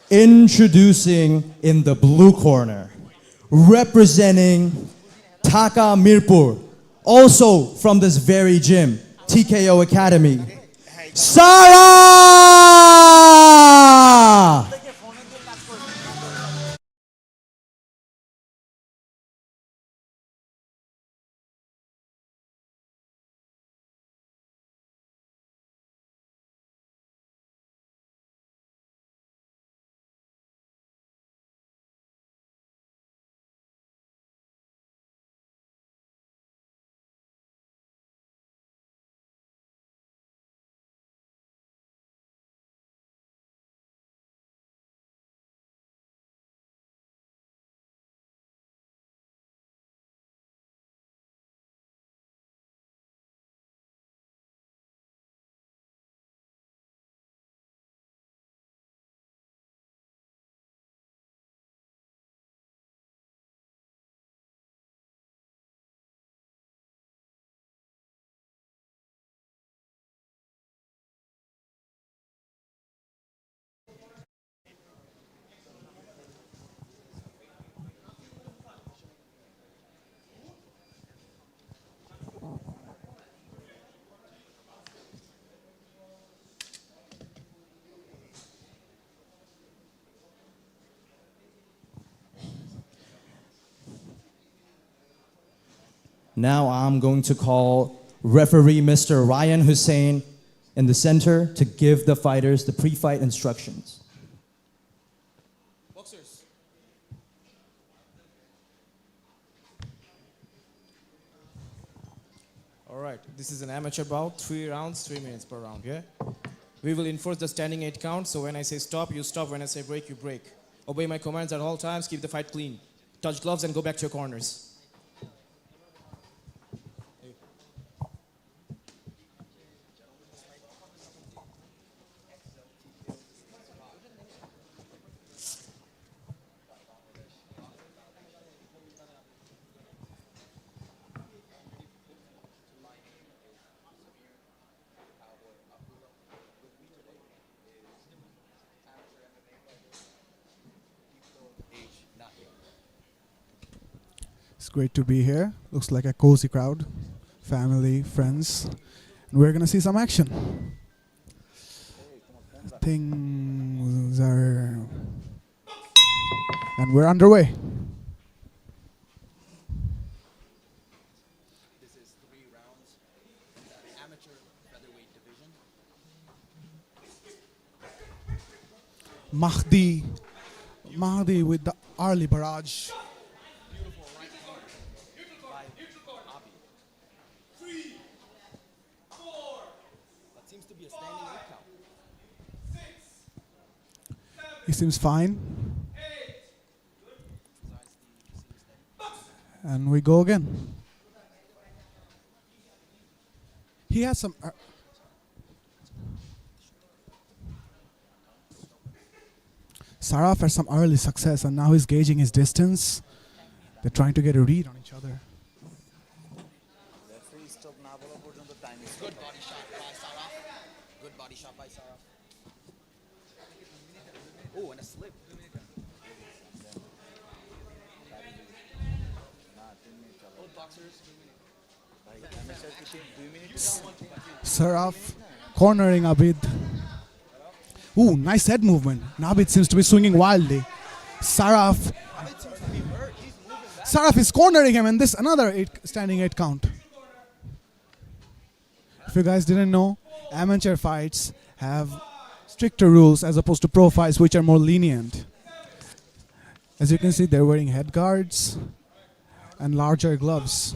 Introducing in the blue corner, representing Dhaka Mirpur, also from this very gym, TKO Academy, Sarah! Now I'm going to call referee Mr. Ryan Hussein in the center to give the fighters the pre-fight instructions. Boxers. All right, this is an amateur bout, 3 rounds, 3 minutes per round, yeah? We will enforce the standing 8 count, so when I say stop, you stop. When I say break, you break. Obey my commands at all times, keep the fight clean. Touch gloves and go back to your corners. It's great to be here. Looks like a cozy crowd, family, friends. And we're gonna see some action. Things are... And we're underway. This is 3 rounds in the amateur featherweight division. Mahdi with the early barrage. Beautiful right corner by Abi. 3, 4. That seems to be a standing 8 count. 6, 7. He seems fine. 8. And we go again. He has some... Saraf had some early success and now he's gauging his distance. They're trying to get a read on each other. Good body shot by Saraf. Good body shot by Saraf. Oh, and a slip. Both boxers. Saraf cornering Abid. Ooh, nice head movement. Nabid seems to be swinging wildly. Saraf is cornering him, and this another standing 8 count. If you guys didn't know, amateur fights have stricter rules as opposed to pro fights, which are more lenient. As you can see, they're wearing head guards and larger gloves.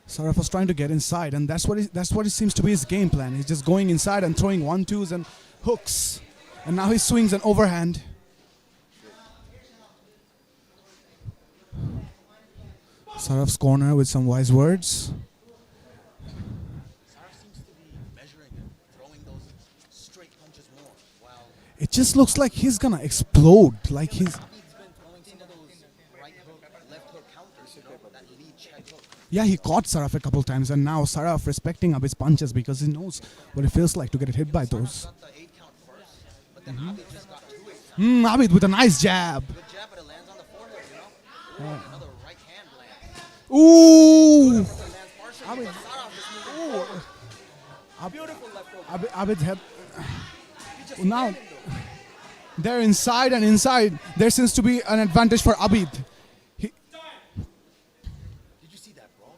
Saraf was trying to get inside, and that's what it seems to be his game plan. He's just going inside and throwing 1-2s and hooks, and now he swings an overhand. Saraf's corner with some wise words. Saraf seems to be measuring him. It just looks like he's gonna explode. Like he's. He's been throwing some of those right hook, left hook counters, you know, that lead check hook. Yeah, he caught Saraf a couple times, and now Saraf respecting Abid's punches because he knows what it feels like to get hit by those. Got the 8 count first, but then Abid just got 2 8 counts. Abid with a nice jab. Good jab, but it lands on the forehead, you know? Another right hand lands. Ooh! It lands partially, but Saraf is moving forward. Beautiful left hook. Abid's head. Now they're inside and inside. There seems to be an advantage for Abid. Did you see that, bro?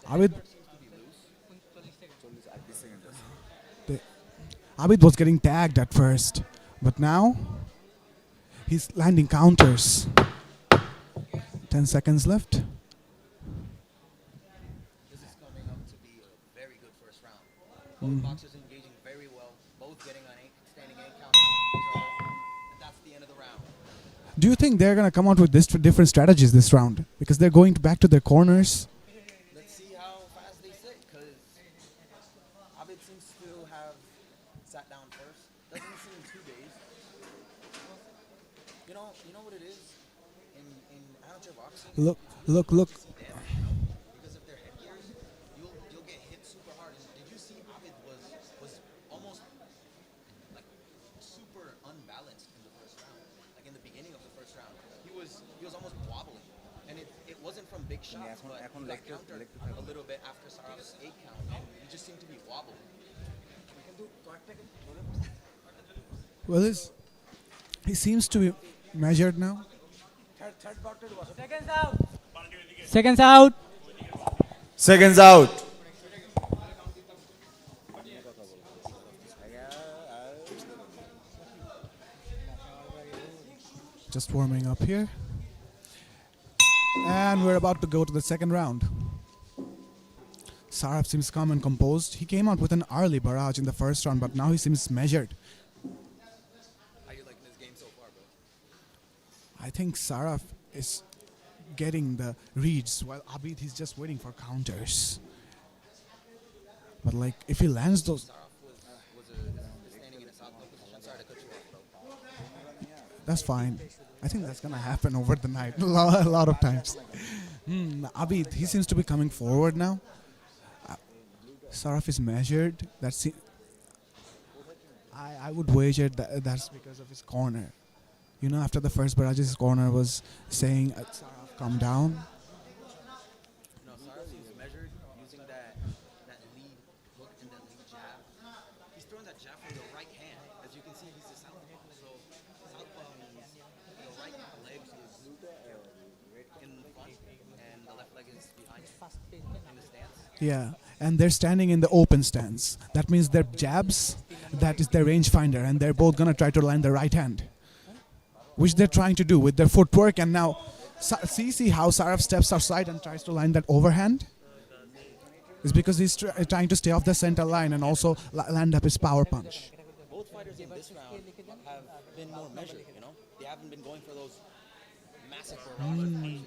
Abid. Abid was getting tagged at first, but now he's landing counters. 10 seconds left. This is coming up to be a very good first round. Both boxers engaging very well, both getting on standing 8 count. And that's the end of the round. Do you think they're going to come out with different strategies this round? Because they're going back to their corners. Let's see how fast they sit, because Abid seems to have sat down first. Doesn't seem 2 days. You know what it is? In amateur boxing, Look. because of their headgears, you'll get hit super hard. And did you see Abid was almost like super unbalanced in the first round? Like in the beginning of the first round, he was almost wobbling, and it wasn't from big shots, but he got countered a little bit after Saraf's 8 count, and he just seemed to be wobbling. Well, he seems to be measured now. Seconds out. Seconds out. Just warming up here. And we're about to go to the second round. Saraf seems calm and composed. He came out with an early barrage in the first round, but now he seems measured. How you liking this game so far, bro? I think Saraf is getting the reads while Abid he's just waiting for counters. But like if he lands those, Was standing in a southpaw position. Sorry to cut you off, bro. that's fine. I think that's gonna happen over the night a lot of times. Abid he seems to be coming forward now. Saraf is measured. I would wager that's because of his corner. You know, after the first barrage, his corner was saying, Saraf, come down. No, Saraf seems measured using that lead hook and that lead jab. He's throwing that jab from the right hand. As you can see, he's a southpaw. So southpaw means the right leg is in front and the left leg is behind in the stance. Yeah, and they're standing in the open stance. That means their jabs, that is their rangefinder, and they're both gonna try to land the right hand, which they're trying to do with their footwork. And now, see how Saraf steps outside and tries to line that overhand? It's because he's trying to stay off the center line and also land up his power punch. Both fighters in this round have been more measured, you know? They haven't been going for those massive barrages.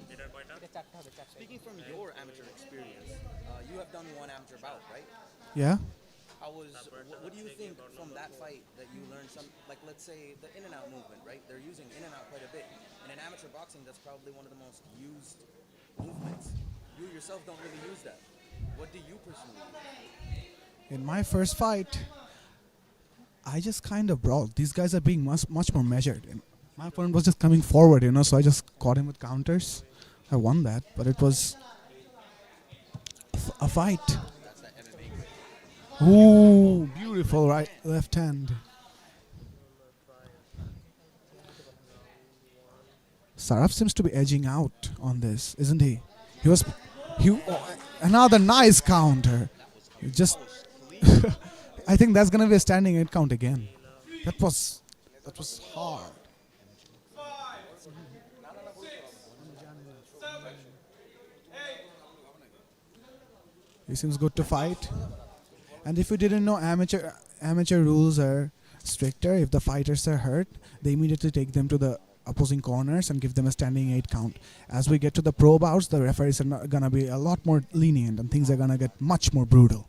Speaking from your amateur experience, you have done one amateur bout, right? Yeah? What do you think from that fight that you learned some, like let's say the in and out movement, right? They're using in and out quite a bit. And in amateur boxing, that's probably one of the most used movements. You yourself don't really use that. What do you personally use? In my first fight, I just kind of brawled. These guys are being much more measured. And my opponent was just coming forward, you know, so I just caught him with counters. I won that, but it was a fight. That's that MMA. Ooh, beautiful left hand. Saraf seems to be edging out on this, isn't he? Another nice counter. Just, I think that's gonna be a standing 8 count again. That was hard. He seems good to fight. And if you didn't know, amateur rules are stricter. If the fighters are hurt, they immediately take them to the opposing corners and give them a standing 8 count. As we get to the pro bouts, the referees are gonna be a lot more lenient and things are gonna get much more brutal.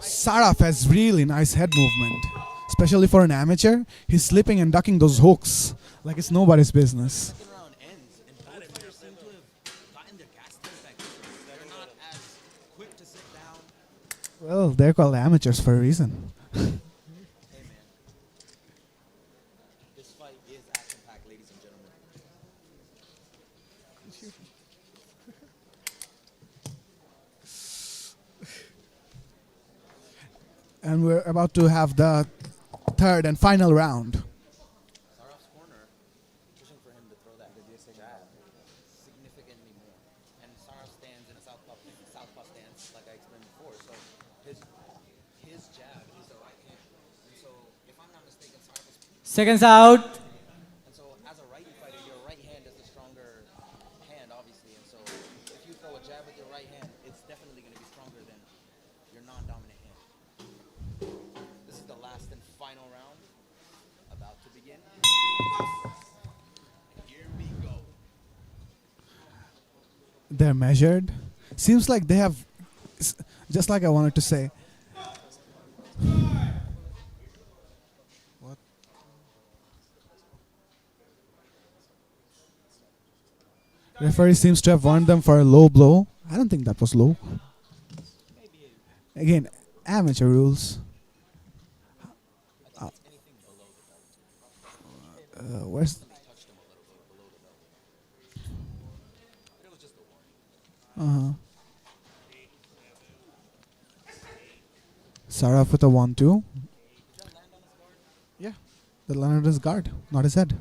Saraf has really nice head movement, especially for an amateur. He's slipping and ducking those hooks like it's nobody's business. Second round ends, and both players seem to have gotten their gas tank back. They're not as quick to sit down. Well, they're called amateurs for a reason. Hey man, this fight is action-packed, ladies and gentlemen. And we're about to have the third and final round. Saraf's corner pushing for him to throw that jab significantly more, and Saraf stands in a southpaw stance, like I explained before. So his jab is the right hand, and so if I'm not mistaken, Saraf is. Seconds out. And so, as a righty fighter, your right hand is the stronger hand, obviously. And so, if you throw a jab with your right hand, it's definitely going to be stronger than your non-dominant hand. This is the last and final round, about to begin. Here we go. They're measured. Seems like they have, just like I wanted to say. What? Referee seems to have warned them for a low blow. I don't think that was low. Again, amateur rules. Where's? Saraf with a 1-2. Yeah, the landed his guard, not his head.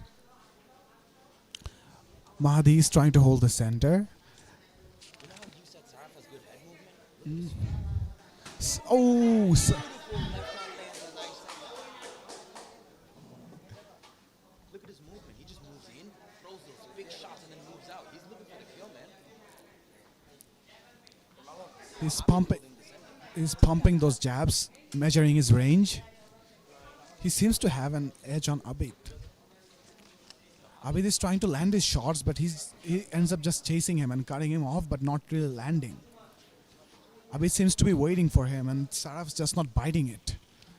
Mahdi is trying to hold the center. You know how you said Saraf has good head movement? Oh, Look at his movement. He just moves in, throws those big shots, and then moves out. He's looking for the kill, man. he's pumping those jabs, measuring his range. He seems to have an edge on Abid. Abid is trying to land his shots, but he ends up just chasing him and cutting him off, but not really landing. Abid seems to be waiting for him, and Saraf's just not biting it.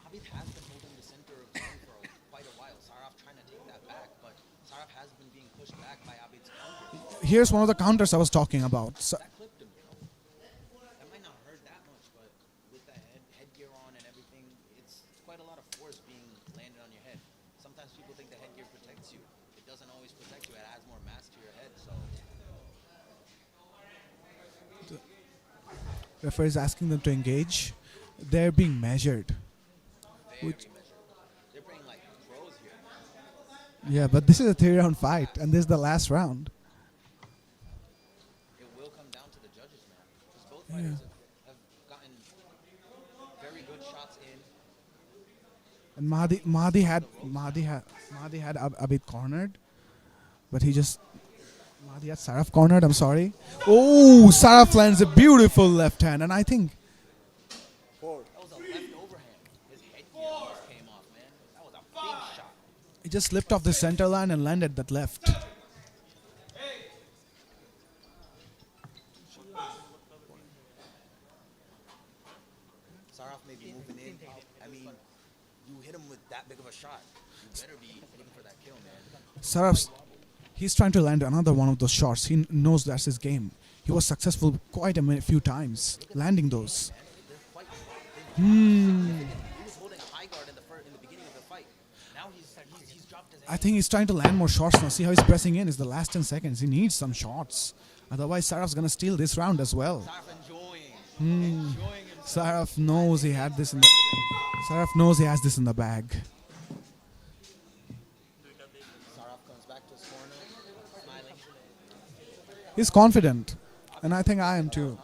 Abid has been holding the center of the ring for quite a while. Saraf trying to take that back, but Saraf has been being pushed back by Abid's counter. Here's one of the counters I was talking about. That clipped him, you know. That might not hurt that much, but with the headgear on and everything, it's quite a lot of force being landed on your head. Sometimes people think the headgear protects you. It doesn't always protect you. It adds more mass to your head, so. Referee is asking them to engage. They're being measured. Very measured. They're playing like pros here. Yeah, but this is a 3-round fight, and this is the last round. It will come down to the judges now, because both fighters have gotten very good shots in. And Mahdi had Abid cornered, but Mahdi had Saraf cornered. I'm sorry. Oh, Saraf lands a beautiful left hand, and I think That was a left overhand. His headgear almost came off, man. That was a big shot. he just slipped off the center line and landed that left. Saraf may be moving in. I mean, you hit him with that big of a shot. You better be looking for that kill, man. He's trying to land another one of those shots. He knows that's his game. He was successful quite a few times landing those. They're quite. He was holding high guard in the beginning of the fight. Now he's dropped his head. I think he's trying to land more shots now. See how he's pressing in. It's the last 10 seconds. He needs some shots. Otherwise, Saraf's going to steal this round as well. Saraf enjoying himself. Saraf knows he had this in the... Saraf knows he has this in the bag. Saraf comes back to his corner, smiling. He's confident. And I think I am too.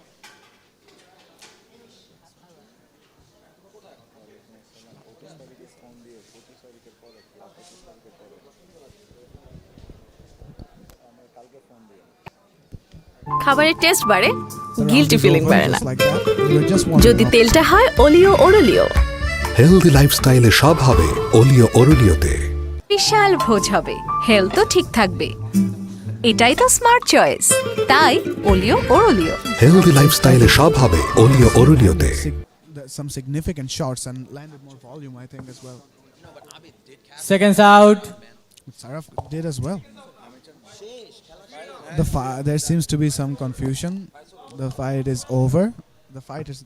খাবারের test বাড়ে guilty feeling বাড়ে না Just like that. We're just warming যদি up. তেলটা হয় অলিও ওরলিও healthy লাইফস্টাইলে সব হবে ওলিও ওরুলিওতে। বিশাল ভোজ হবে হেলথ তো ঠিক থাকবে এটাই তো স্মার্ট চয়েস, তাই ওলিও ওরলিও। হেলদি লাইফস্টাইলে সব হবে ওলিও ওরুলিওতে। Some significant shots and landed more volume, I think, as well. Seconds out. Saraf did as well. There seems to be some confusion. The fight is over. The fight is.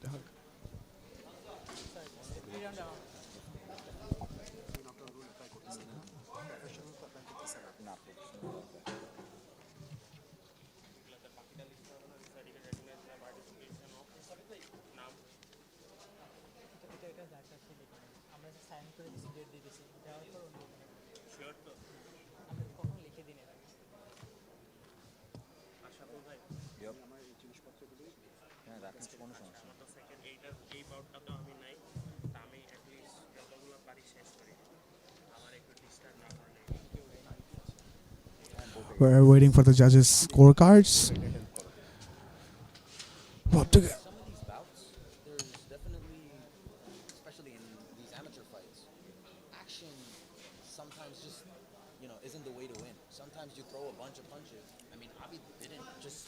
We're waiting for the judges' scorecards. What to get? Some of these bouts, there's definitely, especially in these amateur fights, action sometimes just, isn't the way to win. Sometimes you throw a bunch of punches. I mean, Abid didn't just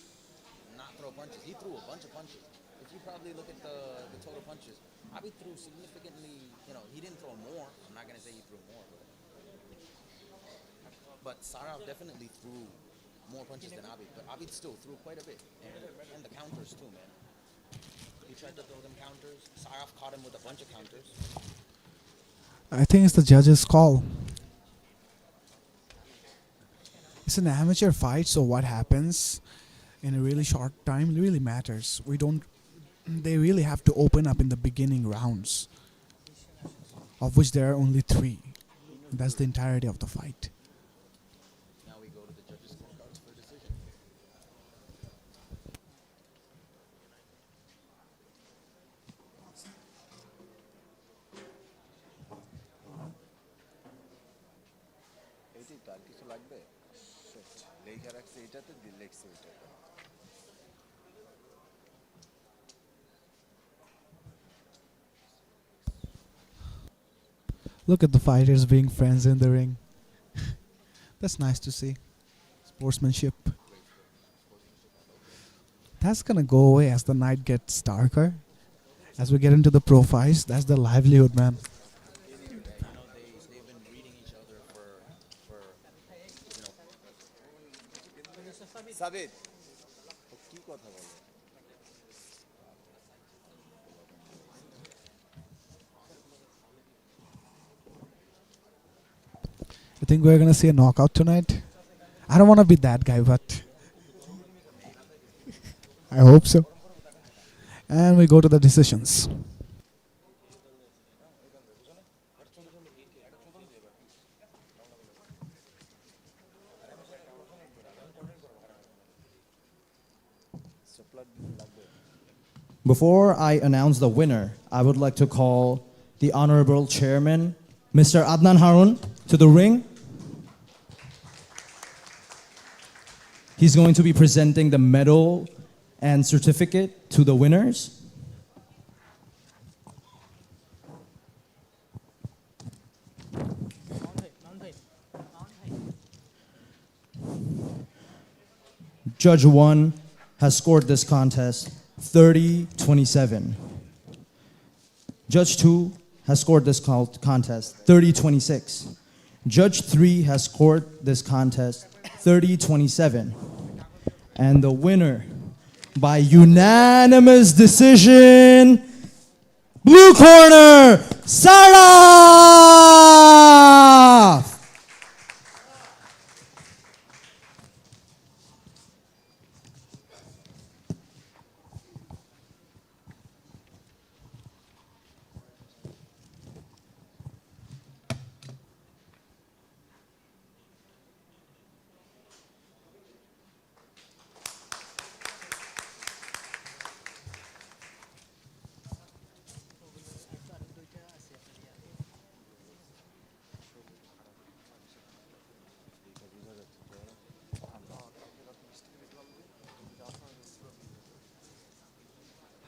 not throw punches. He threw a bunch of punches. If you probably look at the total punches, Abid threw significantly, he didn't throw more. I'm not going to say he threw more. But Saraf definitely threw more punches than Abid. But Abid still threw quite a bit. And the counters too, man. He tried to throw them counters. Saraf caught him with a bunch of counters. I think it's the judges' call. It's an amateur fight, so what happens in a really short time really matters. They really have to open up in the beginning rounds, of which there are only 3. That's the entirety of the fight. Now we go to the judges' scorecards for decision. Look at the fighters being friends in the ring. That's nice to see. Sportsmanship. That's gonna go away as the night gets darker. As we get into the pro fights, that's the livelihood, man. They've been reading each other for সাবিত কি কথা বলে I think we're gonna see a knockout tonight. I don't want to be that guy, but I hope so. And we go to the decisions. Before I announce the winner, I would like to call the Honorable Chairman, Mr. Adnan Harun, to the ring. He's going to be presenting the medal and certificate to the winners. Judge 1 has scored this contest 30-27. Judge 2 has scored this contest 30-26. Judge 3 has scored this contest 30-27. And the winner by unanimous decision, blue corner, Saraf!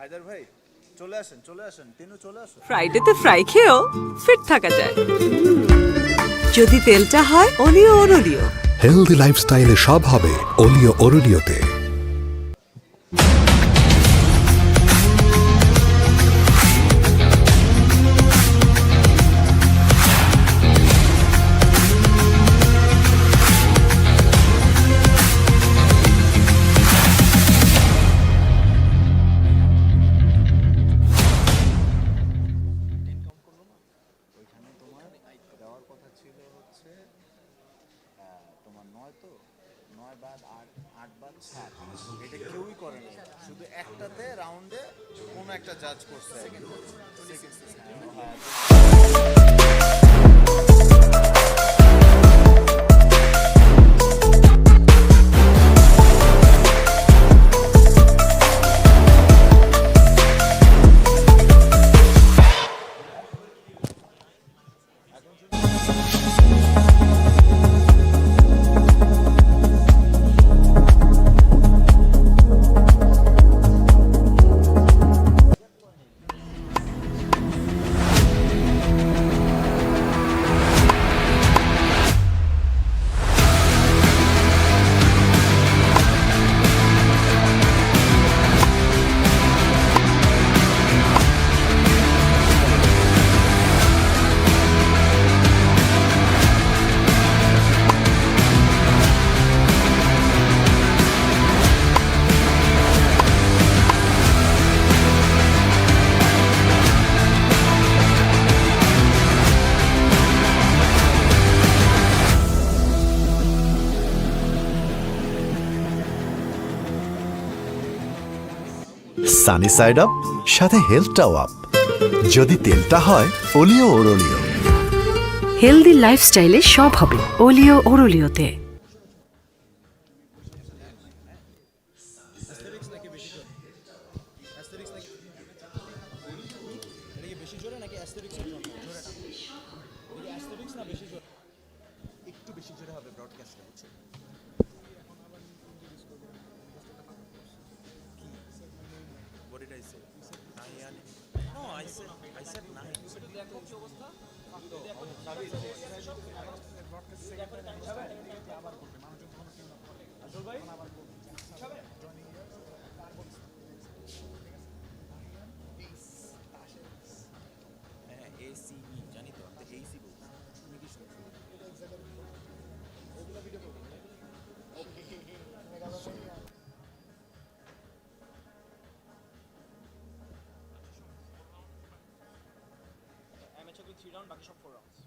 Haider ভাই চলে আসেন তিনু চলে আসেন ফ্রাইডেতে fry খেয়েও fit থাকা যায় যদি তেলটা হয় অলিও ওরলিও। হেলদি লাইফস্টাইলে সব হবে ওলিও ওরুলিওতে। ওইখানে তোমার দেওয়ার কথা ছিল হচ্ছে তোমার 9 তো 9 বাদ 8 8 বাদ 7 এটা কেউই করে না, শুধু একটাতে রাউন্ডে কোনো একটা জাজ করছে। সানি সাইড আপ সাথে হেলথটাও আপ, যদি তেলটা হয় ওলিও ওরলিও। হেলদি লাইফস্টাইলে সব হবে ওলিও ওরলিওতে। একটু বেশি জোরে হবে ব্রডকাস্টে, বুঝছো? What did I say? Nine. No, I said 9. ACE জানি তো, আমি তো ACE বলছি। তুমি কি শুনছো? Amateur with 3 round, বাকি সব 4 rounds.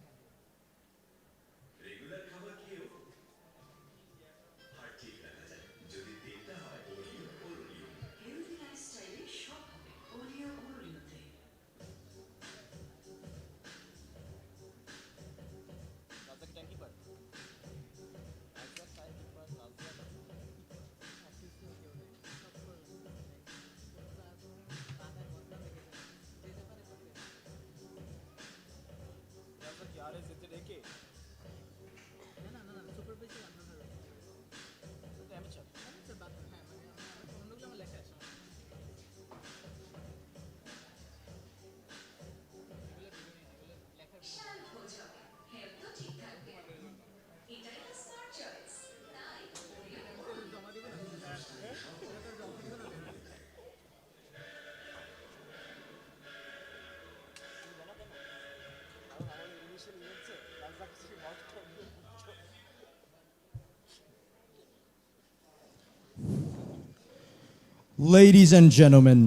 Ladies and gentlemen,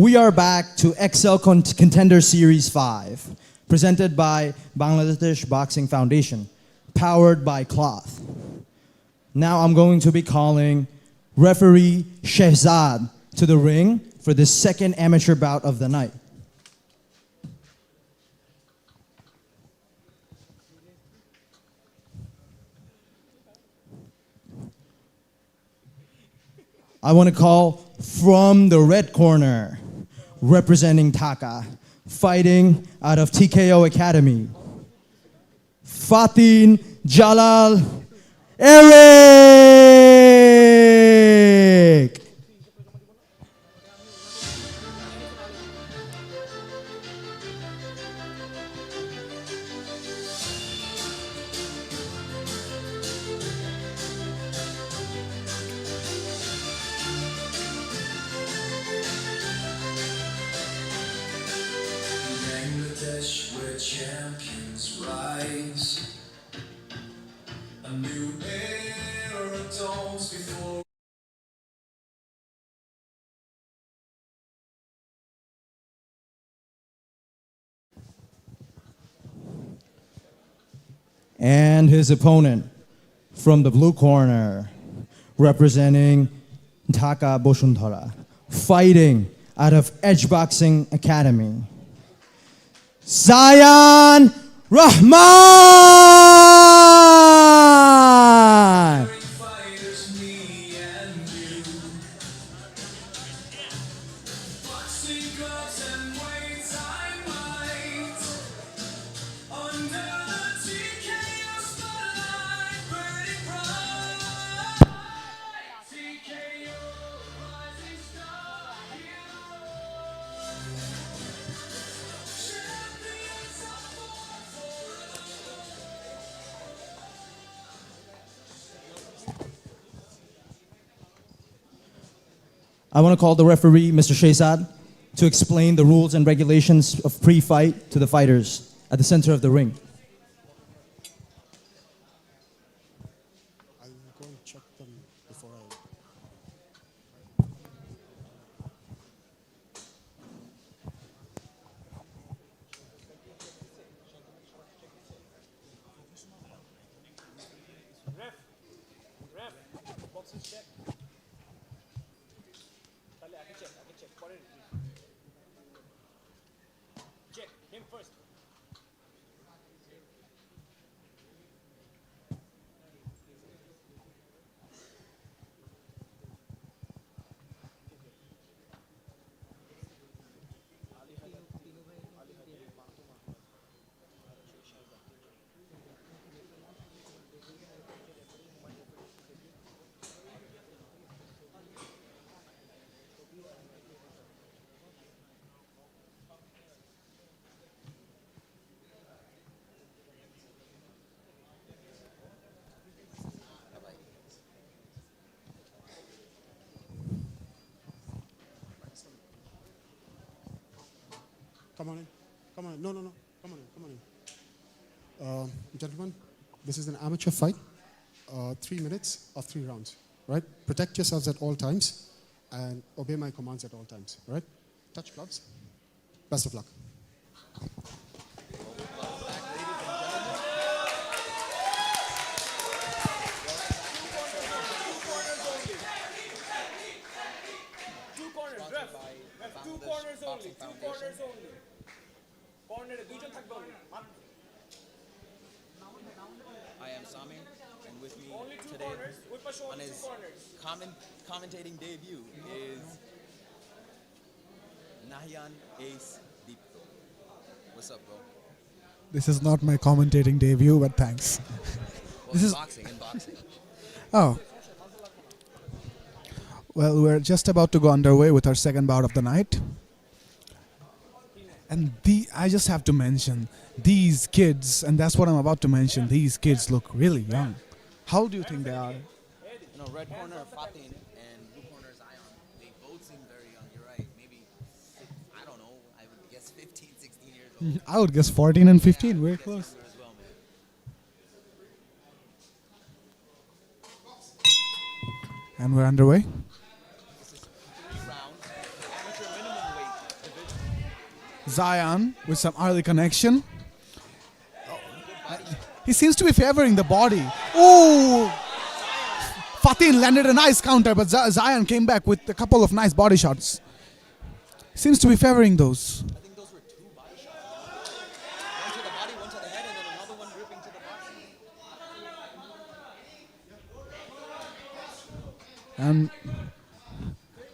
we are back to Xcel Contender Series 5, presented by Bangladesh Boxing Foundation, powered by Cloth. Now I'm going to be calling referee Shehzad to the ring for the second amateur bout of the night. I want to call from the red corner, representing Dhaka, fighting out of TKO Academy, Fatin Jalal Eric. And his opponent from the blue corner, representing Dhaka Bosundhara, fighting out of Edge Boxing Academy, Zayan Rahman! I want to call the referee, Mr. Shehzad, to explain the rules and regulations of pre-fight to the fighters at the center of the ring. I'll go and check them before I... Come on in. Come on. No. Come on in. Gentlemen, this is an amateur fight. 3 minutes of 3 rounds. Right? Protect yourselves at all times and obey my commands at all times. Right? Touch gloves. Best of luck. I am Sami, and with me today on his commentating debut is Nahyan Ace Deepto. What's up, bro? This is not my commentating debut, but thanks. Well, This is- boxing. Oh. Well, we're just about to go underway with our second bout of the night. And I just have to mention, these kids, and that's what I'm about to mention, these kids look really young. How old do you think they are? You know, red corner Fatin and blue corner Zion, they both seem very young. You're right. Maybe, I don't know, I would guess 15, 16 years old. I would guess 14 and 15, very Guess close. younger as well, man. And we're underway. This is 3 rounds, amateur minimum weight division. Zion with some early connection. He seems to be favoring the body. Ooh! Fatin landed a nice counter, but Zion came back with a couple of nice body shots. Seems to be favoring those. I think those were 2 body shots. One to the body, one to the head, and then another one ripping to the body. And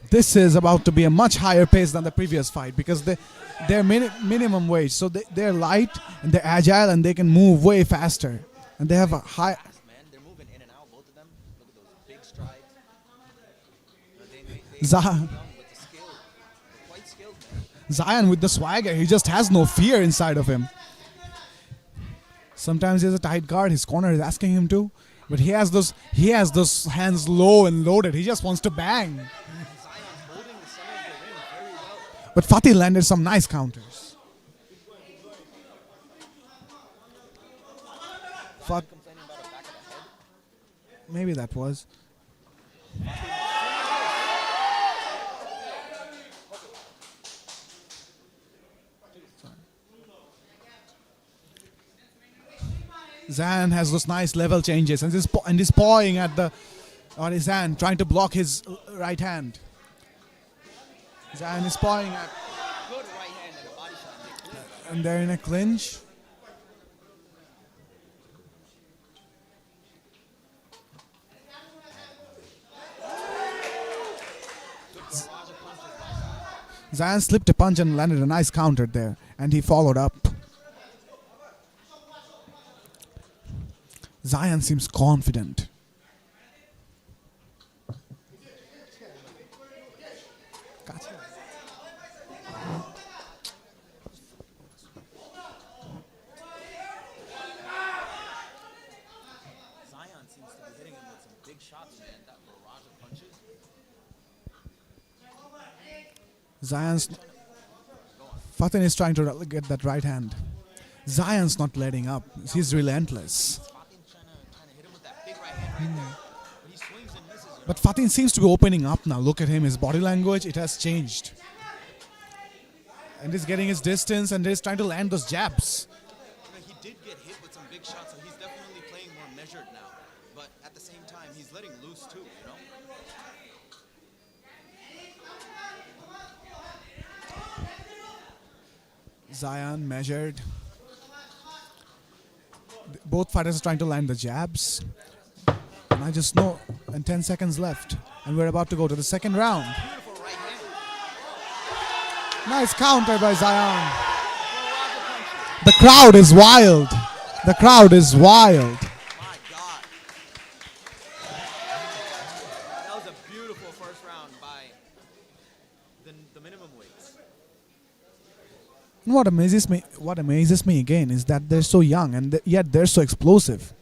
this is about to be a much higher pace than the previous fight because they're minimum weight. So they're light and they're agile and they can move way faster. And they have a high... Man, they're moving in and out, both of them. Look at those big strides. They Zion, with the skill. They're quite skilled, man. Zion with the swagger. He just has no fear inside of him. Sometimes he has a tight guard. His corner is asking him to. But he has those hands low and loaded. He just wants to bang. Zion's holding the center of the ring very well. But Fatih landed some nice counters. Fat- Maybe that was. Zayan has those nice level changes and he's pawing at on his hand, trying to block his right hand. Zayan is pawing at, Good right hand and a body shot. and they're in a clinch. Zayan slipped a punch and landed a nice counter there, and he followed up. Zayan seems confident. Zion seems to be hitting him with some big shots, man. That barrage of punches. Zion's Fatin is trying to get that right hand. Zion's not letting up. He's relentless. Fatin's trying to hit him with that big right hand right there. But he swings and misses. But Fatin seems to be opening up now. Look at him. His body language, it has changed. And he's getting his distance and he's trying to land those jabs. You know, he did get hit with some big shots, so he's definitely playing more measured now. But at the same time, he's letting loose too, you know? Zion measured. Both fighters are trying to land the jabs. And I just know, and 10 seconds left. And we're about to go to the second round. Beautiful right hand. Nice counter by Zion. The crowd is wild. The crowd is wild. My God. That was a beautiful first round by the minimum weights. And what amazes me again is that they're so young and yet they're so explosive.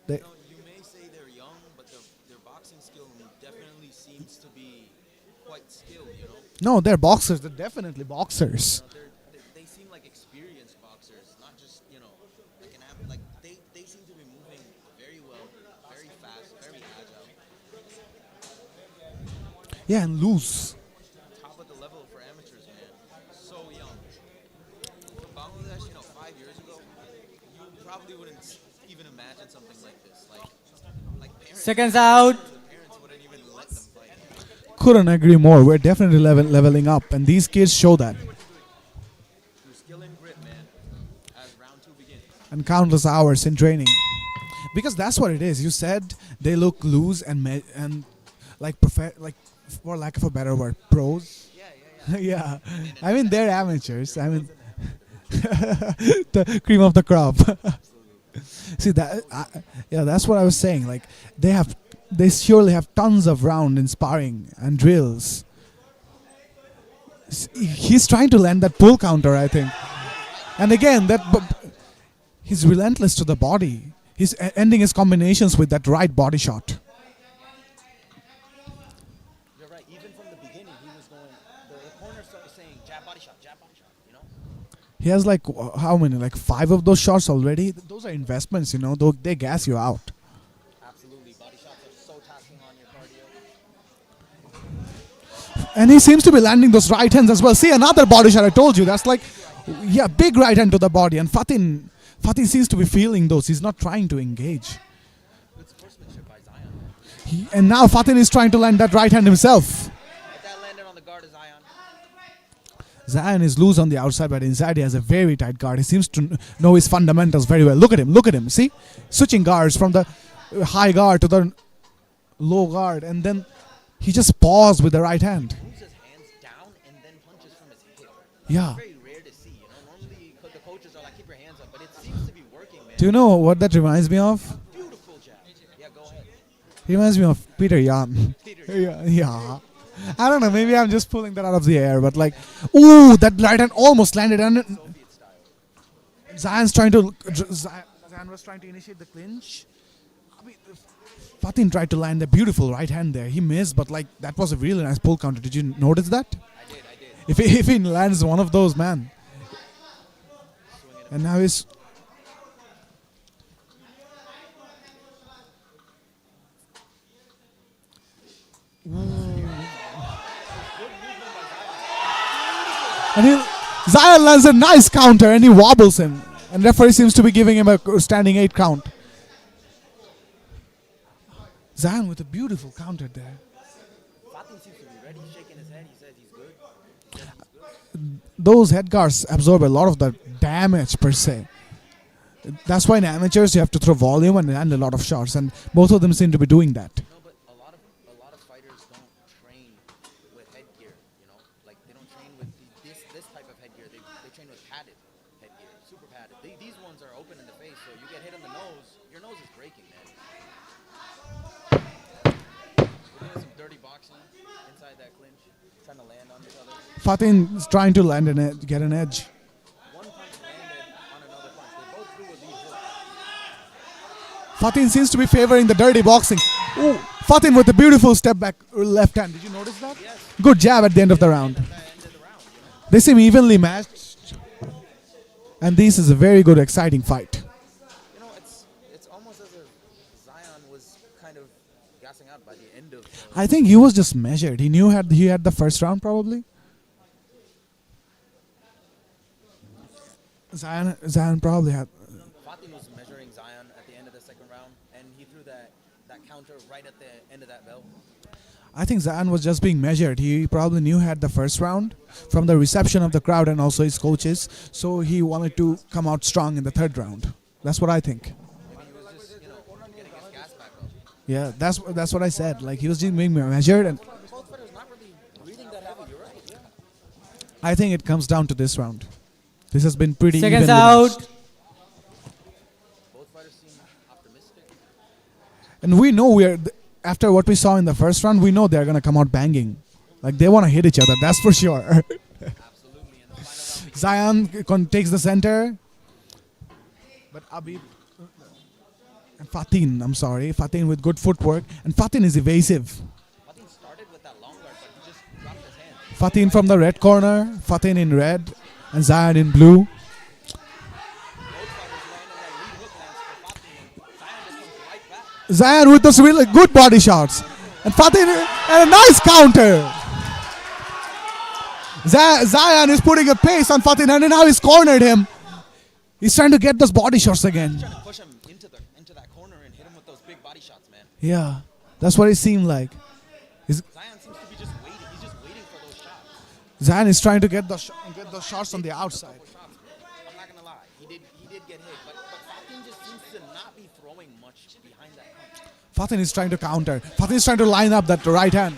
They, You know, you may say they're young, but their boxing skill definitely seems to be quite skilled, you know? no, they're boxers. They're definitely boxers. They seem like experienced boxers, not just, you know, like they seem to be moving very well, very fast, very agile. Yeah, and loose. Top of the level for amateurs, man. So young. From Bangladesh, you know, 5 years ago, you probably wouldn't even imagine something like this. Like parents, Seconds out. parents wouldn't even let them fight. Couldn't agree more. We're definitely leveling up, and these kids show that. Through skill and grit, man, as round 2 begins. And countless hours in training, because that's what it is. You said they look loose and like for lack of a better word, pros. Yeah, I mean they're amateurs. I mean the cream of the crop. See that? Yeah, that's what I was saying. Like they surely have tons of round in sparring and drills. He's trying to land that pull counter, I think, and again he's relentless to the body. He's ending his combinations with that right body shot. You're right. Even from the beginning, he was going. The corner started saying jab body shot, you know. He has like how many? Like 5 of those shots already. Those are investments, you know. They gas you out. Absolutely, body shots are so taxing on your cardio. And he seems to be landing those right hands as well. See, another body shot. I told you. That's like, yeah, big right hand to the body. And Fatin seems to be feeling those. He's not trying to engage. Good sportsmanship by Zion. And now Fatin is trying to land that right hand himself. But that landed on the guard of Zion. Zion is loose on the outside, but inside he has a very tight guard. He seems to know his fundamentals very well. Look at him. See? Switching guards from the high guard to the low guard. And then he just paused with the right hand. Moves his hands down and then punches from his hip. Yeah. Very rare to see, you know. Normally, the coaches are like, keep your hands up, but it seems to be working, man. Do you know what that reminds me of? Beautiful jab. Yeah, go ahead. He reminds me of Peter Yan. Peter. Yeah. I don't know. Maybe I'm just pulling that out of the air, but like, ooh, that right hand almost landed. And Zion was trying to initiate the clinch. I mean, Fatin tried to land a beautiful right hand there. He missed, but like that was a really nice pull counter. Did you notice that? I did. If he lands one of those, man. And now he's Zion lands a nice counter and he wobbles him. And referee seems to be giving him a standing 8 count. Zion with a beautiful counter there. Fatim seems to be ready. He's shaking his head. He says he's good. Those head guards absorb a lot of the damage per se. That's why in amateurs you have to throw volume and land a lot of shots, and both of them seem to be doing that. No, but a lot of fighters don't train with headgear. You know, like they don't train with this type of headgear. They train with padded headgear, super padded. These ones are open in the face, so you get hit in the nose, your nose is breaking, man. We're doing some dirty boxing inside that clinch, trying to land on each other. Fatin is trying to land get an edge. One punch landed on another punch. They both threw a lead hook. Fatin seems to be favoring the dirty boxing. Ooh, Fatin with a beautiful step back left hand. Did you notice that? Yes. Good jab at the end of the round. At the end of the round, you know? They seem evenly matched. And this is a very good, exciting fight. You know, it's almost as if Zion was kind of gassing out by the end of. I think he was just measured. He knew he had the first round probably. Zion probably had. Fatim was measuring Zion at the end of the second round, and he threw that counter right at the end of that bell. I think Zion was just being measured. He probably knew he had the first round from the reception of the crowd and also his coaches. So he wanted to come out strong in the third round. That's what I think. Maybe he was just, getting his gas back up. Yeah, that's what I said. Like he was just being measured, and Both fighters not really breathing that heavy. You're right. Yeah. I think it comes down to this round. This has been pretty Seconds evenly out. matched. Both fighters seem optimistic. And we know after what we saw in the first round, we know they're gonna come out banging. Like they want to hit each other. That's for sure. Absolutely. In the final round, Zion takes the center, but Abid and Fatin with good footwork, and Fatin is evasive. Fatim started with that long guard, but he just dropped his hand. Fatin from the red corner, Fatin in red, and Zion in blue. Both fighters landing that lead hook lands for Fatim, and Zion just comes right back. Zion with those really good body shots, and Fatin and a nice counter. Zion is putting a pace on Fatin, and now he's cornered him. He's trying to get those body shots again. Trying to push him into that corner and hit him with those big body shots, man. Yeah, that's what it seemed like. Zion seems to be just waiting. He's just waiting for those shots. Zion is trying to get those shots on the outside. I'm not gonna lie. He did get hit, but Fatim just seems to not be throwing much behind that punch. Fatin is trying to counter. Fatin is trying to line up that right hand.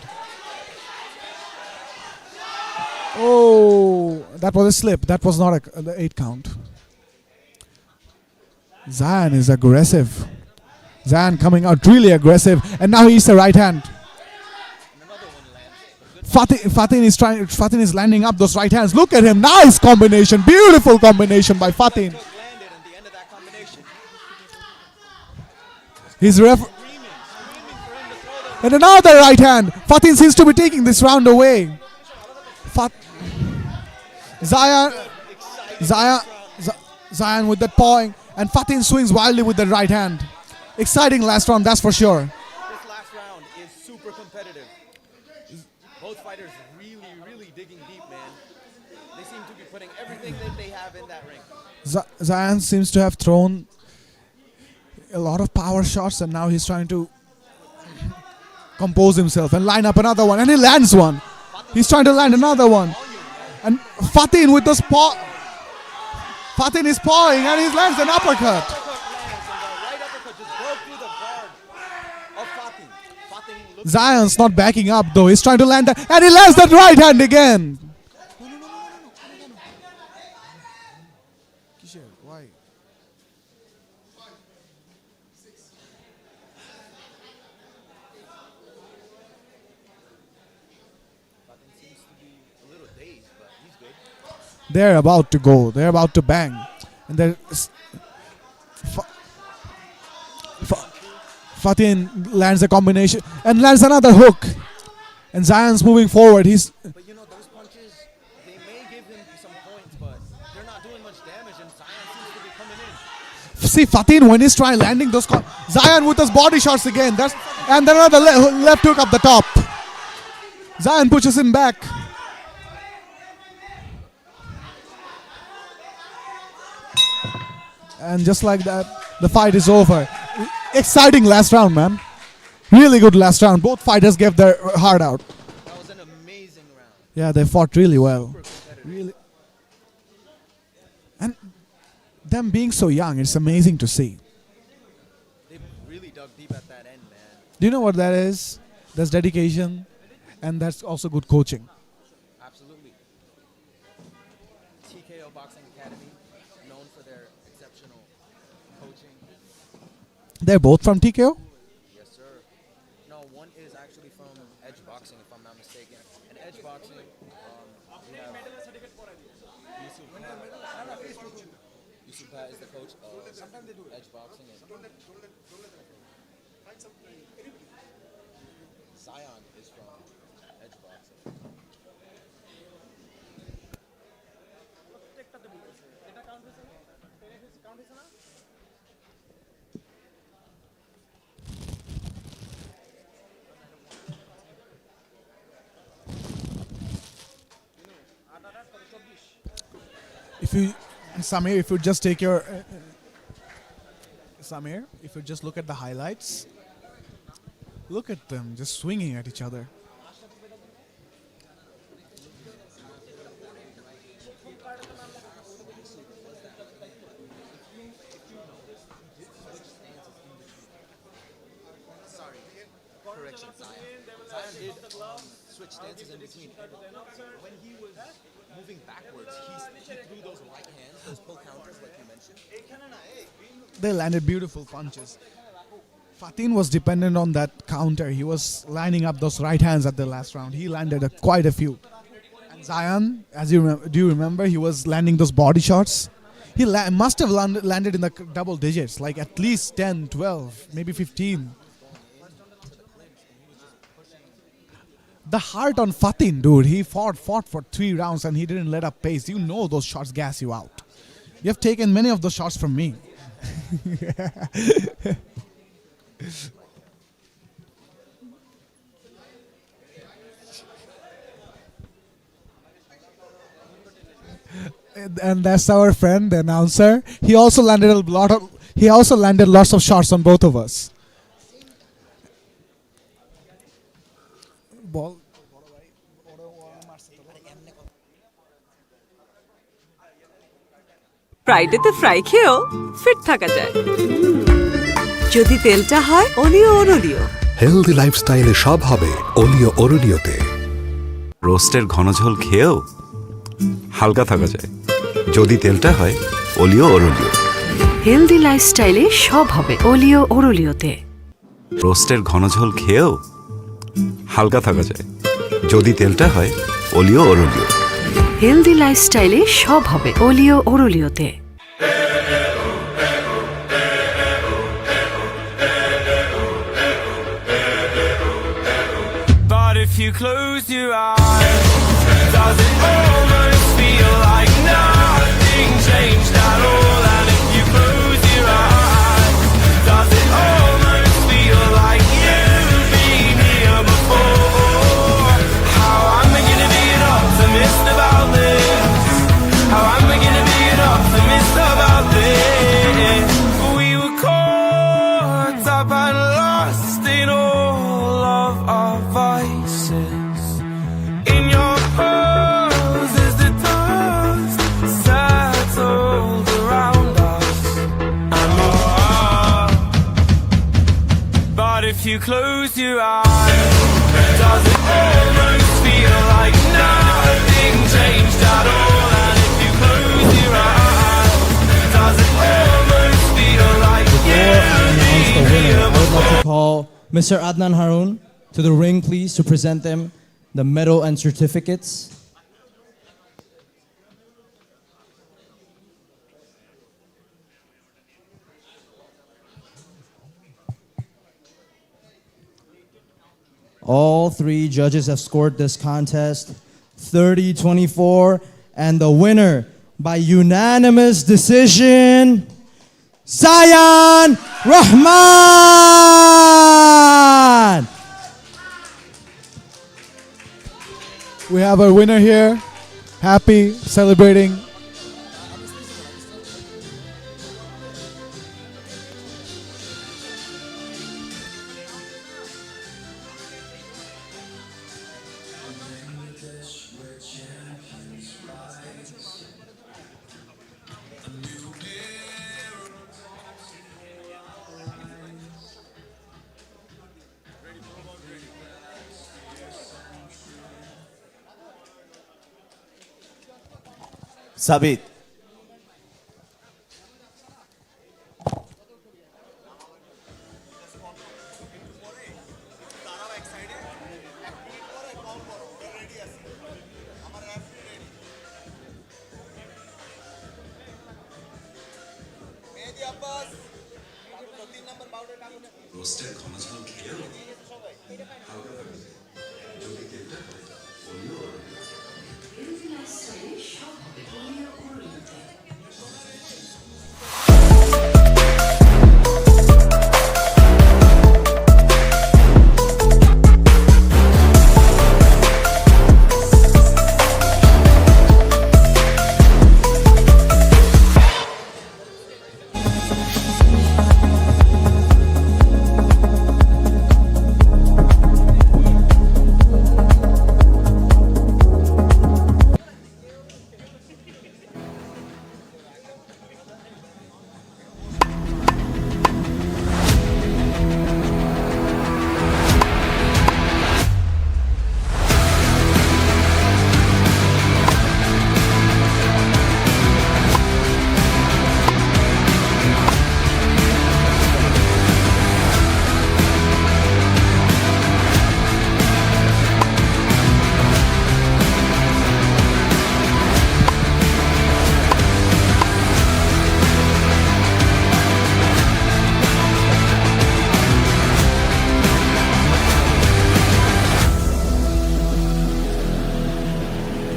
Oh, that was a slip. That was not the 8 count. Zion is aggressive. Zion coming out really aggressive, and now he's the right hand. Another one lands. Fatin is landing up those right hands. Look at him. Nice combination. Beautiful combination by Fatin. Hook landed at the end of that combination. He's Screaming for him to throw them. and another right hand. Fatin seems to be taking this round away. Zion with that pawing, and Fatin swings wildly with the right hand. Exciting last round, that's for sure. This last round is super competitive. Both fighters really digging deep, man. They seem to be putting everything that they have in that ring. Zion seems to have thrown a lot of power shots, and now he's trying to compose himself and line up another one, and he lands one. He's trying to land another one, and Fatin with the Fatin is pawing, and he lands an uppercut. Uppercut lands, and the right uppercut just broke through the guard of Fatim. Fatim looks Zion's not backing up though. He's trying to land that, and he lands that right hand again. Why? Fatim seems to be a little dazed, but he's good. They're about to go. They're about to bang, and Fatin lands a combination and lands another hook, and Zion's moving forward. But those punches, they may give him some points, but they're not doing much damage, and Zion seems to be coming in. See Fatin when he's trying landing those. Zion with those body shots again. And then another left hook up the top. Zion pushes him back. And just like that, the fight is over. Exciting last round, man. Really good last round. Both fighters gave their heart out. That was an amazing round. Yeah, they fought really well. Really. And them being so young, it's amazing to see. They really dug deep at that end, man. Do you know what that is? That's dedication, and that's also good coaching. Absolutely. TKO Boxing Academy, known for their exceptional coaching. They're both from TKO? Yes, sir. No, one is actually from Edge Boxing, if I'm not mistaken. And Edge Boxing, we have Yusuf Bhat is the coach of Edge Boxing. And Zion is from Edge Boxing. If you, Samir, if you just take your, Samir, if you just look at the highlights, look at them just swinging at each other. Sorry, correction, Zion. Zion did switch stances in between. When he was moving backwards, he threw those right hands, those pull counters like you mentioned. They landed beautiful punches. Fatin was dependent on that counter. He was lining up those right hands at the last round. He landed quite a few. And Zion, as you do you remember, he was landing those body shots. He must have landed in the double digits, like at least 10, 12, maybe 15. The heart on Fatin, dude. He fought for 3 rounds and he didn't let up pace. You know those shots gas you out. You have taken many of those shots from me. And that's our friend, the announcer. He also landed lots of shots on both of us. Ball. ফ্রাইডেতে fry খেয়েও fit থাকা যায় যদি তেলটা হয় অলিও অরলিও। Healthy লাইফস্টাইলে সব হবে অলিও অরলিওতে। রোস্টের ঘন ঝোল খেয়েও হালকা থাকা যায় যদি তেলটা হয় অলিও অরলিও। হেলদি লাইফস্টাইলে সব হবে অলিও অরলিওতে। রোস্টের ঘন ঝোল খেয়েও হালকা থাকা যায় যদি তেলটা হয় অলিও অরলিও। হেলদি লাইফস্টাইলে সব হবে অলিও অরলিওতে। But if you close your eyes, does it almost feel like nothing changed at all? And if you close your eyes, does it almost feel like you've been here before? How am I gonna be an optimist about this? How am I gonna be an optimist about this? We were caught up and lost in all of our vices. In your pose as the dust settled around us. But if you close your eyes, does it almost feel like nothing changed at all? And if you close your eyes, does it almost feel like I would like to call Mr. Adnan Haroon to the ring, please, to present them the medal and certificates. All 3 judges have scored this contest 30-24, and the winner by unanimous decision, Zion Rahman! We have our winner here, happy, celebrating. সাবিত রোস্টের ঘন ঝোল খেয়েও যদি তেলটা হয় অলিও অরলিও।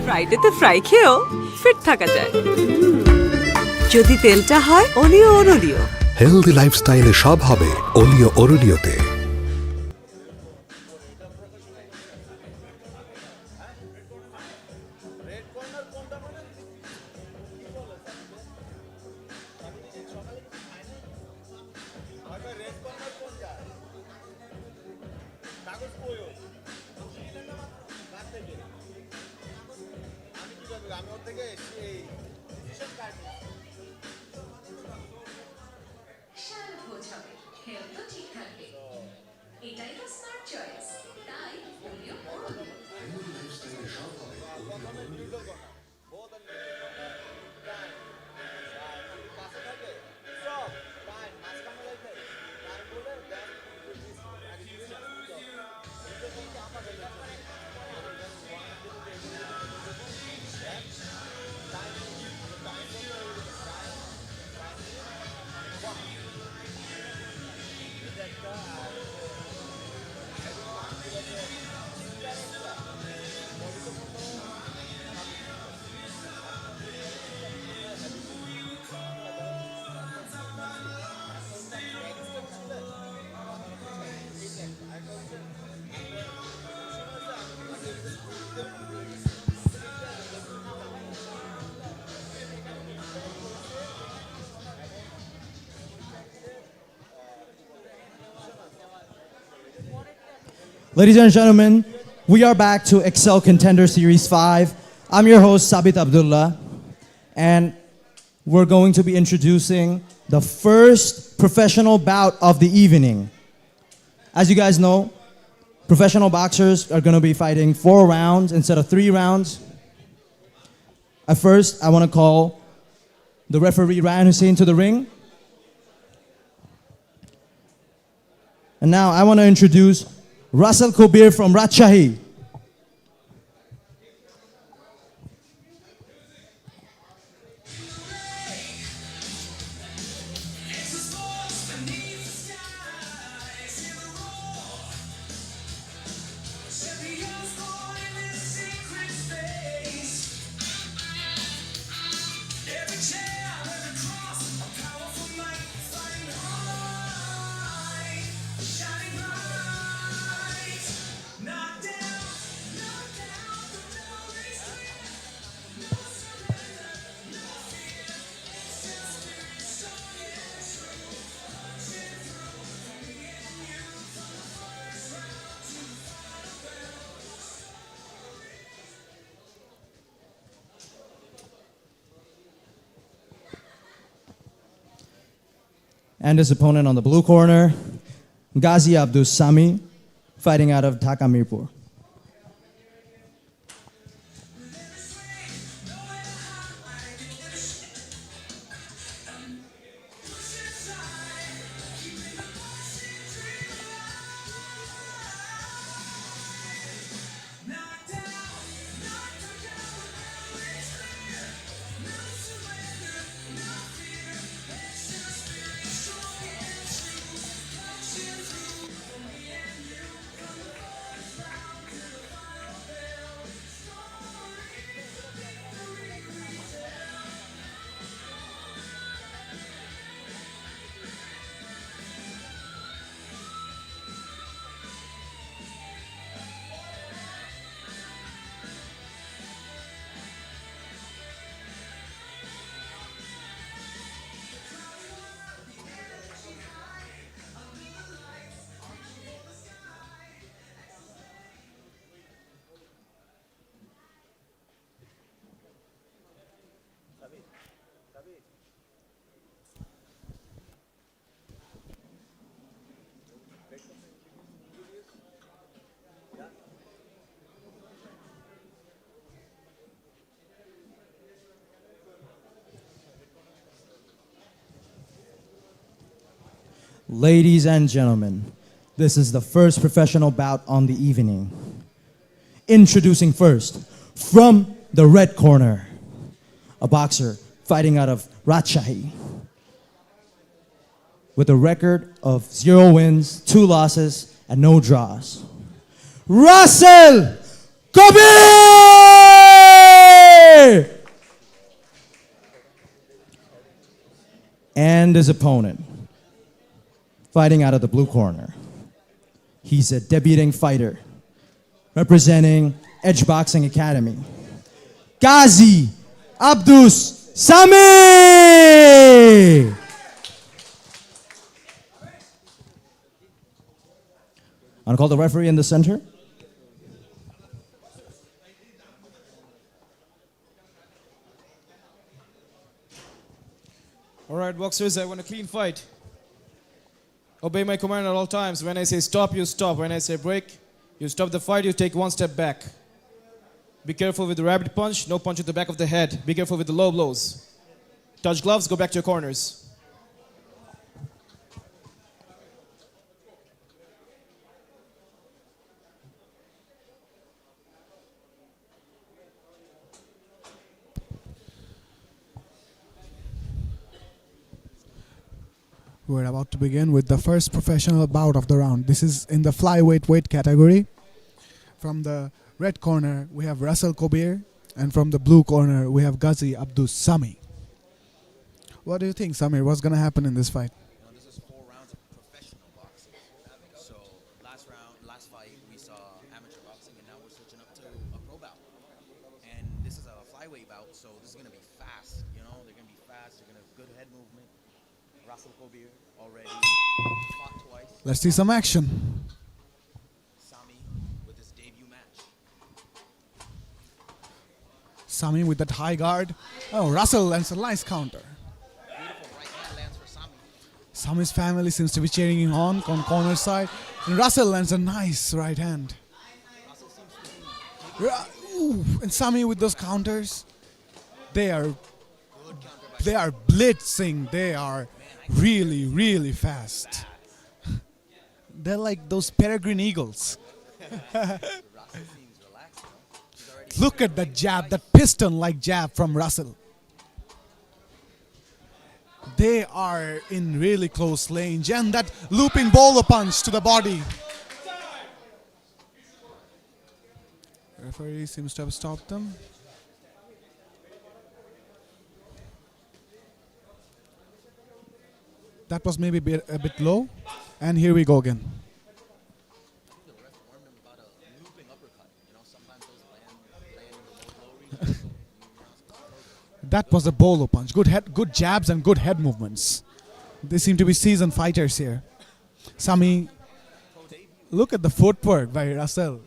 ফ্রাইডেতে fry খেয়েও fit থাকা যায় যদি তেলটা হয় অলিও অরলিও। হেলদি লাইফস্টাইলে সব হবে অলিও অরলিওতে। Ladies and gentlemen, we are back to Xcel Contender Series 5. I'm your host, Sabit Abdullah, and we're going to be introducing the first professional bout of the evening. As you guys know, professional boxers are going to be fighting 4 rounds instead of 3 rounds. At first, I want to call the referee Ryan Hussein to the ring. And now I want to introduce Russell Kobir from Rajshahi. And his opponent on the blue corner, Ghazi Abdul Sami, fighting out of Dhaka, Mirpur. Ladies and gentlemen, this is the first professional bout on the evening. Introducing first, from the red corner, a boxer fighting out of Rajshahi with a record of 0 wins, 2 losses, and no draws. Russell Kabir! And his opponent, fighting out of the blue corner. He's a debuting fighter representing Edge Boxing Academy. Ghazi Abdus Sami! I'm gonna call the referee in the center. All right, boxers, I want a clean fight. Obey my command at all times. When I say stop, you stop. When I say break, you stop the fight, you take 1 step back. Be careful with the rabbit punch, no punch at the back of the head. Be careful with the low blows. Touch gloves, go back to your corners. We're about to begin with the first professional bout of the round. This is in the flyweight weight category. From the red corner, we have Russell Kabir, and from the blue corner, we have Ghazi Abdus Sami. What do you think, Samir? What's going to happen in this fight? This is 4 rounds of professional boxing. So last fight, we saw amateur boxing, and now we're switching up to a pro bout. And this is a flyweight bout, so this is going to be fast. They're going to be fast. They're going to have good head movement. Russell Kabir already fought twice. Let's see some action. Sami with his debut match. Sami with that high guard. Oh, Russell lands a nice counter. Beautiful right hand lands for Sami. Sami's family seems to be cheering him on corner side. And Russell lands a nice right hand. Russell seems to be And Sami with those counters. They are good counter by blitzing. They are really, really fast. They're like those peregrine eagles. Russell seems relaxed. He's already Look at that jab, that piston-like jab from Russell. They are in really close range, and that looping bowler punch to the body. Referee seems to have stopped them. That was maybe a bit low, and here we go again. the ref warned him about a looping uppercut. Sometimes those land in the low region. That was a bowler punch. Good jabs and good head movements. They seem to be seasoned fighters here. Sami, look at the footwork by Russell.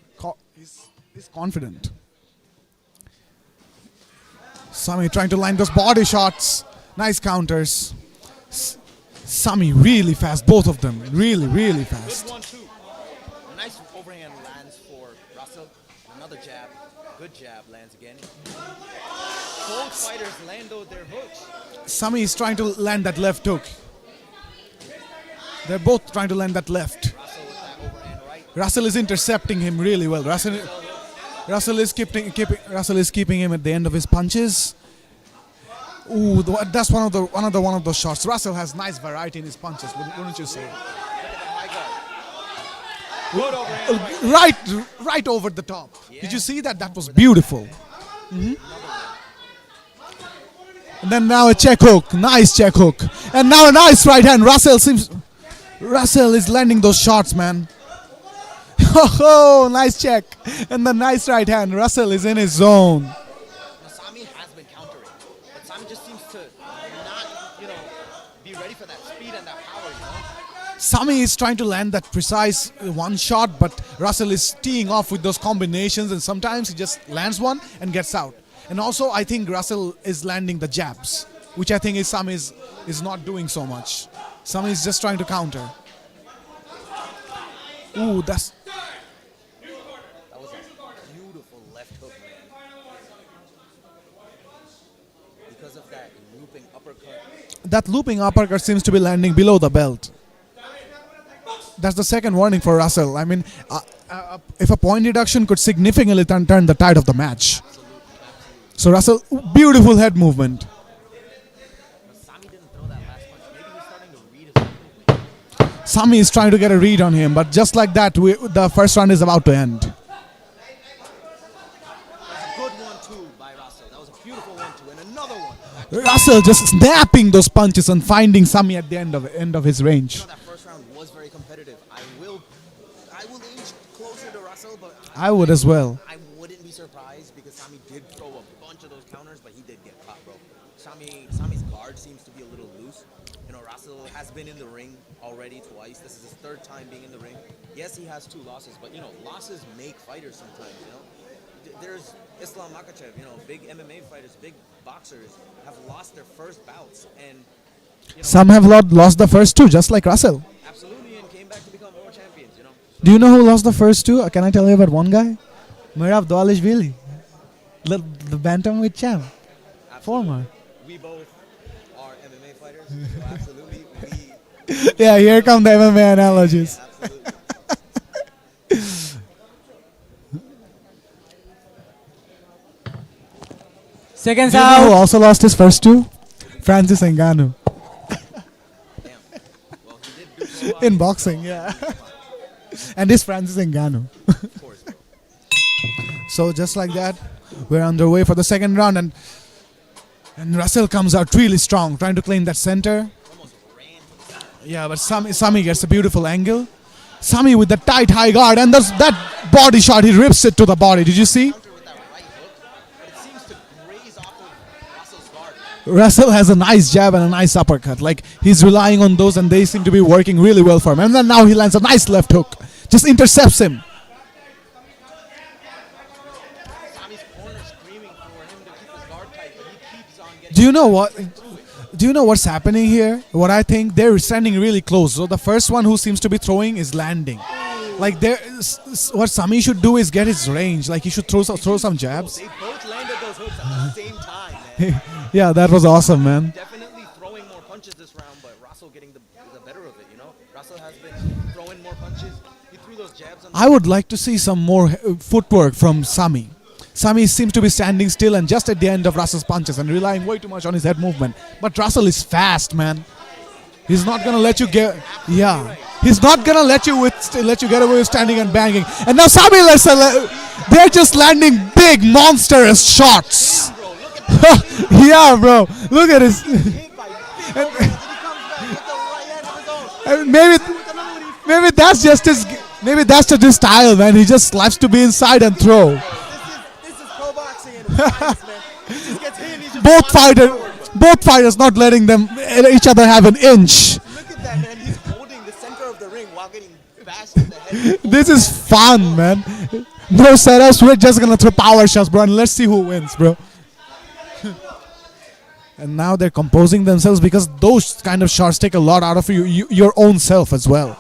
He's confident. Sami trying to line those body shots. Nice counters. Sami really fast, both of them. Really, really fast. Good 1-2. Nice overhand lands for Russell. Another jab. Good jab lands again. Both fighters land their hooks. Sami is trying to land that left hook. They're both trying to land that left. Russell with that overhand right. Russell is intercepting him really well. Russell is keeping him at the end of his punches. Ooh, that's one of those shots. Russell has nice variety in his punches, wouldn't you say? Good overhand right. Right over the top. Yeah. Did you see that? That was beautiful. Mm-hmm. And then now a check hook, nice check hook, and now a nice right hand. Russell is landing those shots, man. Oh, nice check, and the nice right hand. Russell is in his zone. Sami has been countering, but Sami just seems to not, be ready for that speed and that power. Sami is trying to land that precise one shot, but Russell is teeing off with those combinations, and sometimes he just lands one and gets out. And also, I think Russell is landing the jabs, which I think Sami is not doing so much. Sami is just trying to counter. Ooh, that was a beautiful left hook, man. Because of that looping uppercut. That looping uppercut seems to be landing below the belt. that's the second warning for Russell. I mean, if a point deduction could significantly turn the tide of the match. So Russell, beautiful head movement. Sami didn't throw that last punch. Maybe he's starting to read his movement. Sami is trying to get a read on him, but just like that, the first round is about to end. That's a good 1-2 by Russell. That was a beautiful 1-2 and another one. Russell just snapping those punches and finding Sami at the end of his range. That first round was very competitive. I will inch closer to Russell, but I would as well. I wouldn't be surprised because Sami did throw a bunch of those counters, but he did get caught, bro. Sami's guard seems to be a little loose. You know, Russell has been in the ring already twice. This is his third time being in the ring. Yes, he has 2 losses, but you know, losses make fighters sometimes. You know, there's Islam Makhachev. You know, big MMA fighters, big boxers have lost their first bouts, and you know, Some have lost the first 2, just like Russell. absolutely, and came back to become world champions. You know, Do you know who lost the first 2? Can I tell you about one guy? Merab Dvalishvili, the bantamweight champ, former. we both are MMA fighters, so absolutely, Yeah, here come the MMA analogies. absolutely. Seconds Do you know who out. also lost his first 2? Francis Ngannou. Well, he did do so well. In boxing, yeah. And this Francis Ngannou. Of course, bro. So just like that, we're underway for the second round, and Russell comes out really strong, trying to claim that center. Yeah, but Sami gets a beautiful angle. Sami with the tight high guard, and that body shot, he rips it to the body. Did you see? With that right hook, but it seems to graze off of Russell's guard. Russell has a nice jab and a nice uppercut. Like, he's relying on those, and they seem to be working really well for him. And then now he lands a nice left hook. Just intercepts him. Sami's corner screaming for him to keep his guard tight, but he keeps on getting. Do you know what? Do you know what's happening here? What I think, they're standing really close. So the first one who seems to be throwing is landing. Like, what Sami should do is get his range. Like, he should throw some jabs. They both landed those hooks at the same time, man. Yeah, that was awesome, man. Definitely throwing more punches this round, but Russell getting the better of it, you know? Russell has been throwing more punches. He threw those jabs on I would like to see some more footwork from Sami. Sami seems to be standing still and just at the end of Russell's punches and relying way too much on his head movement. But Russell is fast, man. He's not gonna let you get. Yeah, he's not gonna let you get away with standing and banging. And now Sami, they're just landing big monstrous shots. Yeah, bro. Look at his. And maybe that's just his. Maybe that's just his style, man. He just likes to be inside and throw. This is pro boxing and fights, man. He just gets hit and he's just Both fighters not letting each other have an inch. Look at that, man. He's holding the center of the ring while getting bashed in the head. This is fun, man. No setups. We're just gonna throw power shots, bro, and let's see who wins, bro. And now they're composing themselves because those kind of shots take a lot out of your own self as well.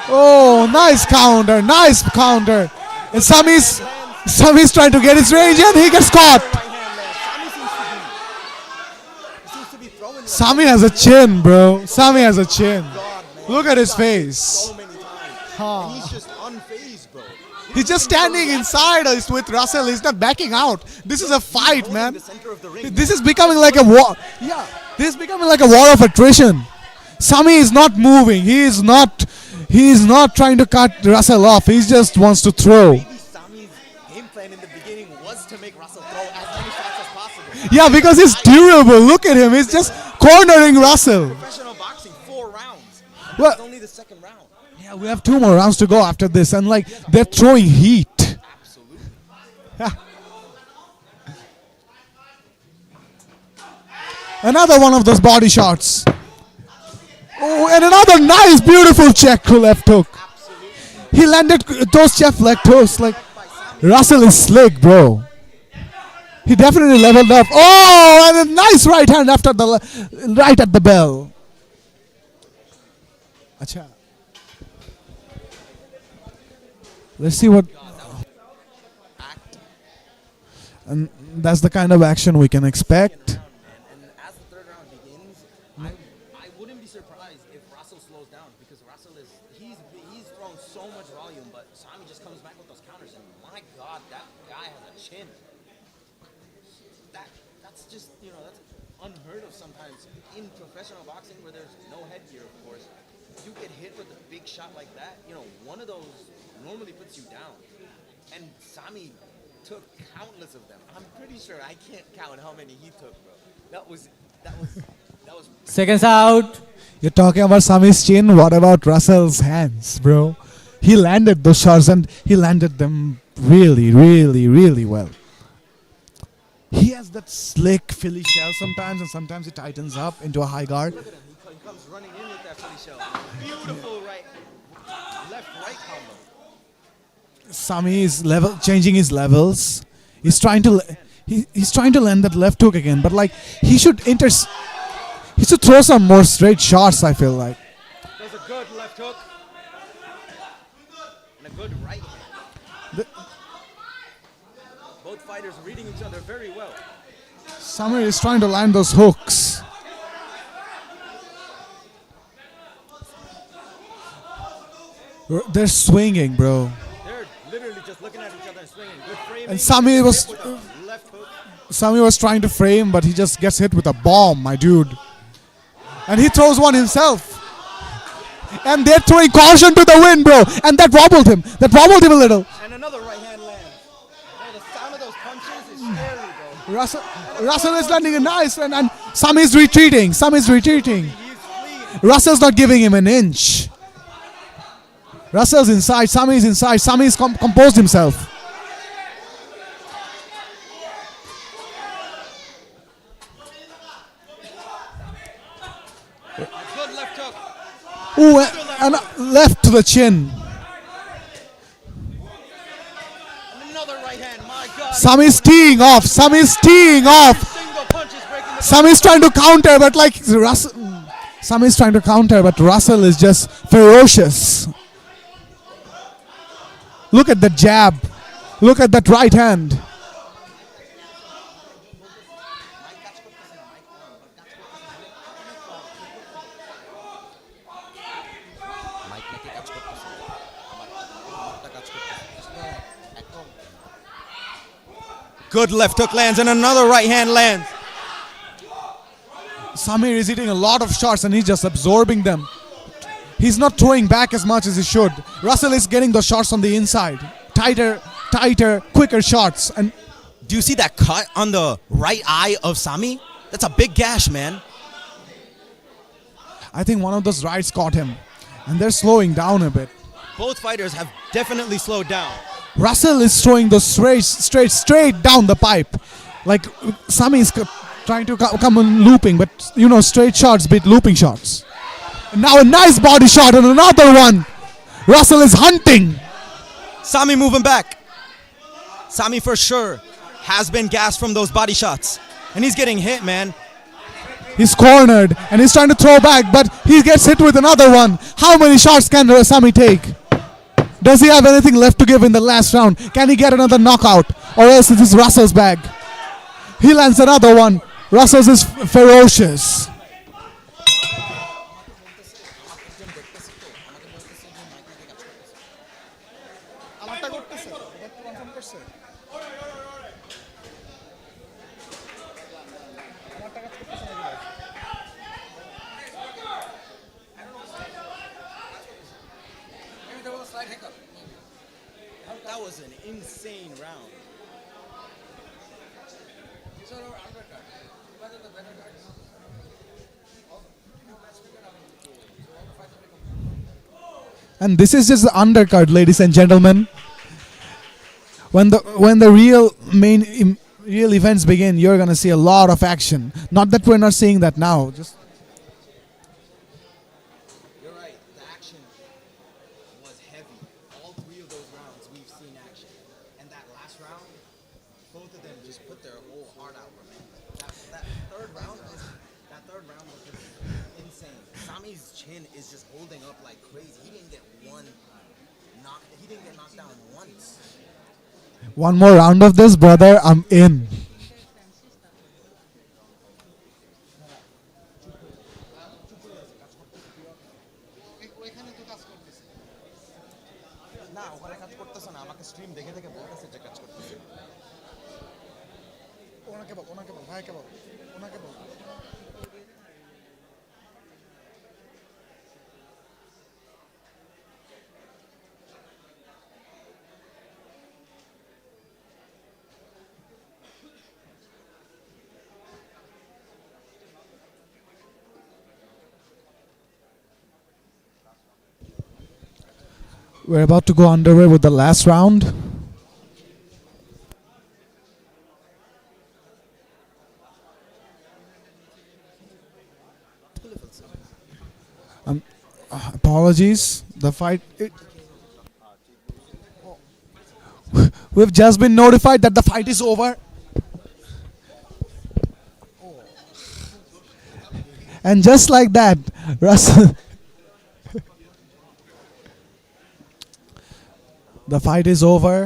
Oh, nice counter, And Sami's trying to get his range, and he gets caught. Sami has a chin, bro. Sami has a chin. Look at his face. So many times. And he's just unfazed, bro. He's just standing inside us with Russell. He's not backing out. This is a fight, man. The center of the ring. This is becoming like a war. Yeah, this is becoming like a war of attrition. Sami is not moving. He is not trying to cut Russell off. He just wants to throw. Maybe Sami's game plan in the beginning was to make Russell throw as many shots as possible. Yeah, because he's durable. Look at him. He's just cornering Russell. Professional boxing, 4 rounds. Well, It's only the second round. yeah, we have 2 more rounds to go after this, and like they're throwing heat. Absolutely. Another one of those body shots. Oh, and another nice, beautiful check to left hook. He landed those chef left hooks. Like, Russell is slick, bro. He definitely leveled up. Oh, and a nice right hand right at the bell. Acha. Let's see what. And that's the kind of action we can expect. And as the third round begins, I wouldn't be surprised if Russell slows down because Russell is he's thrown so much volume, but Sami just comes back with those counters, and my God, that guy has a chin. That's just that's unheard of sometimes in professional boxing where there's no headgear, of course. You get hit with a big shot like that, one of those normally puts you down. And Sami took countless of them. I'm pretty sure I can't count how many he took, bro. That was Seconds out. You're talking about Sami's chin. What about Russell's hands, bro? He landed those shots and he landed them really, really, really well. He has that slick Philly shell sometimes, and sometimes he tightens up into a high guard. Look at him. He comes running in with that Philly shell. Beautiful left-right combo. Sami is changing his levels. He's trying to he's trying to land that left hook again, but like he should throw some more straight shots. I feel like. There's a good left hook and a good right hand. Both fighters reading each other very well. Sami is trying to land those hooks. They're swinging, bro. They're literally just looking at each other and swinging. Good framing. And Sami was trying to frame, but he just gets hit with a bomb, my dude. And he throws one himself. And they're throwing caution to the wind, bro. And that wobbled him. That wobbled him a little. And another right hand lands. Oh, the sound of those punches is scary, bro. Russell is landing a nice, and Sami's retreating. Russell's not giving him an inch. Russell's inside. Sami's inside. Sami's composed himself. Good left hook. Ooh, and left to the chin. Another right hand. My God. Sami's teeing off. Sami's trying to counter, but like Sami's trying to counter, but Russell is just ferocious. Look at the jab. Look at that right hand. Good left hook lands and another right hand lands. Samir is hitting a lot of shots and he's just absorbing them. He's not throwing back as much as he should. Russell is getting those shots on the inside. Tighter, quicker shots. And do you see that cut on the right eye of Sami? That's a big gash, man. I think one of those rights caught him. And they're slowing down a bit. Both fighters have definitely slowed down. Russell is throwing those straight down the pipe. Like Sami is trying to come on looping, but straight shots beat looping shots. And now a nice body shot and another one. Russell is hunting. Sami moving back. Sami for sure has been gassed from those body shots. And he's getting hit, man. He's cornered and he's trying to throw back, but he gets hit with another one. How many shots can Sami take? Does he have anything left to give in the last round? Can he get another knockout? Or else it is Russell's bag. He lands another one. Russell's is ferocious. That was an insane round. And this is just the undercard, ladies and gentlemen. When the real events begin, you're gonna see a lot of action. Not that we're not seeing that now. Just You're right. The action was heavy. All three of those rounds, we've seen action. And that last round, both of them just put their whole heart out. That third round was just insane. Sami's chin is just holding up like crazy. He didn't get knocked down once. one more round of this, brother. I'm in. না ওখানে কাজ করতেছে না, আমাকে stream দেখে দেখে বলতেছে যে কাজ করতেছে। ওনাকে বল, ভাইকে বল, ওনাকে বল। We're about to go underway with the last round. Apologies. The fight. We've just been notified that the fight is over. And just like that, Russell. The fight is over.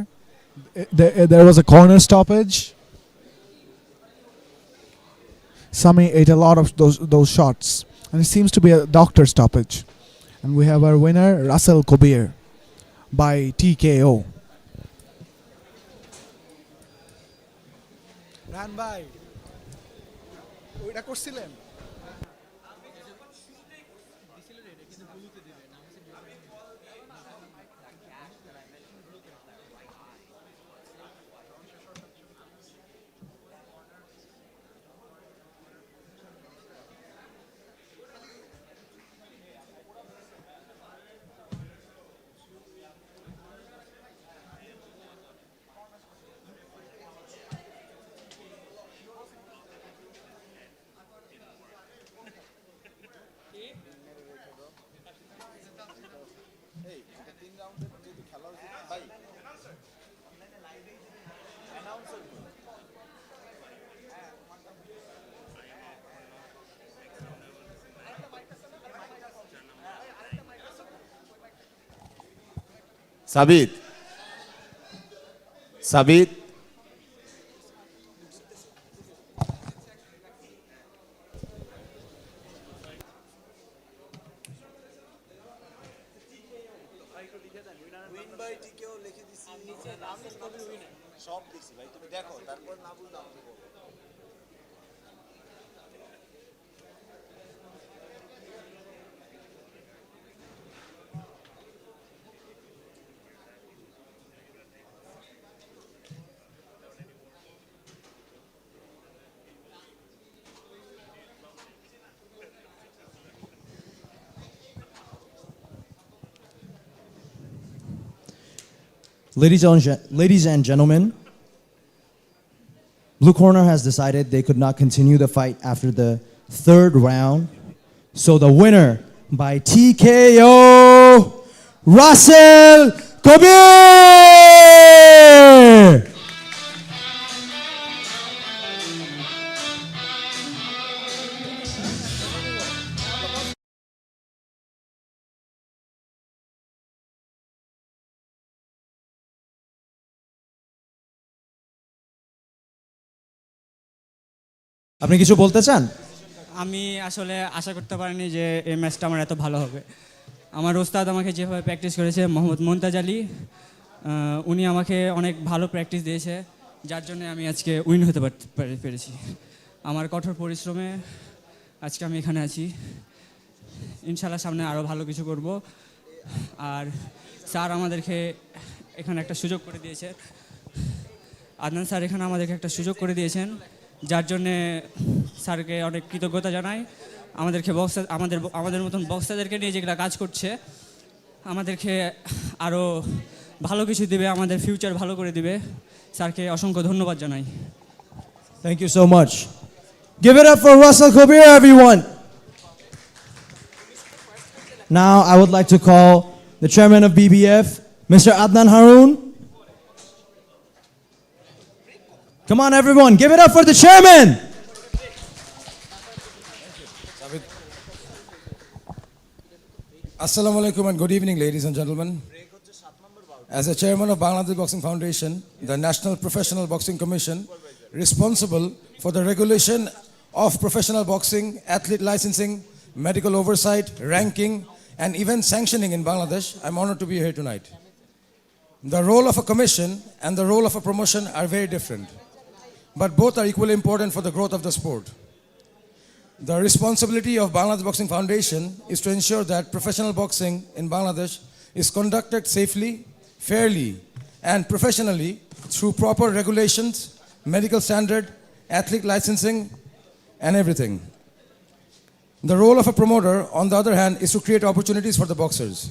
There was a corner stoppage. Sami ate a lot of those shots, and it seems to be a doctor stoppage. And we have our winner, Russell Kobir, by TKO. Ran bhai, ওইটা করছিলেন? সাবিত, সাবিত, সব দিছি ভাই, তুমি দেখো তারপর না বুঝলে আমাকে বলো। Ladies and gentlemen, Blue Corner has decided they could not continue the fight after the third round. So the winner by TKO, Russell Kobir! আপনি কিছু বলতে চান? আমি আসলে আশা করতে পারিনি যে এই ম্যাচটা আমার এত ভালো হবে। আমার ওস্তাদ আমাকে যেভাবে প্র্যাকটিস করেছে, মোহাম্মদ মুনতাজ আলী, উনি আমাকে অনেক ভালো প্র্যাকটিস দিয়েছে, যার জন্য আমি আজকে উইন হতে পেরেছি। আমার কঠোর পরিশ্রমে আজকে আমি এখানে আছি। ইনশাল্লাহ সামনে আরও ভালো কিছু করব। আর স্যার আমাদেরকে এখানে একটা সুযোগ করে দিয়েছে, আদনান স্যার এখানে আমাদেরকে একটা সুযোগ করে দিয়েছেন, যার জন্যে স্যারকে অনেক কৃতজ্ঞতা জানাই। আমাদেরকে আমাদের মতন বক্সারদেরকে নিয়ে যেগুলো কাজ করছে, আমাদেরকে আরও ভালো কিছু দিবে, আমাদের ফিউচার ভালো করে দিবে। স্যারকে অসংখ্য ধন্যবাদ জানাই। Thank you so much. Give it up for Russell Kobir, everyone. Now I would like to call the chairman of BBF, Mr. Adnan Haroon. Come on, everyone, give it up for the chairman. Assalamu alaikum and good evening, ladies and gentlemen. As a chairman of Bangladesh Boxing Foundation, the National Professional Boxing Commission, responsible for the regulation of professional boxing, athlete licensing, medical oversight, ranking, and even sanctioning in Bangladesh, I'm honored to be here tonight. The role of a commission and the role of a promotion are very different, but both are equally important for the growth of the sport. The responsibility of Bangladesh Boxing Foundation is to ensure that professional boxing in Bangladesh is conducted safely, fairly, and professionally through proper regulations, medical standard, athlete licensing, and everything. The role of a promoter, on the other hand, is to create opportunities for the boxers.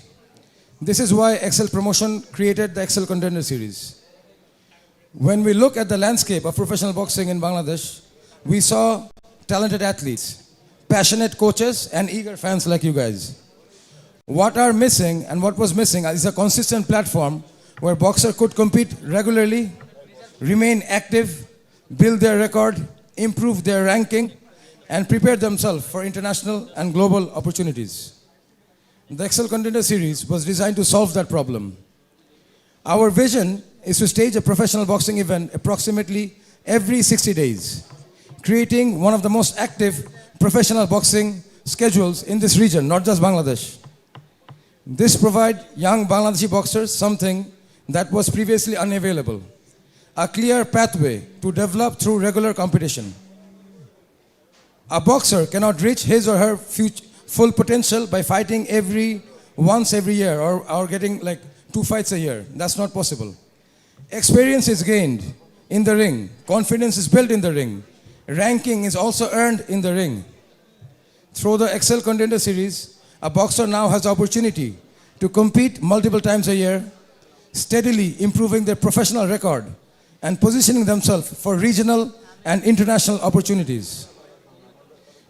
This is why Xcel Promotion created the Xcel Contender series. When we look at the landscape of professional boxing in Bangladesh, we saw talented athletes, passionate coaches, and eager fans like you guys. What are missing and what was missing is a consistent platform where boxers could compete regularly, remain active, build their record, improve their ranking, and prepare themselves for international and global opportunities. The Xcel Contender series was designed to solve that problem. Our vision is to stage a professional boxing event approximately every 60 days, creating one of the most active professional boxing schedules in this region, not just Bangladesh. This provides young Bangladeshi boxers something that was previously unavailable, a clear pathway to develop through regular competition. A boxer cannot reach his or her full potential by fighting once every year or getting like 2 fights a year. That's not possible. Experience is gained in the ring. Confidence is built in the ring. Ranking is also earned in the ring. Through the Xcel Contender series, a boxer now has the opportunity to compete multiple times a year, steadily improving their professional record and positioning themselves for regional and international opportunities.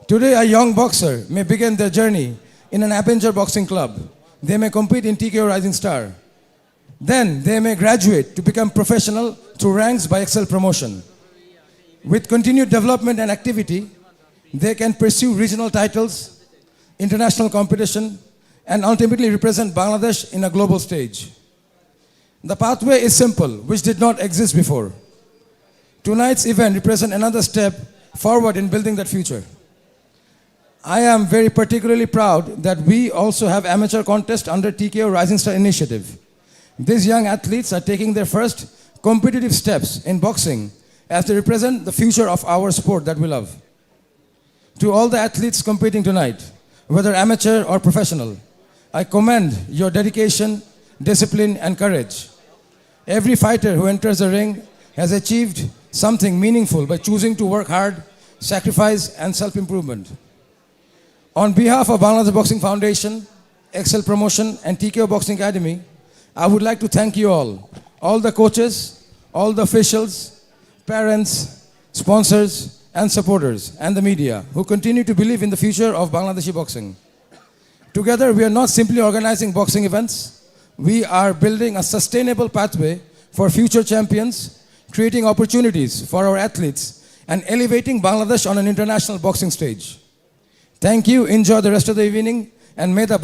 Today, a young boxer may begin their journey in an amateur boxing club. They may compete in TKO Rising Star. Then they may graduate to become professional through ranks by Xcel Promotion. With continued development and activity, they can pursue regional titles, international competition, and ultimately represent Bangladesh in a global stage. The pathway is simple, which did not exist before. Tonight's event represents another step forward in building that future. I am very particularly proud that we also have amateur contest under TKO Rising Star initiative. These young athletes are taking their first competitive steps in boxing as they represent the future of our sport that we love. To all the athletes competing tonight, whether amateur or professional, I commend your dedication, discipline, and courage. Every fighter who enters the ring has achieved something meaningful by choosing to work hard, sacrifice, and self-improvement. On behalf of Bangladesh Boxing Foundation, Xcel Promotion, and TKO Boxing Academy, I would like to thank you all the coaches, all the officials, parents, sponsors, and supporters, and the media who continue to believe in the future of Bangladeshi boxing. Together, we are not simply organizing boxing events, we are building a sustainable pathway for future champions, creating opportunities for our athletes, and elevating Bangladesh on an international boxing stage. Thank you, enjoy the rest of the evening, and may the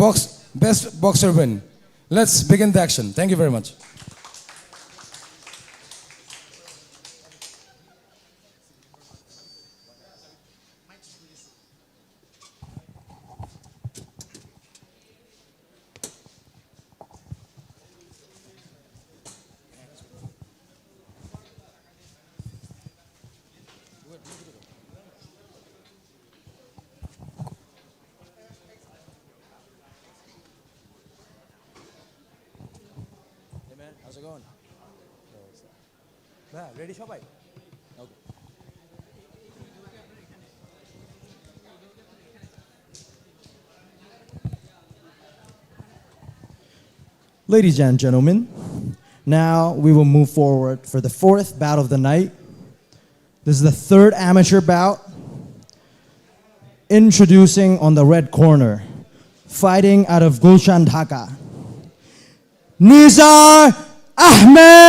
best boxer win. Let's begin the action. Thank you very much. How's it going? Ready, সবাই? Okay. Ladies and gentlemen, now we will move forward for the fourth bout of the night. This is the third amateur bout. Introducing on the red corner, fighting out of Gulshan, Dhaka, Nizar Ahmed!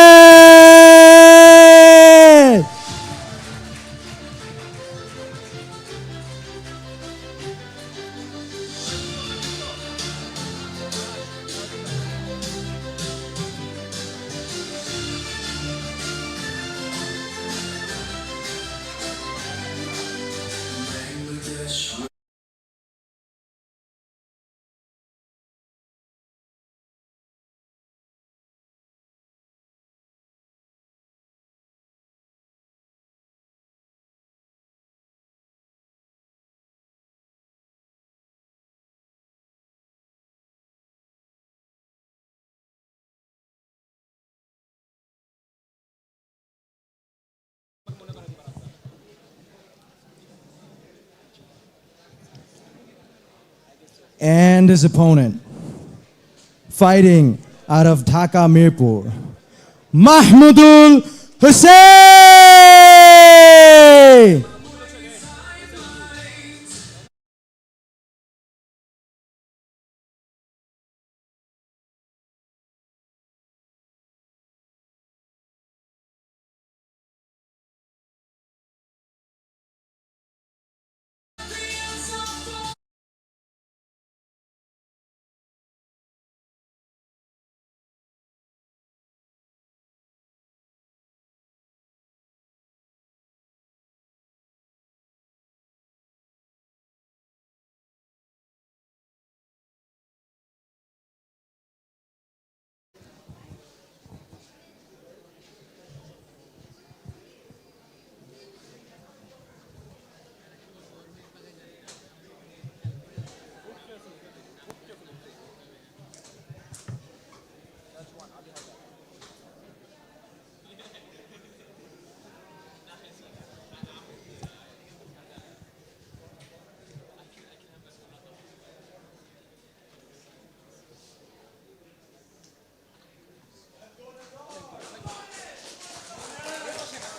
and his opponent, fighting out of Dhaka, Mirpur, Mahmudul Hussain!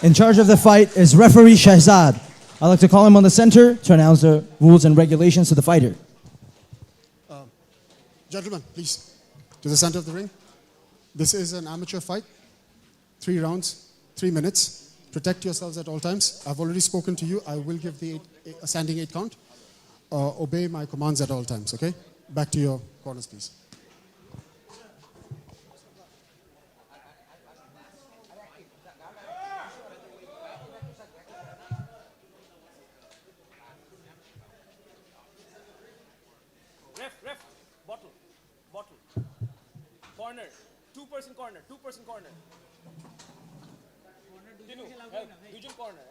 In charge of the fight is referee Shahzad. I'd like to call him on the center to announce the rules and regulations to the fighter. Gentlemen, please, to the center of the ring. This is an amateur fight. 3 rounds, 3 minutes. Protect yourselves at all times. I've already spoken to you. I will give the a standing 8 count. Obey my commands at all times, okay? Back to your corners, please. Ref, bottle. Corner, 2-person corner. Tinu, help, 2জন corner.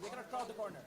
We cannot crowd the corner.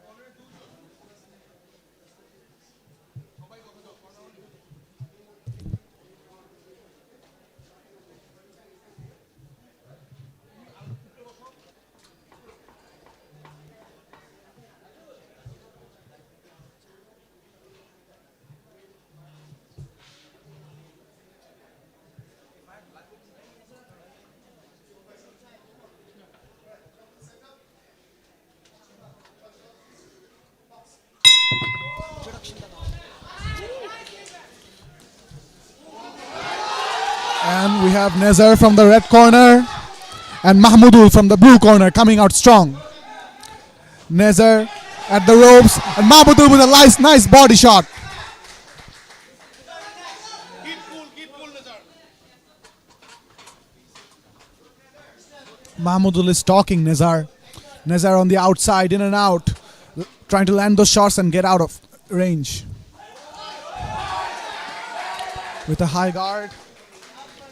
And we have Nezar from the red corner and Mahmudul from the blue corner coming out strong. Nezar at the ropes and Mahmudul with a nice body shot. Mahmudul is stalking Nezar. Nezar on the outside, in and out, trying to land those shots and get out of range. With a high guard,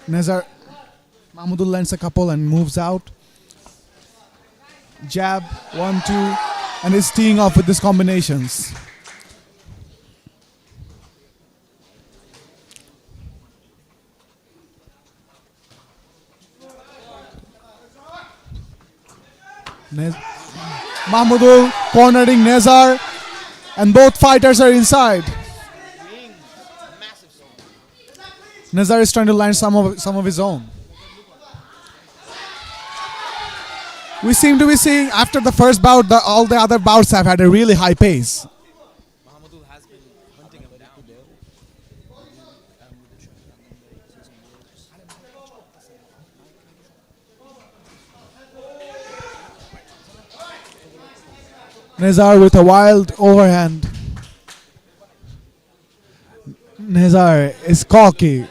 Mahmudul lands a couple and moves out. Jab, 1, 2, and is teeing off with these combinations. Mahmudul cornering Nezar, and both fighters are inside. Nezar is trying to land some of his own. We seem to be seeing, after the first bout, all the other bouts have had a really high pace. Mahmudul has been hunting him down. Nezar with a wild overhand. Nezar is cocky.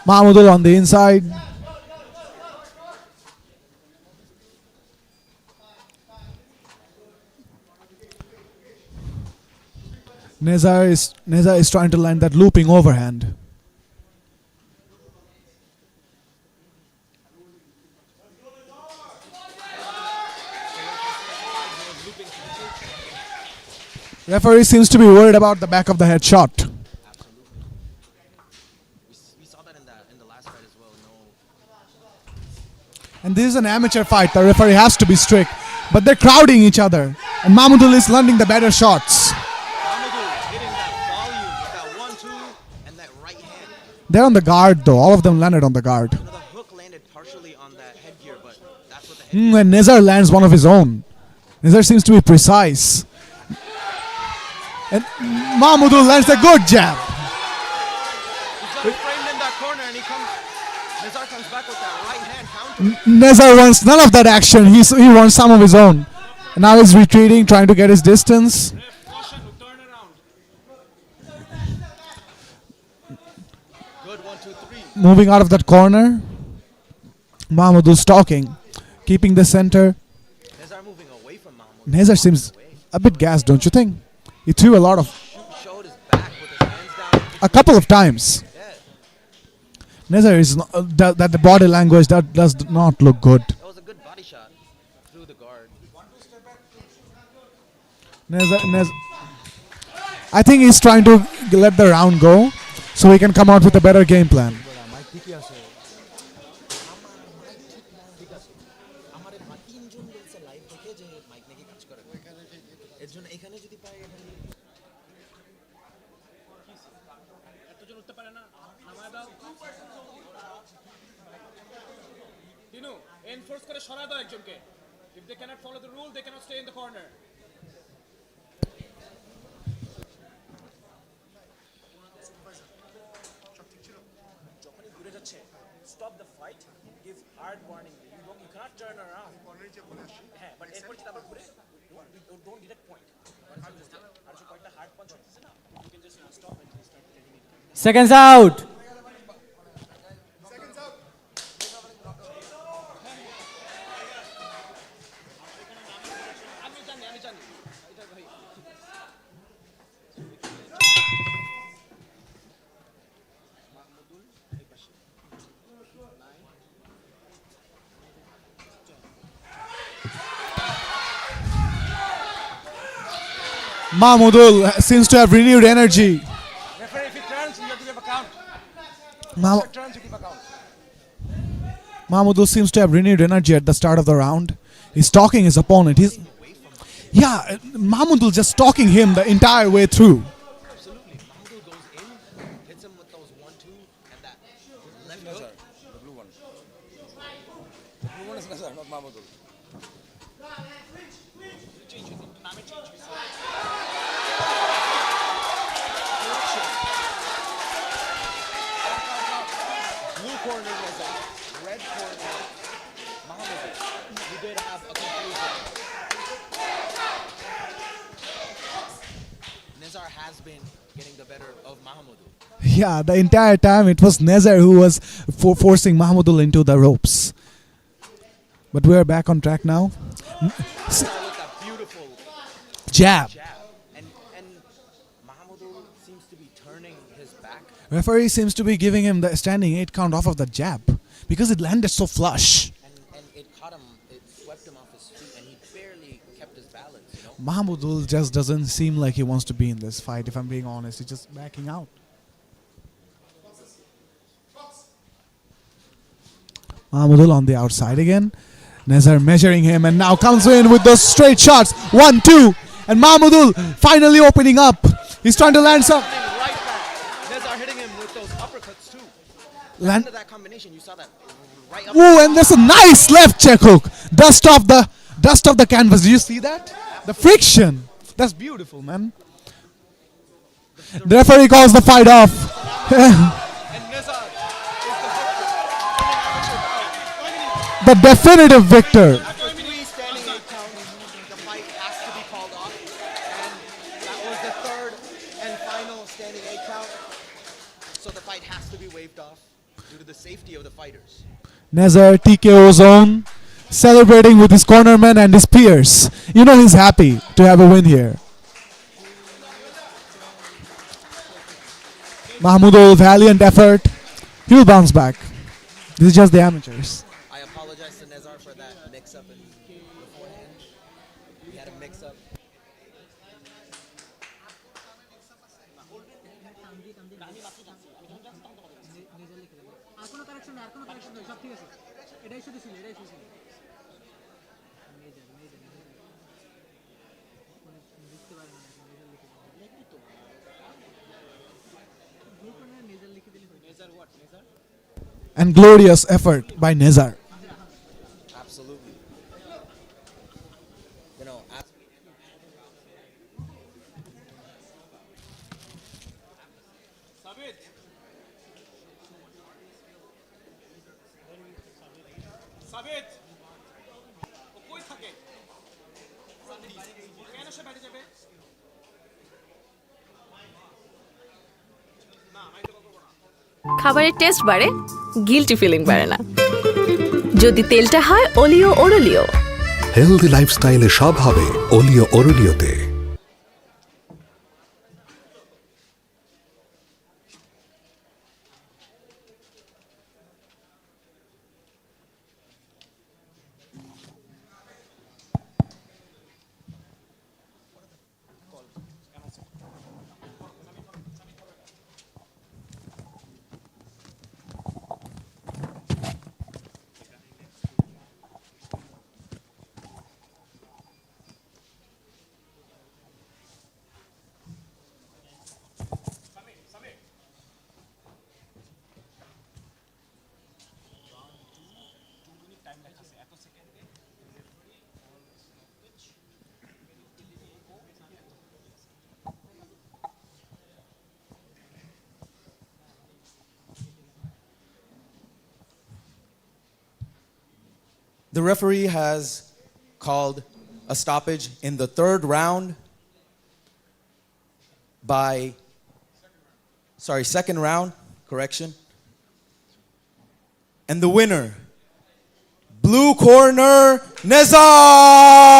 Mahmudul on the inside. Nezar is trying to land that looping overhand. Referee seems to be worried about the back of the head shot. We saw that in the last fight as well. And this is an amateur fight. The referee has to be strict. But they're crowding each other. And Mahmudul is landing the better shots. Mahmudul hitting that volume with that 1-2. And that right hand, They're on the guard though. All of them landed on the guard. the hook landed partially on that headgear, but that's what the headgear. And Nezar lands one of his own. Nezar seems to be precise. And Mahmudul lands a good jab. He's got framed in that corner, and Nezar comes back with that right hand counter. Nezar wants none of that action. He wants some of his own. And now he's retreating, trying to get his distance. Good 1, 2, 3. Moving out of that corner. Mahmudul stalking, keeping the center. Nezar moving away from Mahmoud. Nezar seems a bit gassed, don't you think? He threw a lot of, Showed his back with his hands down. a couple of times. Yeah. Nezar is not, that the body language that does not look good. That was a good body shot through the guard. Nezar, I think he's trying to let the round go so he can come out with a better game plan. Enforce করে সরা দাও একজনকে if they cannot follow the rule they cannot stay in the corner যখনই ঘুরে যাচ্ছে stop the fight give hard warning you cannot turn around হ্যাঁ but এরপর যদি আবার ঘুরে don't direct point আর যে কয়েকটা hard punch হচ্ছে না you can just stop and start getting it Seconds out. Mahmudul seems to have renewed energy. referee if he turns you have to give a count turns you give a count Mahmudul seems to have renewed energy at the start of the round. He's stalking his opponent. Mahmudul just stalking him the entire way through. Absolutely. Mahmoud goes in, hits him with those 1, 2, and that left hook. The blue one. The blue one is Nezar, not Mahmudul. Blue corner Nezar, red corner Mahmoud. You did have a confusion. Nezar has been getting the better of Mahmoud. Yeah, the entire time it was Nezar who was forcing Mahmudul into the ropes. But we are back on track now. With that beautiful Jab. and Mahmoud seems to be turning his back. Referee seems to be giving him the standing 8 count off of the jab because it landed so flush. And it caught him, it swept him off his feet, and he barely kept his balance, you know? Mahmudul just doesn't seem like he wants to be in this fight, if I'm being honest. He's just backing out. Mahmudul on the outside again. Nezar measuring him and now comes in with those straight shots. 1, 2. And Mahmudul finally opening up. He's trying to land some. Right back. Nezar hitting him with those uppercuts too. Land. Into that combination, you saw that right up. Ooh, and there's a nice left check hook. Dust off the canvas. Did you see that? The friction. That's beautiful, man. The referee calls the fight off. And Nezar is The definitive victor. after 3 standing 8 counts, the fight has to be called off. And that was the 3rd and final standing 8 count. So the fight has to be waved off due to the safety of the fighters. Nezar TKO zone, celebrating with his cornermen and his peers. You know he's happy to have a win here. Mahmudul, valiant effort. He'll bounce back. This is just the amateurs. I apologize to Nezar for that mix-up beforehand. We had a mix-up. And glorious effort by Nezar. Absolutely. You know, খাবারের test বাড়ে, guilty feeling বাড়ে না যদি তেলটা হয় অলিও ওরলিও। Healthy লাইফস্টাইলে সব হবে অলিও অরুলিওতে। the referee has called a stoppage in the third round second round, correction. And the winner, blue corner, Nezar!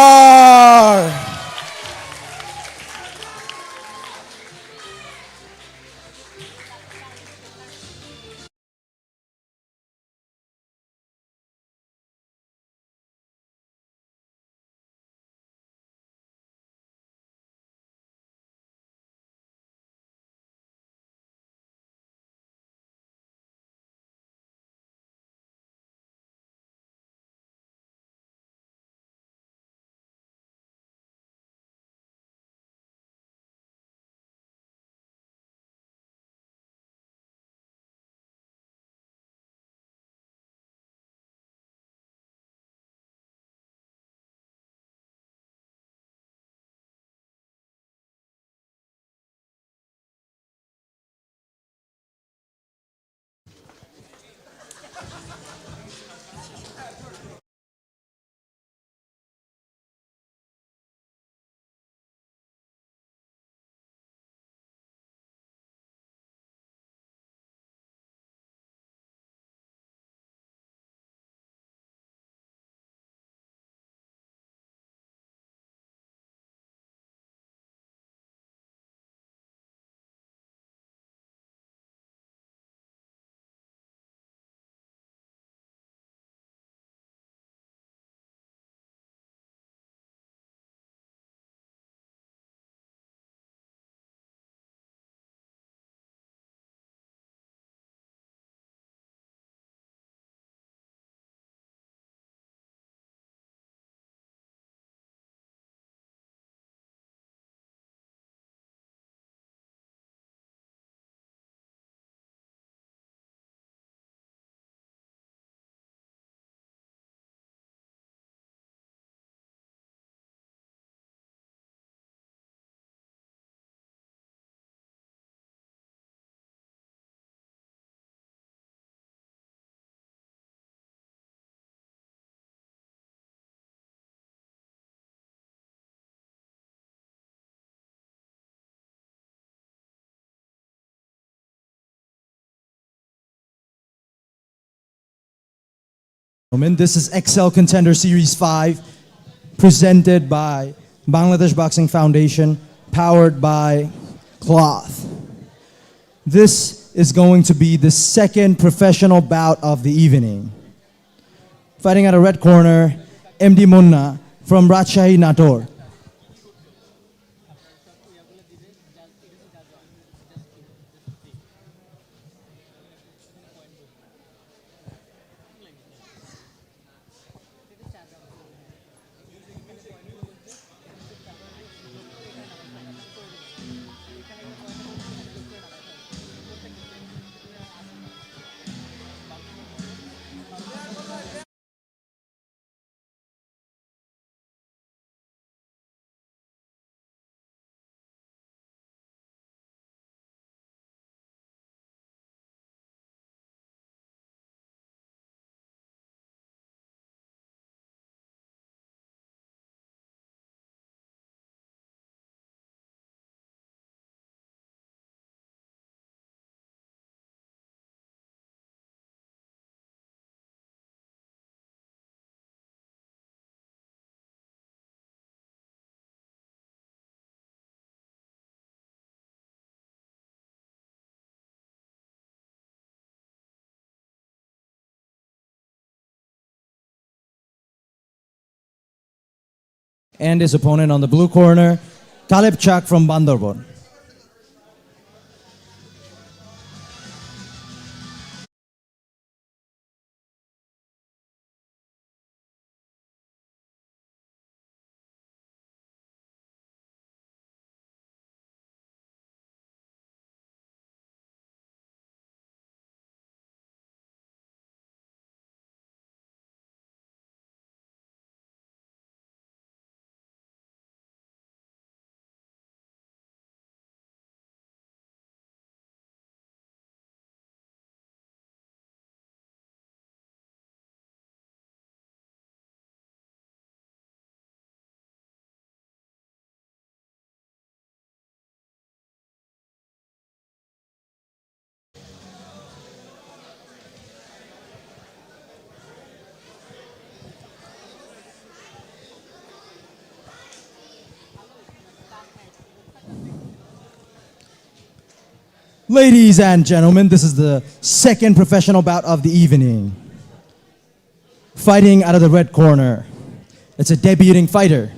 This is Xcel Contender Series 5, presented by Bangladesh Boxing Foundation, powered by Cloth. This is going to be the second professional bout of the evening. Fighting at a red corner, MD Munna from Rajshahi Nator. And his opponent on the blue corner, Kaleb Chak from Bandarbon. Ladies and gentlemen, this is the second professional bout of the evening. Fighting out of the red corner, it's a debuting fighter.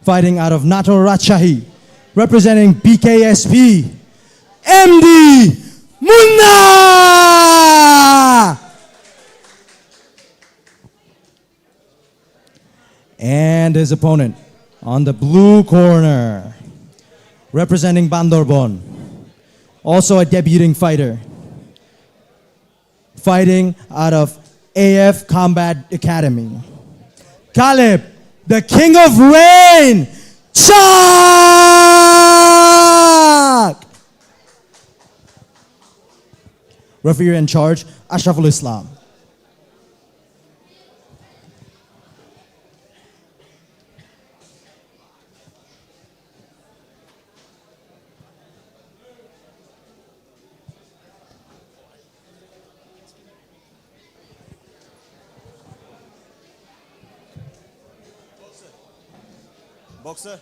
Fighting out of Nato Rajshahi, representing BKSP, MD Munna! And his opponent on the blue corner, representing Bandarbon, also a debuting fighter. Fighting out of AF Combat Academy, Kaleb, the King of Rain, Chak! Referee in charge, Ashraful Islam. Boxer.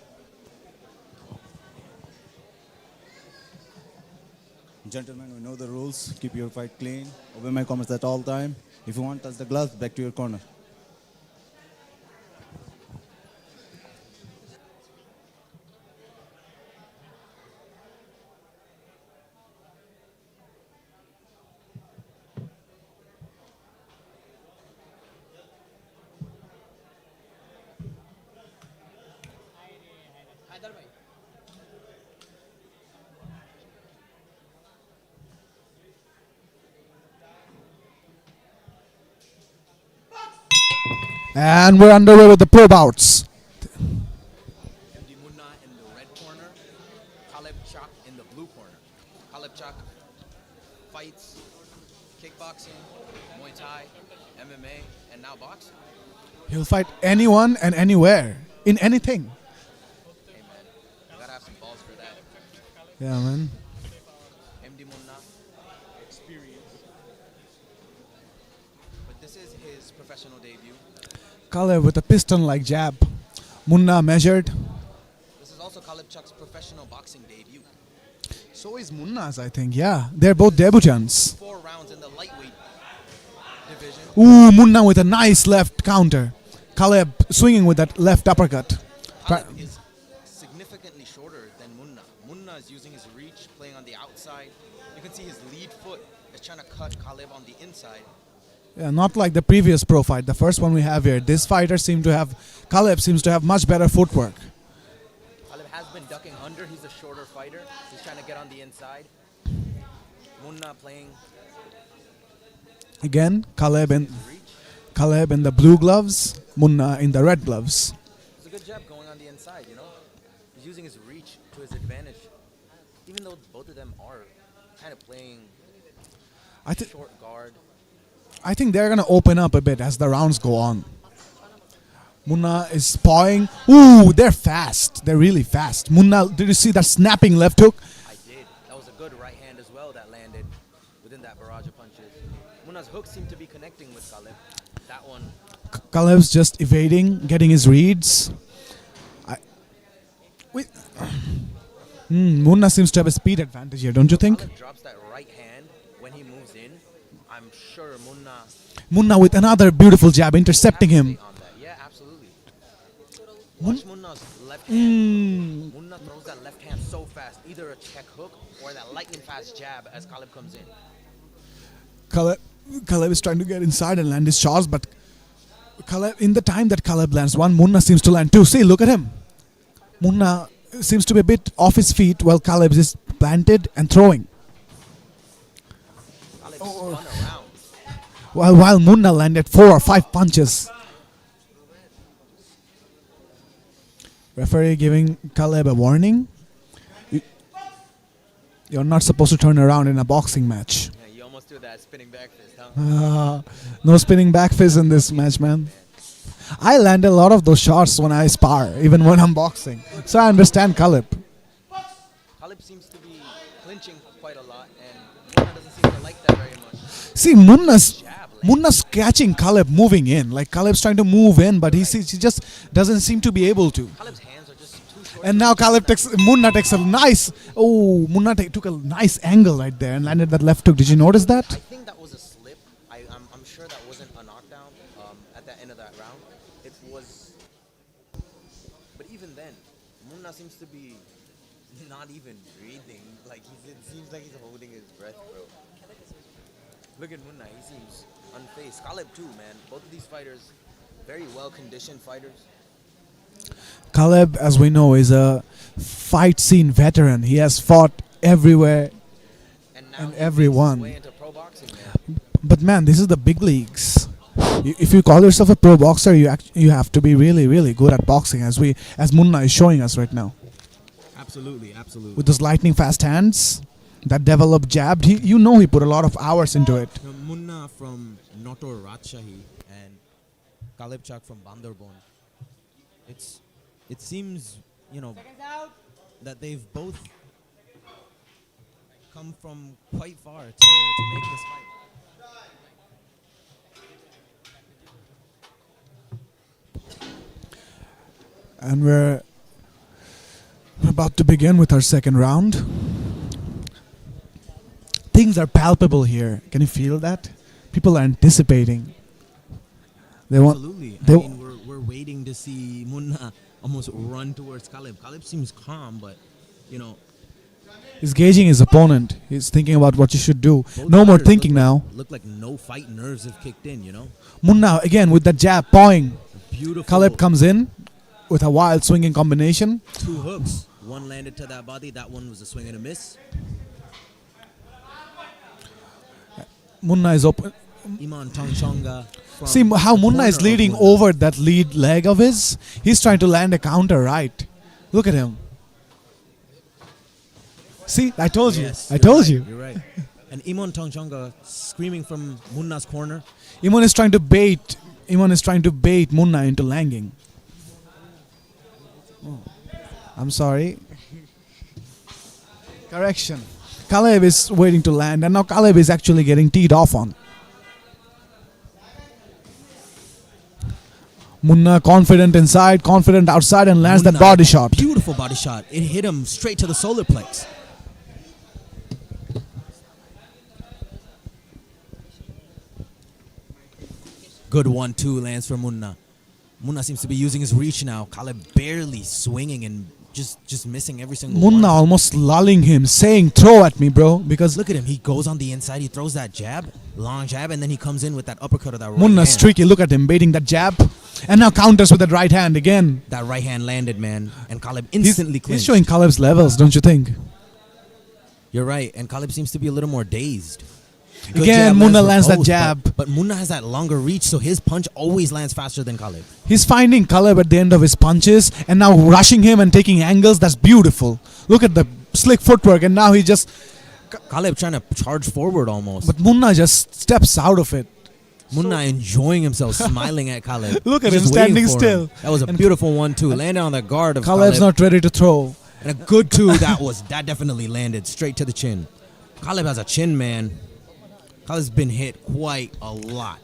Gentlemen, we know the rules. Keep your fight clean. Obey my comments at all time. If you want, touch the gloves, back to your corner. And we're underway with the pro bouts. MD Munna in the red corner, Kaleb Chak in the blue corner. Kaleb Chak fights kickboxing, Muay Thai, MMA, and now boxing. He'll fight anyone and anywhere, in anything. Hey man, you gotta have some balls for that. Yeah, man. MD Munna, experience. But this is his professional debut. Kaleb with a piston-like jab. Munna measured. This is also Kaleb Chak's professional boxing debut. So is Munna's, I think. Yeah, they're both debutants. 4 rounds in the lightweight division. Ooh, Munna with a nice left counter. Kaleb swinging with that left uppercut. Kaleb is significantly shorter than Munna. Munna is using his reach, playing on the outside. You can see his lead foot is trying to cut Kaleb on the inside. Yeah, not like the previous pro fight, the first one we have here. This fighter Kaleb seems to have much better footwork. Kaleb has been ducking under. He's a shorter fighter. He's trying to get on the inside. Munna playing. Again, Kaleb in the blue gloves, Munna in the red gloves. It's a good job going on the inside, you know. He's using his reach to his advantage. Even though both of them are kind of playing short guard. I think they're going to open up a bit as the rounds go on. Munna is pawing. Ooh, they're fast. They're really fast. Munna, did you see that snapping left hook? I did. That was a good right hand as well that landed within that barrage of punches. Munna's hooks seem to be connecting with Kaleb. That one. Kaleb's just evading, getting his reads. Munna seems to have a speed advantage here, don't you think? Kaleb drops that right hand when he moves in. I'm sure Munna with another beautiful jab intercepting him. Yeah, absolutely. Watch Munna's left hand. Munna throws that left hand so fast, either a check hook or that lightning fast jab as Caleb comes in. Caleb is trying to get inside and land his shots, but Caleb, in the time that Caleb lands one, Munna seems to land two. See, look at him. Munna seems to be a bit off his feet while Caleb is planted and throwing. Caleb spun around. While Munna landed 4 or 5 punches. Referee giving Caleb a warning. You're not supposed to turn around in a boxing match. Yeah, you almost do that spinning back fist, huh? No spinning back fist in this match, man. I land a lot of those shots when I spar, even when I'm boxing. So I understand Caleb. Caleb seems to be clinching quite a lot, and Munna doesn't seem to like that very much. See, Munna's catching Caleb moving in. Like Caleb's trying to move in, but he just doesn't seem to be able to. Caleb's hands are just too short. And now Munna takes a nice, Munna took a nice angle right there and landed that left hook. Did you notice that? I think that was a slip. I'm sure that wasn't a knockdown at the end of that round. It was, but even then, Munna seems to be not even breathing. Like it seems like he's holding his breath, bro. Look at Munna, he seems unfazed. Caleb too, man. Both of these fighters, very well-conditioned fighters. Caleb, as we know, is a fight scene veteran. He has fought everywhere and everyone. Way into pro boxing, man. But man, this is the big leagues. If you call yourself a pro boxer, you have to be really, really good at boxing, as Munna is showing us right now. Absolutely. With those lightning fast hands, that developed jab, he put a lot of hours into it. Munna from Notor Rajshahi and Caleb Chak from Bandarban. It seems, that they've both come from quite far to make this fight. And we're about to begin with our second round. Things are palpable here. Can you feel that? People are anticipating. Absolutely. We're waiting to see Munna almost run towards Caleb. Caleb seems calm, but he's gauging his opponent. He's thinking about what he should do. No more thinking now. Look like no fight nerves have kicked in, Munna again with that jab, pawing. Beautiful. Caleb comes in with a wild swinging combination. 2 hooks. One landed to that body. That one was a swing and a miss. Munna is open. Iman Tongchonga. See how Munna is leading over that lead leg of his. He's trying to land a counter right. Look at him. See, I told you. Yes, I told you. You're right. And Iman Tongchonga screaming from Munna's corner. Iman is trying to bait Munna into langing. Oh, I'm sorry. Correction. Caleb is waiting to land, and now Caleb is actually getting teed off on. Munna confident inside, confident outside, and lands that body shot. Beautiful body shot. It hit him straight to the solar plex. Good 1-2 lands for Munna. Munna seems to be using his reach now. Caleb barely swinging and just missing every single Munna one. almost lulling him, saying, "Throw at me, bro." Because look at him. He goes on the inside. He throws that jab, long jab, and then he comes in with that uppercut of that right Munna's hand. streaky. Look at him baiting that jab, and now counters with that right hand again. That right hand landed, man, and Caleb instantly clinched. He's showing Caleb's levels, don't you think? You're right, and Caleb seems to be a little more dazed. Good Again, jab Munna for lands that both, jab. But Munna has that longer reach, so his punch always lands faster than Caleb. He's finding Caleb at the end of his punches and now rushing him and taking angles. That's beautiful. Look at the slick footwork, and now he just... Caleb trying to charge forward almost. But Munna just steps out of it. Munna enjoying himself, smiling at Caleb. Look at Just him standing waiting for still. him. That was a beautiful 1-2. Landed on the guard of Caleb's Caleb. not ready to throw. And a good 2. That definitely landed straight to the chin. Caleb has a chin, man. Caleb's been hit quite a lot.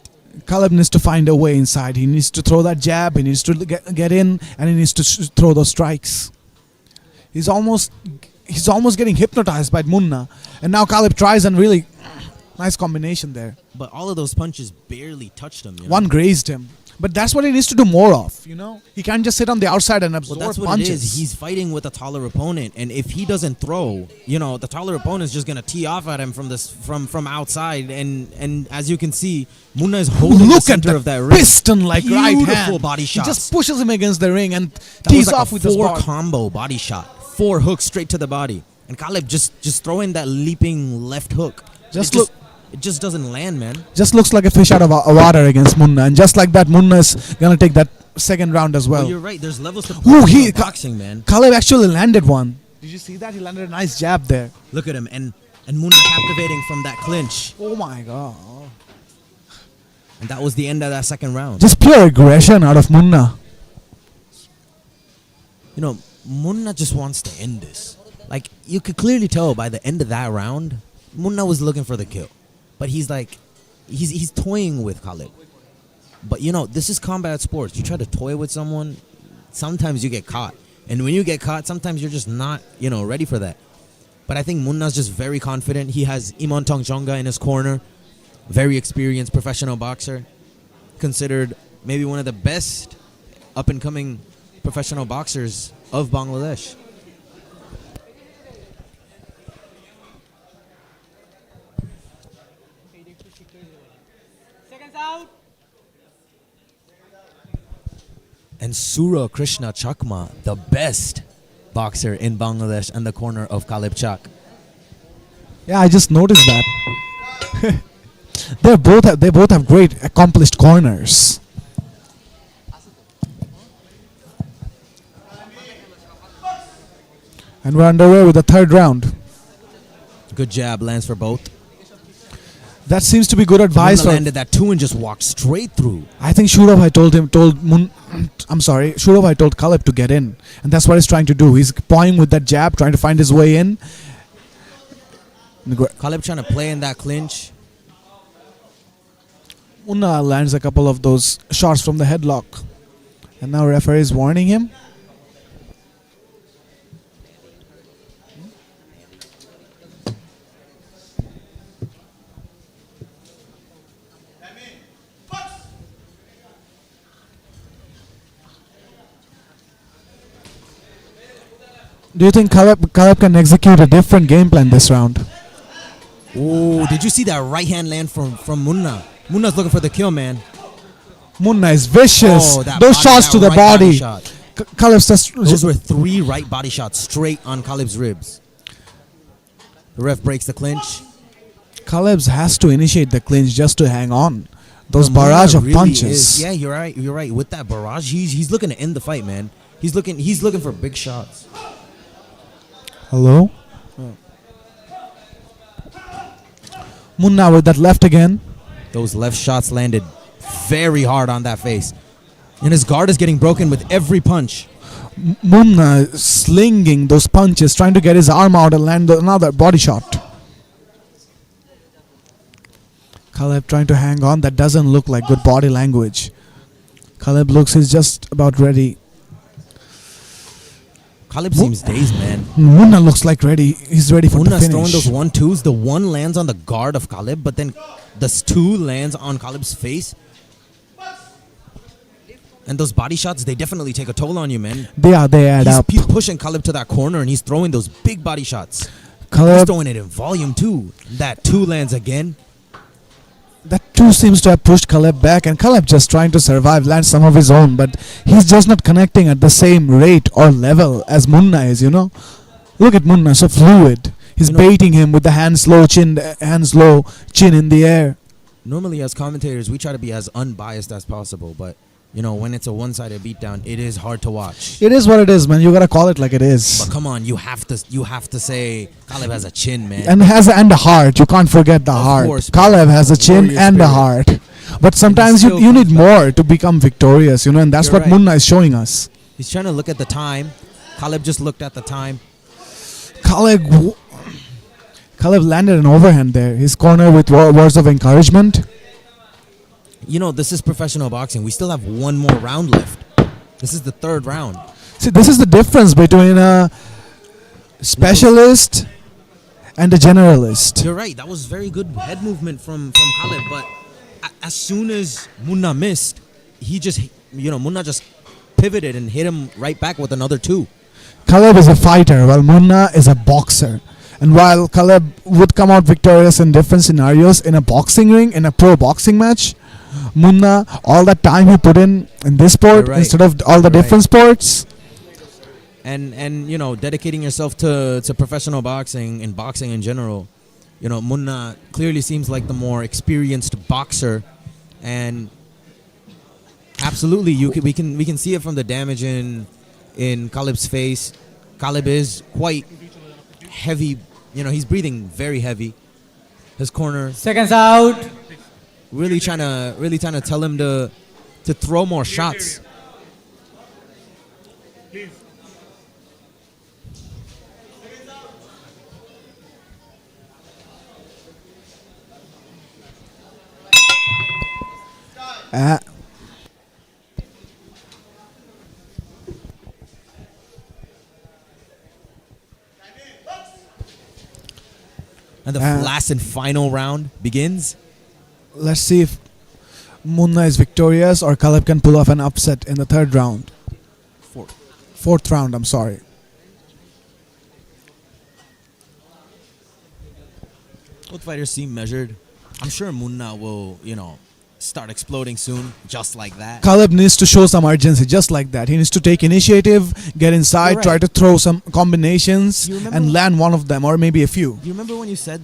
Caleb needs to find a way inside. He needs to throw that jab. He needs to get in, and he needs to throw those strikes. He's almost getting hypnotized by Munna, and now Caleb tries, and really nice combination there. But all of those punches barely touched him. One grazed him. But that's what he needs to do more of, you know? He can't just sit on the outside and Well, absorb that's what punches. it is. He's fighting with a taller opponent, and if he doesn't throw, you know, the taller opponent is just gonna tee off at him from this from outside. And as you can see, Munna is holding the Look at center the of that ring. piston-like right hand. Beautiful body He shots. just pushes him against the ring and That tees was like off a with this four bar. combo body shot, 4 hooks straight to the body, and Caleb just throwing that leaping left hook. It just doesn't land, man. Just looks like a fish out of water against Munna, and just like that, Munna is gonna take that second round as well. Well, you're right. There's levels to Ooh, boxing, man. Caleb actually landed one. Did you see that? He landed a nice jab there. Look at him, and Munna captivating from that clinch, Oh my god! and that was the end of that second round. Just pure aggression out of Munna. You know, Munna just wants to end this. Like, you could clearly tell by the end of that round, Munna was looking for the kill. But he's like, he's toying with Khalid. But, you know, this is combat sports. You try to toy with someone, sometimes you get caught. And when you get caught, sometimes you're just not, you know, ready for that. But I think Munna's just very confident. He has Imon Tongchonga in his corner. Very experienced professional boxer. Considered maybe one of the best up-and-coming professional boxers of Bangladesh. And Sura Krishna Chakma, the best boxer in Bangladesh, and the corner of Kalib Chak. Yeah, I just noticed that. They both have great accomplished corners. And we're underway with the third round. Good jab, lands for both. That seems to be good advice. Munna landed that 2 and just walked straight through. I think Shurabhai Shurabhai told Kalib to get in, and that's what he's trying to do. He's pawing with that jab, trying to find his way in. Kalib trying to play in that clinch. Munna lands a couple of those shots from the headlock, and now referee is warning him. Do you think Kalib can execute a different game plan this round? Oh, did you see that right hand land from Munna? Munna's looking for the kill, man. Munna is vicious. Oh, that those body- shots that to the right body. shot. Kalib's just Those were 3 right body shots straight on Kalib's ribs. The ref breaks the clinch. Kalib's has to initiate the clinch just to hang on. Those Munna barrage of really punches. is- Yeah, you're right. You're right. With that barrage, he's looking to end the fight, man. He's looking for big shots. Hello? Munna with that left again. Those left shots landed very hard on that face. And his guard is getting broken with every punch. Munna slinging those punches, trying to get his arm out and land another body shot. Kalib trying to hang on. That doesn't look like good body language. Kalib looks he's just about ready. Kalib seems dazed, man. Munna looks like ready. He's ready for the Munna's throwing finish. those 1-2s. The 1 lands on the guard of Kalib, but then the 2 lands on Kalib's face. And those body shots, they definitely take a toll on you, man. They add up. He's pushing Kalib to that corner, and he's throwing those big body shots. Kalib- He's throwing it in volume, too. That 2 lands again. That 2 seems to have pushed Kalib back, and Kalib just trying to survive, land some of his own, but he's just not connecting at the same rate or level as Munna is, you know. Look at Munna, so fluid. He's baiting him with the hands low, chin in the air. Normally, as commentators, we try to be as unbiased as possible, but, you know, when it's a one-sided beatdown, it is hard to watch. It is what it is, man. You gotta call it like it is. But come on, you have to say Kalib has a chin, man. And a heart. You can't forget the heart. course, Kalib has a chin warrior and a spirit. heart. But sometimes still you need comes more to become victorious, you know, and that's You're what right. Munna is showing us. He's trying to look at the time. Kalib just looked at the time. Kalib landed an overhand there. His corner with words of encouragement. You know, this is professional boxing. We still have 1 more round left. This is the 3rd round. See, this is the difference between a specialist and a generalist. You're right. That was very good head movement from Kalib, but as soon as Munna missed, he just, Munna just pivoted and hit him right back with another two. Caleb is a fighter, while Munna is a boxer. And while Caleb would come out victorious in different scenarios in a boxing ring, in a pro boxing match, Munna, all that time he put in this sport You're right. instead of all the You're different sports. And dedicating yourself to professional boxing and boxing in general, Munna clearly seems like the more experienced boxer, and absolutely we can see it from the damage in Caleb's face. Caleb is quite heavy, he's breathing very heavy. His corner Seconds out. really trying to tell him to throw more shots. And the last and final round begins. Let's see if Munna is victorious or Caleb can pull off an upset in the third round. Fourth round, I'm sorry. Both fighters seem measured. I'm sure Munna will, start exploding soon, just like that. Caleb needs to show some urgency, just like that. He needs to take initiative, get inside, You're right. try to throw some combinations, You remember- and land one of them, or maybe a few. You remember when you said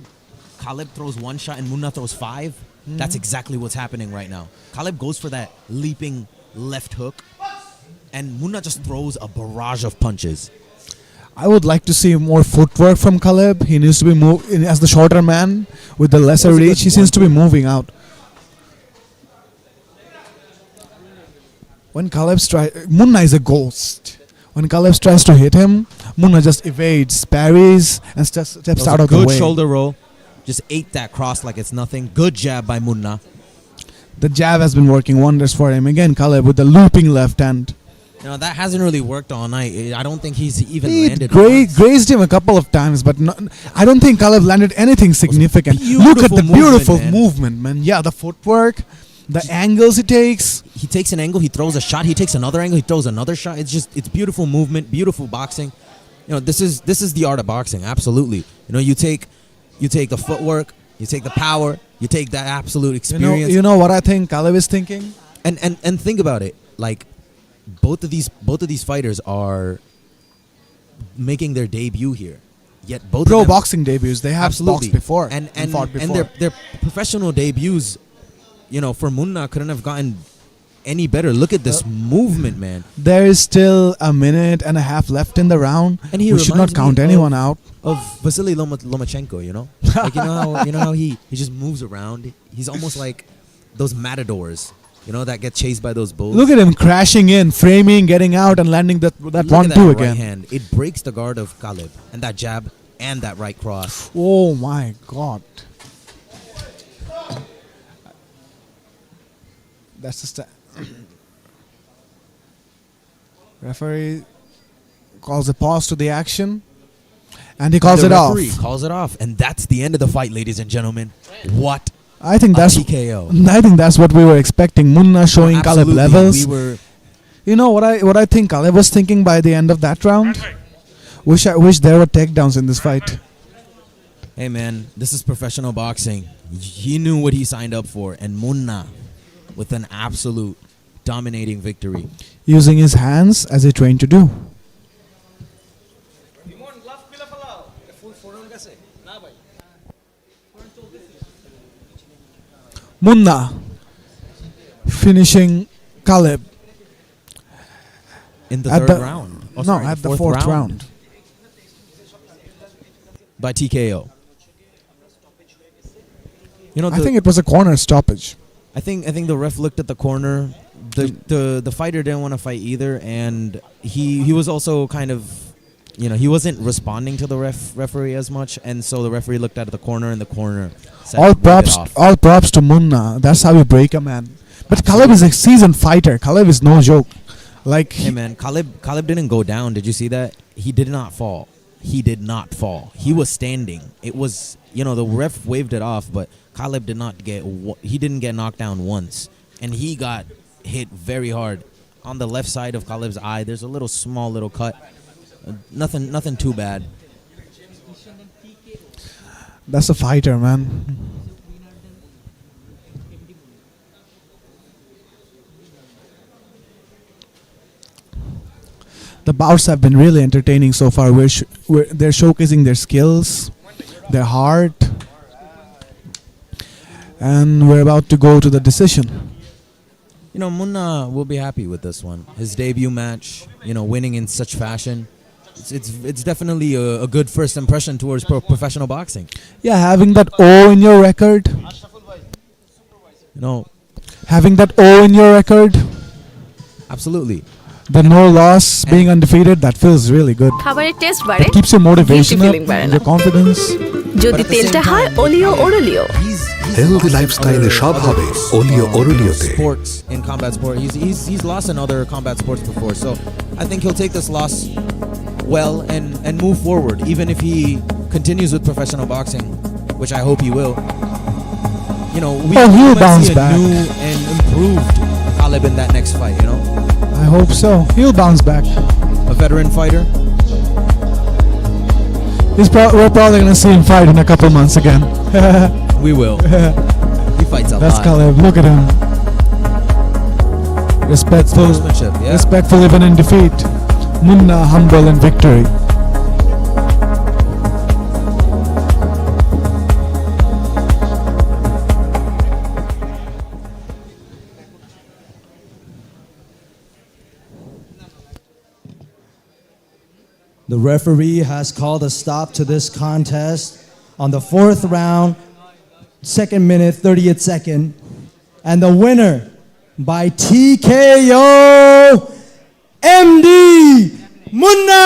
Caleb throws one shot and Munna throws five? That's exactly what's happening right now. Caleb goes for that leaping left hook, and Munna just throws a barrage of punches. I would like to see more footwork from Caleb. He needs to be as the shorter man with the lesser That was a reach. good He seems to be one. moving out. When Munna is a ghost. When Caleb tries to hit him, Munna just evades, parries, and steps That was out a of the good way. shoulder roll. Just ate that cross like it's nothing. Good jab by Munna. The jab has been working wonders for him. Again, Caleb with the looping left hand. That hasn't really worked all night. I don't think he's even It landed. grazed him a couple of times, but I don't think Caleb landed anything significant. Look at the beautiful movement, man. Yeah, the footwork, the angles he takes. He takes an angle, he throws a shot, he takes another angle, he throws another shot. It's beautiful movement, beautiful boxing. This is the art of boxing. Absolutely. You take the footwork, you take the power, you take that absolute experience. You know what I think Caleb is thinking? And think about it. Like both of these fighters are making their debut here. Yet both Pro of them, boxing debuts. They have absolutely boxed before and fought before. and their professional debuts, for Munna couldn't have gotten any better. Look at this movement, man. There is still a minute and a half left in the round. And he we should not reminds count me anyone out. Of Vasily Lomachenko, like how he just moves around. He's almost like those matadors, that get chased by those bulls. Look at him crashing in, framing, getting out, and landing that Look 1-2 at that again. right hand. It breaks the guard of Caleb, and that jab and that right cross. Oh my God. That's just referee calls a pause to the action, and he calls the it off. referee calls it off, and that's the end of the fight, ladies and gentlemen. What? I think a that's TKO. I think that's what we were expecting. Munna showing Caleb Absolutely, levels. we were. You know what I think Caleb was thinking by the end of that round? Wish there were takedowns in this fight. Hey man, this is professional boxing. He knew what he signed up for, and Munna, with an absolute dominating victory. Using his hands as he trained to do. Munna finishing Caleb In the at third the- round. Oh, no, sorry, at the fourth round. By TKO. I think it was a corner stoppage. I think the ref looked at the corner. The fighter didn't want to fight either, and he was also kind of, he wasn't responding to the referee as much, and so the referee looked at the corner, and the corner said, All "Wipe it off." props to Munna. That's how you break a man. But Caleb is a seasoned fighter. Caleb is no joke. Like Hey man, Caleb didn't go down. Did you see that? He did not fall. He did not fall. He was standing. It was, the ref waved it off, but Caleb did not he didn't get knocked down once, and he got hit very hard. On the left side of Khalib's eye, there's a small little cut. Nothing too bad. That's a fighter, man. The bouts have been really entertaining so far. They're showcasing their skills, their heart, and we're about to go to the decision. Munna will be happy with this one. His debut match, winning in such fashion. It's definitely a good first impression towards professional boxing. Yeah, having that O in your record. Having that O in your record. Absolutely. The no loss, being undefeated, that feels really good. খাবারের test বাড়ে, It keeps your motivation up, feeling বাড়ে না। your confidence. যদি তেলটা হয় অলিও ওরলিও। Healthy লাইফস্টাইলে সব হবে অলিও ওরলিওতে। Sports in combat sport. He's lost in other combat sports before, so I think he'll take this loss well and move forward, even if he continues with professional boxing, which I hope he will. We he'll might bounce see a back. new and improved Khalib in that next fight. I hope so. He'll bounce back. A veteran fighter. We're probably gonna see him fight in a couple months again. We will. He fights a That's lot. Khalib. Look at him. Sportsmanship, yeah. Respectful even in defeat. Munna humble in victory. The referee has called a stop to this contest on the 4th round, 2nd minute, 30th second. And the winner by TKO, MD Munna!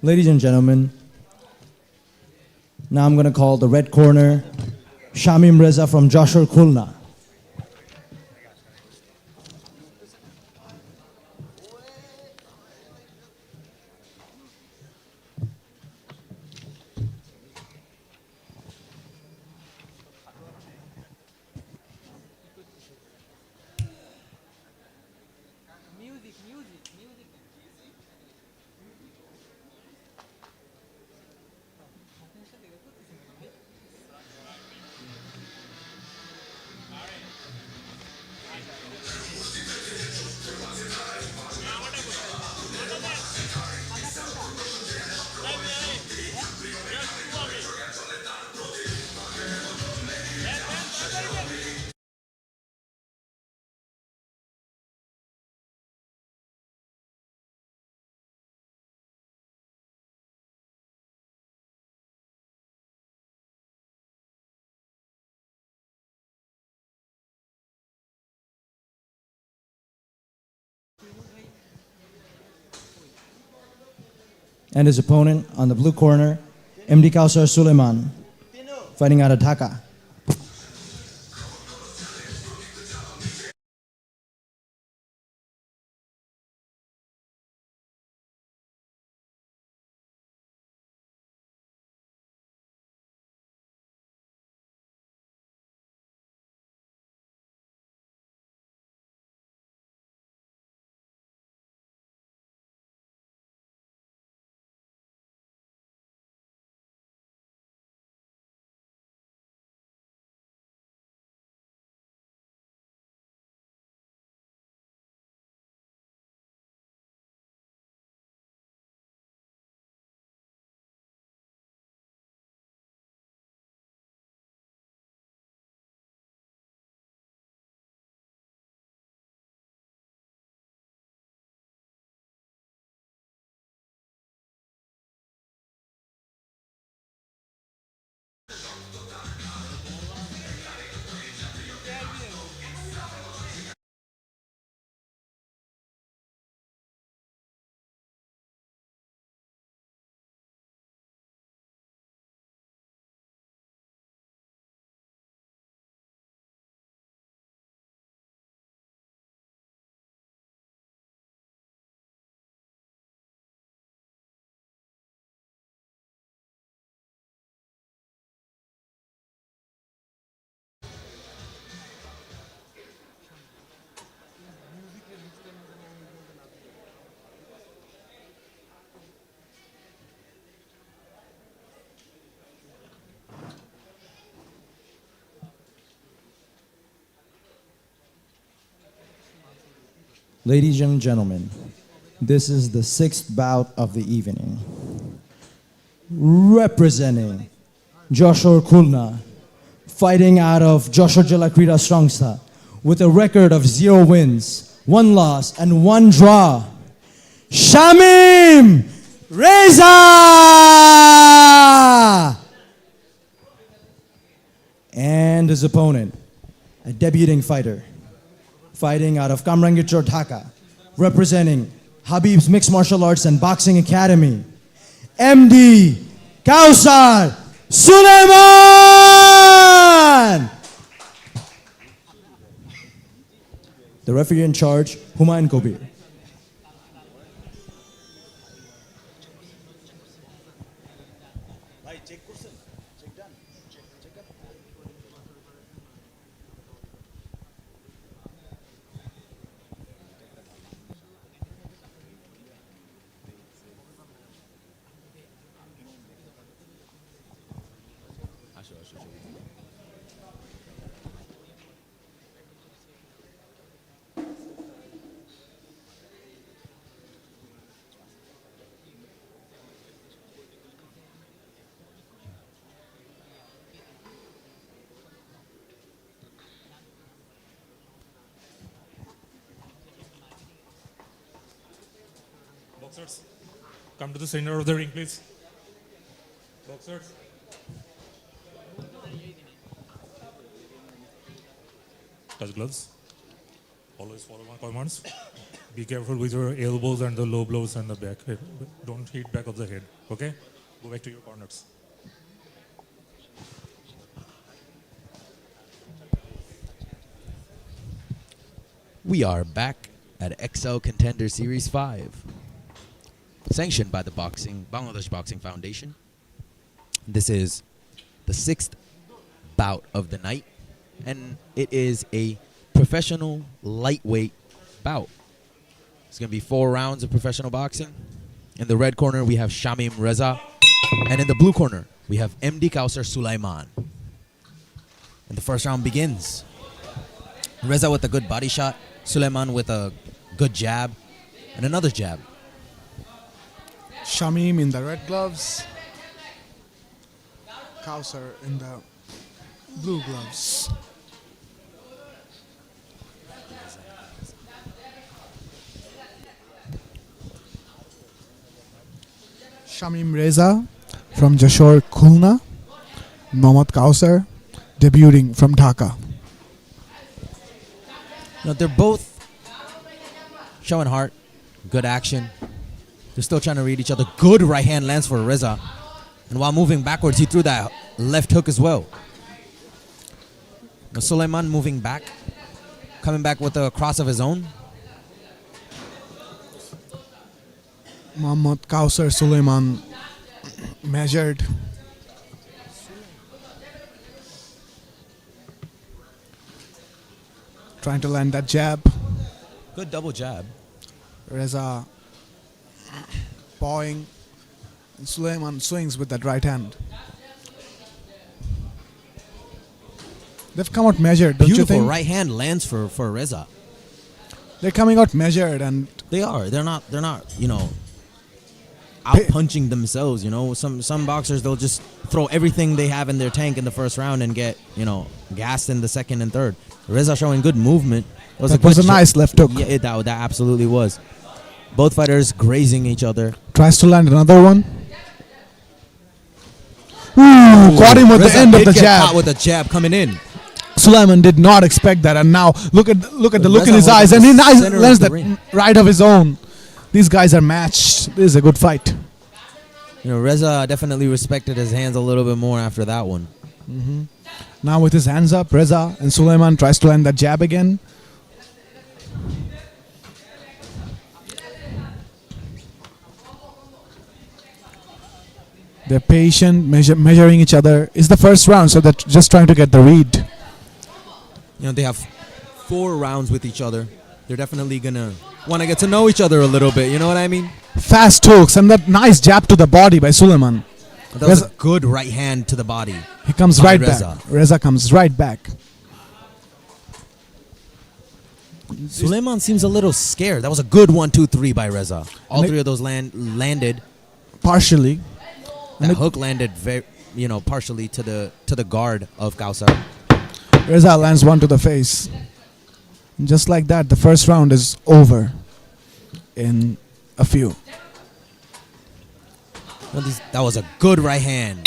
Ladies and gentlemen, now I'm going to call the red corner, Shamim Reza from Joshua Khulna. And his opponent on the blue corner, MD Kausar Suleiman, fighting out of Dhaka. Ladies and gentlemen, this is the sixth bout of the evening. Representing Joshua Khulna, fighting out of Joshua Jila Krida Strongsta with a record of 0 wins, 1 loss, and 1 draw. Shamim Reza! And his opponent, a debuting fighter, fighting out of Kamrangachur, Dhaka, representing Habib's Mixed Martial Arts and Boxing Academy, MD Kausar Suleiman! The referee in charge, Humayun Kobir. Boxers, come to the center of the ring, please. Boxers. Touch gloves. Always follow my commands. Be careful with your elbows and the low blows and the back. Don't hit back of the head. Okay? Go back to your corners. We are back at Xcel Contender Series 5, sanctioned by the Bangladesh Boxing Foundation. This is the 6th bout of the night, and it is a professional lightweight bout. It's going to be 4 rounds of professional boxing. In the red corner, we have Shamim Reza, and in the blue corner, we have MD Kausar Sulaiman. And the first round begins. Reza with a good body shot, Sulaiman with a good jab, and another jab. Shamim in the red gloves, Kausar in the blue gloves. Shamim Reza from Joshua Khulna, Mohammad Kausar debuting from Dhaka. You know, they're both showing heart, good action. They're still trying to read each other. Good right hand lands for Reza. And while moving backwards, he threw that left hook as well. Now Sulaiman moving back, coming back with a cross of his own. Mohammad Kausar Sulaiman measured. Trying to land that jab. Good double jab. Reza pawing. And Sulaiman swings with that right hand. They've come out measured, don't you Beautiful think? right hand lands for Reza. They're coming out measured, and they are. They're not. You know, out punching themselves. You know, some boxers, they'll just throw everything they have in their tank in the first round and get, you know, gassed in the second and third. Reza showing good movement. It was a nice left hook. Yeah, that absolutely was. Both fighters grazing each other. Tries to land another one. Ooh, caught him with Reza the end of did the get jab. caught with a jab coming in. Sulaiman did not expect that, and now look at the look in Reza his eyes, and he center of lands the that ring. right of his own. These guys are matched. This is a good fight. You know, Reza definitely respected his hands a little bit more after that one. Now with his hands up, Reza and Sulaiman tries to land that jab again. They're patient, measuring each other. It's the first round, so they're just trying to get the read. You know, they have 4 rounds with each other. They're definitely gonna want to get to know each other a little bit. You know what I mean? Fast hooks and that nice jab to the body by Sulaiman. That was a good right hand to the body. He comes by right Reza. back. Reza comes right back. Suleiman seems a little scared. That was a good 1-2-3 by Reza. All And three of those landed. partially. That hook landed very, partially to the guard of Kausar. Reza lands one to the face. And just like that, the first round is over in a few. That was a good right hand.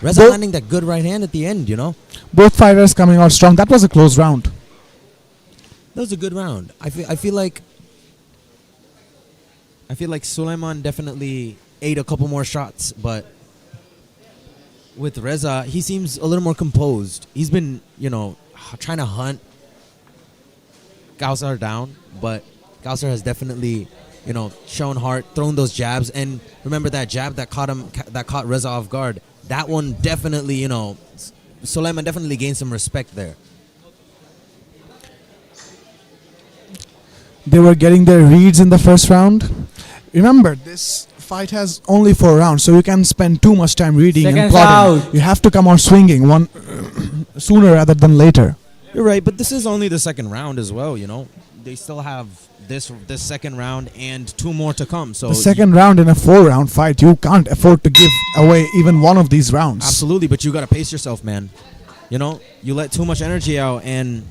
Reza Both- landing that good right hand at the end, Both fighters coming out strong. That was a close round. That was a good round. I feel like Suleiman definitely ate a couple more shots, but with Reza, he seems a little more composed. He's been, trying to hunt Kausar down, but Kausar has definitely, shown heart, thrown those jabs, and remember that jab that caught Reza off guard. That one definitely, Suleiman definitely gained some respect there. They were getting their reads in the first round. Remember, this fight has only 4 rounds, so you can't spend too much time reading and Seconds plotting. out. You have to come out swinging one sooner rather than later. You're right, but this is only the second round as well, They still have this second round and 2 more to come. So The second round in a 4-round fight, you can't afford to give away even one of these rounds. Absolutely, but you got to pace yourself, man. You let too much energy out, and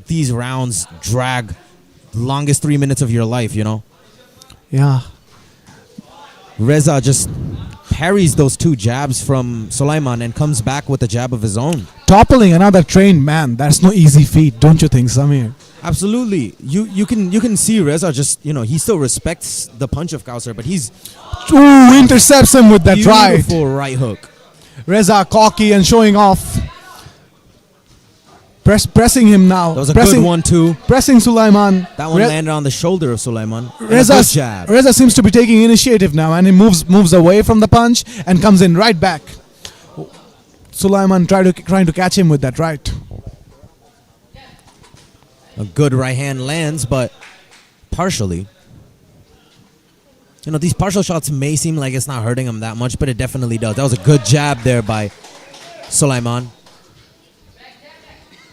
these rounds drag the longest 3 minutes of your life, Yeah. Reza just parries those 2 jabs from Suleiman and comes back with a jab of his own. Toppling another trained man, that's no easy feat, don't you think, Samir? Absolutely. You can see Reza just, he still respects the punch of Kausar, but he's Ooh, intercepts him with that right. beautiful right hook. Reza cocky and showing off. Pressing him now. That was a pressing, good 1-2. Pressing Suleiman. That one landed on the shoulder of Suleiman. And a Reza good jab. seems to be taking initiative now, and he moves away from the punch and comes in right back. Suleiman trying to catch him with that right. A good right hand lands, but partially. These partial shots may seem like it's not hurting him that much, but it definitely does. That was a good jab there by Suleiman.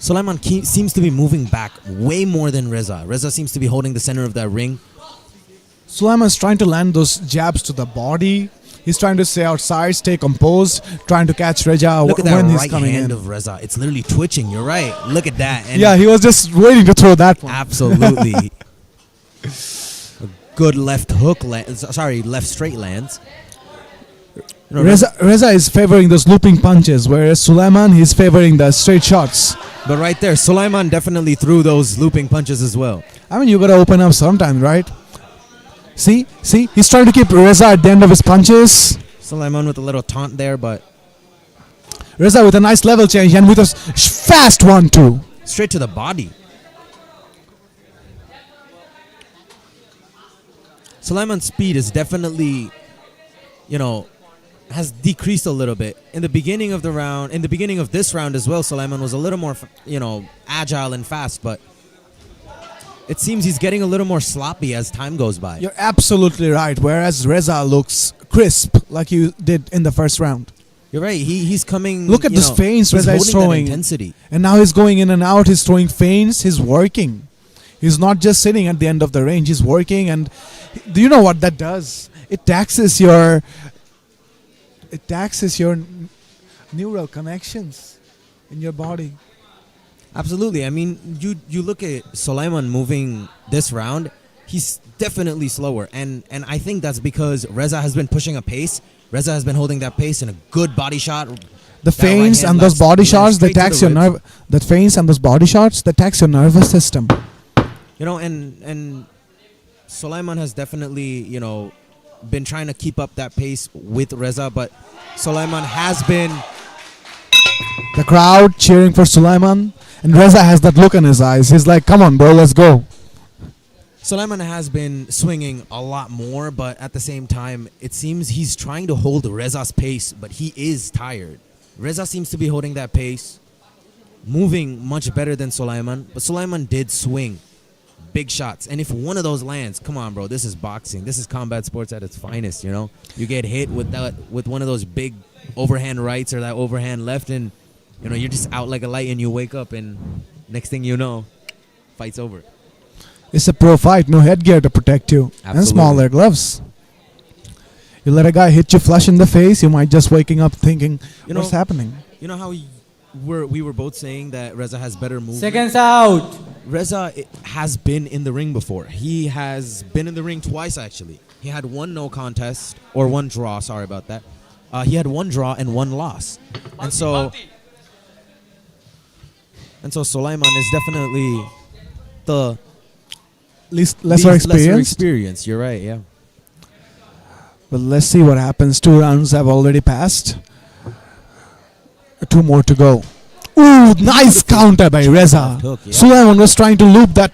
Suleiman seems to be moving back way more than Reza. Reza seems to be holding the center of that ring. Suleiman's trying to land those jabs to the body. He's trying to stay outside, stay composed, trying to catch Reza Look at that when he's right coming hand in. of Reza. It's literally twitching. You're right. Look at that. And Yeah, he was just waiting to throw that one. absolutely. A good left hook, left straight lands. Reza is favoring those looping punches, whereas Suleiman, he's favoring the straight shots. But right there, Suleiman definitely threw those looping punches as well. I mean, you gotta open up sometime, right? See, he's trying to keep Reza at the end of his punches. Suleiman with a little taunt there, but Reza with a nice level change and with a fast 1-2. straight to the body. Suleiman's speed is definitely, has decreased a little bit. In the beginning of this round as well, Suleiman was a little more, agile and fast, but it seems he's getting a little more sloppy as time goes by. You're absolutely right. Whereas Reza looks crisp, like you did in the first round. You're right. He's coming. Look at this feints he's Reza is holding that throwing. intensity. And now he's going in and out. He's throwing feints. He's working. He's not just sitting at the end of the range. He's working. And do you know what that does? It taxes your neural connections in your body. Absolutely. I mean, you look at Suleiman moving this round, he's definitely slower. And I think that's because Reza has been pushing a pace. Reza has been holding that pace in a good body shot. The feints and those body shots that tax your nerve. The feints and those body shots that tax your nervous system. And Suleiman has definitely, been trying to keep up that pace with Reza, but Suleiman has been... The crowd cheering for Suleiman. And Reza has that look in his eyes. He's like, come on, bro, let's go. Suleiman has been swinging a lot more, but at the same time, it seems he's trying to hold Reza's pace, but he is tired. Reza seems to be holding that pace, moving much better than Suleiman, but Suleiman did swing big shots. And if one of those lands, come on, bro, this is boxing. This is combat sports at its finest, You get hit with one of those big overhand rights or that overhand left, and you're just out like a light, and you wake up and Next thing you know, fight's over. It's a pro fight, no headgear to protect you, and Absolutely. smaller gloves. You let a guy hit you flush in the face, you might just waking up thinking, You what's know- happening? You know how we were both saying that Reza has better movement? Seconds out. Reza has been in the ring before. He has been in the ring twice, actually. He had one no contest, or one draw, sorry about that. He had one draw and one loss. And so Sulaiman is definitely the Lesser experience. You're right, yeah. But let's see what happens. 2 rounds have already passed. 2 more to go. Ooh, nice counter by Reza. left hook, yeah. Sulaiman was trying to loop that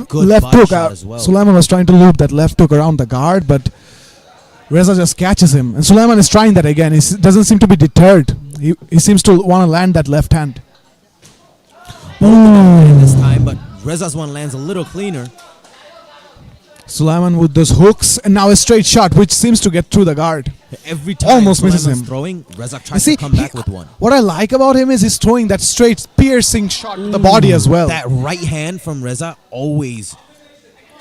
Good left body hook shot out. as well. Sulaiman was trying to loop that left hook around the guard, but Reza just catches him. And Sulaiman is trying that again. He doesn't seem to be deterred. He seems to want to land that left hand. Ooh. This time, but Reza's one lands a little cleaner. Sulaiman with those hooks, and now a straight shot, which seems to get through the guard. Every time Almost misses Sulaiman's him. throwing, Reza You tries see, to come back with one. What I like about him is he's throwing that straight, piercing shot to the body as well. That right hand from Reza always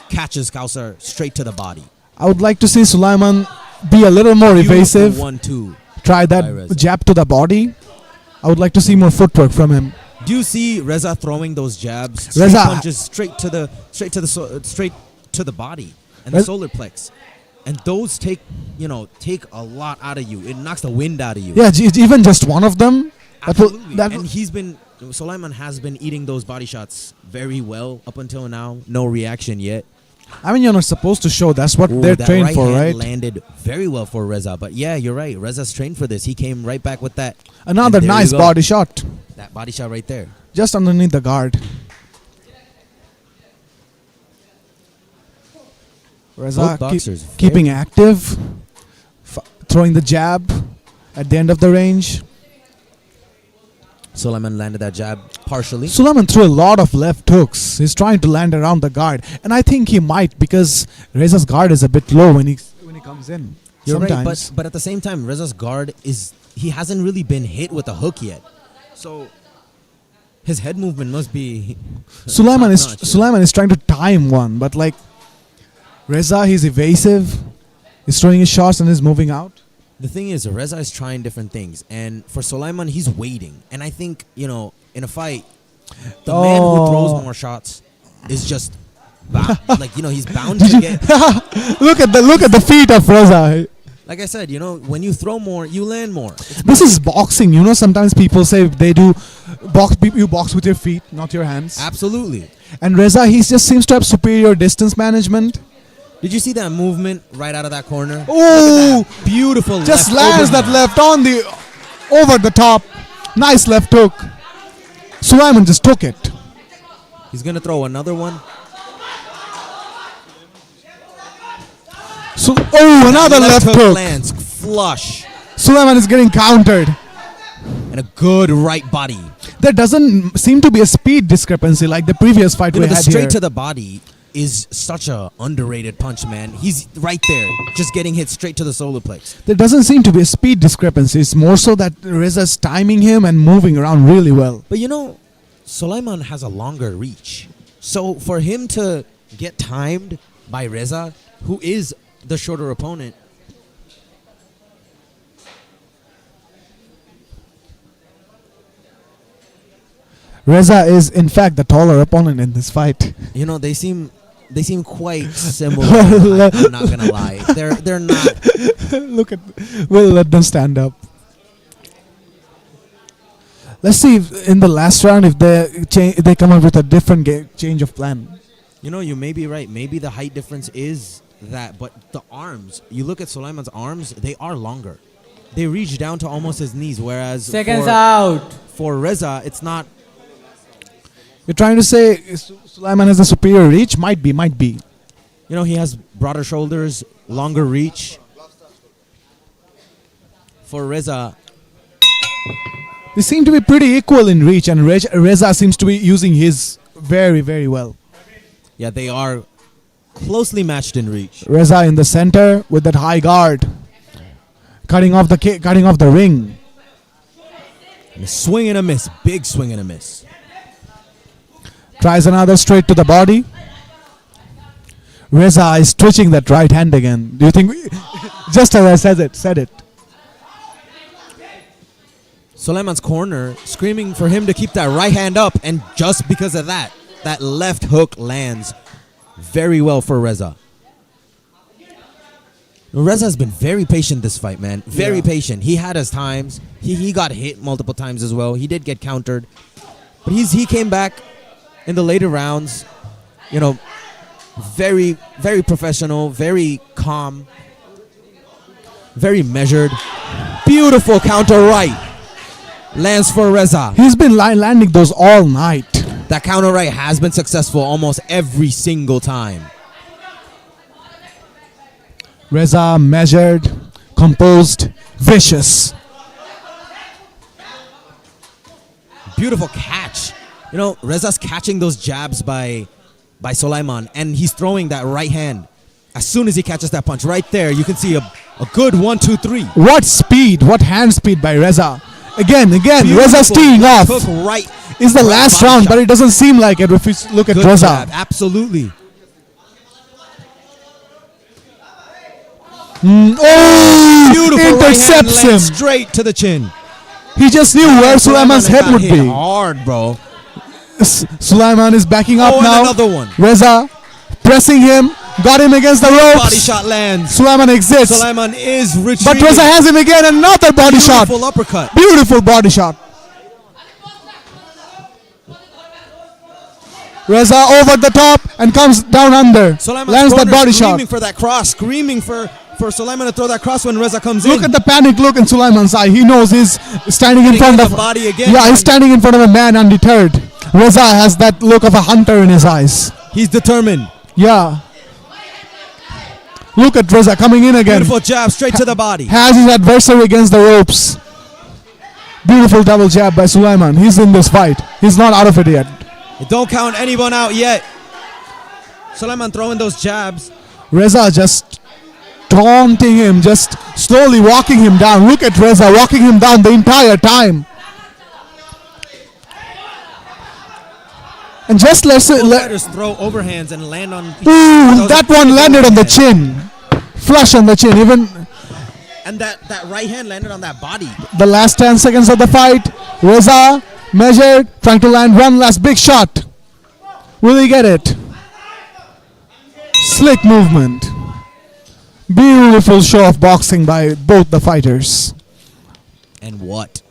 catches Kausar straight to the body. I would like to see Sulaiman be a little more evasive. 1-2. Try by that Reza. jab to the body. I would like to see more footwork from him. Do you see Reza throwing those jabs? Reza- Straight punches straight to the body and the Rez- solar plex, and those take a lot out of you. It knocks the wind out of you. Yeah, even just one of them. Absolutely. That And Sulaiman has been eating those body shots very well up until now. No reaction yet. I mean, you're not supposed to show. That's what Ooh, they're that trained right for, hand right? landed very well for Reza, but yeah, you're right. Reza's trained for this. He came right back with that. Another And there nice you go. body shot. That body shot right there. Just underneath the guard. Reza Both boxers very- keeping active, throwing the jab at the end of the range. Sulaiman landed that jab partially. Sulaiman threw a lot of left hooks. He's trying to land around the guard, and I think he might because Reza's guard is a bit low when he comes in. You're Sometimes. right, but at the same time, Reza's guard he hasn't really been hit with a hook yet, so his head movement must be. Sulaiman top-notch. is trying to time one, but like Reza, he's evasive. He's throwing his shots and he's moving out. The thing is, Reza is trying different things, and for Sulaiman, he's waiting. And I think in a fight, the man who throws more shots is just he's bound to get. look at the feet of Reza. Like I said, when you throw more, you land more. This is boxing. Sometimes people say they do box. You box with your feet, not your hands. Absolutely. And Reza, he just seems to have superior distance management. Did you see that movement right out of that corner? Oh, beautiful! Just left lands that overhand. left on over the top. Nice left hook. Sulaiman just took it. He's gonna throw another one. Another left hook. Lands flush. Sulaiman is getting countered. And a good right body. There doesn't seem to be a speed discrepancy like the previous fight we The had straight here. to the body is such a underrated punch, man. He's right there, just getting hit straight to the solar plex. There doesn't seem to be a speed discrepancy. It's more so that Reza's timing him and moving around really well. But Sulaiman has a longer reach. So for him to get timed by Reza, who is the shorter opponent, Reza is in fact the taller opponent in this fight. they seem quite similar. I'm not gonna lie. They're not. We'll let them stand up. Let's see if in the last round if they come up with a different change of plan. You may be right. Maybe the height difference is that, but the arms. You look at Sulaiman's arms; they are longer. They reach down to almost his knees, whereas Seconds out. For Reza, it's not. You're trying to say Sulaiman has a superior reach? Might be. He has broader shoulders, longer reach. For Reza, they seem to be pretty equal in reach, and Reza seems to be using his very, very well. yeah, they are closely matched in reach. Reza in the center with that high guard, cutting off the ring. And a swing and a miss, big swing and a miss. Tries another straight to the body. Reza is twitching that right hand again. Do you think? Just as I said it. Suleiman's corner screaming for him to keep that right hand up, and just because of that, that left hook lands very well for Reza. Reza has been very patient this fight, man. Very patient. He had his times. He got hit multiple times as well. He did get countered. But he came back in the later rounds, you know, very, very professional, very calm, very measured. Beautiful counter right. Lands for Reza. He's been landing those all night. That counter right has been successful almost every single time. Reza measured, composed, vicious. Beautiful catch. You know, Reza's catching those jabs by Suleiman, and he's throwing that right hand. As soon as he catches that punch, right there, you can see a good 1, 2, 3. What speed, what hand speed by Reza. Again, Beautiful Reza's teeing off. hook right. It's the last body round, shot. but it doesn't seem like it if you look at Good Reza. jab, absolutely. Beautiful Intercepts right hand lands him. straight to the chin. He just knew where Suleiman's head got would hit be. hard, bro. Suleiman is backing up and now. another one. Reza pressing him, got him against the ropes. Body shot lands. Suleiman exits. Suleiman is But retreating. Reza has him again, another body shot. Beautiful uppercut. Beautiful body shot. Reza over the top and comes down under. Suleiman's Lands that corner body shot. screaming for that cross, screaming for Suleiman to throw that cross when Reza comes Look in. at the panic look in Suleiman's eye. He knows he's standing in Getting front in of the body again. Yeah, he's standing in front of a man undeterred. Reza has that look of a hunter in his eyes. He's determined. Yeah. Look at Reza coming in again. Beautiful jab straight to the body. Has his adversary against the ropes. Beautiful double jab by Suleiman. He's in this fight. He's not out of it yet. Don't count anyone out yet. Suleiman throwing those jabs. Reza just taunting him, just slowly walking him down. Look at Reza walking him down the entire time. And just Both fighters throw overhands and land on. Ooh, that one landed on the chin. Flush on the chin. Even And that right hand landed on that body. the last 10 seconds of the fight, Reza measured, trying to land one last big shot. Will he get it? Slick movement. Beautiful show of boxing by both the fighters. And what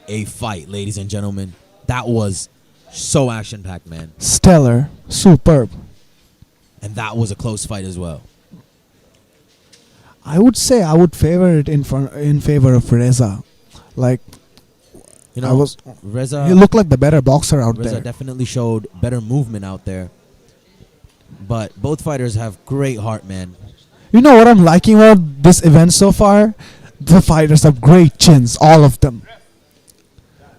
a fight, ladies and gentlemen. That was so action-packed, man. Stellar. Superb. And that was a close fight as well. I would say I would favor it in favor of Reza. Like, You know, he Reza looked like the better boxer out Reza there. definitely showed better movement out there. But both fighters have great heart, man. You know what I'm liking about this event so far? The fighters have great chins, all of them.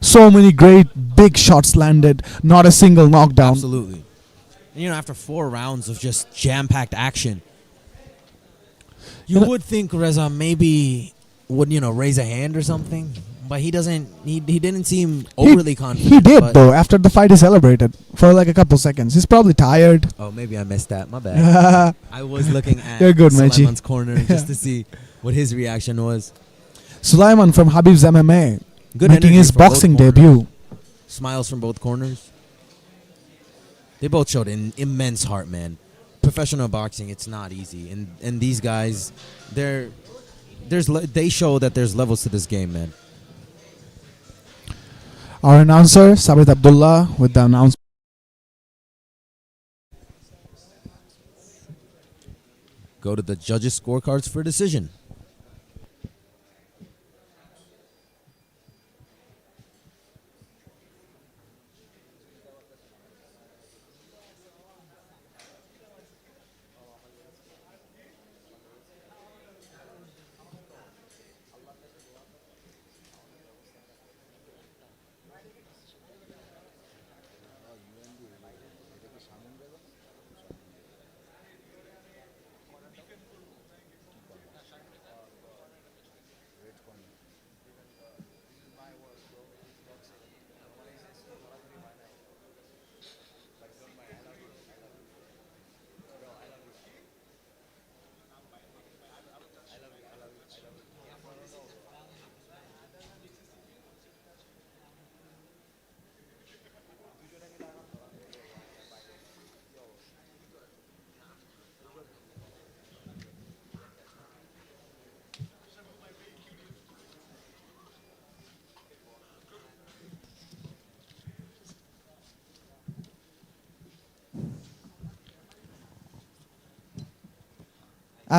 So many great big shots landed, not a single knockdown. Absolutely. And, you know, after 4 rounds of just jam-packed action, you would think Reza maybe would, raise a hand or something. But he doesn't. He didn't seem overly confident. He did but- though. After the fight, he celebrated for like a couple seconds. He's probably tired. Oh, maybe I missed that. My bad. I was looking at You're good, Meji. Suleiman's corner just to see what his reaction was. Suleiman from Habib's MMA, Good making energy his from both boxing corners. debut. Smiles from both corners. They both showed an immense heart, man. Professional boxing, it's not easy, and these guys, they show that there's levels to this game, man. Our announcer, Sabit Abdullah, with the announcement. Go to the judges' scorecards for a decision.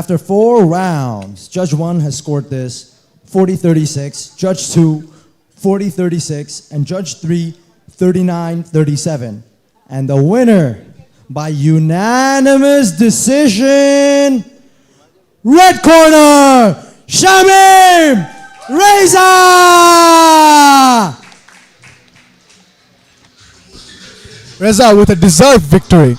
After 4 rounds, Judge 1 has scored this 40-36, Judge 2 40-36, and Judge 3 39-37. And the winner by unanimous decision, red corner, Shamim Reza! Reza with a deserved victory.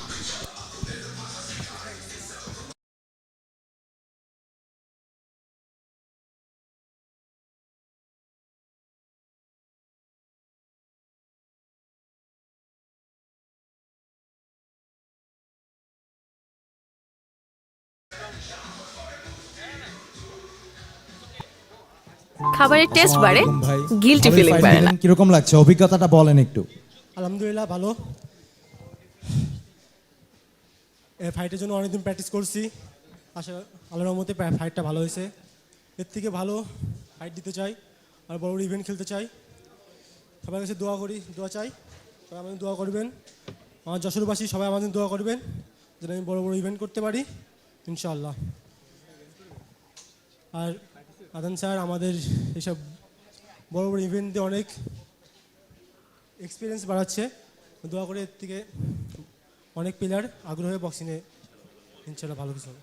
খাবারের test বাড়ে, ভাই guilty feeling বাড়ে না। কিরকম লাগছে, অভিজ্ঞতাটা বলেন একটু। আলহামদুলিল্লাহ ভালো। এই ফাইটের জন্য অনেকদিন প্র্যাকটিস করছি, আশা আল্লাহর রহমতে ফাইটটা ভালো হয়েছে। এর থেকে ভালো ফাইট দিতে চাই আর বড় বড় ইভেন্ট খেলতে চাই। সবার কাছে দোয়া চাই, সবাই আমাদের দোয়া করবেন। আমার যশোরবাসী সবাই আমাদের দোয়া করবেন যেন আমি বড় বড় ইভেন্ট করতে পারি ইনশাআল্লাহ। আর আদান স্যার আমাদের এসব বড় বড় ইভেন্ট দিয়ে অনেক এক্সপিরিয়েন্স বাড়াচ্ছে। দোয়া করে এর থেকে অনেক প্লেয়ার আগ্রহে বক্সিংয়ে ইনশাআল্লাহ ভালো কিছু হবে।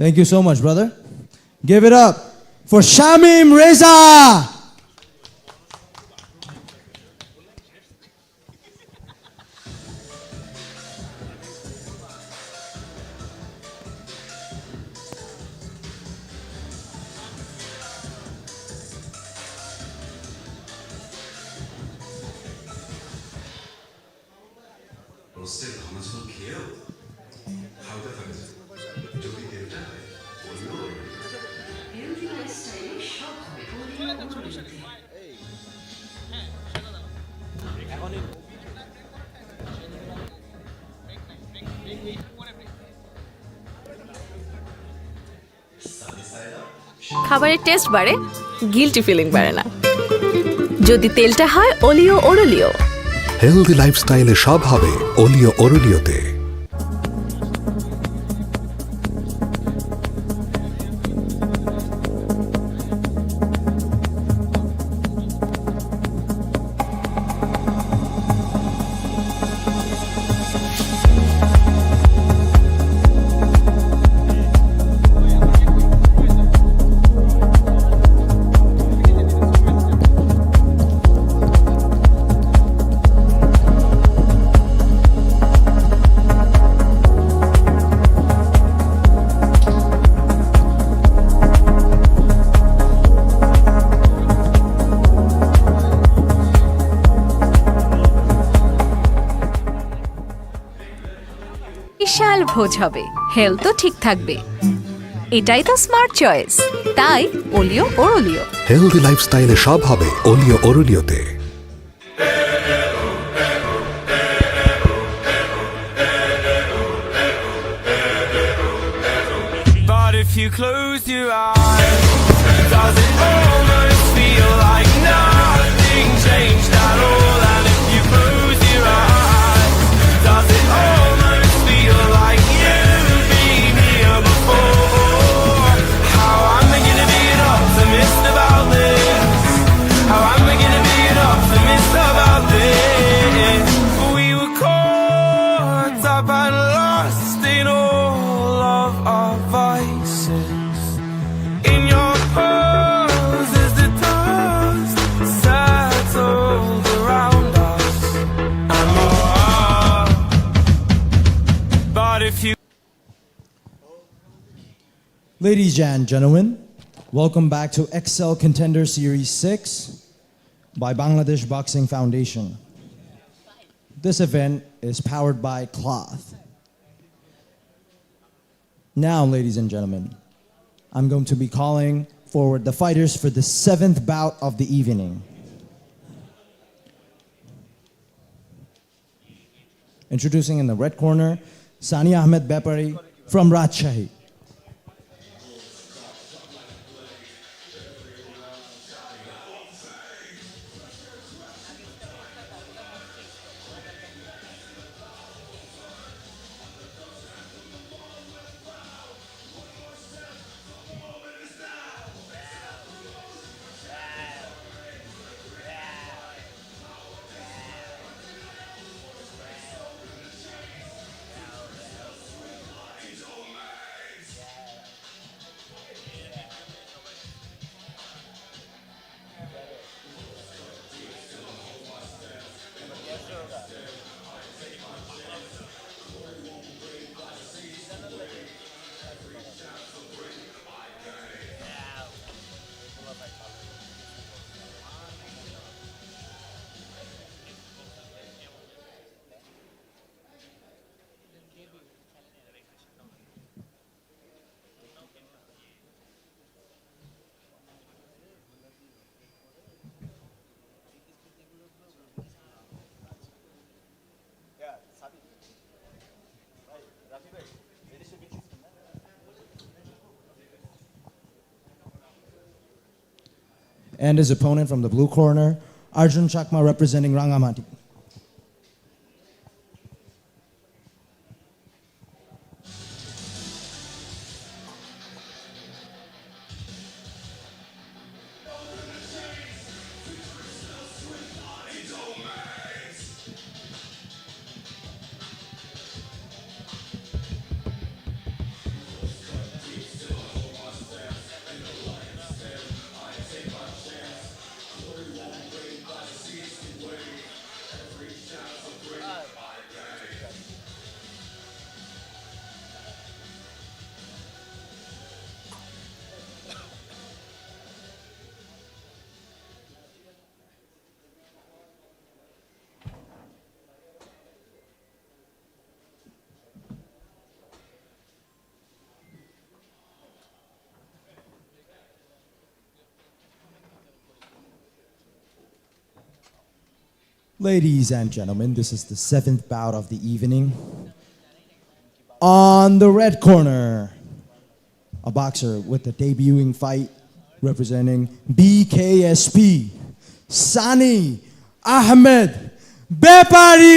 Thank you so much, brother. Give it up for Shamim Reza. রোস্টের ঘন ঝোল খেয়েও হালকা থাকে যায়, যদি তেলটা হয় ওলিও হেলদি লাইফস্টাইলে সব হবে ওলিও ওলিওতে। খাবারের টেস্ট বাড়ে, গিলটি ফিলিং বাড়ে না। যদি তেলটা হয় অলিও ওরলিও। হেলদি লাইফস্টাইলে সব হবে ওলিও ওরলিওতে। বিশাল ভোজ হবে, হেলথ তো ঠিক থাকবে, এটাই তো স্মার্ট চয়েস। তাই ওলিও ওরলিও। হেলদি লাইফস্টাইলে সব হবে ওলিও ওরলিওতে। But if you close your eyes, does it almost feel like nothing changed at all? And if you close your eyes, does it almost feel like you've been here before? How am I gonna be an optimist about this? How am I gonna be an optimist about this? We were caught up and lost in all of our vices. In your pose as the dust settled around us, and more. But if you Ladies and gentlemen, welcome back to Xcel Contender Series 6 by Bangladesh Boxing Foundation. This event is powered by Cloth. Now, ladies and gentlemen, I'm going to be calling forward the fighters for the 7th bout of the evening. Introducing in the red corner, Sani Ahmed Bepari from Rajshahi. And his opponent from the blue corner, Arjun Chakma representing Rangamati. Ladies and gentlemen, this is the 7th bout of the evening. On the red corner, a boxer with a debuting fight representing BKSP, Sani Ahmed Bepari!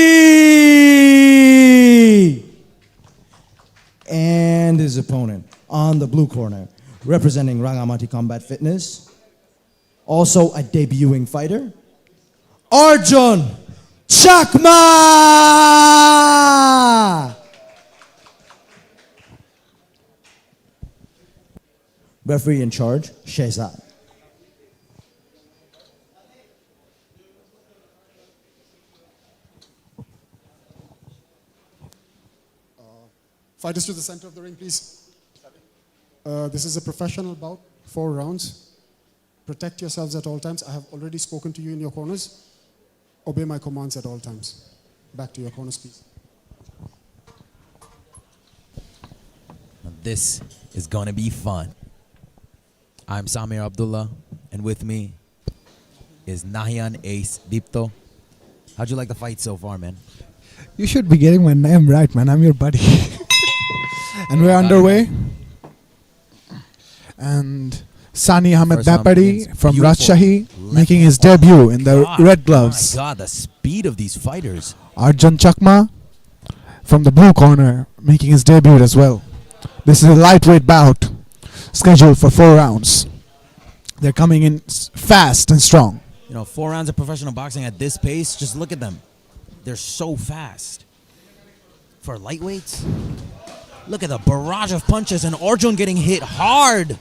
And his opponent on the blue corner, representing Rangamati Combat Fitness, also a debuting fighter, Arjun Chakma! Referee in charge, Shehzad. Fighters to the center of the ring, please. This is a professional bout, 4 rounds. Protect yourselves at all times. I have already spoken to you in your corners. Obey my commands at all times. Back to your corners, please. This is gonna be fun. I'm Samir Abdullah, and with me is Nahian Ace Dipto. How'd you like the fight so far, man? You should be getting my name right, man. I'm your buddy. And we're underway. And Sani Ahmed First round Bapari begins. from Beautiful Rajshahi left making his debut in the God, red gloves. My God, the speed of these fighters. Arjun Chakma from the blue corner making his debut as well. This is a lightweight bout scheduled for 4 rounds. They're coming in fast and strong. You know, 4 rounds of professional boxing at this pace, just look at them. They're so fast. For lightweights, look at the barrage of punches and Arjun getting hit hard.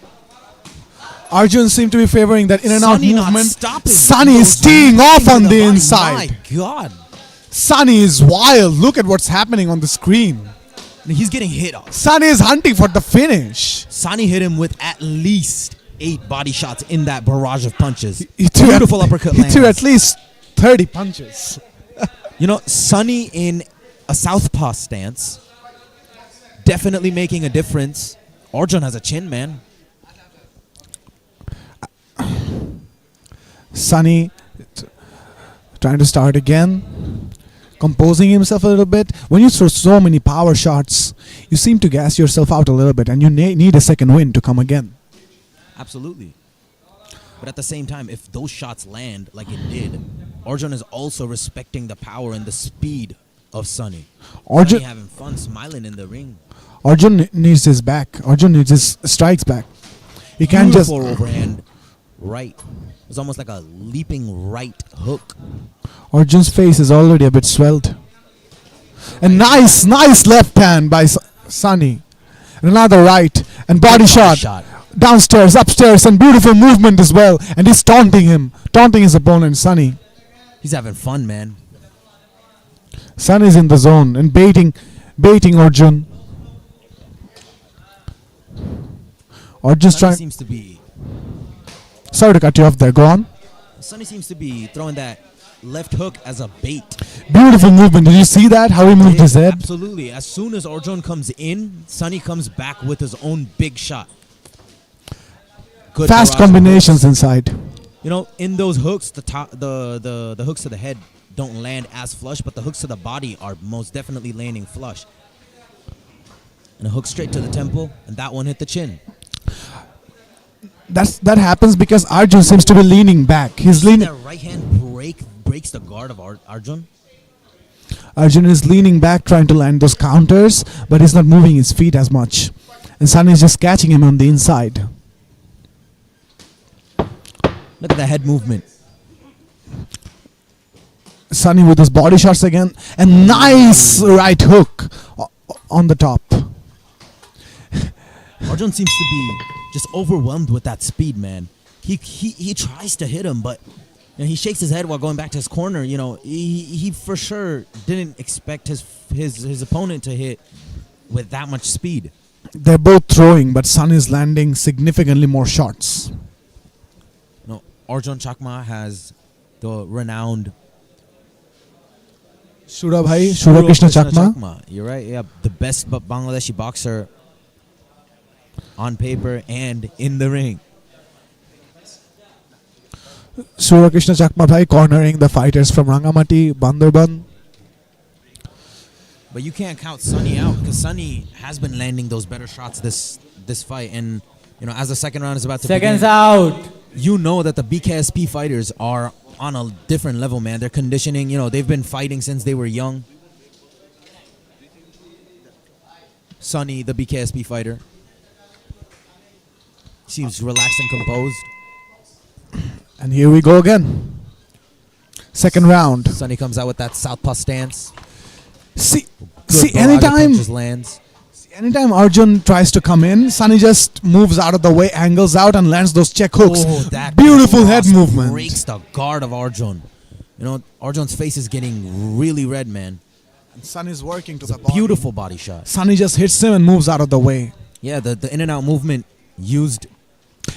Arjun seemed to be favoring that in and out Sunny not movement. stopping. Sunny He is goes teeing right off into on the body. inside. My God. Sunny is wild. Look at what's happening on the screen. He's getting hit. Sunny is hunting for the finish. Sunny hit him with at least 8 body shots in that barrage of punches. He threw Beautiful uppercut He lands. threw at least 30 punches. You know, Sunny in a southpaw stance, definitely making a difference. Arjun has a chin, man. Sunny trying to start again, composing himself a little bit. When you throw so many power shots, you seem to gas yourself out a little bit, and you need a second wind to come again. Absolutely. But at the same time, if those shots land like it did, Arjun is also respecting the power and the speed of Sunny. Arjun- Sunny having fun, smiling in the ring. Arjun needs his back. Arjun needs his strikes back. He can't just. Beautiful overhand right. It's almost like a leaping right hook. Arjun's face is already a bit swelled. And nice left hand by Sunny. And another right and body shot. Downstairs, upstairs, and beautiful movement as well. And he's taunting his opponent, Sunny. He's having fun, man. Sunny's in the zone and baiting Arjun. Arjun's Sunny trying. seems to be Sorry to cut you off there. Go on. Sunny seems to be throwing that left hook as a bait. Beautiful movement. Did you see that? How he moved his head? Absolutely. As soon as Arjun comes in, Sunny comes back with his own big shot. Good Fast barrage of combinations hooks. inside. You know, in those hooks, the hooks to the head don't land as flush, but the hooks to the body are most definitely landing flush. And a hook straight to the temple, and that one hit the chin. That happens because Arjun seems to be leaning back. He's leaning. That right hand breaks the guard of Arjun. Arjun is leaning back trying to land those counters, but he's not moving his feet as much. And Sunny is just catching him on the inside. Look at the head movement. Sunny with his body shots again. And nice right hook on the top. Arjun seems to be just overwhelmed with that speed, man. He tries to hit him, but he shakes his head while going back to his corner. He for sure didn't expect his opponent to hit with that much speed. They're both throwing, but Sunny is landing significantly more shots. No, Arjun Chakma has the renowned Shura Krishna Chakma. You're right. Yeah, the best Bangladeshi boxer on paper and in the ring. Shura Krishna Chakma bhai cornering the fighters from Rangamati, Bandarban. But you can't count Sunny out because Sunny has been landing those better shots this fight, and as the second round is about to begin, out. You know that the BKSP fighters are on a different level, man. Their conditioning, they've been fighting since they were young. Sunny, the BKSP fighter, seems relaxed and composed. And here we go again. Second round. Sunny comes out with that southpaw stance. See, lands. Anytime Arjun tries to come in, Sunny just moves out of the way, angles out, and lands those check hooks. Oh, that beautiful head movement. Breaks the guard of Arjun. Arjun's face is getting really red, man. And Sunny's working to it's the body. Beautiful body shot. Sunny just hits him and moves out of the way. Yeah, the in and out movement used.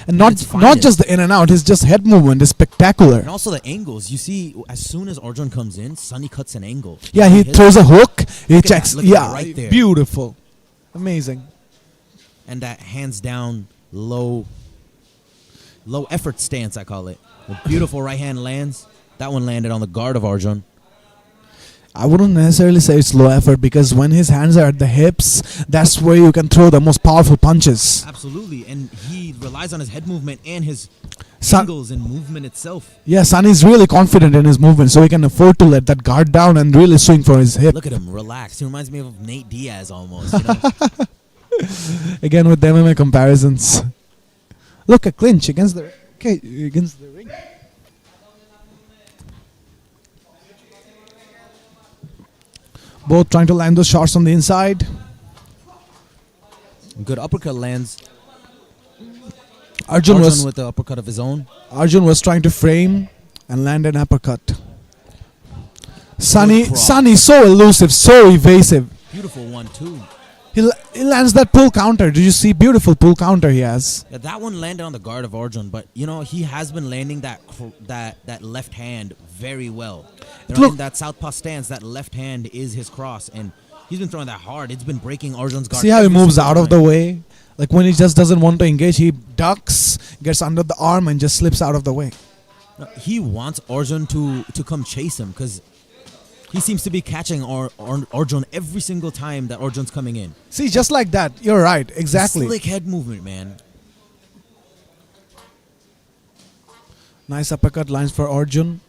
And not just the in and out, his just head movement is spectacular. And also the angles. You see, as soon as Arjun comes in, Sunny cuts an angle. Yeah, he throws a hook. He checks. Yeah, right there. Beautiful. Amazing. And that hands down low effort stance, I call it. The beautiful right hand lands. That one landed on the guard of Arjun. I wouldn't necessarily say it's low effort because when his hands are at the hips, that's where you can throw the most powerful punches. Absolutely, and he relies on his head movement and his angles and movement itself. Yeah, Sunny's really confident in his movement, so he can afford to let that guard down and really swing for his hip. Look at him, relaxed. He reminds me of Nate Diaz almost. Again with the MMA comparisons. Look, a clinch against the ring. Both trying to land those shots on the inside. Good uppercut lands. Arjun was with the uppercut of his own. Arjun was trying to frame and land an uppercut. Sunny so elusive, so evasive. Beautiful one too. He lands that pull counter. Did you see? Beautiful pull counter he has. Yeah, that one landed on the guard of Arjun, but he has been landing that left hand very well. In that southpaw stance, that left hand is his cross, and he's been throwing that hard. It's been breaking Arjun's guard. See how he moves out of the way? Like when he just doesn't want to engage, he ducks, gets under the arm, and just slips out of the way. He wants Arjun to come chase him because he seems to be catching Arjun every single time that Arjun's coming in. See, just like that. You're right. Exactly. Slick head movement, man. Nice uppercut lines for Arjun.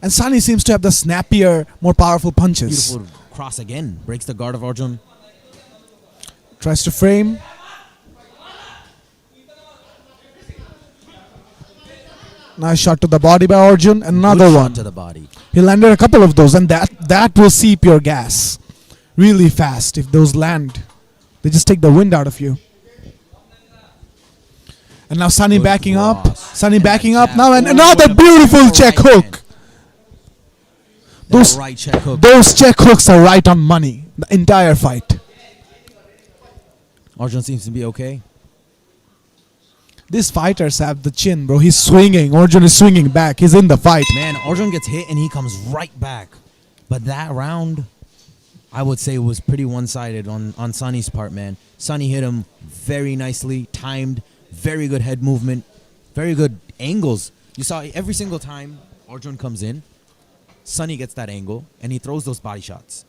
And Sunny seems to have the snappier, more powerful punches. Beautiful cross again. Breaks the guard of Arjun. Tries to frame. Nice shot to the body by Arjun. Another one. To the body. He landed a couple of those, and that will seep your gas really fast if those land. They just take the wind out of you. And now Sunny backing up. Sunny backing up now, and another beautiful check hook. Those check hooks are right on money. The entire fight. Arjun seems to be okay. These fighters have the chin, bro. He's swinging. Arjun is swinging back. He's in the fight. Man, Arjun gets hit and he comes right back. But that round, I would say, was pretty one-sided on Sunny's part, man. Sunny hit him very nicely, timed, very good head movement, very good angles. You saw every single time Arjun comes in, Sunny gets that angle, and he throws those body shots.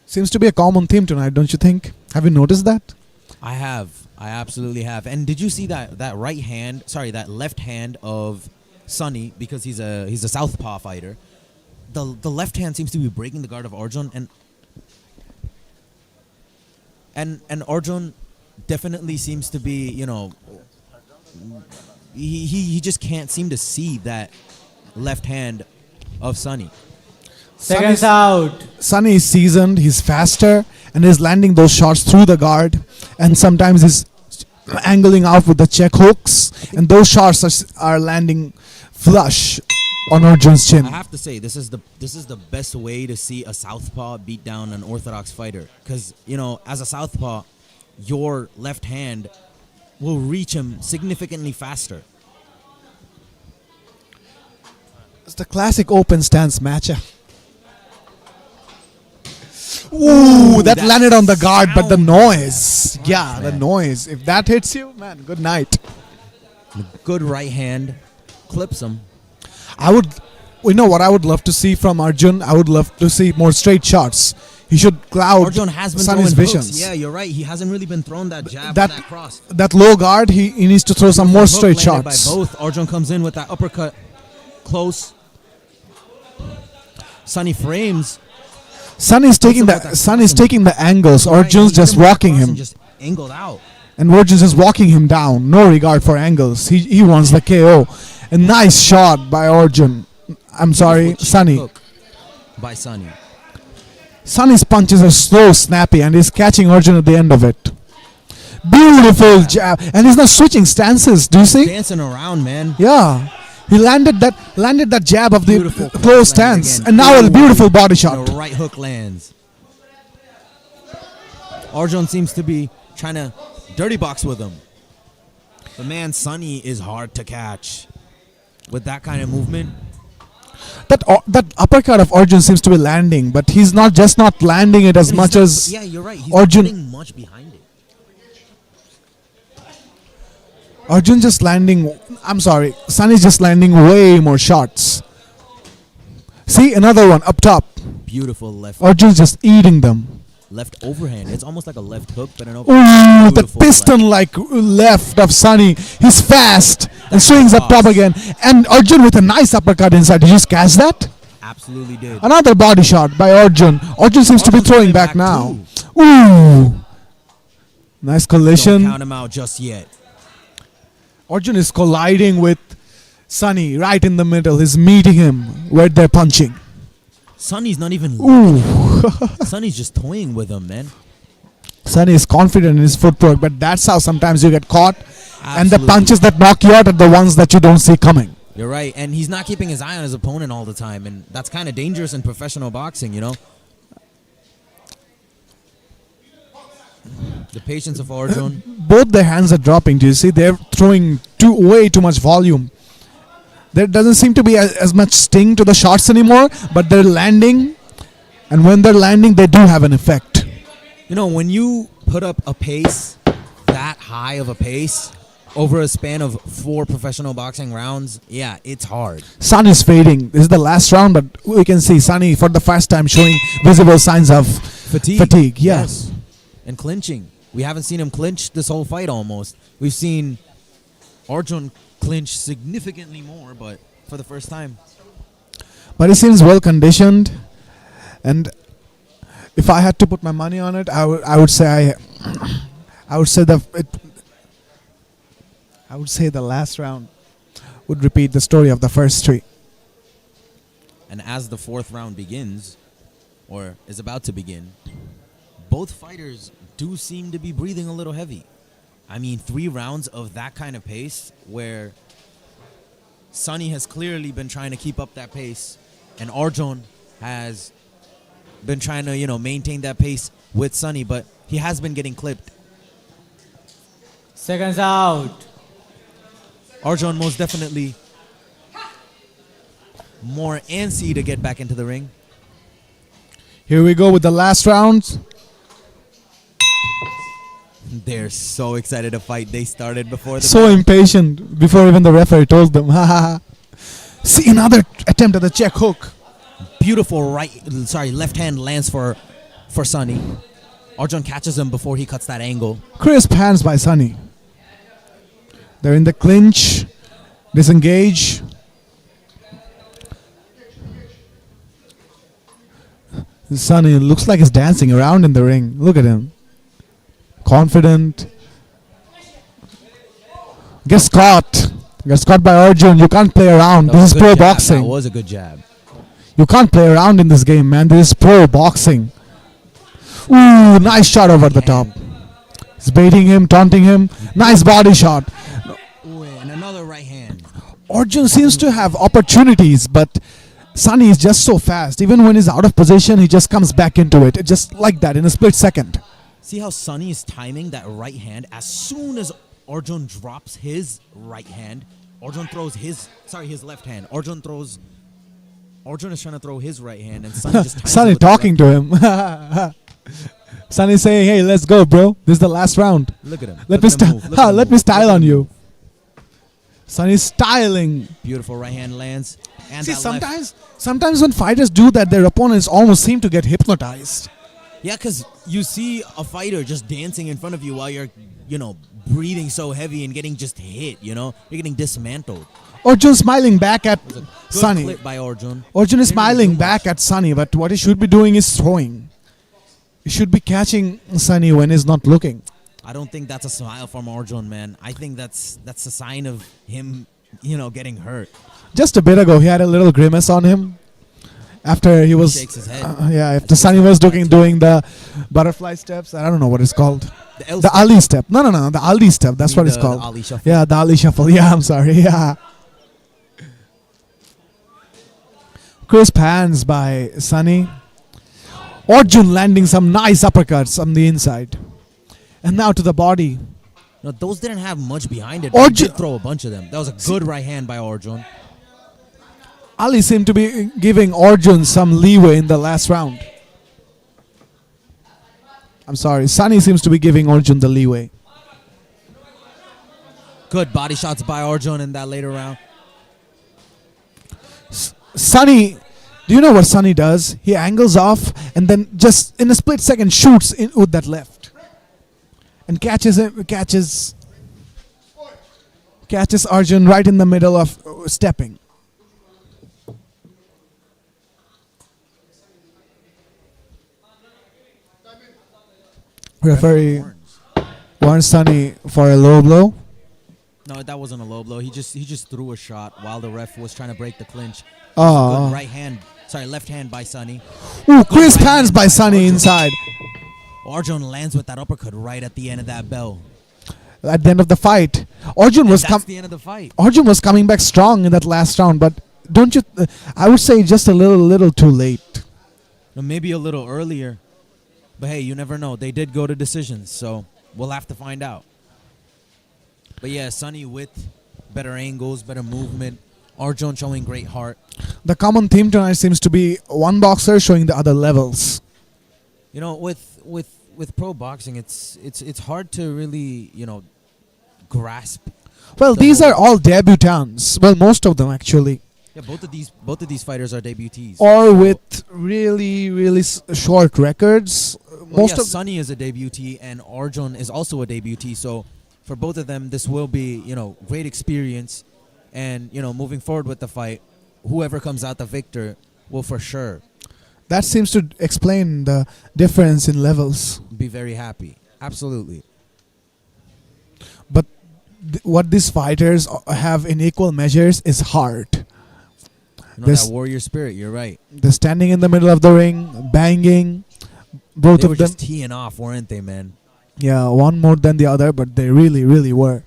Seems to be a common theme tonight, don't you think? Have you noticed that? I have. I absolutely have. And did you see that right hand? Sorry, that left hand of Sunny, because he's a southpaw fighter. The left hand seems to be breaking the guard of Arjun, and Arjun definitely seems to be, he just can't seem to see that left hand of Sunny. Seconds out. Sunny is seasoned, he's faster, and is landing those shots through the guard, and sometimes he's angling out with the check hooks, and those shots are landing flush on Arjun's chin. I have to say, this is the best way to see a southpaw beat down an orthodox fighter, because as a southpaw, your left hand will reach him significantly faster. It's the classic open stance matchup. Ooh, that landed on the guard, but the noise. Yeah, the noise. If that hits you, man, good night. Good right hand clips him. What I would love to see from Arjun? I would love to see more straight shots. He should cloud Arjun has been Sunny's throwing visions. hooks. Yeah, you're right. He hasn't really been throwing that jab That- or that cross. That low guard, he needs to throw some more Hook straight landed shots. By both. Arjun comes in with that uppercut close. Sunny frames. Sunny's taking the angles. Arjun's just walking him. Just angled out. And Arjun's just walking him down. No regard for angles. He wants the KO. A nice shot by Arjun. I'm sorry, Sunny. Hook by Sunny. Sunny's punches are slow, snappy, and he's catching Arjun at the end of it. Beautiful jab. And he's not switching stances. Do you see? Dancing around, man. Yeah. He landed that jab of the Beautiful close landed stance. again. And now a beautiful body The shot. right hook lands. Arjun seems to be trying to dirty box with him. The man Sunny is hard to catch. With that kind of movement. That uppercut of Arjun seems to be landing, but he's not landing it as much as Yeah, you're right. He's Arjun. not putting much behind it. Arjun just landing. I'm sorry, Sunny's just landing way more shots. See, another one up top. Beautiful left. Arjun's just eating them. Left overhand. It's almost like a left hook, but an Ooh, overhand. the piston-like left of Sunny. He's fast and swings up top again. And Arjun with a nice uppercut inside. Did you just catch that? Absolutely did. Another body shot by Arjun. Arjun seems to be throwing back now. Ooh, nice collision. Don't count him out just yet. Arjun is colliding with Sunny right in the middle. He's meeting him where they're punching. Sunny's not even Ooh. Sunny's just toying with him, man. Sunny is confident in his footwork, but that's how sometimes you get caught. And the Absolutely. punches that knock you out are the ones that you don't see coming. You're right. And he's not keeping his eye on his opponent all the time. And that's kind of dangerous in professional boxing, The patience of Arjun. Both their hands are dropping. Do you see? They're throwing way too much volume. There doesn't seem to be as much sting to the shots anymore, but they're landing. And when they're landing, they do have an effect. When you put up a pace, that high of a pace, over a span of 4 professional boxing rounds, yeah, it's hard. Sun is fading. This is the last round, but we can see Sunny for the first time showing visible signs of fatigue. Yes. And clinching. We haven't seen him clinch this whole fight almost. We've seen Arjun clinch significantly more, but for the first time. But he seems well conditioned, and if I had to put my money on it, I would say the last round would repeat the story of the first 3. And as the 4th round begins, or is about to begin, both fighters do seem to be breathing a little heavy. I mean, 3 rounds of that kind of pace where Sunny has clearly been trying to keep up that pace and Arjun has been trying to, maintain that pace with Sunny, but he has been getting clipped. Seconds out. Arjun most definitely more antsy to get back into the ring. Here we go with the last round. They're so excited to fight. They started before the So impatient before even the referee told them. See, another attempt at the check hook. Beautiful left hand lands for Sunny. Arjun catches him before he cuts that angle. Crisp hands by Sunny. They're in the clinch. Disengage. Sunny looks like he's dancing around in the ring. Look at him. Confident. Gets caught. Gets caught by Arjun. You can't play around. This is pro boxing. That was a good jab. You can't play around in this game, man. This is pro boxing. Ooh, nice shot over the top. He's baiting him, taunting him. Nice body shot. Ooh, and another right hand. Arjun seems to have opportunities, but Sunny is just so fast. Even when he's out of position, he just comes back into it. Just like that, in a split second. See how Sunny is timing that right hand? As soon as Arjun drops his right hand, Arjun throws his left hand. Arjun is trying to throw his right hand, and Sunny just times Sunny it with the talking to him. Sunny saying, "Hey, let's go, bro. This is the last round. Look at him. Let Look me at him move. Look at him let me move. style Look at on him you." move. Sunny's styling. Beautiful right hand lands. And See, that left. sometimes when fighters do that, their opponents almost seem to get hypnotized. Yeah, because you see a fighter just dancing in front of you while you're, breathing so heavy and getting just hit, You're getting dismantled. Arjun smiling back at Good Sunny. clip by Arjun. Arjun is Didn't really smiling do back much. at Sunny, but what he should be doing is throwing. He should be catching Sunny when he's not looking. I don't think that's a smile from Arjun, man. I think that's a sign of him, getting hurt. Just a bit ago, he had a little grimace on him after he was. Shakes his head. After Sunny was doing the butterfly steps. I don't know what it's called. The Ali step. No, the Ali step. That's You mean what it's the called. Ali shuffle? Yeah, the Ali shuffle. Yeah, I'm sorry. Yeah. Crisp hands by Sunny. Arjun landing some nice uppercuts on the inside. And now to the body. No, those didn't have much behind it. But he Arjun- did throw a bunch of them. That was a good right hand by Arjun. Ali seemed to be giving Arjun some leeway in the last round. I'm sorry. Sunny seems to be giving Arjun the leeway. Good body shots by Arjun in that later round. Sunny, do you know what Sunny does? He angles off and then just in a split second shoots in with that left. And catches Arjun right in the middle of stepping. Referee warns Sunny for a low blow. No, that wasn't a low blow. He just threw a shot while the ref was trying to break the clinch. Oh. Good left hand by Sunny. Ooh, Good crisp right hands hand by Sunny Arjun. inside. Arjun lands with that uppercut right at the end of that bell. At the end of the fight, Arjun was That's the end of the fight. Arjun was coming back strong in that last round, but don't you? I would say just a little too late. Or maybe a little earlier. But hey, you never know. They did go to decisions, so we'll have to find out. But yeah, Sunny with better angles, better movement. Arjun showing great heart. The common theme tonight seems to be one boxer showing the other levels. With pro boxing, it's hard to really grasp. Well, these are all debutants. Well, most of them actually. Yeah, both of these fighters are debutees. Or with really short records. Most of Sunny is a debutee and Arjun is also a debutee. So for both of them, this will be great experience. And moving forward with the fight, whoever comes out the victor will for sure that seems to explain the difference in levels. be very happy. Absolutely. But what these fighters have in equal measures is heart. That warrior spirit. You're right. They're standing in the middle of the ring, banging. Both They of were them. just teeing off, weren't they, man? Yeah, one more than the other, but they really were.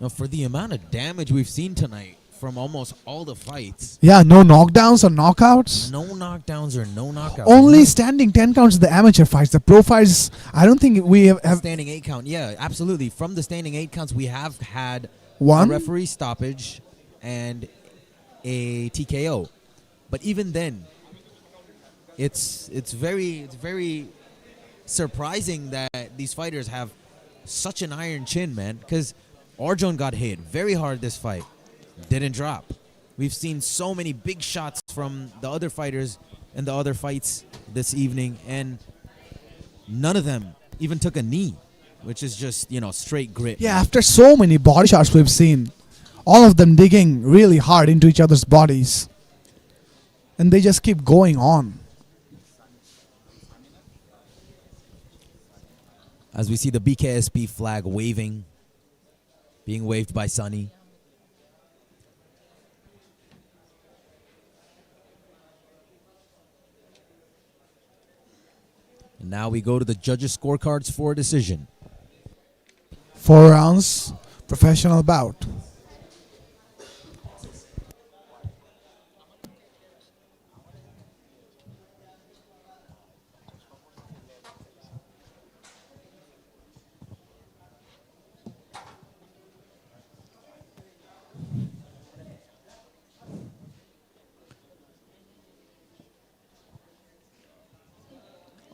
Now, for the amount of damage we've seen tonight from almost all the fights. Yeah, no knockdowns or knockouts. No knockdowns or no knockouts. Only standing 10 counts in the amateur fights. The pro fights, I don't think we have standing 8 count. Yeah, absolutely. From the standing 8 counts, we have had one a referee stoppage and a TKO. But even then, it's very surprising that these fighters have such an iron chin, man. Because Arjun got hit very hard this fight. Didn't drop. We've seen so many big shots from the other fighters in the other fights. this evening, and none of them even took a knee, which is just, straight grit. Yeah, after so many body shots we've seen, all of them digging really hard into each other's bodies, and they just keep going on. As we see the BKSP flag being waved by Sunny. And now we go to the judges' scorecards for a decision. 4 rounds, professional bout.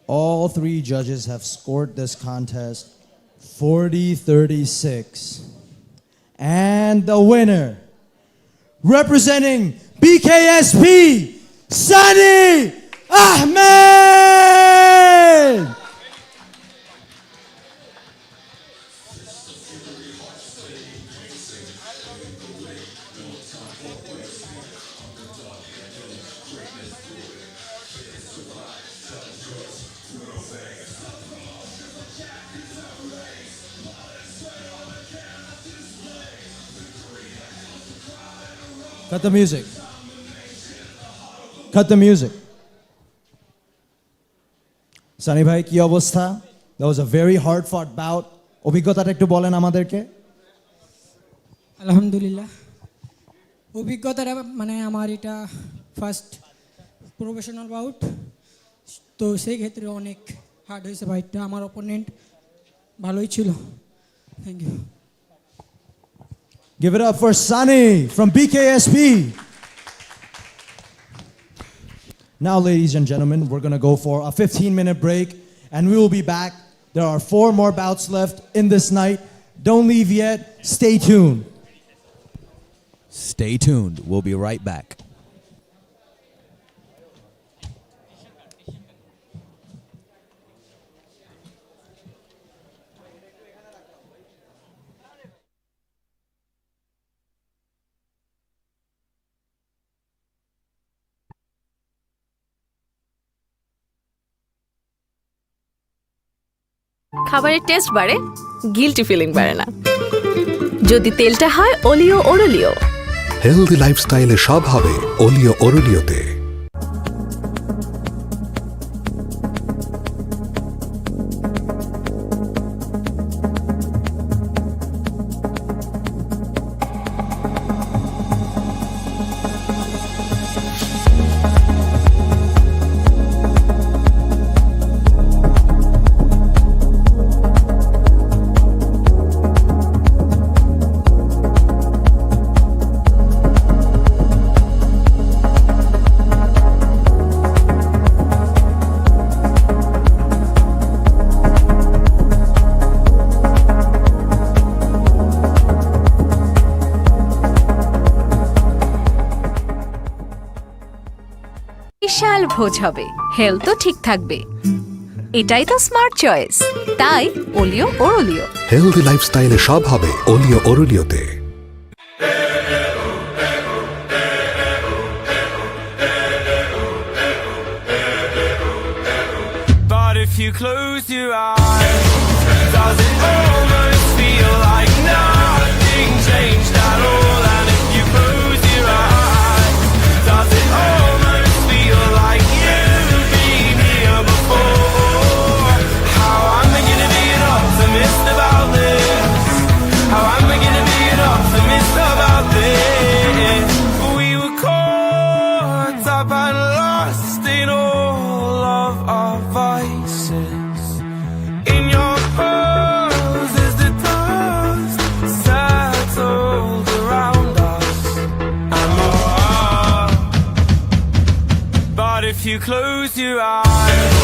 All 3 judges have scored this contest 40-36. And the winner, representing BKSP, Sunny Ahmed! Cut the music. Cut the music. Sunny bhai, ki obostha? That was a very hard fought bout. অভিজ্ঞতাটা একটু বলেন আমাদেরকে। আলহামদুলিল্লাহ, অভিজ্ঞতাটা মানে আমার এটা first professional bout, তো সেই ক্ষেত্রে অনেক হার্ড হয়েছে ফাইটটা। আমার অপোনেন্ট ভালোই ছিল। Thank you. Give it up for Sunny from BKSP. Now, ladies and gentlemen, we're going to go for a 15-minute break, and we will be back. There are 4 more bouts left in this night. Don't leave yet. Stay tuned. Stay tuned. We'll be right back. খাবারের test বাড়ে, guilty feeling বাড়ে না যদি তেলটা হয় অলিও ওরলিও। Healthy লাইফস্টাইলে সব হবে অলিও ওরলিওতে। বিশাল ভোজ হবে, হেলথ তো ঠিক থাকবে, এটাই তো স্মার্ট চয়েস, তাই অলিও ওরলিও। হেলদি লাইফস্টাইলে সব হবে অলিও ওরলিওতে। But if you close your eyes, does it almost feel like nothing changed at all? And if you close your eyes, does it almost feel like you've been here before? How am I gonna be an optimist about this? How am I gonna be an optimist about this? We were caught up and lost in all of our vices. In your pose as the dust settled around us, and more. But if you close your eyes,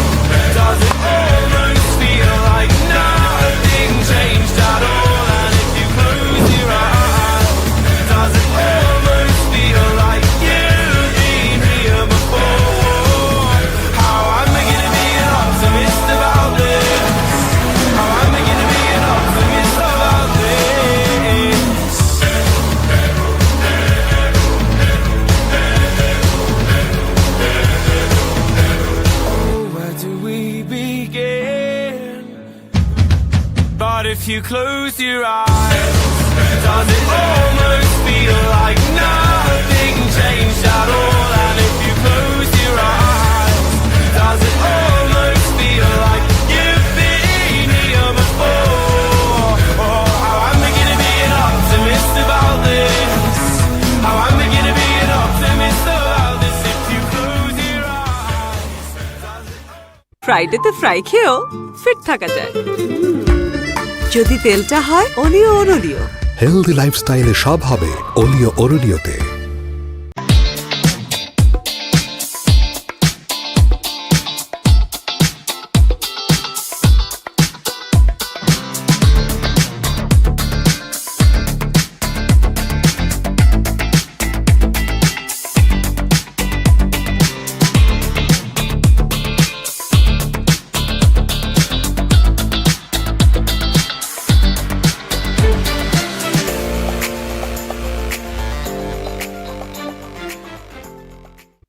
does it almost feel like nothing changed at all? And if you close your eyes, does it almost feel like you've been here before? How am I if you close your eyes, does it almost feel like nothing changed at all? And if you close your eyes, does it almost feel like you've been here before? Oh, how I'm beginning to be an optimist about this. How I'm beginning to be an optimist about this. If you close your eyes, does it... ফ্রাইডেতে fry খেয়েও fit থাকা যায় যদি তেলটা হয় অলিও অরলিও। Healthy লাইফস্টাইলে সব হবে অলিও অরলিওতে।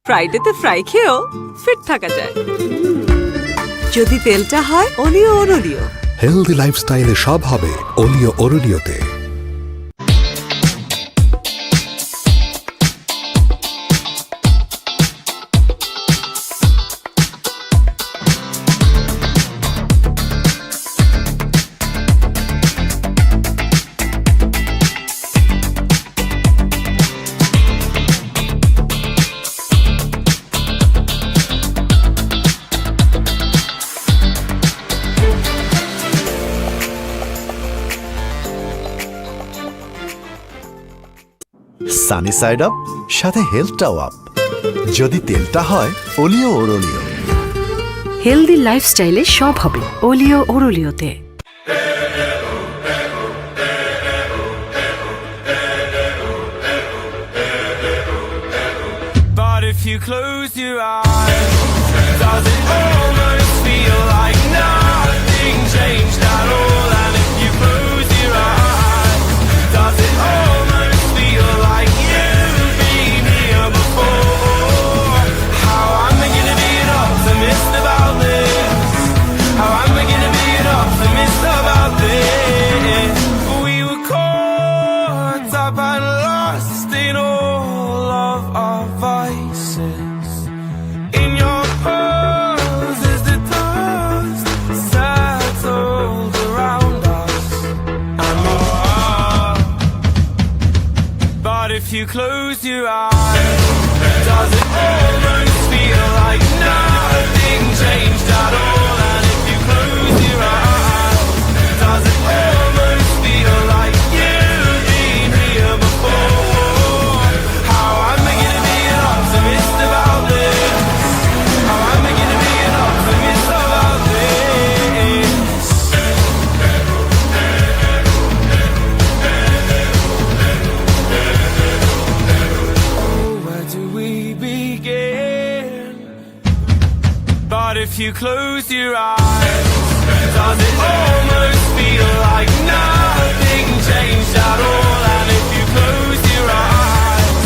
ফ্রাইডেতে ফ্রাই খেয়েও ফিট থাকা যায় যদি তেলটা হয় অলিও অরলিও। হেলদি লাইফস্টাইলে সব হবে অলিও অরলিওতে। সানি সাইড আপ সাথে হেলথটাও আপ যদি তেলটা হয় অলিও অরলিও। হেলদি লাইফস্টাইলে সব হবে অলিও অরলিওতে। But if you close your eyes, does it almost feel like nothing changed at all? And if you close your eyes, does it almost feel like you've been here before? How I'm beginning to be an optimist about this. How I'm beginning to be an optimist about this. We were caught up and lost in all of our vices. In your pose as the dust settled around us. And more. But if you close your eyes, does it almost feel like nothing changed at all? And if you close your eyes, does it almost feel like you've been here before? How I'm beginning to be an optimist about this. How I'm beginning to be an optimist about this. Oh, where do we begin? But if you close your eyes, does it almost feel like nothing changed at all? And if you close your eyes,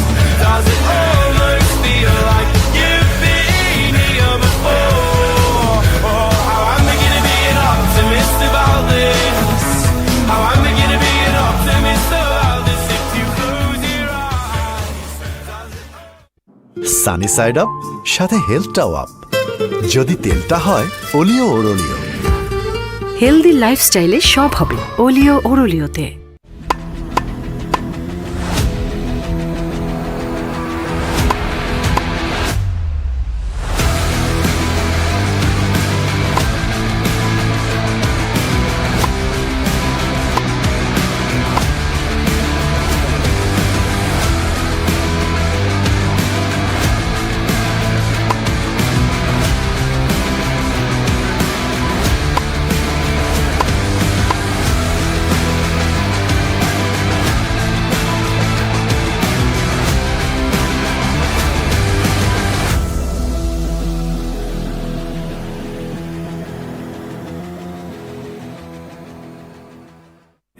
does it almost feel like you've been here before? Oh, how I'm beginning to be an optimist about this. How I'm beginning to be an optimist about this. If you close your eyes, does it... Sunny side up সাথে হেলথটাও up যদি তেলটা হয় অলিও অরলিও। Healthy লাইফস্টাইলে সব হবে অলিও অরলিওতে।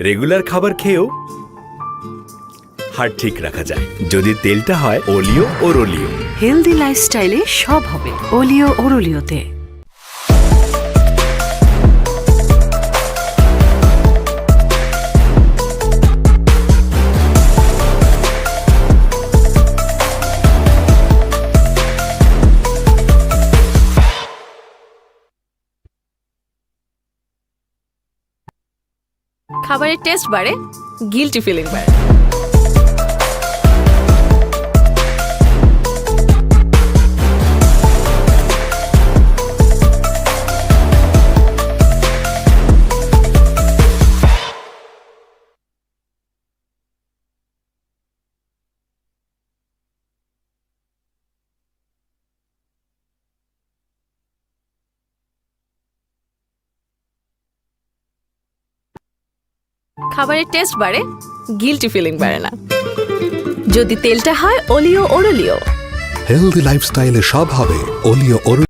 Regular খাবার খেয়েও heart ঠিক রাখা যায় যদি তেলটা হয় অলিও অরলিও। হেলদি লাইফস্টাইলে সব হবে অলিও অরলিওতে। খাবারের টেস্ট বাড়ে, গিল্টি ফিলিং বাড়ে। খাবারের টেস্ট বাড়ে, গিল্টি ফিলিং বাড়ে না যদি তেলটা হয় অলিও ওরলিও। হেলদি লাইফস্টাইলে সব হবে অলিও ওরলিও।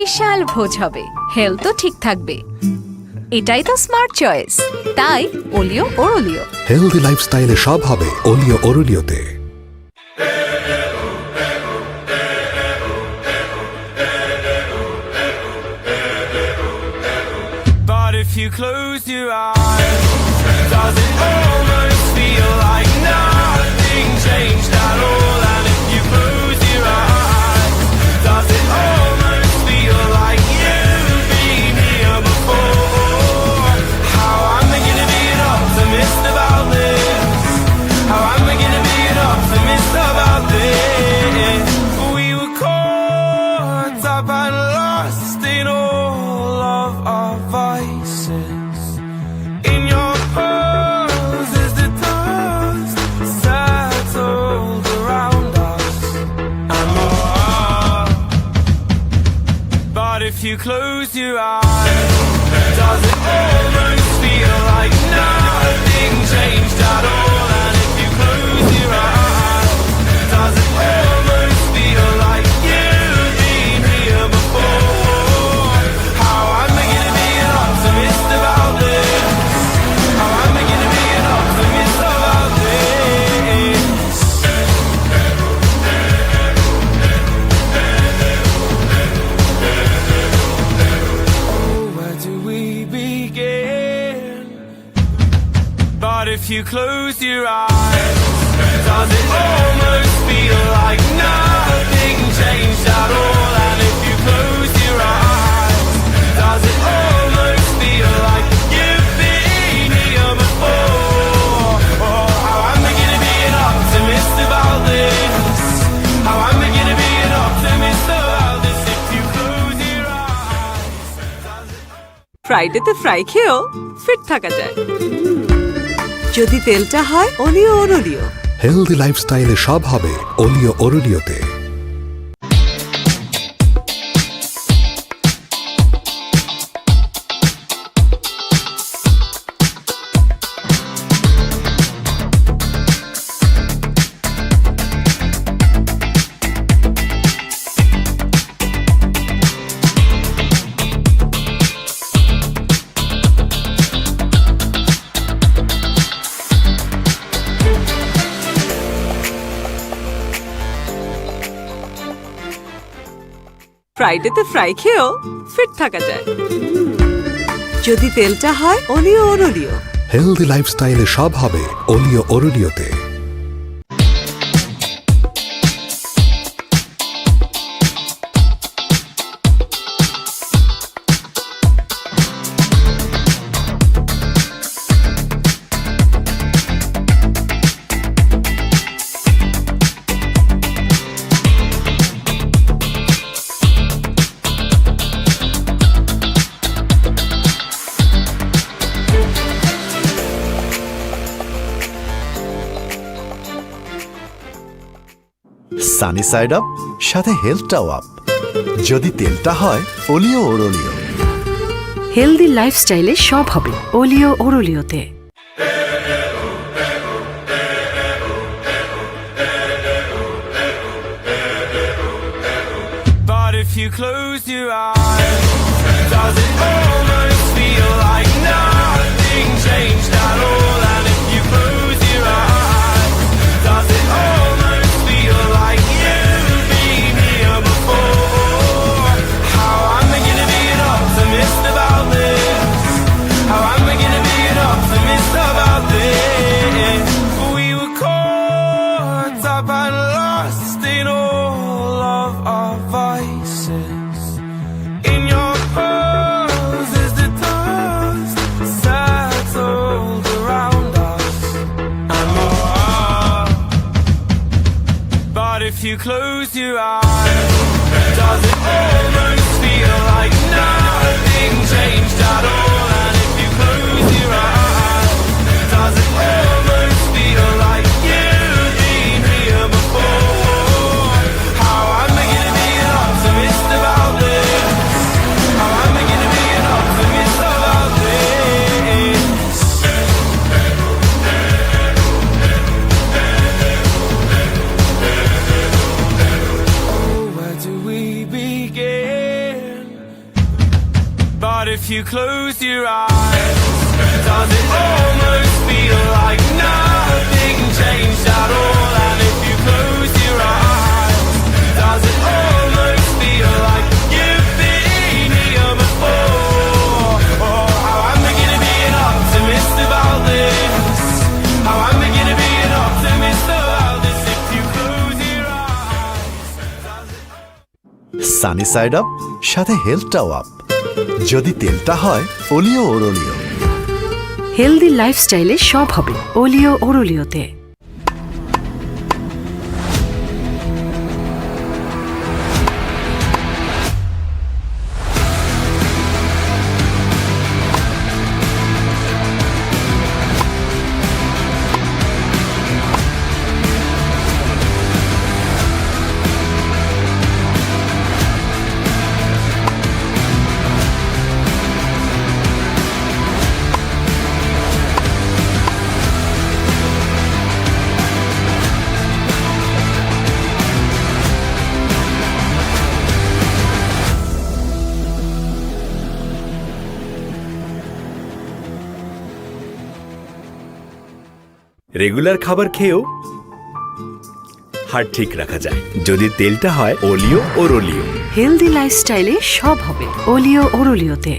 বিশাল ভোজ হবে, হেলথও ঠিক থাকবে, এটাই তো স্মার্ট চয়েস, তাই অলিও ওরলিও। হেলদি লাইফস্টাইলে সব হবে অলিও ওরলিওতে। But if you close your eyes, does it almost feel like nothing changed at all? And if you close your eyes, does it almost feel like you've been here before? How am I gonna be an optimist about this? How am I gonna be an optimist about this? We were caught up and lost in all of our vices. In your pose as the dust settled around us. But if you close your eyes, does it almost feel like nothing changed at all? And if you close your eyes, does it almost feel like you've been here before? How am I gonna be an optimist about this? How am I gonna be an optimist about this? Oh, where do we begin? But if you close your eyes, does it almost feel like nothing changed at all? And if you close your eyes, does it almost feel like you've been here before? Oh, how am I gonna be an optimist about this? How am I gonna be an optimist about this if you close your eyes? ফ্রাইডেতে fry খেয়েও fit থাকা যায় যদি তেলটা হয় অলিও ওরলিও। Healthy লাইফস্টাইলে সব হবে অলিও ওরলিওতে। ফ্রাইডেতে ফ্রাই খেয়েও ফিট থাকা যায় যদি তেলটা হয় অলিও ওরলিও। হেলদি লাইফস্টাইলে সব হবে অলিও ওরলিওতে। সানি সাইড আপ, সাথে হেলথটাও আপ, যদি তেলটা হয় অলিও ওরলিও। হেলদি লাইফস্টাইলে সব হবে অলিও ওরলিওতে। you close your eyes, does it almost feel like nothing changed at all? And if you close your eyes, does it almost feel like you've been here before? How am I gonna be an optimist about this? How am I gonna be an optimist about this? We were caught up and lost in all of our vices. In your pose as the dust settled around us, and but if you close your eyes, does it almost feel like nothing changed at all? And if you close your eyes, does it almost feel like you've been here before? How am I gonna be an optimist about this? How am I gonna be an optimist about this? Oh, where do we begin? But if you close your eyes, does it almost feel like nothing changed at all? And if you close your eyes, does it almost feel like you've been here before? Oh, how am I gonna be an optimist about this? How am I gonna be an optimist about this if you close your eyes? Sunny side up সাথে হেলথটাও up যদি তেলটা হয় অলিও ওরলিও। Healthy লাইফস্টাইলে সব হবে ওলিও ওরলিওতে। Regular খাবার খেয়েও heart ঠিক রাখা যায় যদি তেলটা হয় ওলিও ওরলিও। হেলদি লাইফস্টাইলে সব হবে ওলিও ওরলিওতে।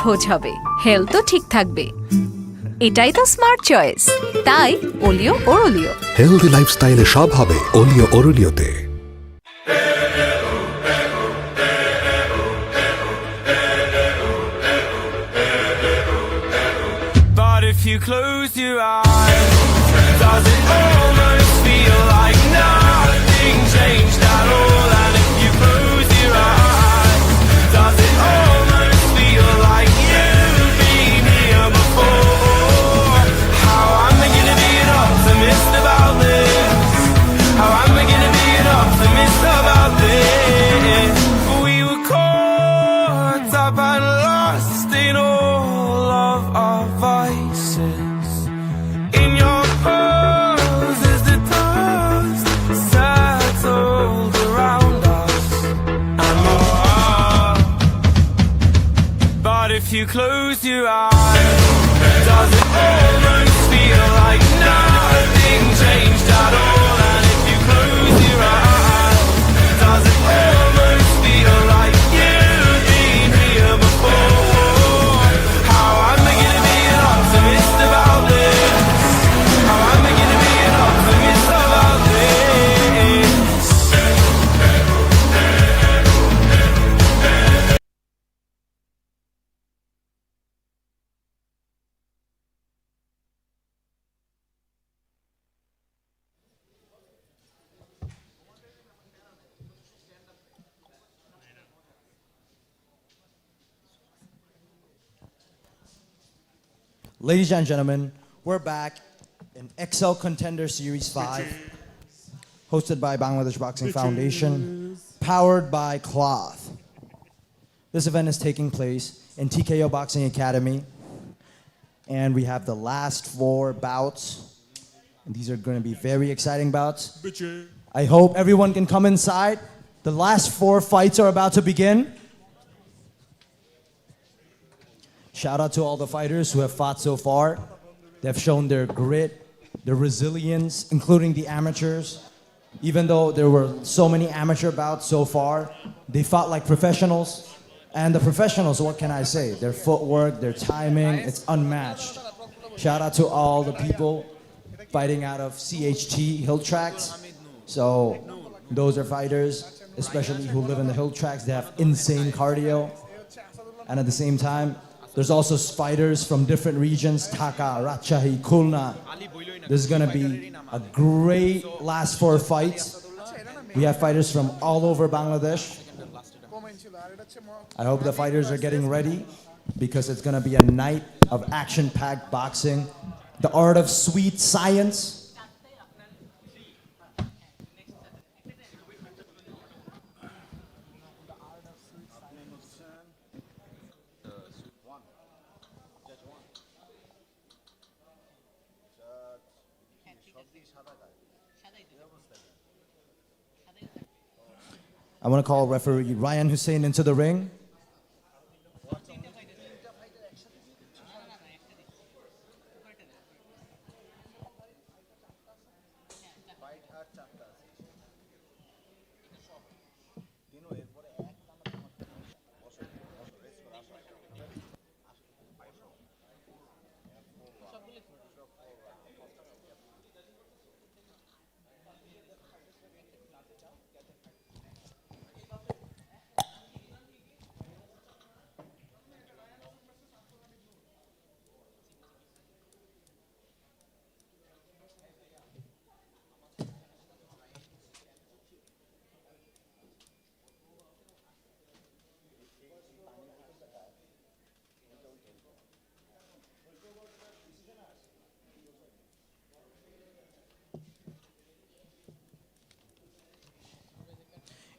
ভোজ হবে, হেলথও ঠিক থাকবে। এটাই তো স্মার্ট চয়েস, তাই ওলিও ওরলিও। হেলদি লাইফস্টাইলে সব হবে ওলিও ওরলিওতে। But if you close your eyes, does it almost feel like nothing changed at all? And if you close your eyes, does it almost feel like you've been here before? How am I gonna be an optimist about this? How am I gonna be an optimist about this? We were caught up and lost in all of our vices. In your pose as the dust settled around us and more. But if you close your eyes, does it almost feel like nothing changed at all? And if you close your eyes, does it almost feel like you've been here before? How am I gonna be an optimist about this? How am I gonna be an optimist about this? Ladies and gentlemen, we're back in Xcel Contender Series 5, hosted by Bangladesh Boxing Foundation, powered by Cloth. This event is taking place in TKO Boxing Academy, and we have the last 4 bouts. And these are going to be very exciting bouts. I hope everyone can come inside. The last 4 fights are about to begin. Shout out to all the fighters who have fought so far. They've shown their grit, their resilience, including the amateurs. Even though there were so many amateur bouts so far, they fought like professionals. And the professionals, what can I say? Their footwork, their timing, it's unmatched. Shout out to all the people fighting out of CHT hill tracks. So those are fighters, especially who live in the hill tracks. They have insane cardio. And at the same time, there's also fighters from different regions, Dhaka, Rajshahi, Khulna. This is going to be a great last 4 fights. We have fighters from all over Bangladesh. I hope the fighters are getting ready because it's going to be a night of action-packed boxing. The art of sweet science. I want to call referee Ryan Hussein into the ring.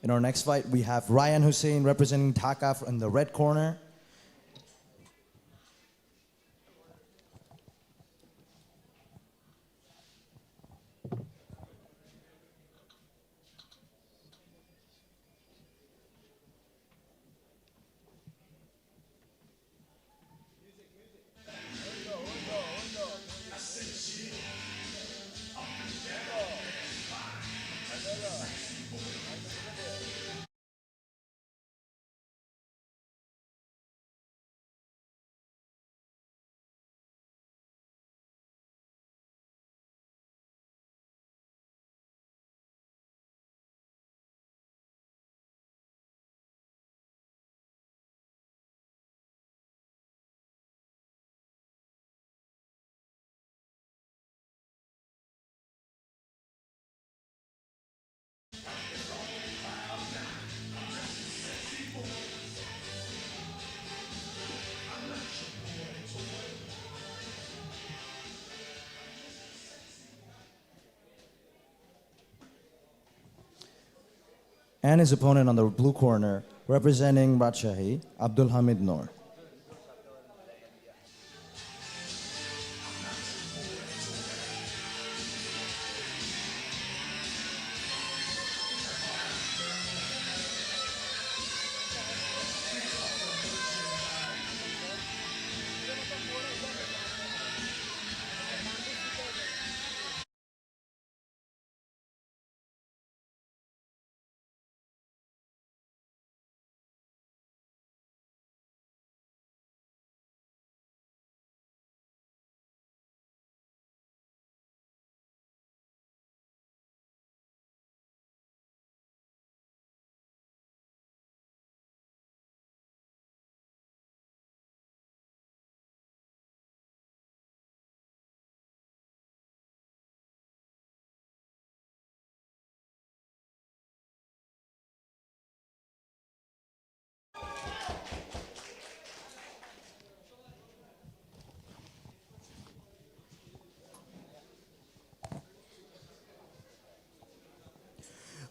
In our next fight, we have Ryan Hussein representing Dhaka in the red corner. And his opponent on the blue corner, representing Rajshahi, Abdul Hamid Noor.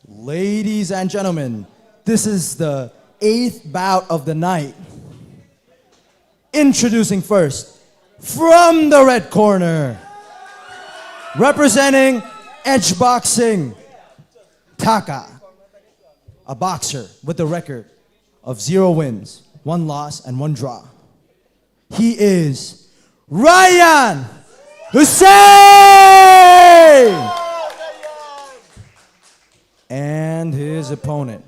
Ladies and gentlemen, this is the 8th bout of the night. Introducing first, from the red corner, representing Edge Boxing, Dhaka, a boxer with a record of 0 wins, 1 loss, and 1 draw. He is Ryan Hussein! And his opponent,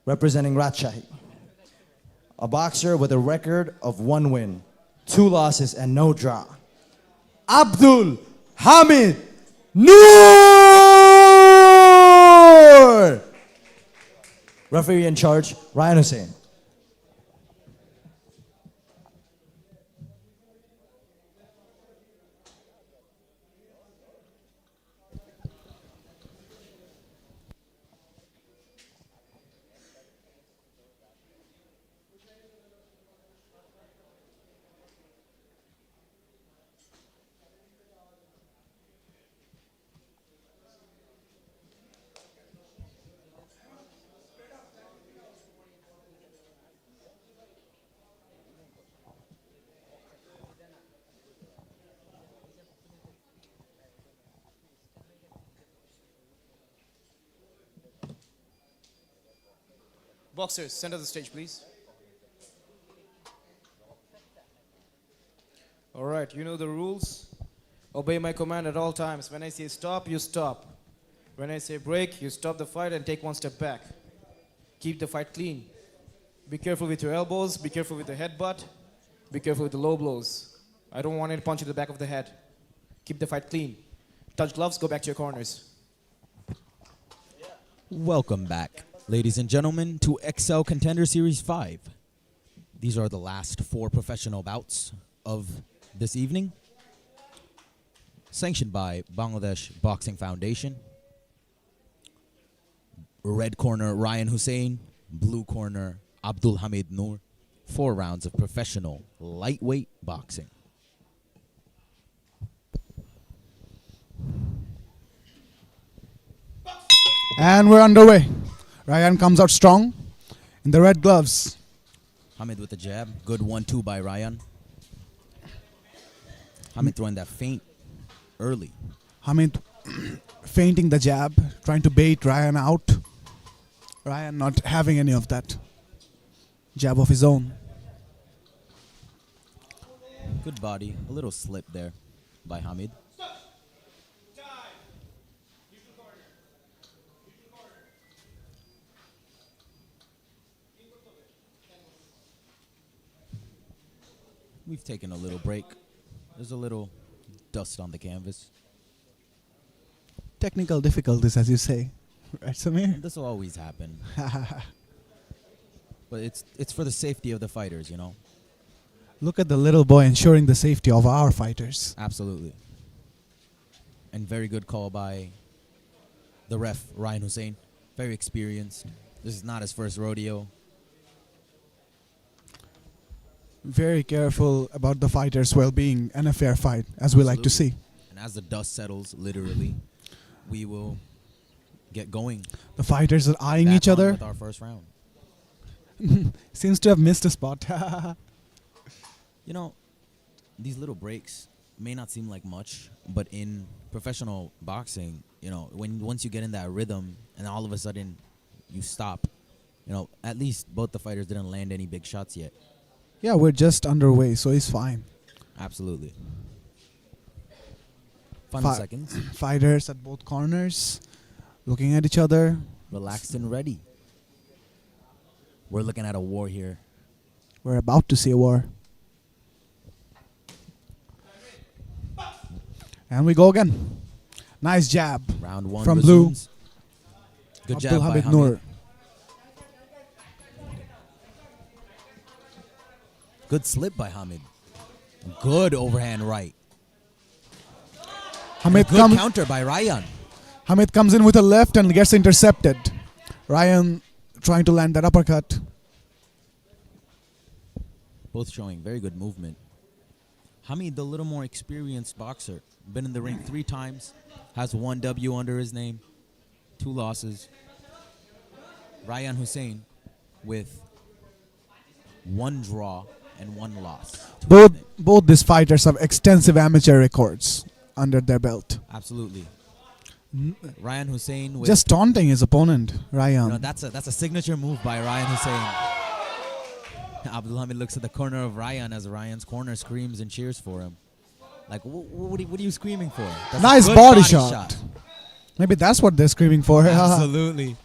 representing Rajshahi, a boxer with a record of 1 win, 2 losses, and no draw, Abdul Hamid Noor! Referee in charge, Ryan Hussein. Boxers, center the stage, please. All right, you know the rules. Obey my command at all times. When I say stop, you stop. When I say break, you stop the fight and take 1 step back. Keep the fight clean. Be careful with your elbows. Be careful with the headbutt. Be careful with the low blows. I don't want any punch in the back of the head. Keep the fight clean. Touch gloves, go back to your corners. Welcome back, ladies and gentlemen, to Xcel Contender Series 5. These are the last 4 professional bouts of this evening, sanctioned by Bangladesh Boxing Foundation. Red corner, Ryan Hussein. Blue corner, Abdul Hamid Noor. 4 rounds of professional lightweight boxing. And we're underway. Ryan comes out strong in the red gloves. Hamid with the jab. Good 1-2 by Ryan. Hamid throwing that feint early. Hamid feinting the jab, trying to bait Ryan out. Ryan not having any of that. Jab of his own. Good body. A little slip there by Hamid. We've taken a little break. There's a little dust on the canvas. Technical difficulties, as you say. Right, Samir? This will always happen. But it's for the safety of the fighters, you know? Look at the little boy ensuring the safety of our fighters. Absolutely. And very good call by the ref, Ryan Hussein. Very experienced. This is not his first rodeo. Very careful about the fighter's well-being and a fair fight, as we like to see. And as the dust settles, literally, we will get going. The fighters are eyeing back each on other. with our first round. Seems to have missed a spot. You know, these little breaks may not seem like much, but in professional boxing, you know, once you get in that rhythm and all of a sudden you stop, you know, at least both the fighters didn't land any big shots yet. Yeah, we're just underway, so he's fine. Absolutely. Final seconds. Fighters at both corners, looking at each other. Relaxed and ready. We're looking at a war here. We're about to see a war. And we go again. Nice jab. Round one from resumes. Blue. Good jab by Hamid Hamid. Noor. Good slip by Hamid. Good overhand right. Hamid Good counter by Ryan. Hamid comes in with a left and gets intercepted. Ryan trying to land that uppercut. Both showing very good movement. Hamid, the little more experienced boxer, been in the ring 3 times, has 1 W under his name, 2 losses. Ryan Hussein with 1 draw and 1 loss. Both these fighters have extensive amateur records under their belt. Absolutely. Ryan Hussein with Just taunting his opponent, Ryan. you know, that's a signature move by Ryan Hussein. Abdulhamid looks at the corner of Ryan as Ryan's corner screams and cheers for him. Like, what are you screaming for? That's a Nice good body shot. Maybe that's what they're screaming for. Absolutely.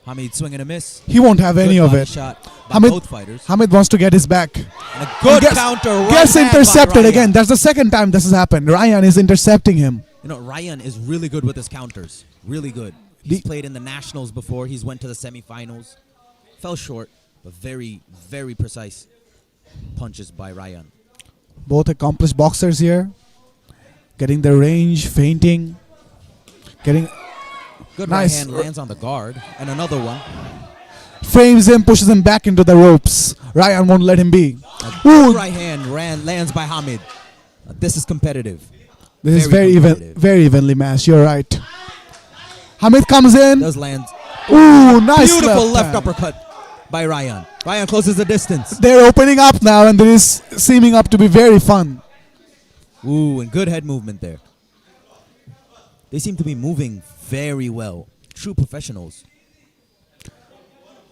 Hamid swing and a miss. He won't have any Good of body it. shot by both fighters. Hamid wants to get his back. And a good counter. Right Gets hand by intercepted Ryan. again. That's the second time this has happened. Ryan is intercepting him. You know, Ryan is really good with his counters. Really good. He's played in the Nationals before. He's went to the semifinals. Fell short, but very, very precise punches by Ryan. Both accomplished boxers here. Getting the range, feinting. Getting Good nice. right hand lands on the guard. And another one. Frames him, pushes him back into the ropes. Ryan won't let him be. Good right hand lands by Hamid. This is competitive. This is very evenly matched. You're right. Hamid comes in. Does land. Ooh, nice Beautiful left hand. uppercut by Ryan. Ryan closes the distance. They're opening up now, and this is seeming up to be very fun. Ooh, and good head movement there. They seem to be moving very well. True professionals.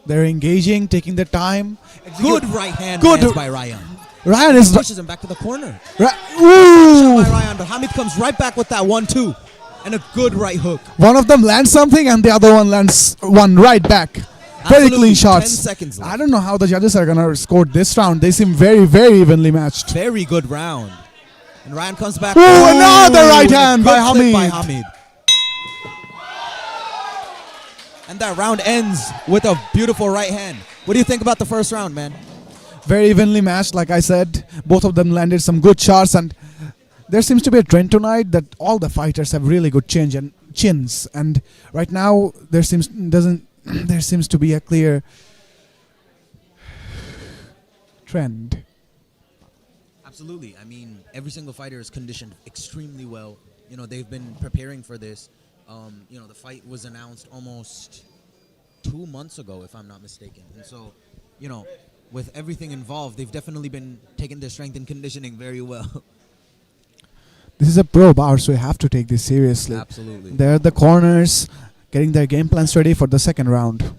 They're engaging, taking their time. Good right hand lands by Ryan. Ryan is pushes him back to the corner. Ooh. By Ryan, but Hamid comes right back with that 1-2 and a good right hook. One of them lands something, and the other one lands one right back. Very Absolutely, clean shots. 10 seconds left. I don't know how the judges are gonna score this round. They seem very, very evenly matched. Very good round. And Ryan comes back. Ooh, another right and a hand good by flip by Hamid. Hamid. And that round ends with a beautiful right hand. What do you think about the first round, man? Very evenly matched, like I said. Both of them landed some good shots, and there seems to be a trend tonight that all the fighters have really good chins. And right now, there seems to be a clear trend. Absolutely. I mean, every single fighter is conditioned extremely well. You know, they've been preparing for this. You know, the fight was announced almost 2 months ago, if I'm not mistaken. And so, you know, with everything involved, they've definitely been taking their strength and conditioning very well. This is a pro bout, so you have to take this seriously. Absolutely. They're at the corners, getting their game plans ready for the second round.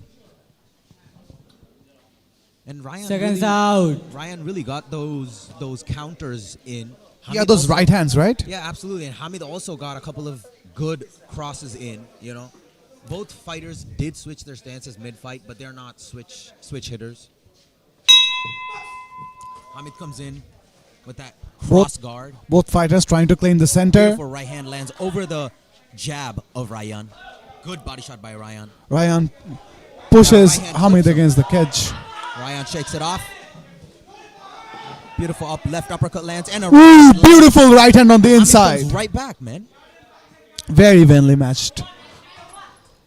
And Ryan Seconds really, out. Ryan really got those counters in. Yeah, those right hands, right? Yeah, absolutely. And Hamid also got a couple of good crosses in, you know. Both fighters did switch their stances mid-fight, but they're not switch hitters. Hamid comes in with that cross guard. Both fighters trying to claim the center. Beautiful right hand lands over the jab of Ryan. Good body shot by Ryan. Ryan pushes right hand Hamid flips him. against the cage. Ryan shakes it off. Beautiful left uppercut lands and a Ooh, right beautiful right hand on the Hamid inside. comes right back, man. Very evenly matched.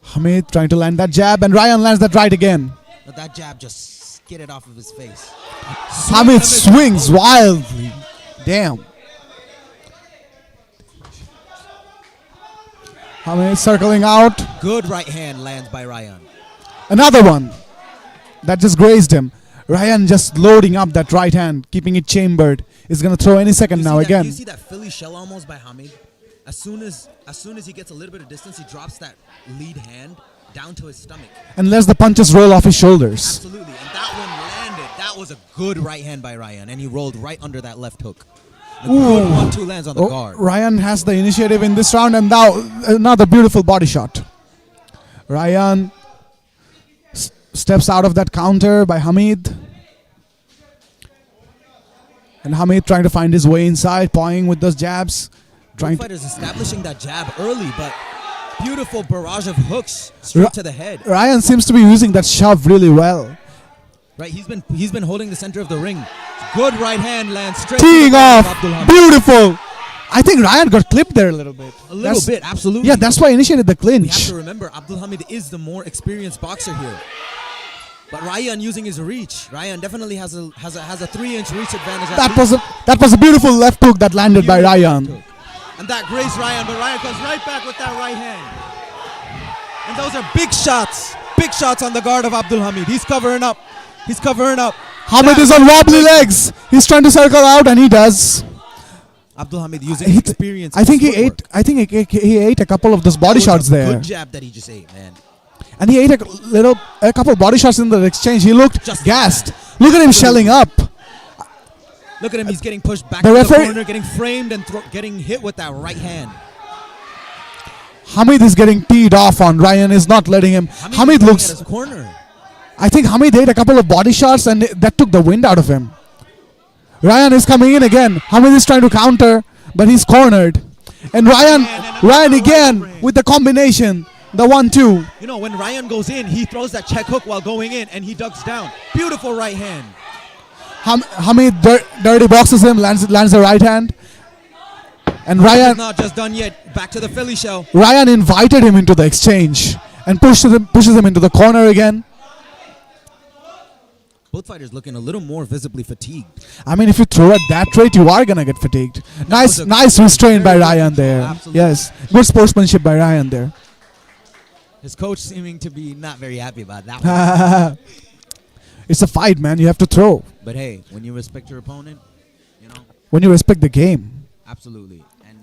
Hamid trying to land that jab, and Ryan lands that right again. But that jab just skidded off of his face. Hamid swings wildly. Damn. Hamid circling out. Good right hand lands by Ryan. Another one that just grazed him. Ryan just loading up that right hand, keeping it chambered. He's gonna throw any second now again. You see that Philly shell almost by Hamid? As soon as he gets a little bit of distance, he drops that lead hand down to his stomach. And lets the punches roll off his shoulders. Absolutely, and that one landed. That was a good right hand by Ryan, and he rolled right under that left hook. A good 1-2 lands on the guard. Ryan has the initiative in this round, and now another beautiful body shot. Ryan steps out of that counter by Hamid. And Hamid trying to find his way inside, pawing with those jabs. Both fighters establishing that jab early, but beautiful barrage of hooks straight to the head. Ryan seems to be using that shove really well. Right, he's been holding the center of the ring. Good right hand lands straight Teeing to the off. Abdul Hamid. Beautiful. I think Ryan got clipped there a little bit. A little bit, absolutely. Yeah, that's why he initiated the We have clinch. to remember, Abdul Hamid is the more experienced boxer here. But Ryan using his reach. Ryan definitely has a 3-inch reach advantage. That was a beautiful left hook that landed by Ryan. And that grazed Ryan, but Ryan comes right back with that right hand. And those are big shots. Big shots on the guard of Abdul Hamid. He's covering up. He's covering up. Hamid is on wobbly legs. He's trying to circle out, and he does. Abdul Hamid using experience. I think he ate a couple of those body shots there. Good jab that he just ate, man. And he ate a couple of body shots in the exchange. He looked gassed. Look at him shelling up. Look at him. He's getting pushed back The to the referee- corner, getting framed and getting hit with that right hand. Hamid is getting teed off on. Ryan is not letting him. Hamid looks. At his corner. I think Hamid ate a couple of body shots, and that took the wind out of him. Ryan is coming in again. Hamid is trying to counter, but he's cornered. And Ryan again with the combination, the 1-2. You know, when Ryan goes in, he throws that check hook while going in, and he ducks down. Beautiful right hand. Hamid dirty boxes him, lands the right hand. And Ryan's not just done yet. Back to the Philly shell. Ryan invited him into the exchange and pushes him into the corner again. Both fighters looking a little more visibly fatigued. I mean, if you throw at that rate, you are gonna get fatigued. Nice restraint by Ryan there. Absolutely. Yes, good sportsmanship by Ryan there. His coach seeming to be not very happy about that one. It's a fight, man. You have to throw. But hey, when you respect your opponent, you know. When you respect the game. Absolutely. And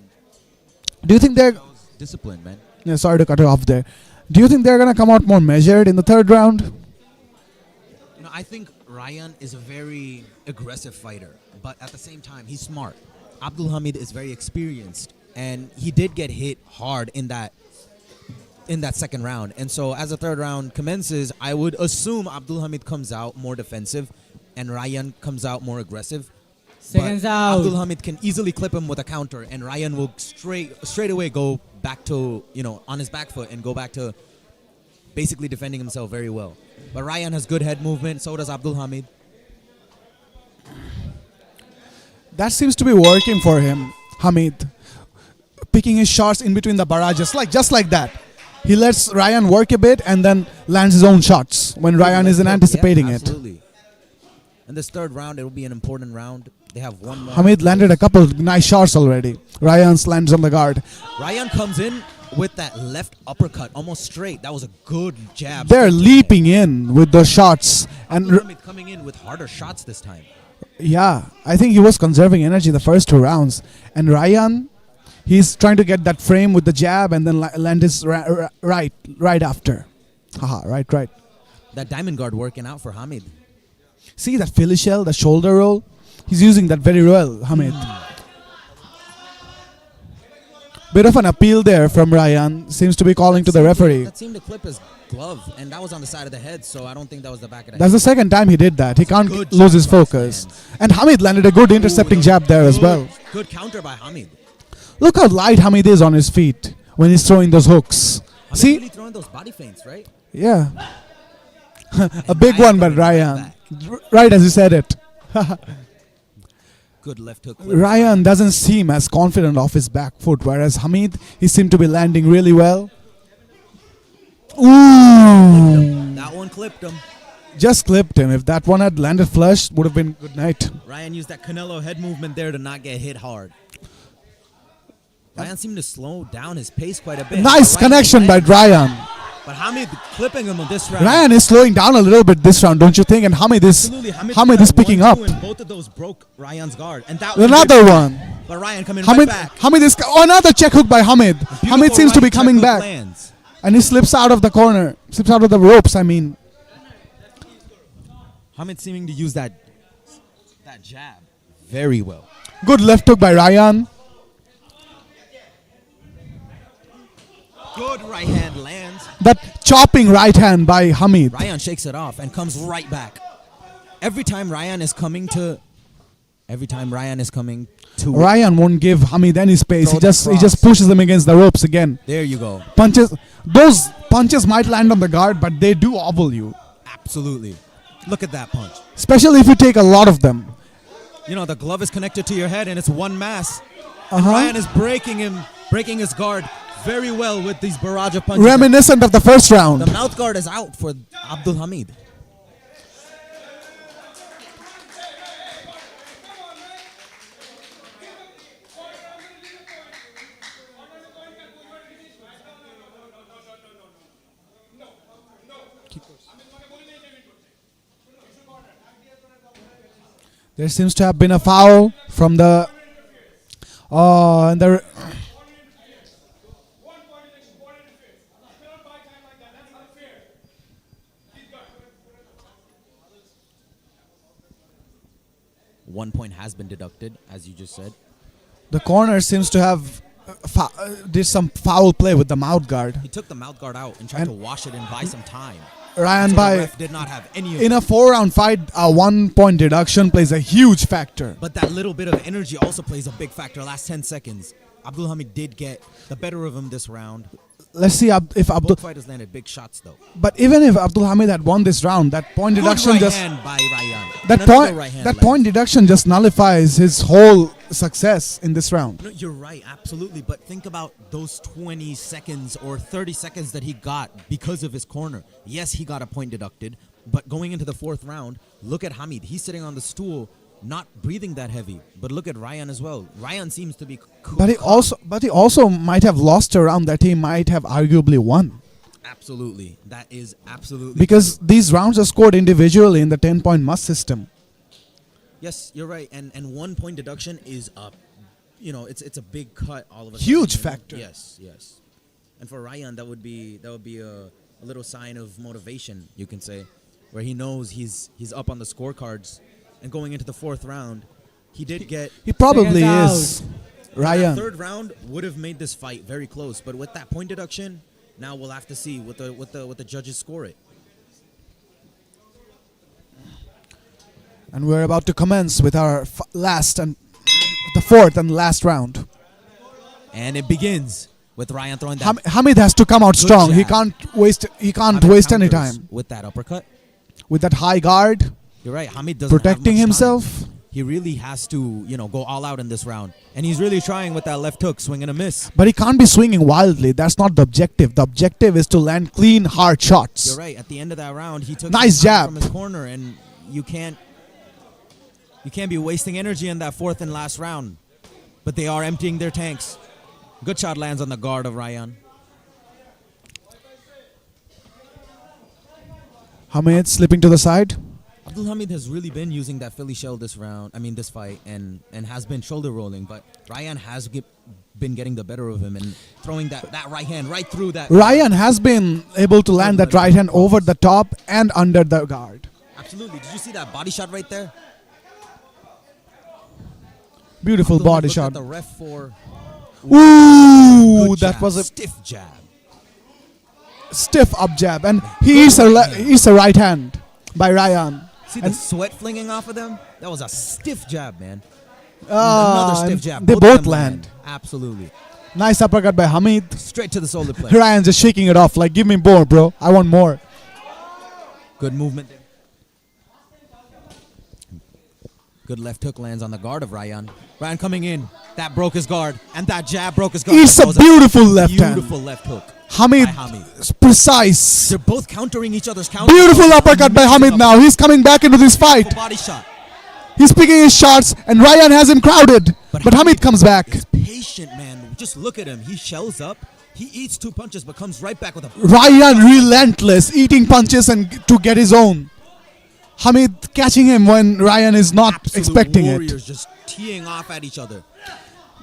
Do you think they're discipline, man? Yeah, sorry to cut you off there. Do you think they're gonna come out more measured in the third round? You know, I think Ryan is a very aggressive fighter, but at the same time, he's smart. Abdul Hamid is very experienced, and he did get hit hard in that second round. And so as the third round commences, I would assume Abdul Hamid comes out more defensive and Ryan comes out more aggressive. Seconds But out. Abdul Hamid can easily clip him with a counter, and Ryan will straight away go back to, on his back foot and go back to basically defending himself very well. But Ryan has good head movement, so does Abdul Hamid. That seems to be working for him, Hamid. Picking his shots in between the barrages, just like that. He lets Ryan work a bit and then lands his own shots when Ryan isn't anticipating it. Absolutely. In this third round, it will be an important round. They have one more. Hamid landed a couple of nice shots already. Ryan lands on the guard. Ryan comes in with that left uppercut, almost straight. That was a good jab. They're leaping in with those shots. And Abdul Hamid coming in with harder shots this time. yeah, I think he was conserving energy the first two rounds. And Ryan, he's trying to get that frame with the jab and then land his right after. Haha, right. That diamond guard working out for Hamid. See that Philly shell, the shoulder roll? He's using that very well, Hamid. Bit of an appeal there from Ryan. Seems to be calling to the referee. That seemed to clip his glove, and that was on the side of the head, so I don't think that was the back of the That's head. the second time he did that. He can't good lose his jab, focus. And Hamid landed a good intercepting jab there as well. Good counter by Hamid. Look how light Hamid is on his feet when he's throwing those hooks. Hamid See? really throwing those body feints, right? Yeah. A big one by Ryan. Right as you said it. Good left hook. Ryan doesn't seem as confident off his back foot, whereas Hamid, he seemed to be landing really well. Ooh! That one clipped him. Just clipped him. If that one had landed flush, would have been good night. Ryan used that Canelo head movement there to not get hit hard. Ryan seemed to slow down his pace quite a bit. Nice But Ryan connection by landed. Ryan. But Hamid clipping him on this round. Ryan is slowing down a little bit this round, don't you think? And Hamid is picking up. And both of those broke Ryan's guard. And that Another one. But Ryan coming Hamid, right back. Hamid is another check hook by Hamid. Hamid seems to be right check coming hook back, lands. and he slips out of the corner, slips out of the ropes. I mean, Hamid seeming to use that jab very well. good left hook by Ryan. Good right hand lands. That chopping right hand by Hamid. Ryan shakes it off and comes right back. Every time Ryan is coming to Ryan won't give Hamid any space. Throw He the cross. just pushes him against the ropes again. There you go. Those punches might land on the guard, but they do obble you. Absolutely. Look at that punch. Especially if you take a lot of them. You know, the glove is connected to your head and it's one mass. And Uh-huh. Ryan is breaking his guard very well with these barrage of punches. Reminiscent of the first round. The mouth guard is out for Abdul Hamid. There seems to have been a foul from the. And the. One point has been deducted, as you just said. The corner seems to have did some foul play with the mouth guard. He took the mouth guard out and tried to wash it and buy some time. Ryan So the by ref did not have any of in it. a 4-round fight, a 1 point deduction plays a huge factor. But that little bit of energy also plays a big factor. Last 10 seconds, Abdul Hamid did get the better of him this round. Let's see if Abdul. Both fighters landed big shots though. But even if Abdul Hamid had won this round, that point Good deduction right just hand by Ryan. that Another point right hand that lands. point deduction just nullifies his whole success in this round. No, you're right, absolutely. But think about those 20 seconds or 30 seconds that he got because of his corner. Yes, he got a point deducted, but going into the fourth round, look at Hamid. He's sitting on the stool, not breathing that heavy. But look at Ryan as well. Ryan seems to be cool. But he also might have lost a round that he might have arguably won. Absolutely. That is absolutely Because these rounds are scored individually in the 10-point must system. Yes, you're right. And 1 point deduction is it's a big cut all of a Huge sudden, factor. Yes. And for Ryan, that would be a little sign of motivation, you can say, where he knows he's up on the scorecards, and going into the fourth round, he did get. He probably is. Ryan. That third round would have made this fight very close, but with that point deduction, now we'll have to see what the judges score it. And we're about to commence with our the fourth and last round. And it begins with Ryan throwing that. Hamid has to come out Good strong. He jab. can't waste Hamid any counters time. with that uppercut. With that high guard, You're right. Hamid doesn't protecting have much time. himself. He really has to, go all out in this round. And he's really trying with that left hook, swing and a miss. But he can't be swinging wildly. That's not the objective. The objective is to land clean, hard shots. You're right. At the end of that round, he took Nice some time jab. from his corner, and you can't be wasting energy in that fourth and last round. But they are emptying their tanks. Good shot lands on the guard of Ryan. Hamid slipping to the side. Abdul Hamid has really been using that Philly shell this fight, and has been shoulder rolling. But Ryan has been getting the better of him and throwing that right hand right through that. Ryan has been able to land that right hand over the top and under the guard. Absolutely. Did you see that body shot right there? Beautiful Abdul body Hamid looked shot. at the ref for. Ooh, Good that jab, was a stiff jab. stiff up jab, and he's a right hand by Ryan. See the sweat flinging off of them? That was a stiff jab, man. Ah, Another stiff and jab. they of both them land. Absolutely. Nice uppercut by Hamid. Straight to the solar plate. Ryan just shaking it off like, give me more, bro. I want more. Good movement there. Good left hook lands on the guard of Ryan. Ryan coming in. That broke his guard. And that jab broke his guard. It's That a was beautiful left hand. Beautiful left hook. Hamid, by Hamid. precise. They're both countering each other's counters. Beautiful uppercut by Hamid now. He's coming back into this fight. Body shot. He's picking his shots, and Ryan has him crowded. But Hamid comes back. He's patient, man. Just look at him. He shells up. He eats 2 punches, but comes right back with a. Ryan relentless, eating punches and to get his own. Hamid catching him when Ryan is not Absolute expecting warriors it. just teeing off at each other.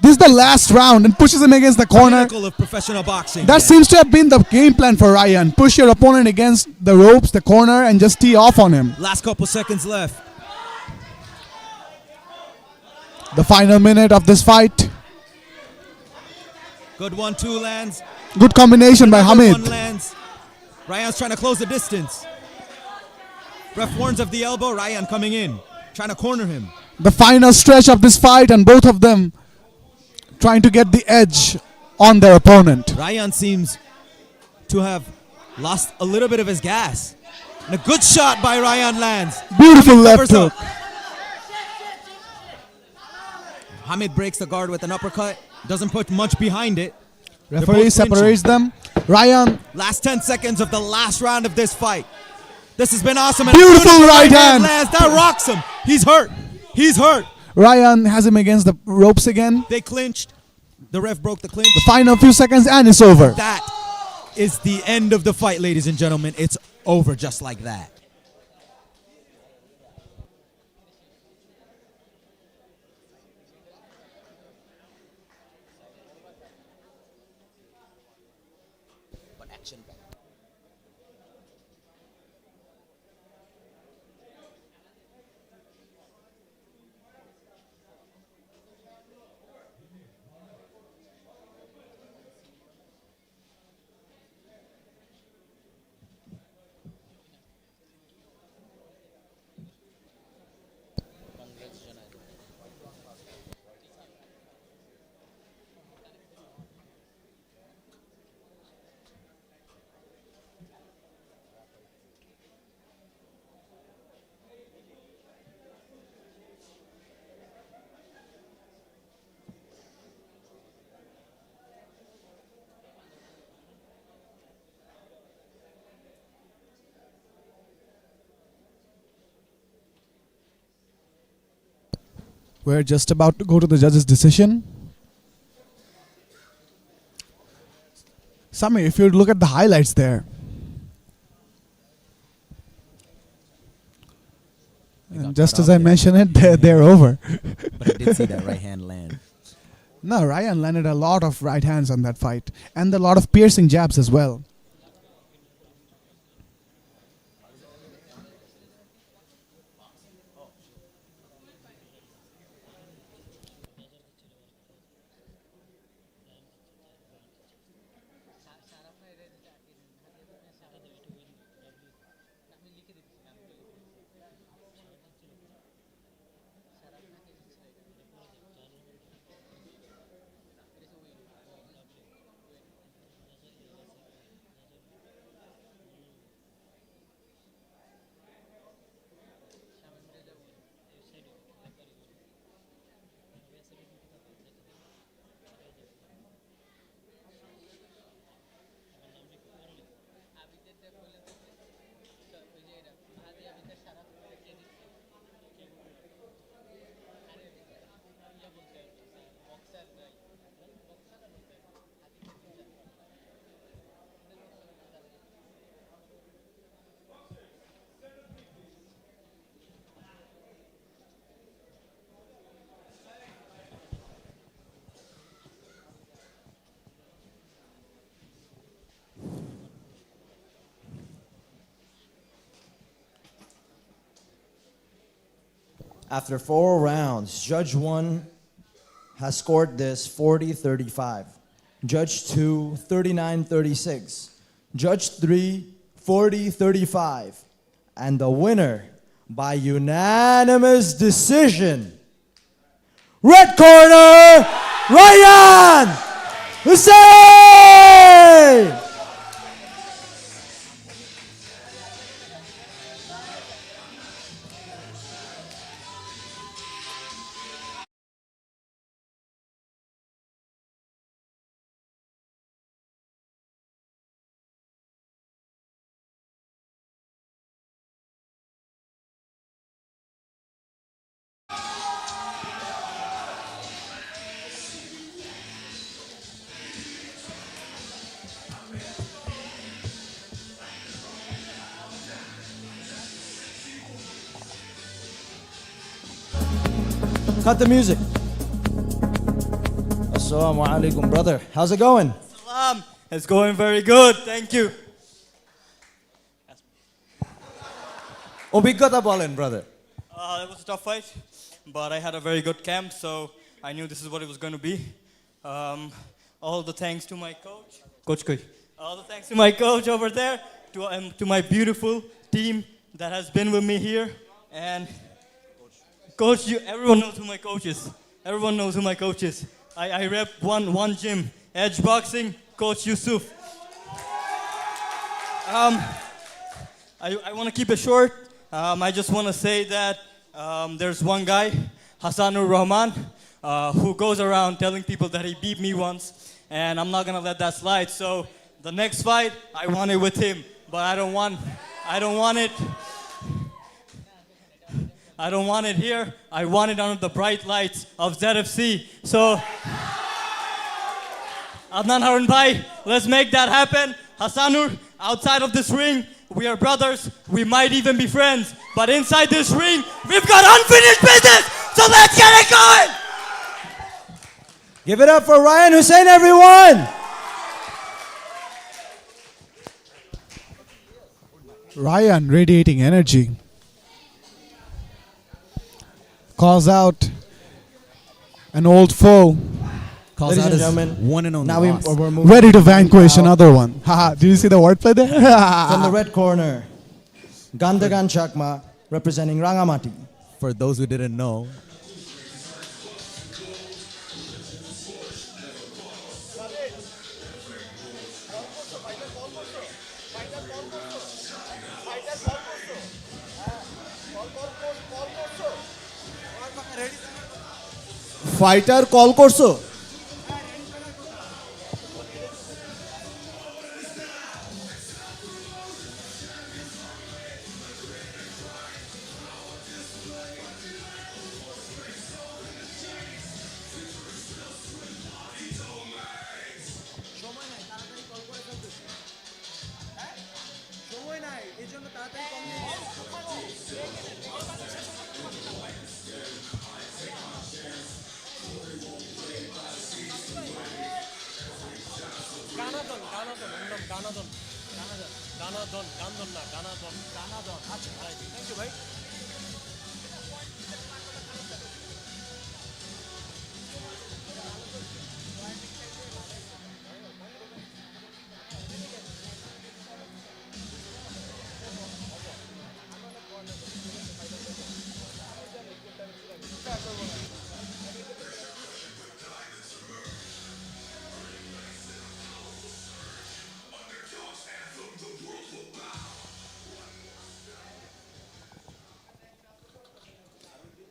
This is the last round and pushes him against the corner. Pinnacle of professional boxing. That seems to have been the game plan for Ryan. Push your opponent against the ropes, the corner, and just tee off on him. Last couple seconds left. The final minute of this fight. Good 1-2 lands. Good combination by Another Hamid. one lands. Ryan's trying to close the distance. Ref warns of the elbow. Ryan coming in, trying to corner him. The final stretch of this fight, and both of them trying to get the edge on their opponent. Ryan seems to have lost a little bit of his gas. And a good shot by Ryan lands. Beautiful Hamid left covers hook. up. Hamid breaks the guard with an uppercut. Doesn't put much behind it. They're Referee both clinching. separates them. Ryan. Last 10 seconds of the last round of this fight. This has been awesome. And Beautiful right hand. lands. That rocks him. He's hurt. He's hurt. Ryan has him against the ropes again. They clinched. The ref broke the clinch. The final few seconds and it's over. That is the end of the fight, ladies and gentlemen. It's over just like that. We're just about to go to the judge's decision. Samir, if you look at the highlights there. And just as I mentioned it, they're over. But I did see that right hand land. No, Ryan landed a lot of right hands on that fight. And a lot of piercing jabs as well. After 4 rounds, Judge 1 has scored this 40-35. Judge 2, 39-36. Judge 3, 40-35. And the winner by unanimous decision, red corner, Ryan Hussein! Cut the music. Assalamu alaikum, brother. How's it going? Salam. It's going very good. Thank you. Obhiggata bolen, brother. It was a tough fight, but I had a very good camp, so I knew this is what it was going to be. All the thanks to my coach. Coach Koi. All the thanks to my coach over there, to my beautiful team that has been with me here. And coach, everyone knows who my coach is. Everyone knows who my coach is. I rep one gym, Edge Boxing, Coach Yusuf. I want to keep it short. I just want to say that there's one guy, Hassanur Rahman, who goes around telling people that he beat me once, and I'm not gonna let that slide. So the next fight, I want it with him, but I don't want it here. I want it under the bright lights of ZFC. So, Adnan Harun Bhai, let's make that happen. Hassanur, outside of this ring, we are brothers. We might even be friends. But inside this ring, we've got unfinished business. So let's get it going. Give it up for Ryan Hussein, everyone. Ryan radiating energy. Calls out an old foe. Calls Ladies out and his gentlemen, one and only now loss. we're moving Ready to out vanquish another one. Haha, did you see the wordplay there? from the red corner. Gandagan Chakma representing Rangamati. For those who didn't know, fighter call করছো?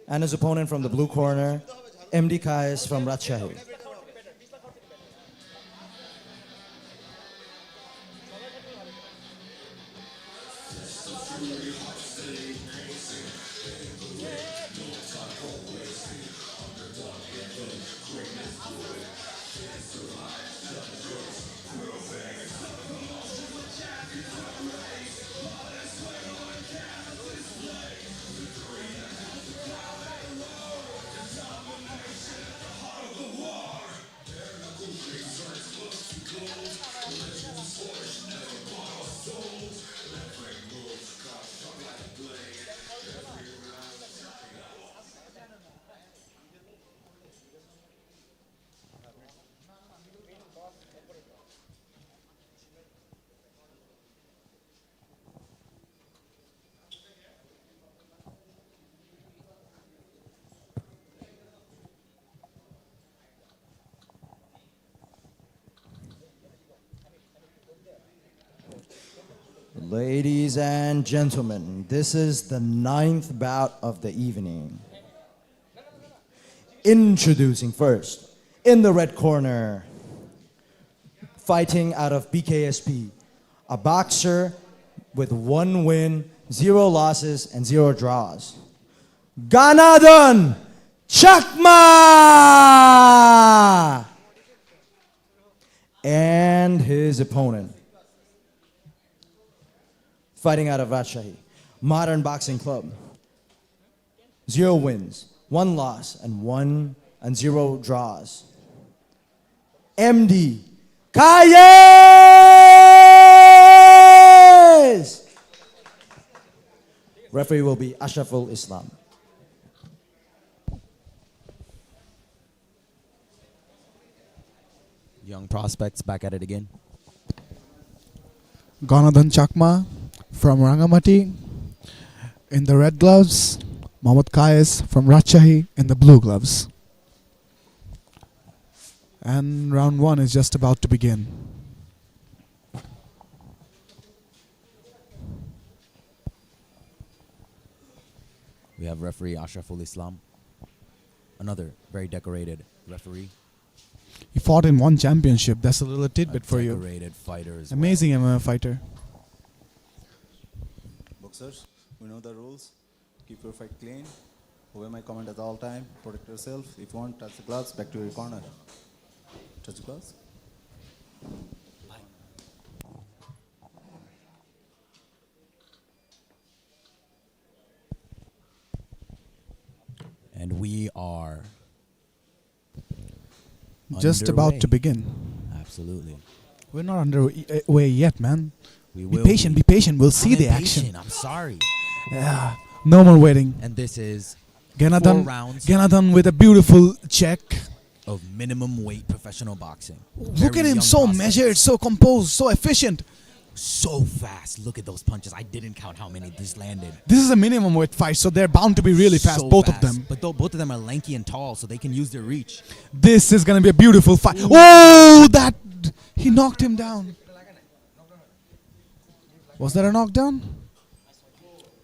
And his opponent from the blue corner, MD Kais from Rajshahi. Ladies and gentlemen, this is the 9th bout of the evening. Introducing first, in the red corner, fighting out of BKSP, a boxer with 1 win, 0 losses, and 0 draws. Ganadon Chakma! And his opponent, fighting out of Rajshahi, Modern Boxing Club. 0 wins, 1 loss, and 0 draws. MD Kayes! Referee will be Ashraful Islam. Young prospects back at it again. Ganadhan Chakma from Rangamati in the red gloves. Mohammad Kayes from Rajshahi in the blue gloves. And round 1 is just about to begin. We have referee Ashraful Islam, another very decorated referee. He fought in 1 championship. That's a little tidbit for you. Decorated fighter as Amazing MMA fighter. Boxers, we know the rules. Keep your fight clean. Obey my command at all time. Protect yourself. If you want, touch the gloves. Back to your corner. Touch the gloves. And we are Just about to begin. Absolutely. We're not underway yet, man. We Be will patient, be patient. We'll see I'm the impatient, action. I'm sorry. Yeah. No more waiting. And this is 4 rounds Ganadhan with a beautiful check. of minimum weight professional boxing. Look at Very him, young so prospect. measured, so composed, so efficient. So fast. Look at those punches. I didn't count how many this landed. This is a minimum weight fight, so they're bound to be really fast, So both fast. of them. But both of them are lanky and tall, so they can use their reach. This is going to be a beautiful fight. Oh, that he knocked him down. Was that a knockdown?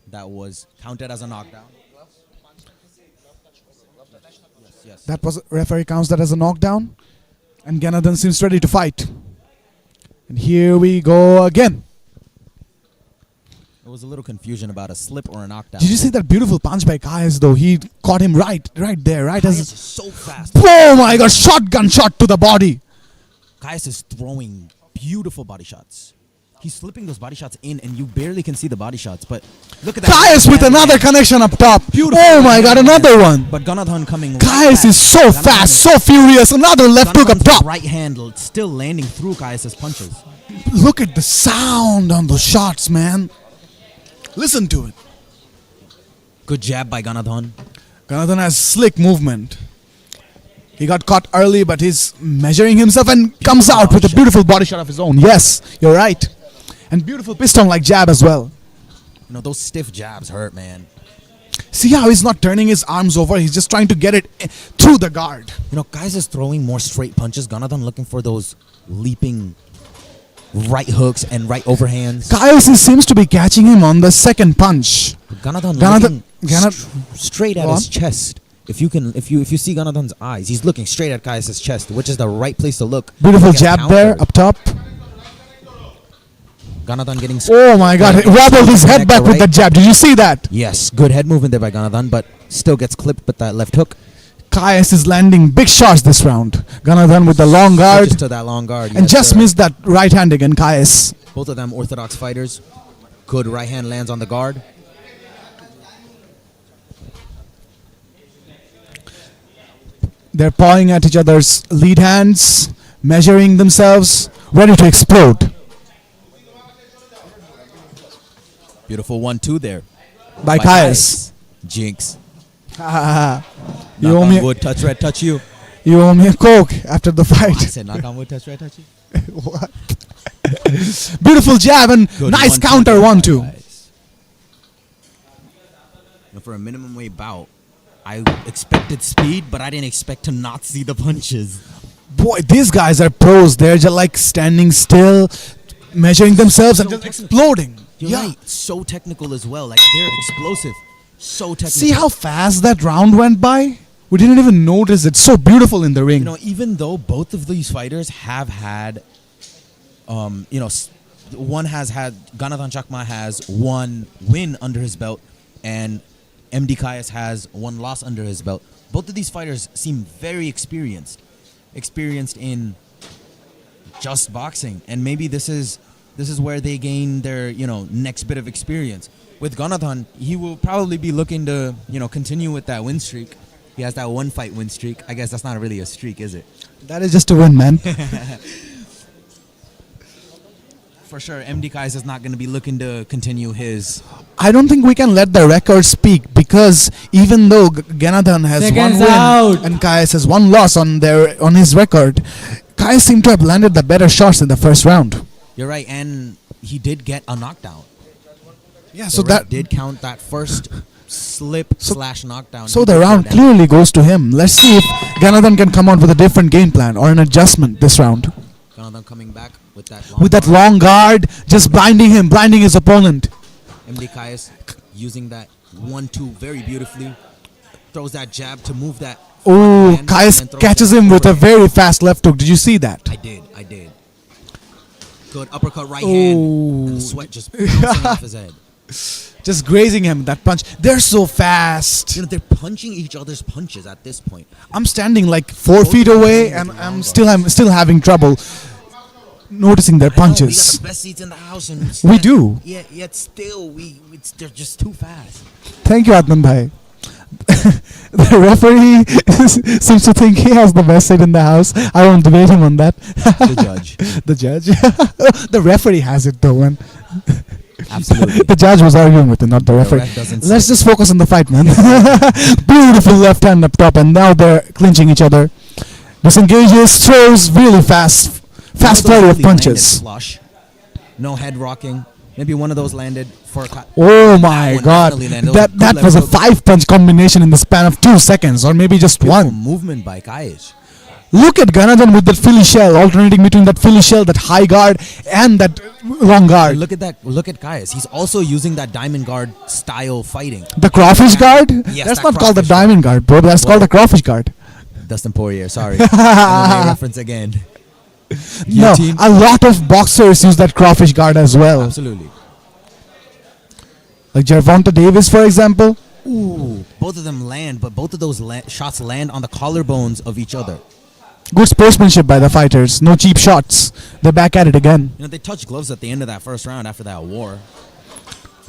That was counted as a knockdown. Yes. That was referee counts that as a knockdown, and Ganadhan seems ready to fight. And here we go again. There was a little confusion about a slip or a knockdown. Did you see that beautiful punch by Kayes though? He caught him right there, right Kayes as is so fast. oh my God! Shotgun shot to the body. Kayes is throwing beautiful body shots. He's slipping those body shots in, and you barely can see the body shots. But look at that. Kayes with another connection up top. Beautiful. Oh my God! Another one. But Ganadhan coming. Kayes is so fast, so furious. Another left hook up top. Right hand still landing through Kayes' punches. Look at the sound on the shots, man. Listen to it. Good jab by Ganadhan. Ganadhan has slick movement. He got caught early, but he's measuring himself and comes out with a beautiful body shot of his own. Yes, you're right. And beautiful piston-like jab as well. You know, those stiff jabs hurt, man. See how he's not turning his arms over. He's just trying to get it through the guard. You know, Kayes is throwing more straight punches. Ganadhan looking for those leaping right hooks and right overhands. Kayes seems to be catching him on the second punch. Ganadhan looking straight at his chest. If you see Ganadhan's eyes, he's looking straight at Kayes' chest, which is the right place to look. Beautiful jab there up top. Ganadhan getting. Oh my God! He wobbled his head back with the jab. Did you see that? Yes, good head movement there by Ganadhan, but still gets clipped with that left hook. Kayes is landing big shots this round. Ganadhan with the long guard. Switches to that long guard. And yes, just sir. missed that right hand again, Kayes. Both of them orthodox fighters. Good right hand lands on the guard. They're pawing at each other's lead hands, measuring themselves, ready to explode. Beautiful 1-2 there. By Kayes. Jinx. You Knock owe on me. wood, touch red, touch you. You owe me a Coke after the fight. I said knock on wood, touch red, touch you. What? Beautiful jab and Good nice 1-2 counter there, 1-2. guys. Now for a minimum weight bout, I expected speed, but I didn't expect to not see the punches. Boy, these guys are pros. They're just like standing still, measuring themselves and just exploding. You're right. So technical as well. Like they're explosive. So technical. See how fast that round went by? We didn't even notice it. So beautiful in the ring. You know, even though both of these fighters have had, one has had, Ganadhan Chakma has 1 win under his belt, and MD Kayes has 1 loss under his belt. Both of these fighters seem very experienced in just boxing, and maybe this is where they gain their next bit of experience. With Ganadhan, he will probably be looking to continue with that win streak, He has that one fight win streak. I guess that's not really a streak, is it? That is just a win, man. For sure, MD Kais is not going to be looking to continue his. I don't think we can let the record speak, because even though Ganadhan has Seconds one win out. and Kais has one loss on his record, Kais seemed to have landed the better shots in the first round. You're right, and he did get a knockdown. Yeah, The so ref that did count that first slip slash knockdown. So He the did go round down. clearly goes to him. Let's see if Ganadhan can come out with a different game plan or an adjustment this round. Ganadhan coming back with that Long guard, just blinding his opponent. MD Kais using that 1-2 very beautifully. Throws that jab to move that. Oh, hand Kais and throws catches that him with a overhand. very fast left hook. Did you see that? I did. Good uppercut right hand. And the sweat just bouncing off his head. Just grazing him, that punch. They're so fast. You know, they're punching each other's punches at this point. I'm standing like 4 feet away and I'm still having trouble noticing their I know, we got punches. the best seats in the house, and We do. Yet still, they're just too fast. Thank you, Atman bhai. The referee seems to think he has the best seat in the house. I won't debate him on that. The judge. The judge. The referee has it though, man. Absolutely. The judge was arguing with him, not the referee. ref doesn't Let's say. just focus on the fight, man. Beautiful left hand up top, and now they're clinching each other. Disengages, throws really fast flurry of Really punches. landed flush. No head rocking. Maybe one of those landed for a cut. Oh my one god, definitely landed. that Good was a level. 5-punch combination in the span of 2 seconds, or maybe just Beautiful one. movement by Kais. Look at Ganadhan with that Philly shell, alternating between that Philly shell, that high guard, and that long guard. Look at that. Look at Kais. He's also using that diamond guard style fighting. The crawfish guard? Yes, That's that not called the crawfish diamond guard, bro. That's called the crawfish guard. Dustin Poirier, sorry. MMA reference again. No, Guillotine. a lot of boxers use that crawfish guard as well. Absolutely. Like Gervonta Davis, for example. Ooh, both of them land, but both of those shots land on the collarbones of each other. Good sportsmanship by the fighters. No cheap shots. They're back at it again. You know, they touched gloves at the end of that first round after that war.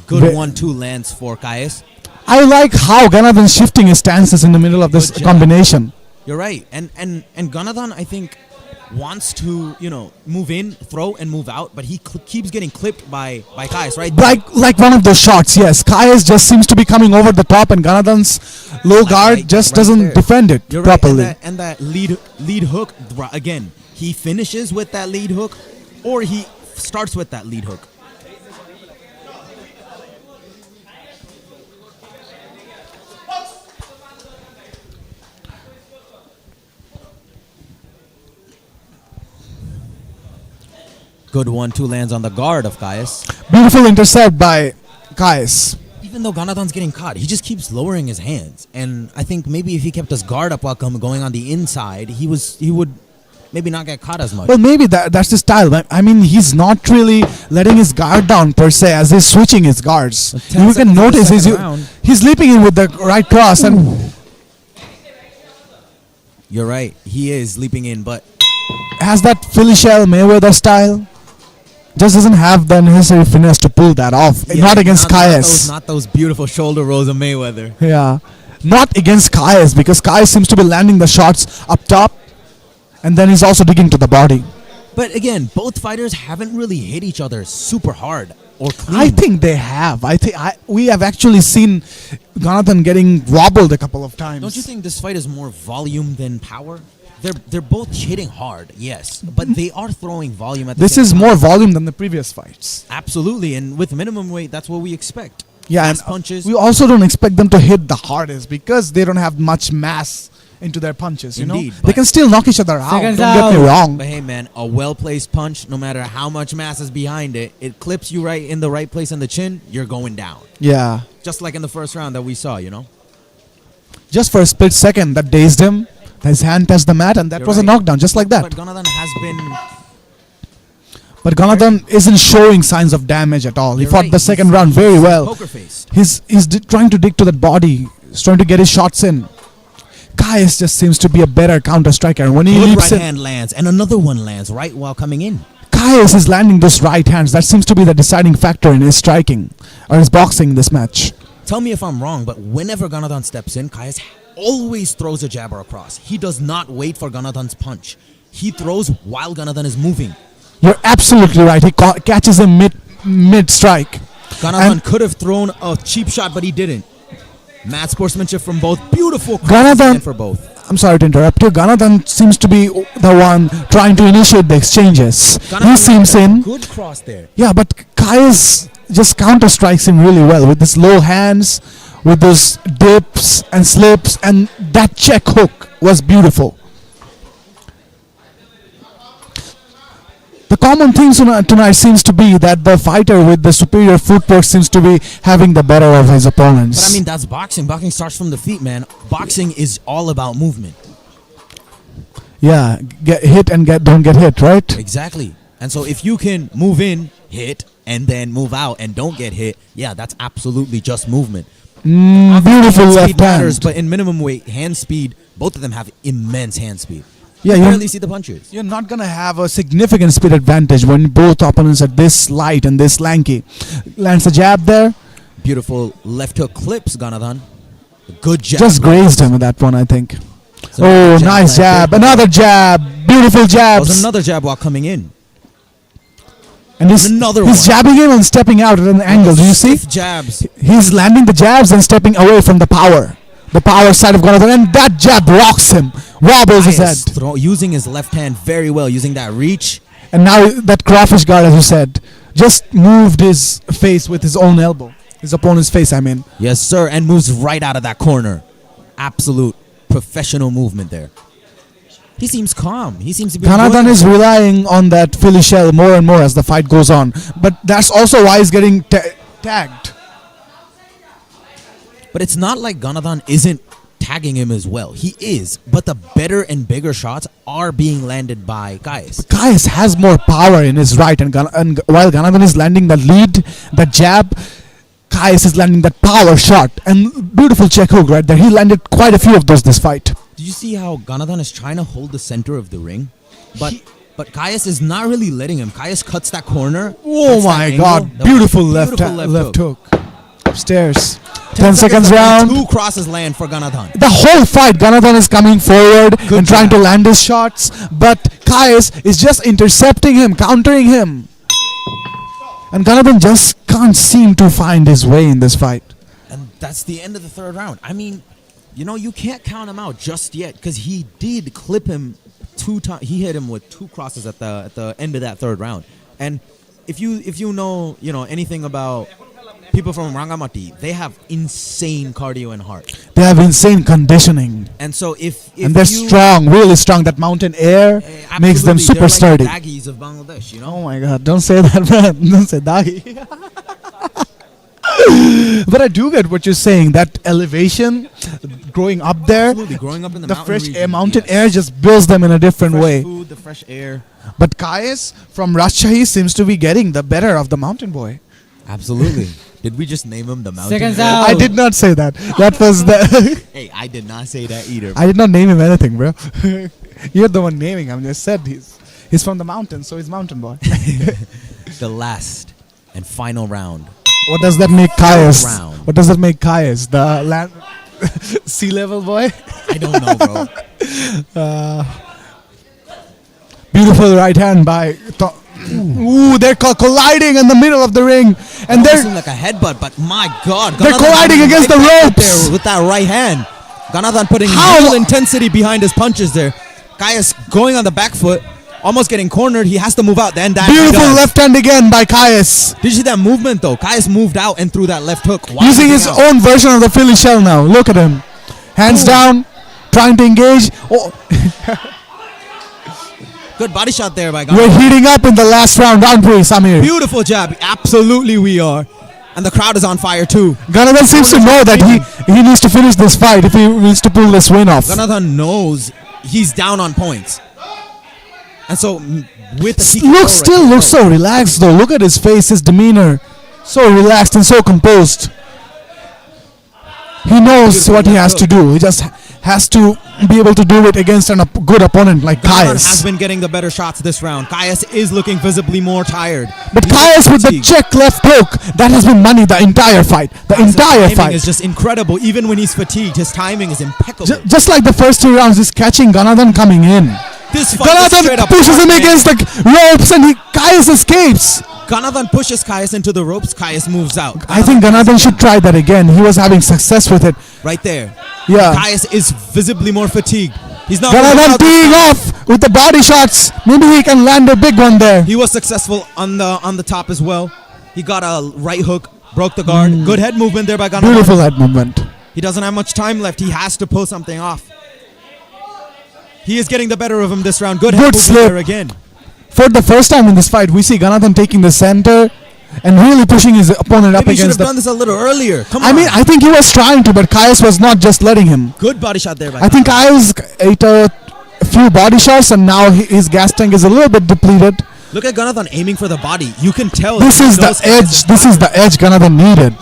Good Ve- 1-2 lands for Kais. I like how Ganadhan's shifting his stances in the middle of this Good job. combination. You're right. And Ganadhan, I think, wants to, move in, throw, and move out, but he keeps getting clipped by Kais, right? Like one of those shots, yes. Kais just seems to be coming over the top, and Ganadhan's low guard just doesn't there. defend it You're properly. Right. And that lead hook, again, he finishes with that lead hook, or he starts with that lead hook. Good 1-2 lands on the guard of Kais. Beautiful intercept by Kais. Even though Ganadhan's getting caught, he just keeps lowering his hands. And I think maybe if he kept his guard up while going on the inside, he would maybe not get caught as much. Well, maybe that's his style. I mean, he's not really letting his guard down per se, as he's switching his guards. 10 You can seconds of the notice second round. he's leaping in with the right cross, and You're right, he is leaping in, but has that Philly shell Mayweather style. Just doesn't have the necessary finesse to pull that off. Not against Kais. Not those beautiful shoulder rolls of Mayweather. Yeah, not against Kais, because Kais seems to be landing the shots up top, and then he's also digging to the body. But again, both fighters haven't really hit each other super hard or clean. I think they have. We have actually seen Ganadhan getting wobbled a couple of times. Don't you think this fight is more volume than power? They're both hitting hard, yes, but they are throwing volume at the This same is time. more volume than the previous fights. Absolutely, and with minimum weight, that's what we expect. Yeah, Fast and punches. we also don't expect them to hit the hardest because they don't have much mass into their punches. Indeed, they can still knock each other out. Don't get me wrong. But hey, man, a well-placed punch, no matter how much mass is behind it, it clips you right in the right place in the chin. You're going down. Yeah, Just like in the first round that we saw, just for a split second, that dazed him. His hand touched the mat, and that You're was a right. knockdown, just like that. But Ganadhan has been. But Ganadhan isn't showing signs of damage at all. He You're fought right, the second round very he's well. poker-faced. He's trying to dig to that body. He's trying to get his shots in. Kais just seems to be a better counter striker. And when he Good leaps right in, hand lands, and another one lands right while coming in. Kais is landing those right hands. That seems to be the deciding factor in his striking or his boxing this match. Tell me if I'm wrong, but whenever Ganadhan steps in, Kais always throws a jabber across. He does not wait for Ganathan's punch. He throws while Ganathan is moving. You're absolutely right. He catches him mid strike. Ganathan could have thrown a cheap shot, but he didn't. Mad sportsmanship from both. Beautiful Ganathan for both. I'm sorry to interrupt you. Ganathan seems to be the one trying to initiate the exchanges. He seems in. Good cross there. Yeah, but Kais just counter strikes him really well with his low hands, with those dips and slips, and that check hook was beautiful. The common theme tonight seems to be that the fighter with the superior footwork seems to be having the better of his opponents. But I mean, that's boxing. Boxing starts from the feet, man. Boxing is all about movement. Yeah, get hit and don't get hit, right? Exactly. And so if you can move in, hit, and then move out and don't get hit, yeah, that's absolutely just movement. Beautiful Hand left speed matters, hand. but in minimum weight, hand speed, both of them have immense hand speed. Yeah, you you barely see the punches. You're not gonna have a significant speed advantage when both opponents are this light and this lanky. Lands a jab there. Beautiful left hook clips, Ganathan. Good jab. Just grazed him with that one, I think. So Oh, jab nice landed. jab. Another jab. Beautiful That jabs. was another jab while coming in. And he's another he's one. jabbing him and stepping out at an angle. Do you see? Stiff jabs. He's landing the jabs and stepping away from the power side of Ganathan, and that jab rocks him, wobbles his head. Using his left hand very well, using that reach. And now that crawfish guard, as you said, just moved his face with his own elbow. His opponent's face, I mean. Yes, sir, and moves right out of that corner. Absolute professional movement there. He seems calm. He seems to be Ganathan enjoying is himself. relying on that Philly shell more and more as the fight goes on. But that's also why he's getting tagged. But it's not like Ganathan isn't tagging him as well. He is, but the better and bigger shots are being landed by Kais. Kais has more power in his right, and while Ganathan is landing the lead, the jab, Kais is landing that power shot. And beautiful check hook right there. He landed quite a few of those this fight. Did you see how Ganathan is trying to hold the center of the ring? But Kais is not really letting him. Kais cuts that corner. Oh cuts that my angle. god, That beautiful was a left beautiful hook. Upstairs. 10 seconds left and round. 2 crosses land for Ganathan. The whole fight, Ganathan is coming forward and trying to land his shots, but Kais is just intercepting him, countering him. And Ganathan just can't seem to find his way in this fight. And that's the end of the third round. I mean, you know, you can't count him out just yet because he did clip him 2 times. He hit him with 2 crosses at the end of that third round. And if you know anything about people from Rangamati, they have insane cardio and heart. They have insane conditioning. And so if And they're strong, really strong. That mountain air makes them super sturdy. They're like the Daggies of Bangladesh, you know? Oh my god, don't say that, man. Don't say Dagi. But I do get what you're saying. That elevation, growing up there, Absolutely, growing up in the mountain fresh region, air, mountain air just builds them in a different Fresh way. food, the fresh air. But Kais from Rajshahi seems to be getting the better of the mountain boy. Absolutely. Did we just name him the mountain? Seconds boy? out. I did not say that. That was the. Hey, I did not say that either. I did not name him anything, bro. You're the one naming him. I said he's from the mountains, so he's mountain boy. The last and final round. What does that make Kais? Round. What does that make Kais? The land sea level boy? I don't know, bro. Beautiful right hand by. Ooh, they're colliding in the middle of the ring, and they're seemed like a headbutt, but my God, They're Ganathan colliding right against the back ropes. there with that right hand. Ganathan putting How? real intensity behind his punches there. Kais going on the back foot, almost getting cornered. He has to move out. Then that beautiful he does. left hand again by Kais. Did you see that movement though? Kais moved out and threw that left hook. while Using moving his out. own version of the Philly shell now. Look at him. Hands down, trying to engage. Oh, Good body shot there by we're Ganathan. heating up in the last round, aren't we, Samir? Beautiful jab. Absolutely we are. And the crowd is on fire too. Ganathan seems to know that he needs to finish this fight if he needs to pull this win off. Ganathan knows he's down on points. And so with the TKO Looks so relaxed though. Look at his face, his demeanor. So relaxed and so composed. He knows what he has to do. He just has to be able to do it against a good opponent like Ganathan has Kaius. been getting the better shots this round. Kaius is looking visibly more tired. But Kaius with the fatigued. check left hook, that has been money the entire fight. The His entire timing fight. is just incredible. Even when he's fatigued, his timing is impeccable. Just like the first 2 rounds, he's catching Ganathan coming in. This fight is straight Ganathan up pushes him art, man. against the ropes and Kaius escapes. Ganathan pushes Kaius into the ropes. Kaius moves out. I think Ganathan should try that again. He was having success with it. Right there. Yeah. Kaius is visibly more fatigued. He's not. Ganathan teeing off with the body shots. Maybe he can land a big one there. He was successful on the top as well. He got a right hook, broke the guard. Good head movement there by Ganathan. Beautiful head movement. He doesn't have much time left. He has to pull something off. He is getting the better of him this round. Good head movement slip. there again. For the first time in this fight, we see Ganathan taking the center and really pushing his opponent up Maybe he should have against the... done this a little earlier. Come on. I mean, I think he was trying to, but Kaius was not just letting him. Good body shot there by I think Kaius ate a few body shots and now his gas tank is a little bit depleted. Look at Ganathan aiming for the body. You can tell. This that he is the knows Kaius edge. This is the edge Ganathan needed.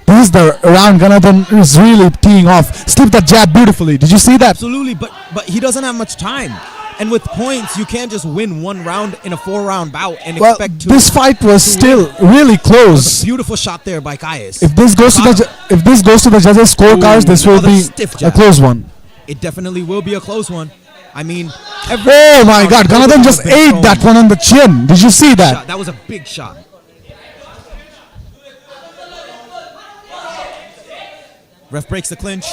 This is the round Ganathan is really teeing off. Slipped that jab beautifully. Did you see that? Absolutely, but he doesn't have much time. And with points, you can't just win one round in a 4-round bout and Well, expect to. this fight was still really close. Beautiful shot there by Kaius. If this goes to the judges' scorecards, this will another be stiff a jab. close one. It definitely will be a close one. I mean, Oh my God! Ganathan just ate that one on the chin. Did you see that? That was a big shot. Ref breaks the clinch.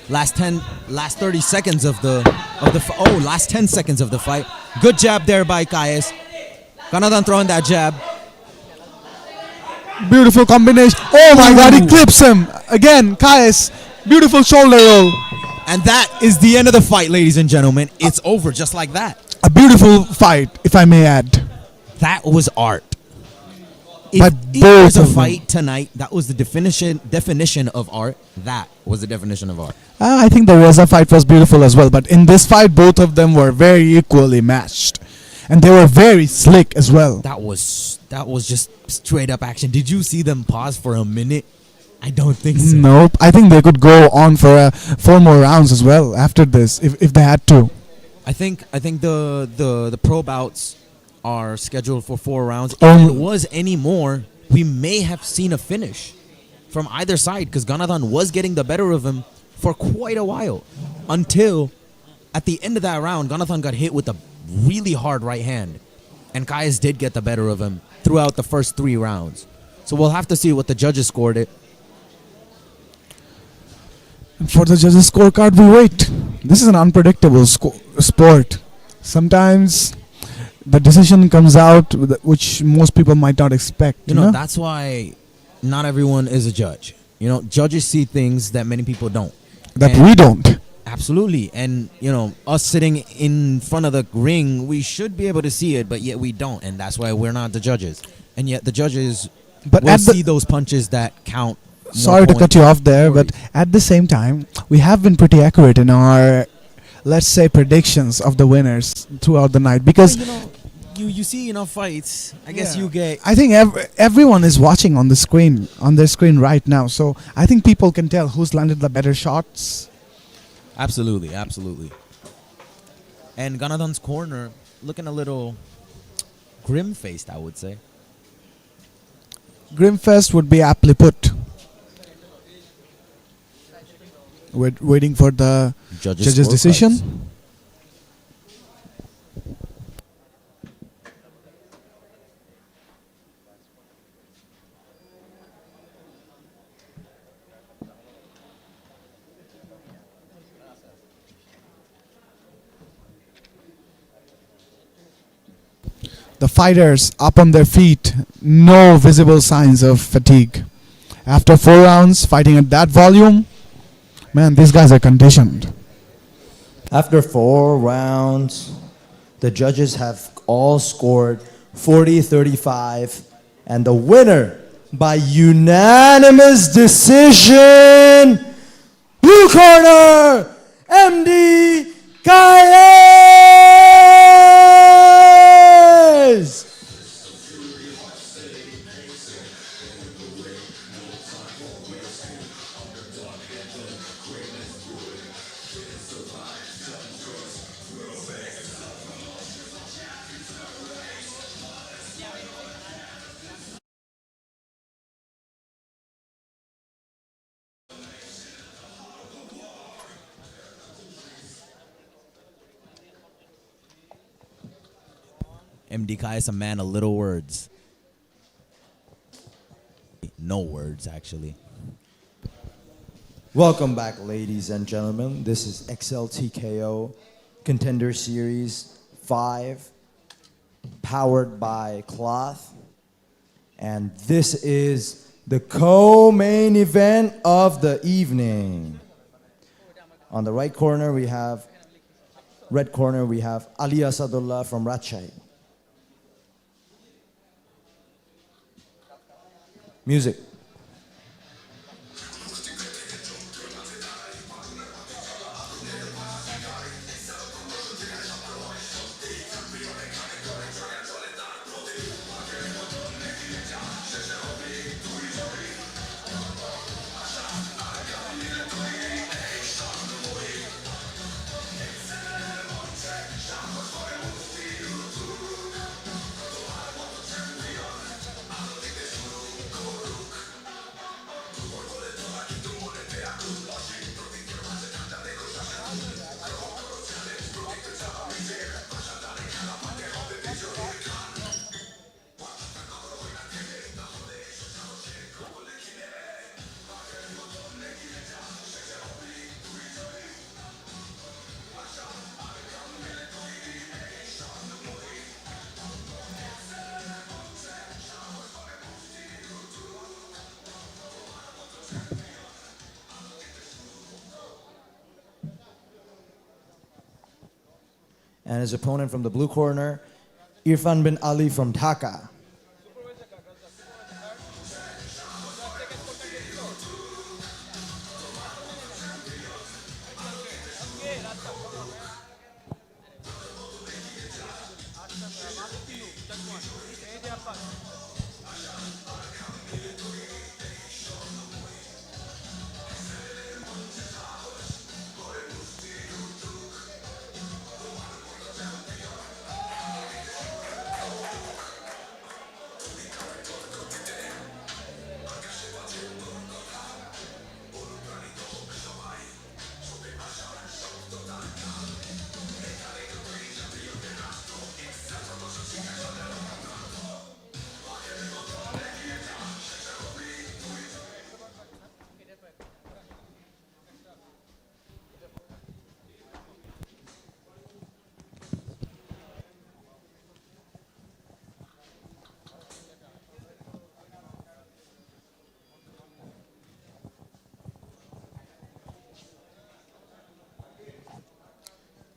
Last 30 seconds of the last 10 seconds of the fight. Good jab there by Kaius. Ganathan throwing that jab. Beautiful combination. Oh my God! He clips him again. Kaius, beautiful shoulder roll. And that is the end of the fight, ladies and gentlemen. It's over just like that. A beautiful fight, if I may add. That was art. But If there's both a of them. fight tonight, that was the definition of art. That was the definition of art. I think the Reza fight was beautiful as well, but in this fight, both of them were very equally matched, and they were very slick as well. That was just straight up action. Did you see them pause for a minute? I don't think so. Nope. I think they could go on for 4 more rounds as well after this, if they had to. I think the pro bouts are scheduled for 4 rounds. If Um, it was any more, we may have seen a finish from either side because Ganathan was getting the better of him for quite a while until at the end of that round, Ganathan got hit with a really hard right hand, and Kaius did get the better of him throughout the first 3 rounds. So we'll have to see what the judges scored it. And for the judges' scorecard, we wait. This is an unpredictable sport. Sometimes the decision comes out which most people might not expect. You know, that's why not everyone is a judge. You know, judges see things that many people don't. That And- we don't. Absolutely. And, you know, us sitting in front of the ring, we should be able to see it, but yet we don't. And that's why we're not the judges. And yet the judges But will at the- see those punches that count. more Sorry to cut points. you off there, but at the same time, we have been pretty accurate in our, let's say, predictions of the winners throughout the night. Because You see enough fights, I guess Yeah. you get... I think everyone is watching on the screen, on their screen right now. So I think people can tell who's landed the better shots. Absolutely, absolutely. And Ganathan's corner looking a little grim-faced, I would say. Grimfest would be aptly put. We're waiting for the judge's decision. The fighters up on their feet, no visible signs of fatigue. After 4 rounds, fighting at that volume, man, these guys are conditioned. After 4 rounds, the judges have all scored 40-35, and the winner by unanimous decision, blue corner, MD Kaius! MD Kai is a man of little words. No words, actually. Welcome back, ladies and gentlemen. This is Xcel TKO Contender Series 5, powered by Cloth. And this is the co-main event of the evening. On the red corner, we have Ali Asadullah from Rajshahi. Music. And his opponent from the blue corner, Irfan bin Ali from Dhaka.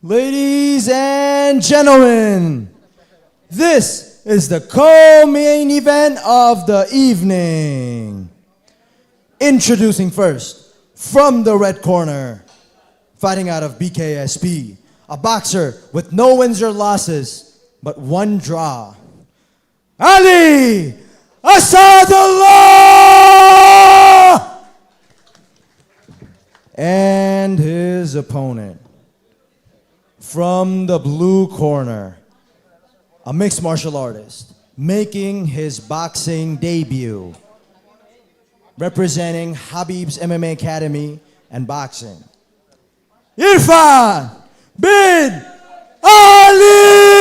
Ladies and gentlemen, this is the co-main event of the evening. Introducing first, from the red corner, fighting out of BKSP, a boxer with no wins or losses, but one draw, Ali Asadullah! And his opponent, from the blue corner, a mixed martial artist making his boxing debut, representing Habib's MMA Academy and boxing, Irfan bin Ali!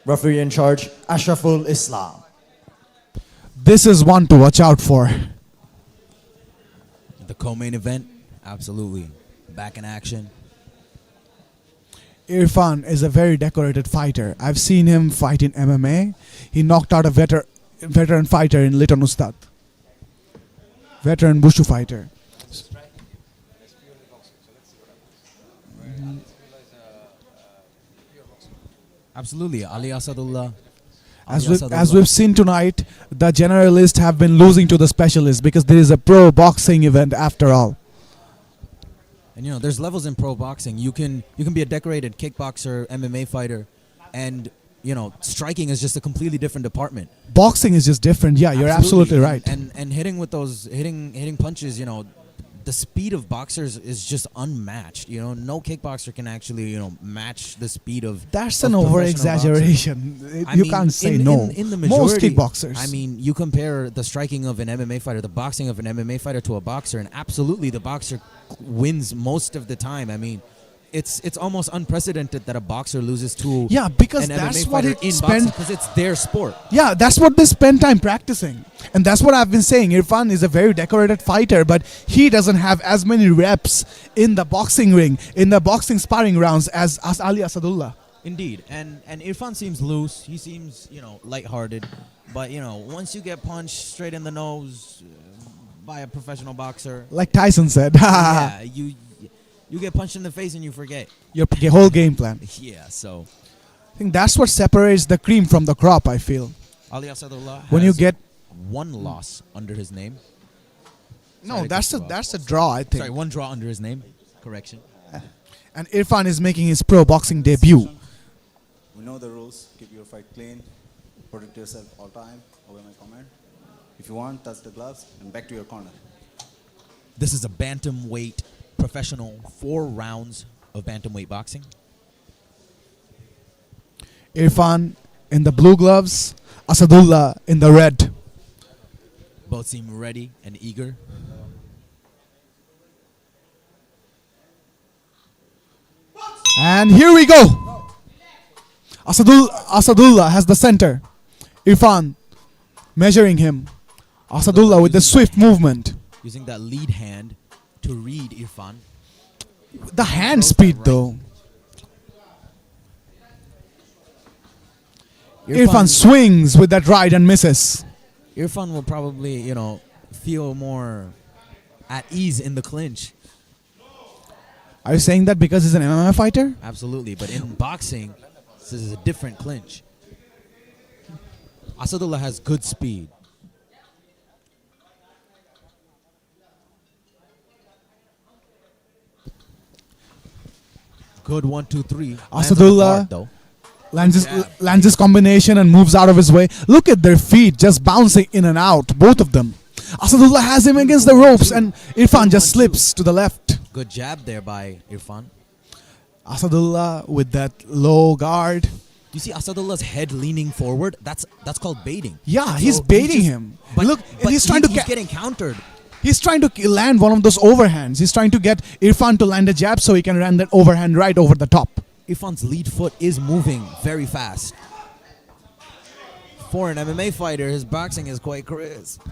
Referee in charge, Ashraful Islam. This is one to watch out for. The co-main event, absolutely. Back in action. Irfan is a very decorated fighter. I've seen him fight in MMA. He knocked out a veteran fighter in Liton Ustad. Veteran Wushu fighter. Absolutely, Ali Asadullah. As we've seen tonight, the generalists have been losing to the specialists because there is a pro boxing event after all. And you know, there's levels in pro boxing. You can be a decorated kickboxer, MMA fighter, and you know, striking is just a completely different department. Boxing is just different. Yeah, you're absolutely right. And hitting with those hitting punches, you know, the speed of boxers is just unmatched. You know, no kickboxer can actually, you know, match the speed of. That's an over exaggeration. You can't say no. In the Most majority, kickboxers. I mean, you compare the striking of an MMA fighter, the boxing of an MMA fighter to a boxer, and absolutely the boxer wins most of the time. I mean, it's almost unprecedented that a boxer loses to Yeah, because an that's MMA what fighter it in spend- boxing because it's their sport. Yeah, that's what they spend time practicing. And that's what I've been saying. Irfan is a very decorated fighter, but he doesn't have as many reps in the boxing ring, in the boxing sparring rounds as Ali Asadullah. Indeed, and Irfan seems loose. He seems lighthearted, but once you get punched straight in the nose by a professional boxer, Like Tyson said. yeah, you get punched in the face and you forget Your whole game plan. Yeah, so I think that's what separates the cream from the crop, I feel. Ali Asadullah When you has get one loss under his name. No, Sorry to that's cut a you off. that's a draw, I think. Sorry, one draw under his name. Correction. And Irfan is making his pro boxing debut. We know the rules. Keep your fight clean. Protect yourself all time. Obey my command. If you want, touch the gloves and back to your corner. This is a bantamweight professional 4 rounds of bantamweight boxing. Irfan in the blue gloves, Asadullah in the red. Both seem ready and eager. And here we go. Asadullah has the center. Irfan measuring him. Asadullah with the swift movement. Using that lead hand to read Irfan. The hand speed though. Irfan swings with that right and misses. Irfan will probably, feel more at ease in the clinch. Are you saying that because he's an MMA fighter? Absolutely, but in boxing, this is a different clinch. Asadullah has good speed. Good 1, 2, 3. Asadullah lands his combination and moves out of his way. Look at their feet just bouncing in and out, both of them. Asadullah has him against the ropes and Irfan just slips to the left. Good jab there by Irfan. Asadullah with that low guard. You see Asadullah's head leaning forward? That's called baiting. Yeah, he's baiting him. But Look, but he's trying to he's getting countered. He's trying to land one of those overhands. He's trying to get Irfan to land a jab so he can land that overhand right over the top. Irfan's lead foot is moving very fast. For an MMA fighter, his boxing is quite crisp.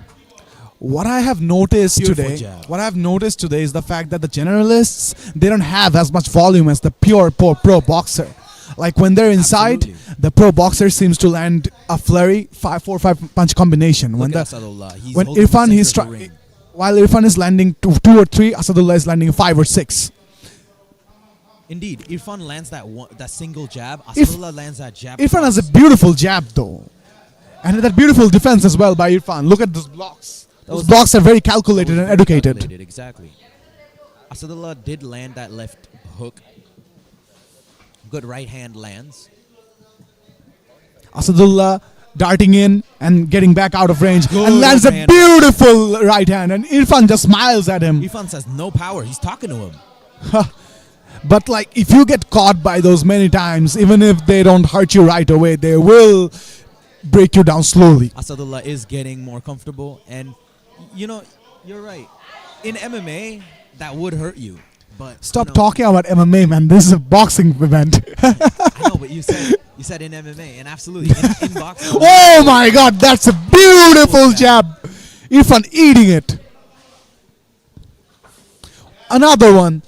What I have noticed Beautiful today, jab. is the fact that the generalists, they don't have as much volume as the pure pro boxer. Like when they're inside, the pro boxer seems to land a flurry 4-5 punch combination. Look at Asadullah. He's When holding the Irfan center is of the trying, ring. while Irfan is landing 2 or 3, Asadullah is landing 5 or 6. Indeed, Irfan lands that single jab. Asadullah lands that jab. Irfan has a beautiful jab though, and that beautiful defense as well by Irfan. Look at those blocks. Those blocks are very calculated and educated. Exactly. Asadullah did land that left hook. Good right hand lands. Asadullah darting in and getting back out of range Good and lands a hand. beautiful right hand, and Irfan just smiles at him. Irfan says no power. He's talking to him. But like if you get caught by those many times, even if they don't hurt you right away, they will break you down slowly. Asadullah is getting more comfortable, and you're right. In MMA, that would hurt you. But Stop talking about MMA, man. This is a boxing event. I know, but you said in MMA, and absolutely in boxing. Oh my God, that's a beautiful jab. Irfan eating it. Another one.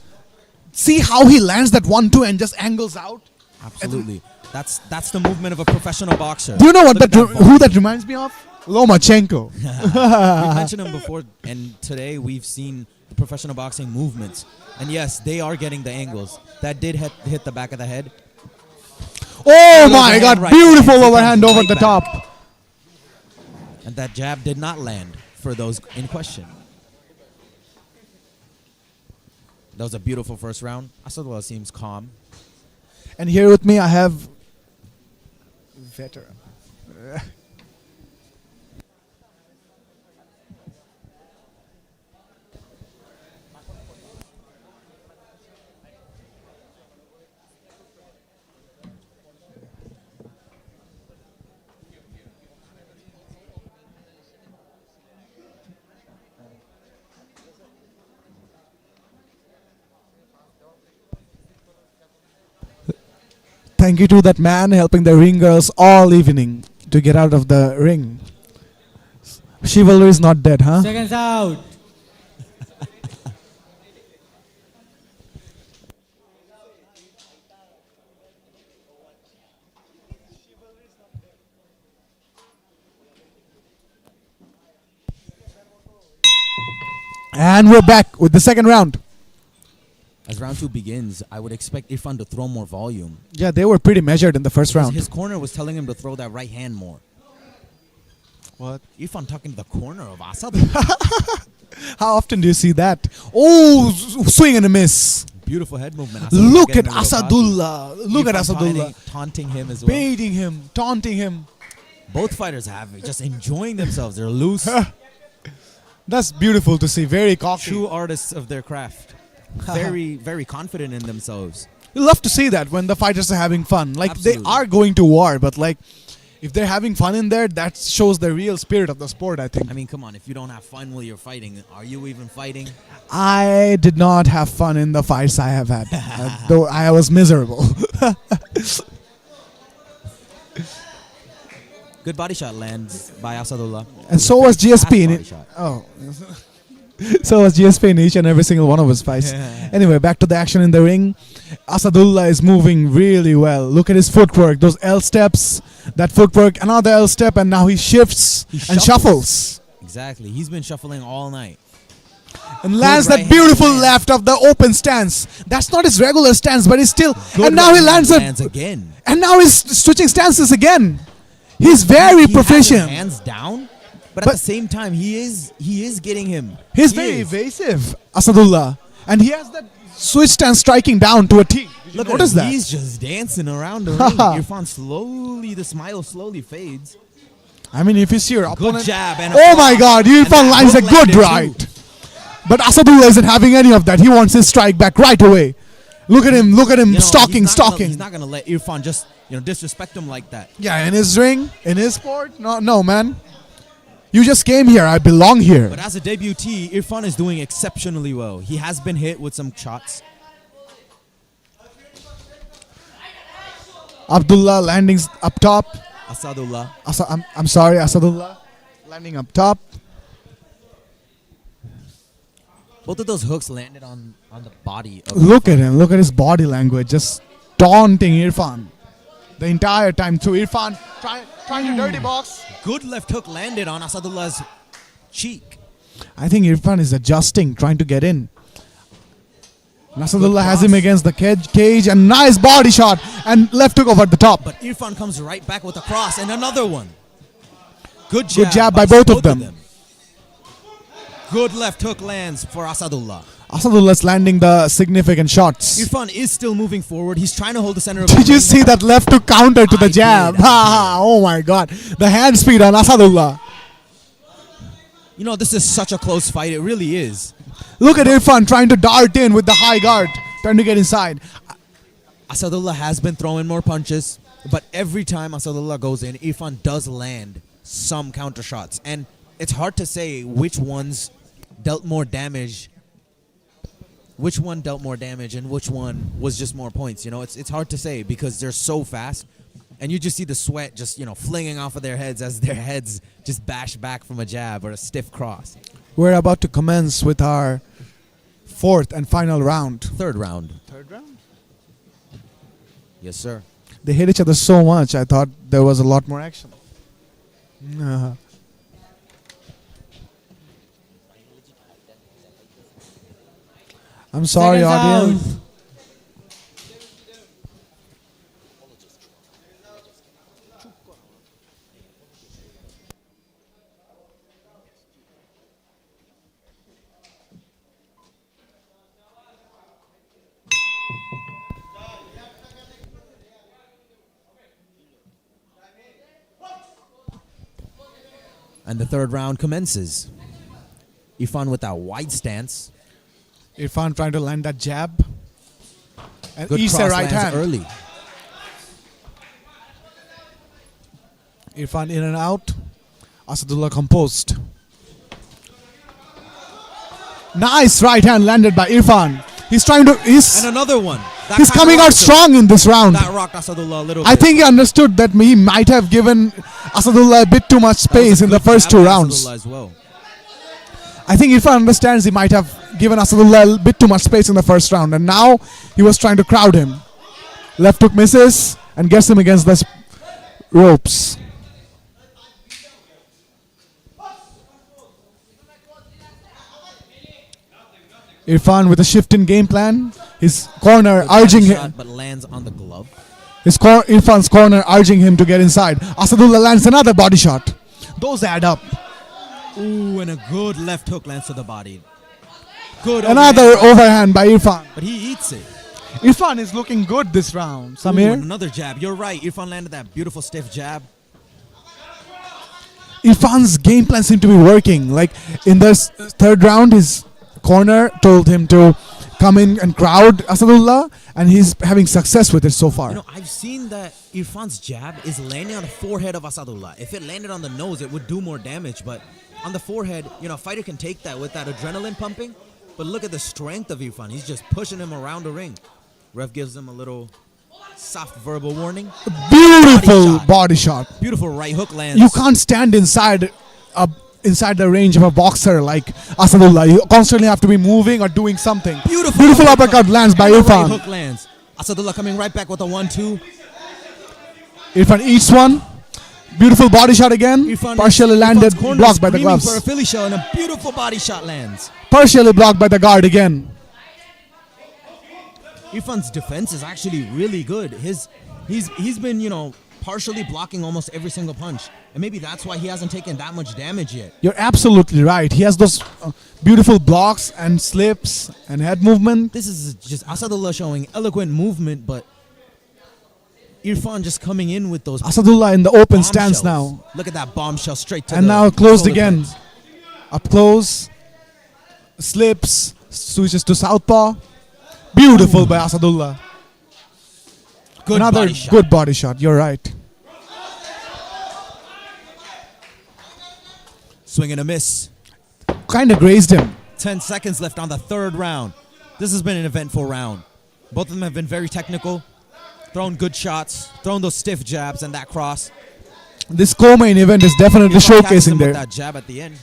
See how he lands that 1-2 and just angles out? Absolutely. That's the movement of a professional boxer. Do you know what Look at who that reminds me of? Lomachenko. We mentioned him before, and today we've seen the professional boxing movements. And yes, they are getting the angles. That did hit the back of the head. Oh my God, right beautiful hand. overhand over Right the back. top. And that jab did not land for those in question. That was a beautiful first round. Asadullah seems calm. And here with me I have veteran. Thank you to that man helping the ring girls all evening to get out of the ring. Chivalry is not dead, huh? Seconds out. And we're back with the second round. As round 2 begins, I would expect Irfan to throw more volume. Yeah, they were pretty measured in the first round. His corner was telling him to throw that right hand more. What? Irfan talking to the corner of Asad. How often do you see that? Oh, swing and a miss. Beautiful head movement. Look at Asadullah. Look at Asadullah. Taunting him as well. Baiting him, taunting him. Both fighters have it, just enjoying themselves. They're loose. That's beautiful to see. Very cocky. True artists of their craft. Very, very confident in themselves. You love to see that when the fighters are having fun. Like Absolutely. they are going to war, but like if they're having fun in there, that shows the real spirit of the sport, I think. I mean, come on. If you don't have fun while you're fighting, are you even fighting? I did not have fun in the fights I have had, though I was miserable. Good body shot lands by Asadullah. And so was GSP in Body it. shot. Oh. So was GSP in each and every single one of his fights. Anyway, back to the action in the ring. Asadullah is moving really well. Look at his footwork. Those L steps, that footwork, another L step, and now he shifts and shuffles. Exactly. He's been shuffling all night. And lands right that beautiful hand left of the open stance. That's not his regular stance, but he's still. Good and now right he lands hand it. again. And now he's switching stances again. He's very He proficient. has his hands down, but at the same time, he is getting him. He's He very is. evasive, Asadullah. And he has that switch stance striking down to a T. Did you Look notice at him. that? He's just dancing around the ring. Irfan slowly, the smile slowly fades. I mean, if you see your opponent. Good jab and a Oh my cross. God, And Irfan that lines a hook good landed right. too. But Asadullah isn't having any of that. He wants his strike back right away. Look at him You know, stalking, he's not gonna- stalking. He's not going to let Irfan just disrespect him like that. Yeah, in his ring, in his sport. No, man. You just came here. I belong here. But as a debutee, Irfan is doing exceptionally well. He has been hit with some shots. Abdullah landing up top. Asadullah. I'm sorry, Asadullah. Landing up top. Both of those hooks landed on the body of Look at him. Look at his body language. Just taunting Irfan. The entire time through. Irfan trying to dirty box. Good left hook landed on Asadullah's cheek. I think Irfan is adjusting, trying to get in. Asadullah has him against the cage and nice body shot and left hook over the top. But Irfan comes right back with a cross and another one. Good jab by both of them. Good left hook lands for Asadullah. Asadullah's landing the significant shots. Irfan is still moving forward. He's trying to hold the center of the Did you ring. see that left hook counter to the jab? Oh my God. The hand speed on Asadullah. You know, this is such a close fight. It really is. Look at Irfan trying to dart in with the high guard, trying to get inside. Asadullah has been throwing more punches, but every time Asadullah goes in, Irfan does land some counter shots. And it's hard to say which ones dealt more damage. Which one dealt more damage and which one was just more points. You know, it's hard to say because they're so fast. And you just see the sweat just, flinging off of their heads as their heads just bash back from a jab or a stiff cross. We're about to commence with our fourth and final round. Third round. Third round? Yes, sir. They hit each other so much, I thought there was a lot more action. I'm sorry, Seconds out. audience. And the third round commences. Irfan with that wide stance. Irfan trying to land that jab. And Good Isa cross right lands hand. early. Irfan in and out. Asadullah composed. Nice right hand landed by Irfan. He's trying to. And another one. He's coming out strong in this round. That rocked Asadullah a little I bit. think he understood that he might have given Asadullah a bit too much space in the first 2 rounds. As well. I think Irfan understands he might have given Asadullah a bit too much space in the first round, and now he was trying to crowd him. Left hook misses and gets him against the ropes. Irfan with a shift in game plan. His corner urging him. But lands on the glove. Irfan's corner urging him to get inside. Asadullah lands another body shot. Those add up. Ooh, and a good left hook lands to the body. Good. Another overhand by Irfan. But he eats it. Irfan is looking good this round. Samir. Ooh, and another jab. You're right. Irfan landed that beautiful stiff jab. Irfan's game plan seemed to be working. Like in the third round, his corner told him to come in and crowd Asadullah, and he's having success with it so far. You know, I've seen that Irfan's jab is landing on the forehead of Asadullah. If it landed on the nose, it would do more damage, but on the forehead, you know, a fighter can take that with that adrenaline pumping, but look at the strength of Irfan. He's just pushing him around the ring. Ref gives him a little soft verbal warning. Beautiful body shot. Beautiful right hook lands. You can't stand inside the range of a boxer like Asadullah. You constantly have to be moving or doing something. Beautiful uppercut lands by Irfan. Right hook lands. Asadullah coming right back with a 1-2. Irfan eats one. Beautiful body shot again. Irfan Partially landed, Irfan's corner blocked by the screaming gloves. for a Philly shell, and a beautiful body shot lands. Partially blocked by the guard again. Irfan's defense is actually really good. He's been, you know, partially blocking almost every single punch, and maybe that's why he hasn't taken that much damage yet. You're absolutely right. He has those beautiful blocks and slips and head movement. This is just Asadullah showing eloquent movement, but Irfan just coming in with those. Asadullah in the open stance now. Look at that bombshell straight to And the now closed solar again. plexus. Up close. Slips. Switches to southpaw. Beautiful by Asadullah. Good Another body shot. good body shot. You're right. Swing and a miss. Kind of grazed him. 10 seconds left on the third round. This has been an eventful round. Both of them have been very technical. Thrown good shots. Thrown those stiff jabs and that cross. This co-main event is definitely Irfan catches him showcasing with their that jab at the end.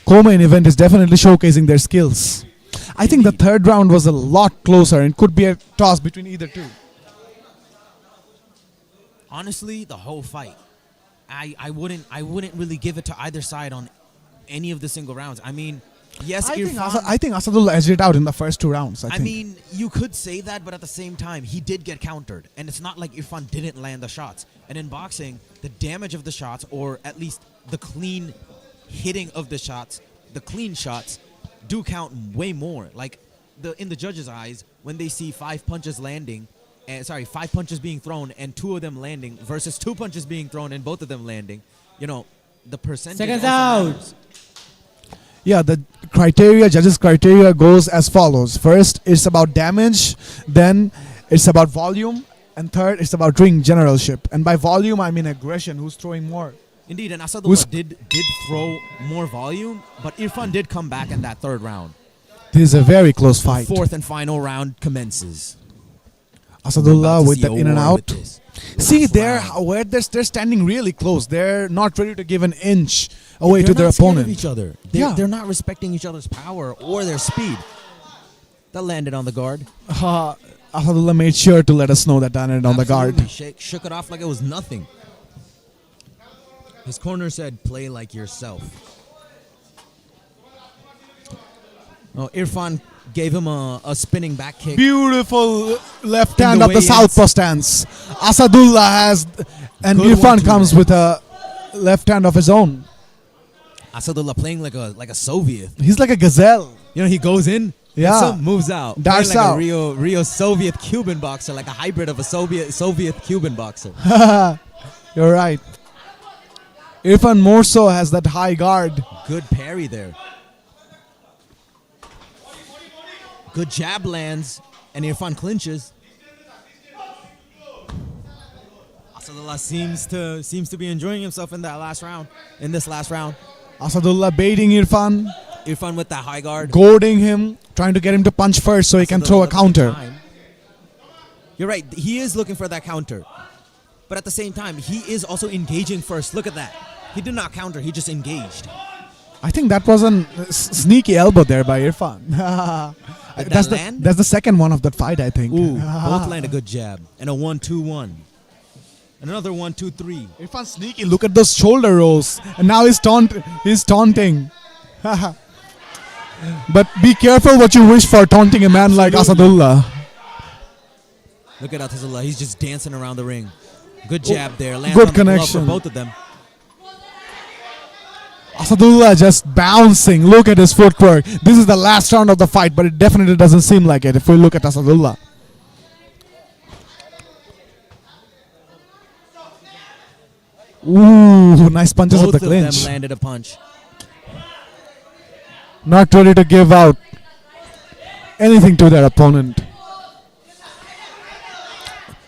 co-main event is definitely showcasing their skills. I think the third round was a lot closer and could be a toss between either two. Honestly, the whole fight, I wouldn't really give it to either side on any of the single rounds. I mean, yes, I Irfan. think Asadullah edged it out in the first 2 rounds. I think. mean, you could say that, but at the same time, he did get countered, and it's not like Irfan didn't land the shots. And in boxing, the damage of the shots, or at least the clean hitting of the shots, the clean shots, do count way more. Like in the judges' eyes, when they see 5 punches landing, 5 punches being thrown and 2 of them landing versus 2 punches being thrown and both of them landing, you know, the percentage. Seconds also out. matters. Yeah, the judges' criteria goes as follows. First, it's about damage. Then, it's about volume. And third, it's about ring generalship. And by volume, I mean aggression. Who's throwing more? Indeed, and Asadullah did throw more volume, but Irfan did come back in that third round. This is a very close fight. Fourth and final round commences. Asadullah with see that a in and war with out. this. See, they're standing really close. They're not ready to give an inch away to They're their not scared of opponent. each other. Yeah. They're not respecting each other's power or their speed. That landed on the guard. Asadullah made sure to let us know that landed on the guard. Absolutely. Shook it off like it was nothing. His corner said, "Play like yourself." Oh, Irfan gave him a spinning back kick. Beautiful left In hand the of the weigh-ins. southpaw stance. Asadullah has, and Good Irfan 1-2 comes there. with a left hand of his own. Asadullah playing like a Soviet. He's like a gazelle. You know, he goes in, Yeah. hits him, moves out. Darts Playing like out. a Rio Soviet Cuban boxer, like a hybrid of a Soviet Cuban boxer. You're right. Irfan more so has that high guard. Good parry there. Good jab lands, and Irfan clinches. Asadullah seems to be enjoying himself in this last round. Asadullah baiting Irfan, Irfan with that high guard. goading him, trying to get him to punch first so he can throw a Asadullah looking counter. for time. You're right. He is looking for that counter. But at the same time, he is also engaging first. Look at that. He did not counter. He just engaged. I think that was a sneaky elbow there by Irfan. That's the second one of that fight, I think. Ooh, both land a good jab. And a 1-2-1. Another 1-2-3. Irfan sneaky. Look at those shoulder rolls. And now he's taunting. But be careful what you wish for taunting a man like Asadullah. Look at Asadullah. He's just dancing around the ring. Good jab there. Lands Good on the glove connection for both of them. Asadullah just bouncing. Look at his footwork. This is the last round of the fight, but it definitely doesn't seem like it if we look at Asadullah. Ooh, nice punches Both with the clinch. of them landed a punch. Not ready to give out anything to their opponent.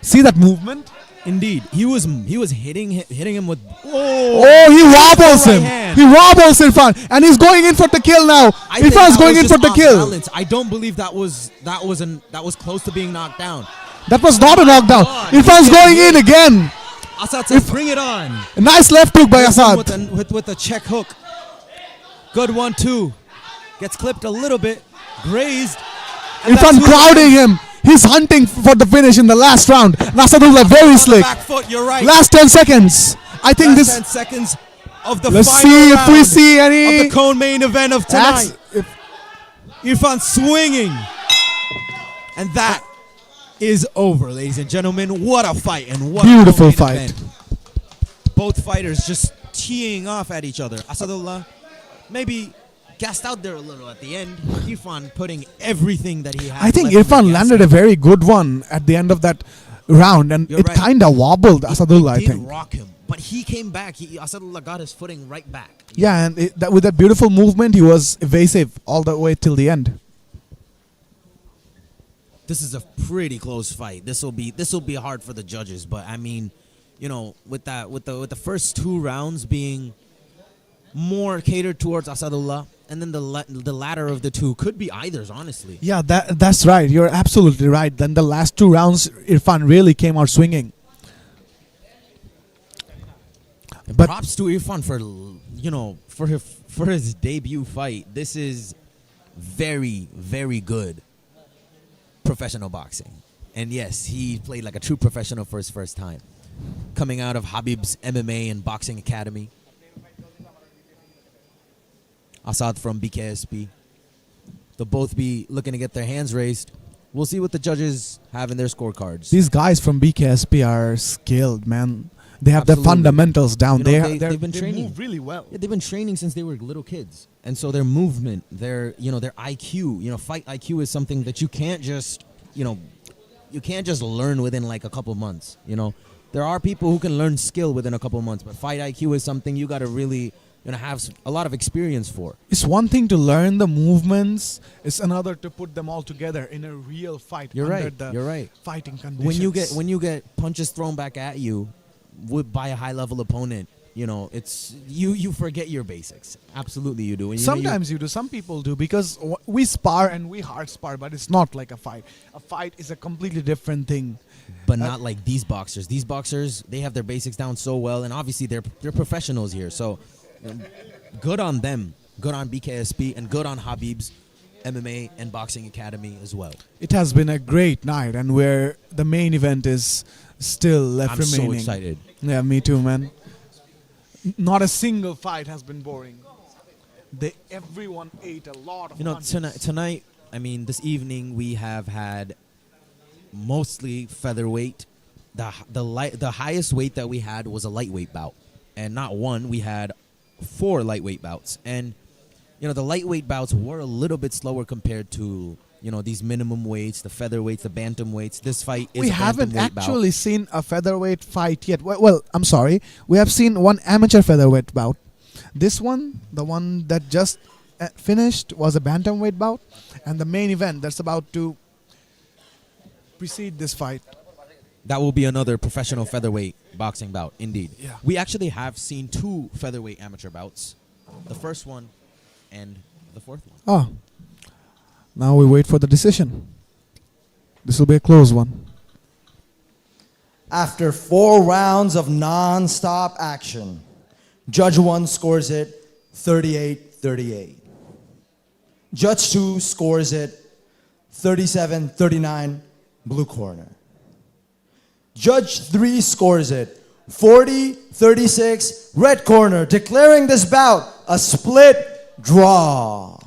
See that movement? Indeed, he was hitting him with. Oh, he wobbles him. He wobbles Irfan, and he's going in for the kill now. Irfan's going in for the kill. Balance. I don't believe that was close to being knocked down. That was not a knockdown. Irfan's going in again. Asad says, "Bring it on." A nice left hook by Asad. With a check hook. Good 1-2. Gets clipped a little bit, grazed. Irfan crowding him. He's hunting for the finish in the last round. Asadullah very slick. Back foot, you're right. Last 10 seconds. I think Last this. 10 seconds of the Let's final see if round we see any of the cone main event of tonight. Irfan swinging, and that is over, ladies and gentlemen. What a fight and what beautiful a cone main fight. event. Both fighters just teeing off at each other. Asadullah maybe gassed out there a little at the end. Irfan putting everything that he had. I think left Irfan in the gas landed a very good one at the end of that round, and You're it right. kind of wobbled Asadullah, I He did think. rock him, but he came back. Asadullah got his footing right back. Yeah, and with that beautiful movement, he was evasive all the way till the end. This is a pretty close fight. This will be hard for the judges, but I mean, you know, with the first two rounds being more catered towards Asadullah, and then the latter of the two could be either's, honestly. Yeah, that's right. You're absolutely right. Then the last two rounds, Irfan really came out swinging. But props to Irfan for his debut fight. This is very, very good professional boxing. And yes, he played like a true professional for his first time. Coming out of Habib's MMA and Boxing Academy. Asad from BKSP. They'll both be looking to get their hands raised. We'll see what the judges have in their scorecards. these guys from BKSP are skilled, man. They have the Absolutely. fundamentals down. You know, They've been training move really well. Yeah, they've been training since they were little kids, and so their movement, their IQ, fight IQ is something that you can't just learn within like a couple months. There are people who can learn skill within a couple months, but fight IQ is something you got to really have a lot of experience for. It's one thing to learn the movements. It's another to put them all together in a real fight. You're under right. the You're right. Fighting conditions. When you get punches thrown back at you by a high level opponent, it's you forget your basics. Absolutely, you do. And, Sometimes you do. Some people do, because we spar and we hard spar, but it's not like a fight. A fight is a completely different thing. But not like these boxers. These boxers, they have their basics down so well, and obviously they're professionals here. So good on them. Good on BKSP, and good on Habib's MMA and Boxing Academy as well. It has been a great night, and where the main event is still left I'm so remaining. excited. Yeah, me too, man. Not a single fight has been boring. Everyone ate a lot of punches. Tonight, I mean, this evening we have had mostly featherweight. The highest weight that we had was a lightweight bout, and not one. We had 4 lightweight bouts, and the lightweight bouts were a little bit slower compared to these minimum weights, the featherweights, the bantamweights. This fight is We a haven't bantamweight bout. actually seen a featherweight fight yet. Well, I'm sorry. We have seen one amateur featherweight bout. This one, the one that just finished, was a bantamweight bout, and the main event that's about to precede this fight. That will be another professional featherweight boxing bout, indeed. Yeah. We actually have seen 2 featherweight amateur bouts. The first one and the fourth one. Oh. Now we wait for the decision. This will be a close one. After 4 rounds of non-stop action, Judge 1 scores it 38-38. Judge 2 scores it 37-39, blue corner. Judge 3 scores it 40-36, red corner, declaring this bout a split draw.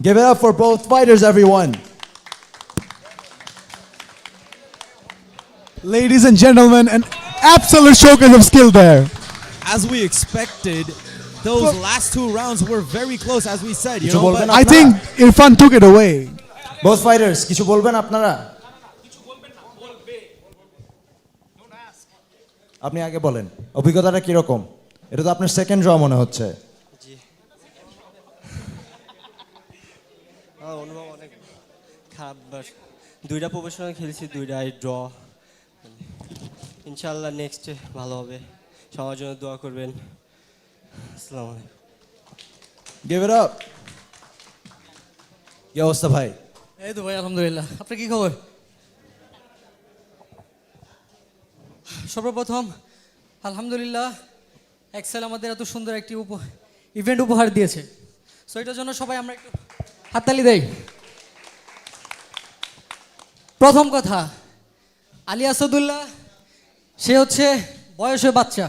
Give it up for both fighters, everyone. Ladies and gentlemen, an absolute showcase of skill there. As we expected, those last 2 rounds were very close, as we said. You know, but I think Irfan took it away. Both fighters, কিছু বলবেন আপনারা? আপনি আগে বলেন, অভিজ্ঞতাটা কিরকম? এটা তো আপনার সেকেন্ড ড্র মনে হচ্ছে। অনুভব অনেক খারাপ, বাট 2টা প্রফেশনাল খেলছি, 2টাই ড্র। ইনশাআল্লাহ নেক্সটে ভালো হবে, সবার জন্য দোয়া করবেন। আসসালামু আলাইকুম। Give it up. কি অবস্থা ভাই? এই তো ভাই আলহামদুলিল্লাহ। আপনার কি খবর? সর্বপ্রথম আলহামদুলিল্লাহ, এক্সেল আমাদের এত সুন্দর একটি ইভেন্ট উপহার দিয়েছে। সো এটার জন্য সবাই আমরা একটু হাততালি দেই। প্রথম কথা, আলী আসাদুল্লাহ, সে হচ্ছে বয়সে বাচ্চা,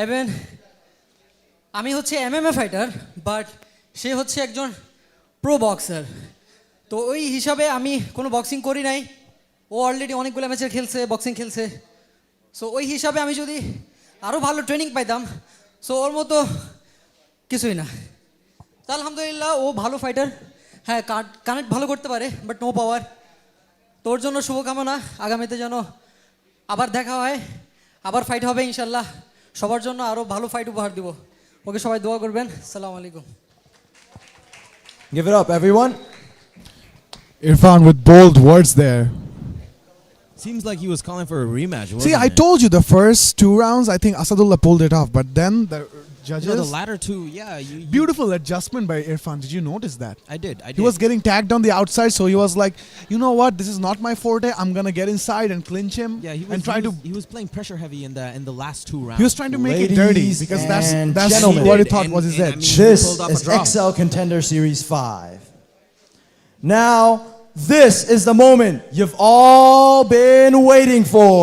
এবং আমি হচ্ছে MMA ফাইটার, বাট সে হচ্ছে একজন প্রো বক্সার। তো ওই হিসাবে আমি কোনো বক্সিং করি নাই, ও অলরেডি অনেকগুলো ম্যাচের খেলছে, বক্সিং খেলছে। সো ওই হিসাবে আমি যদি আরও ভালো ট্রেনিং পাইতাম, সো ওর মতো কিছুই না। তা আলহামদুলিল্লাহ, ও ভালো ফাইটার, হ্যাঁ কানেক্ট ভালো করতে পারে, বাট নো পাওয়ার। তোর জন্য শুভকামনা, আগামীতে যেন আবার দেখা হয়, আবার ফাইট হবে ইনশাল্লাহ। সবার জন্য আরও ভালো ফাইট উপহার দিব। ওকে সবাই দোয়া করবেন। আসসালামু আলাইকুম। Give it up, everyone. Irfan with bold words there. Seems like he was calling for a rematch. See, I told you the first 2 rounds, I think Asadullah pulled it off, but then the judges. The latter 2, yeah. Beautiful adjustment by Irfan. Did you notice that? I did. He was getting tagged on the outside, so he was like, you know what? This is not my forte. I'm gonna get inside and clinch him. Yeah, he was playing pressure heavy in the last 2 rounds. He was trying to make it dirty because that's what he thought was his edge. This is Xcel Contender Series 5. Now, this is the moment you've all been waiting for.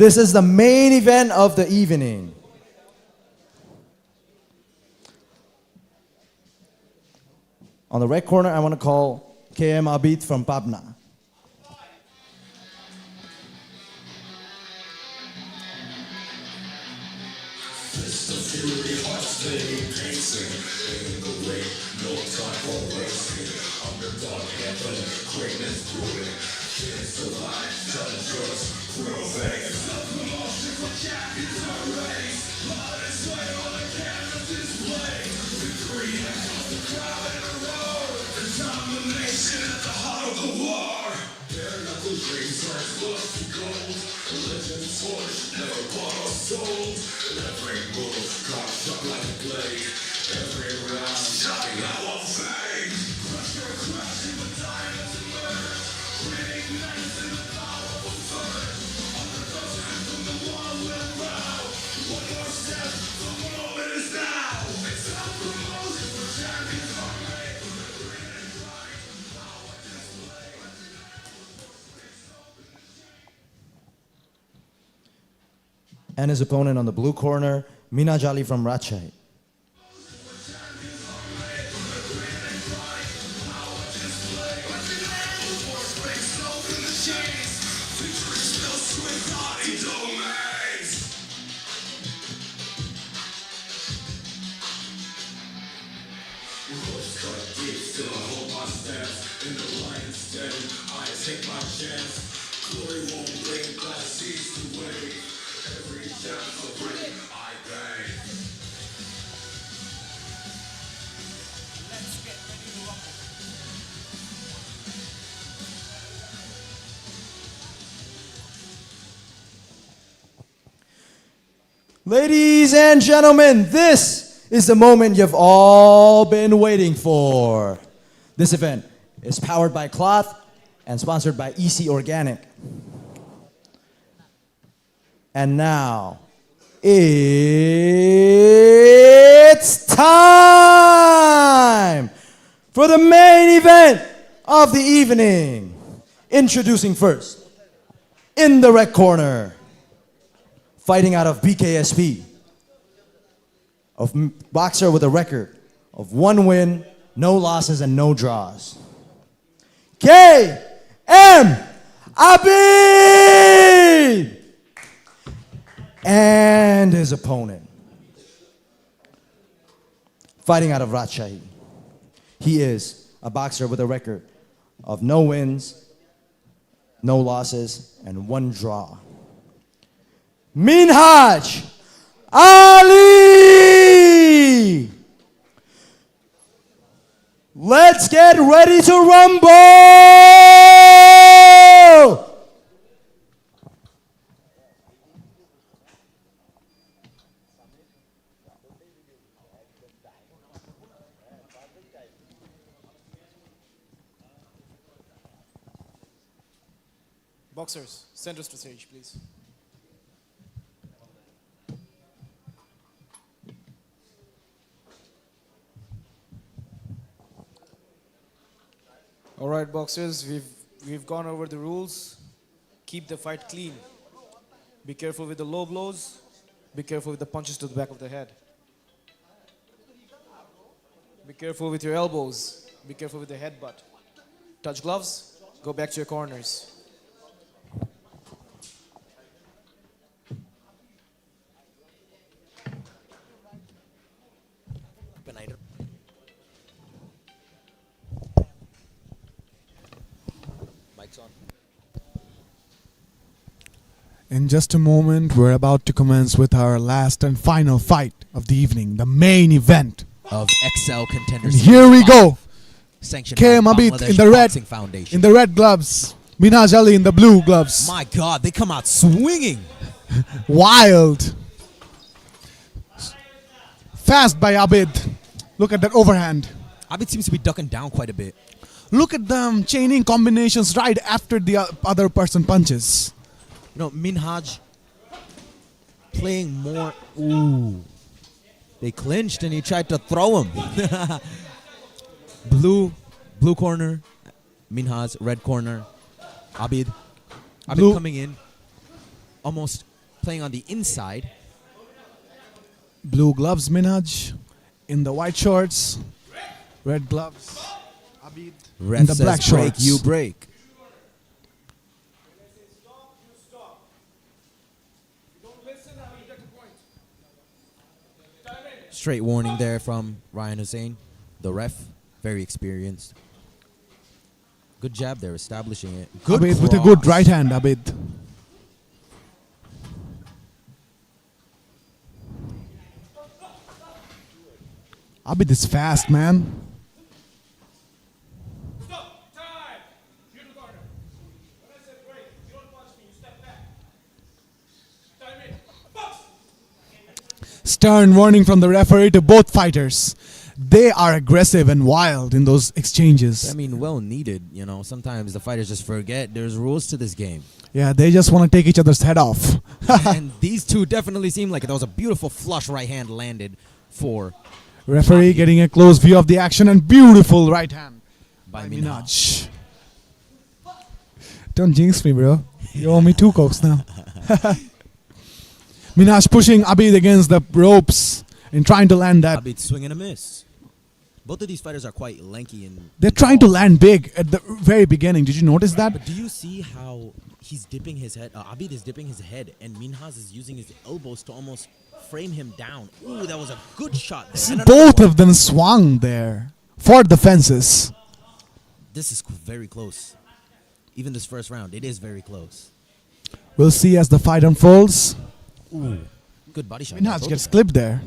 This is the main event of the evening. On the red corner, I want to call KM Abid from Pabna. And his opponent on the blue corner, Mina Jali from Rajshahi. Ladies and gentlemen, this is the moment you've all been waiting for. This event is powered by Cloth and sponsored by EC Organic. And now, it's time for the main event of the evening. Introducing first, in the red corner, fighting out of BKSP, boxer with a record of 1 win, no losses, and no draws. KM Abid! And his opponent, fighting out of Rajshahi. He is a boxer with a record of no wins, no losses, and 1 draw. Minhaj Ali! Let's get ready to rumble! Boxers, center to stage, please. All right, boxers, we've gone over the rules. Keep the fight clean. Be careful with the low blows. Be careful with the punches to the back of the head. Be careful with your elbows. Be careful with the headbutt. Touch gloves. Go back to your corners. In just a moment, we're about to commence with our last and final fight of the evening, the main event of Xcel Contender. And here we go. Sanctioned KM by Abid Bangladesh in the red, Boxing Foundation. in the red gloves. Minhaj Ali in the blue gloves. My God, they come out swinging. Wild. Fast by Abid. Look at that overhand. Abid seems to be ducking down quite a bit. Look at them chaining combinations right after the other person punches. You know, Minhaj playing more. Ooh. They clinched and he tried to throw him. Blue corner, Minhaj. Red corner, Abid. Abid coming in, almost playing on the inside. Blue gloves, Minhaj. In the white shorts. Red gloves, Abid. Ref in the says black break, shorts. you break. Straight warning there from Ryan Hussein, the ref, very experienced. Good jab there, establishing it. Good Abid with a cross. good right hand, Abid. Abid is fast, man. Stern warning from the referee to both fighters. They are aggressive and wild in those exchanges. I mean, well needed, you know. Sometimes the fighters just forget there's rules to this game. Yeah, they just want to take each other's head off. And these two definitely seem like there was a beautiful flush right hand landed for Referee getting a close view of the action and beautiful right hand by Minhaj. Don't jinx me, bro. You owe me 2 cokes now. Minhaj pushing Abid against the ropes and trying to land that. Abid swing and a miss. Both of these fighters are quite lanky and They're trying to land big at the very beginning. Did you notice that? But do you see how he's dipping his head? Abid is dipping his head, and Minhaj is using his elbows to almost frame him down. Ooh, that was a good shot there. And Both of them swung there for the fences. this is very close. Even this first round, it is very close. We'll see as the fight unfolds. Ooh, good body shot. Minhaj gets clipped there.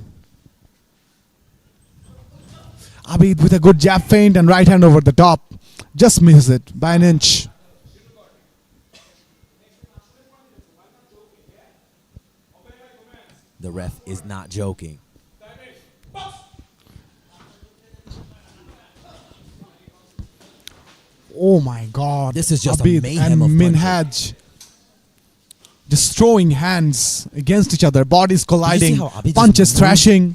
Abid with a good jab feint and right hand over the top. Just misses it by an inch. The ref is not joking. Oh my God! This is just a Abid mayhem and of Minhaj just throwing hands against each other, bodies colliding, how Abid just punches moved? thrashing.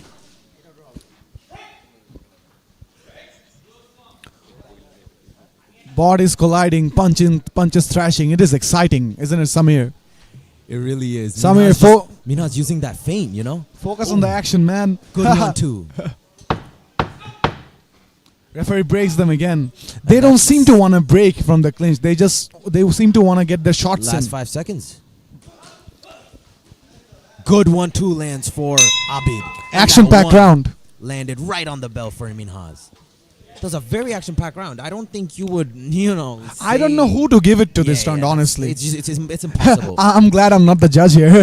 Bodies colliding, punches thrashing. It is exciting, isn't it, Samir? It really is. Samir, Minhaj using that feint, you know? focus on the action, man. Good one, too. Referee breaks them again. They don't seem to want to break from the clinch. They seem to want to get their shots Last in. 5 seconds. Good 1-2 lands for Abid. And Action-packed that one round. Landed right on the bell for Minhaj. It was a very action-packed round. I don't think you would, I don't know who to give it to this round, honestly. It's impossible. I'm glad I'm not the judge here.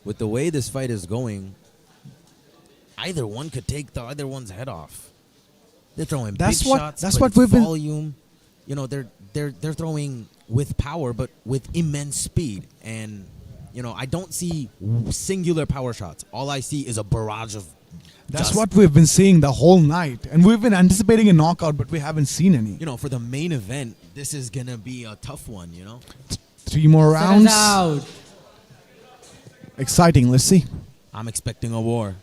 With the way this fight is going, either one could take the other one's head off. They're throwing big shots. That's but what we've been. volume. You know, they're throwing with power, but with immense speed. And you know, I don't see singular power shots. All I see is a barrage of. That's dust. what we've been seeing the whole night, and we've been anticipating a knockout, but we haven't seen any. You know, for the main event, this is gonna be a tough one. You know, 3 more rounds. out. Exciting. Let's see. I'm expecting a war.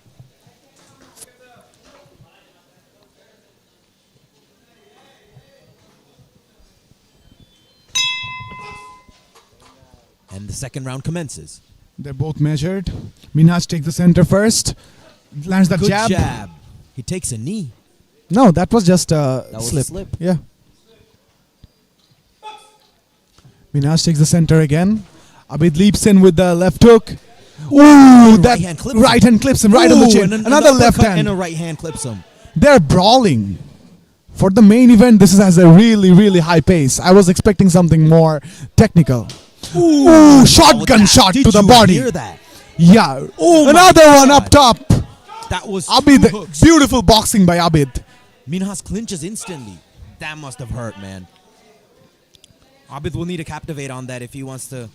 And the second round commences. They're both measured. Minhaj takes the center first. Lands the Good jab. jab. He takes a knee. No, that was just a That was a slip. slip. Yeah. Minhaj takes the center again. Abid leaps in with the left hook. Ooh, that right hand clips him right on the Ooh, chin. and Another left uppercut hand. and a right hand clips him. They're brawling. For the main event, this has a really, really high pace. I was expecting something more technical. Ooh, shotgun shot Did to the you body. hear that? Yeah. Oh my Another one God. up top. That was Abid, two hooks. beautiful boxing by Abid. Minhaj clinches instantly. That must have hurt, man. Abid will need to captivate on that if he wants to.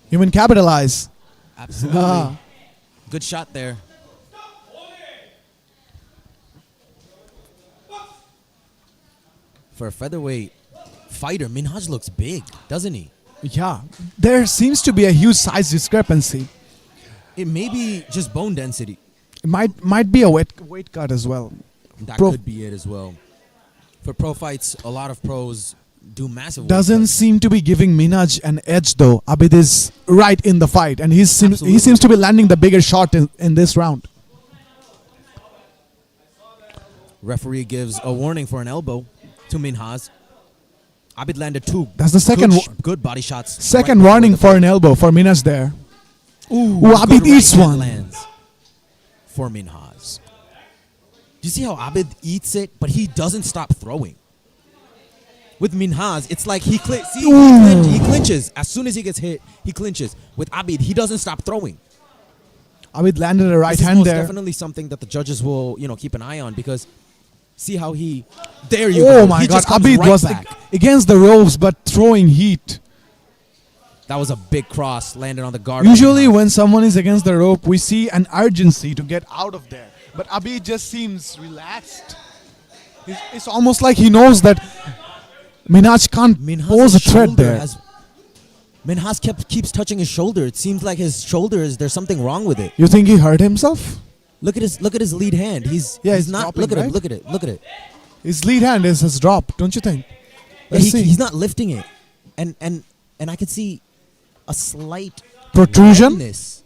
Even capitalize. Absolutely. Ah. Good shot there. For a featherweight fighter, Minhaj looks big, doesn't he? Yeah. There seems to be a huge size discrepancy. It may be just bone density. It might be a weight cut as well. That Pro- could be it as well. For pro fights, a lot of pros do massive weight Doesn't cuts. seem to be giving Minhaj an edge though. Abid is right in the fight, and he seems to be landing the bigger shot in this round. Referee gives a warning for an elbow to Minhaj. Abid landed 2. That's the second good body shots. Second right before warning the for an elbow for Minhaj there. Ooh, Abid good eats right hand one. Lands for Minhaj. Do you see how Abid eats it, but he doesn't stop throwing? With Minhaj, it's like he clinches. As soon as he gets hit, he clinches. With Abid, he doesn't stop throwing. Abid landed a right This is hand most there. definitely something that the judges will, keep an eye on, because see how he. There you go. Oh my He God! just comes Abid right was back. against the ropes, but throwing heat. That was a big cross landed on the guard. Usually, when someone is against the rope, we see an urgency to get out of there. But Abid just seems relaxed. It's almost like he knows that Minhaj can't pose a threat there. Minhaj keeps touching his shoulder. It seems like his shoulder there's something wrong with it. You think he hurt himself? Look at his lead hand. He's not. dropping, Look at him. right? Look at it. Look at it. His lead hand has dropped, don't you think? Yeah, Let's see. he's not lifting it, and I can see a slight Protrusion? redness.